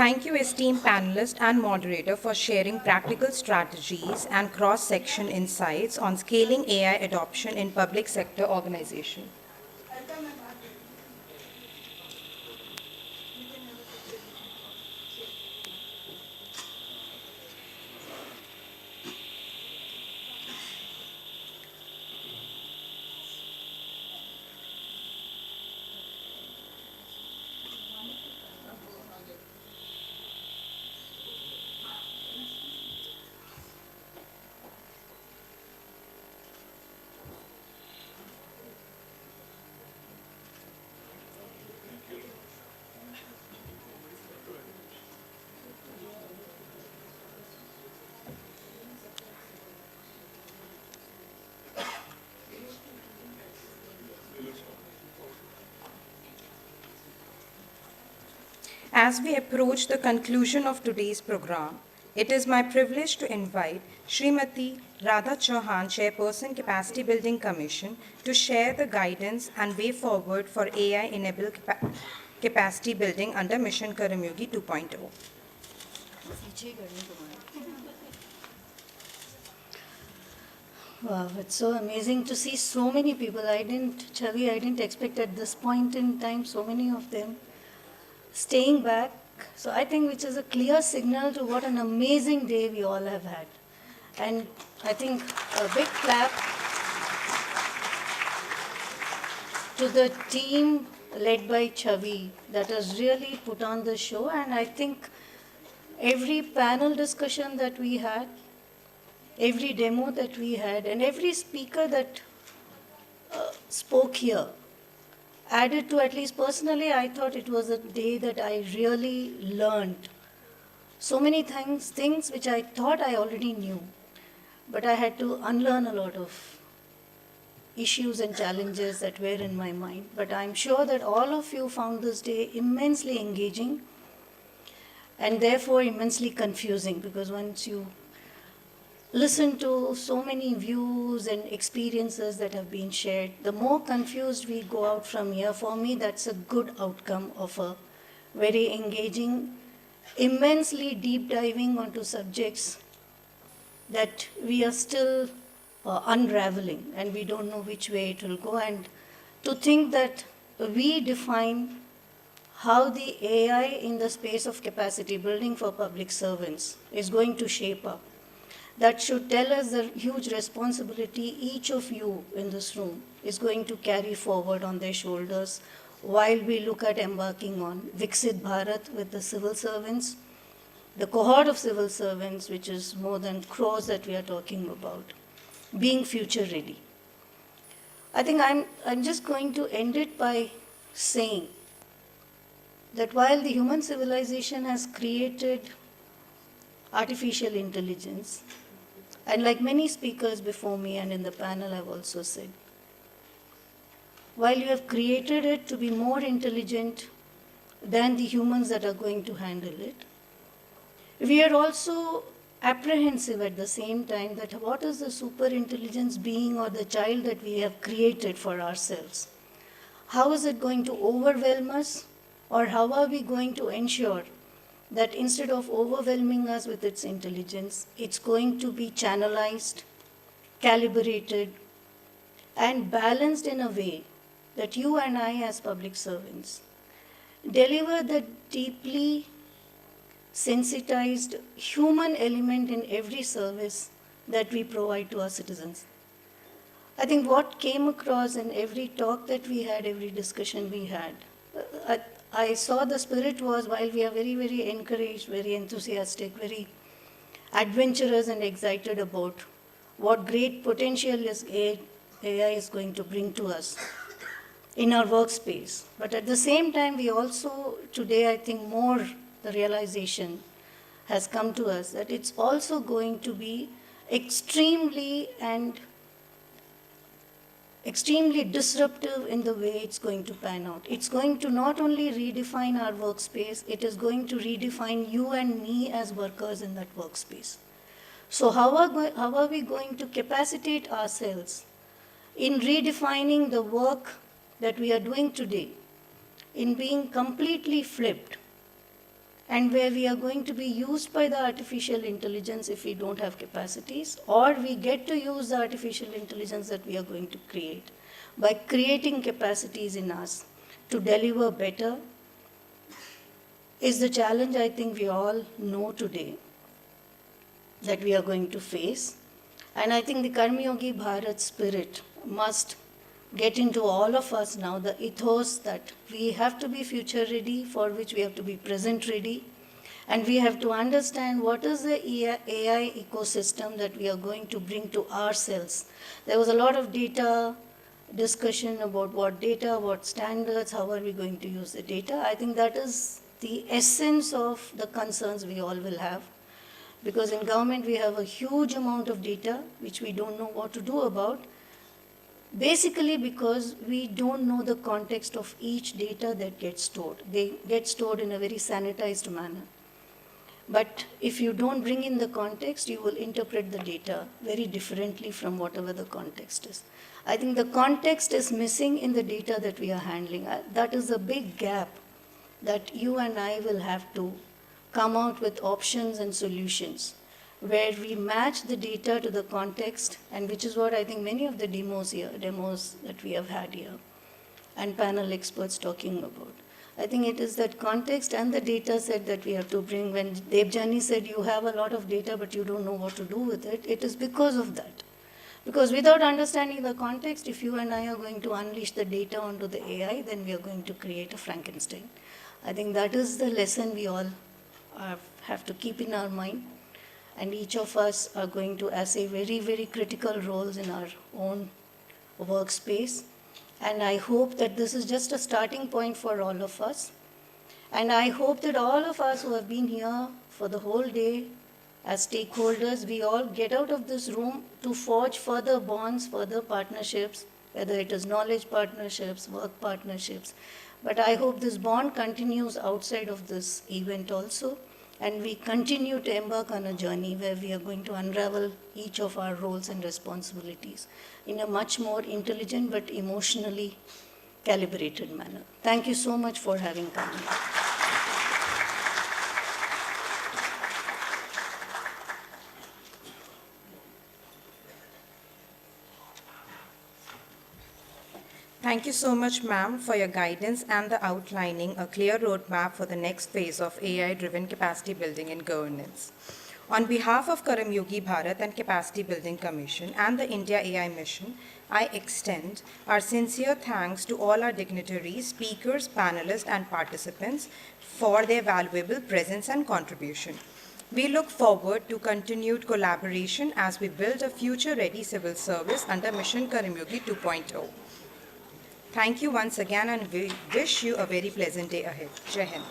Speaker 1: Thank you, esteemed panelist and moderator, for sharing practical strategies and cross-section insights on scaling AI adoption in public sector organization. As we approach the conclusion of today's program, it is my privilege to invite Srimati Radha Chauhan, Chairperson Capacity Building Commission, to share the guidance and way forward for AI-enabled capacity building under Mission Karmyogi 2.0.
Speaker 13: Wow, it's so amazing to see so many people. Chavi, I didn't expect at this point in time so many of them staying back. So I think which is a clear signal to what an amazing day we all have had. And I think a big clap to the team led by Chavi that has really put on the show. And I think every panel discussion that we had, every demo that we had, and every speaker that spoke here added to, at least personally, I thought it was a day that I really learned so many things which I thought I already knew, but I had to unlearn a lot of issues and challenges that were in my mind. But I'm sure that all of you found this day immensely engaging and therefore immensely confusing, because once you listen to so many views and experiences that have been shared, the more confused we go out from here. For me, that's a good outcome of a very engaging, immensely deep diving onto subjects that we are still unraveling and we don't know which way it will go. And to think that we define how the AI in the space of capacity building for public servants is going to shape up, that should tell us the huge responsibility each of you in this room is going to carry forward on their shoulders while we look at embarking on Viksit Bharat with the civil servants, the cohort of civil servants, which is more than crores that we are talking about, being future ready. I think I'm just going to end it by saying that while the human civilization has created artificial intelligence, and like many speakers before me and in the panel have also said, while you have created it to be more intelligent than the humans that are going to handle it, we are also apprehensive at the same time that what is the super intelligence being or the child that we have created for ourselves? How is it going to overwhelm us, or how are we going to ensure that instead of overwhelming us with its intelligence, it's going to be channelized, calibrated, and balanced in a way that you and I as public servants deliver the deeply sensitized human element in every service that we provide to our citizens. I think what came across in every talk that we had, every discussion we had, I saw the spirit was, while we are very, very encouraged, very enthusiastic, very adventurous and excited about what great potential is AI is going to bring to us in our workspace. But at the same time, we also, today I think more the realization has come to us that it's also going to be extremely disruptive in the way it's going to pan out. It's going to not only redefine our workspace, it is going to redefine you and me as workers in that workspace. So how are we going to capacitate ourselves in redefining the work that we are doing today, in being completely flipped and where we are going to be used by the artificial intelligence if we don't have capacities, or we get to use the artificial intelligence that we are going to create by creating capacities in us to deliver better, is the challenge I think we all know today that we are going to face. And I think the Karmayogi Bharat spirit must get into all of us now, the ethos that we have to be future ready, for which we have to be present ready, and we have to understand what is the AI ecosystem that we are going to bring to ourselves. There was a lot of data discussion about what data, what standards, how are we going to use the data. I think that is the essence of the concerns we all will have. Because in government we have a huge amount of data which we don't know what to do about, basically because we don't know the context of each data that gets stored. They get stored in a very sanitized manner. But if you don't bring in the context, you will interpret the data very differently from whatever the context is. I think the context is missing in the data that we are handling. That is a big gap that you and I will have to come out with options and solutions where we match the data to the context, and which is what I think many of the demos that we have had here, and panel experts talking about. I think it is that context and the data set that we have to bring. When Devjani said you have a lot of data but you don't know what to do with it, it is because of that. Because without understanding the context, if you and I are going to unleash the data onto the AI, then we are going to create a Frankenstein. I think that is the lesson we all have to keep in our mind, and each of us are going to assay very, very critical roles in our own workspace. And I hope that this is just a starting point for all of us. And I hope that all of us who have been here for the whole day as stakeholders, we all get out of this room to forge further bonds, further partnerships, whether it is knowledge partnerships, work partnerships. But I hope this bond continues outside of this event also, and we continue to embark on a journey where we are going to unravel each of our roles and responsibilities in a much more intelligent but emotionally calibrated manner. Thank you so much for having come here.
Speaker 1: Thank you so much, ma'am, for your guidance and the outlining a clear roadmap for the next phase of AI-driven capacity building and governance. On behalf of Karmayogi Bharat and Capacity Building Commission and the India AI Mission, I extend our sincere thanks to all our dignitaries, speakers, panelists, and participants for their valuable presence and contribution. We look forward to continued collaboration as we build a future-ready civil service under Mission Karmayogi 2.0. Thank you once again, and we wish you a very pleasant day ahead. Jai Hind.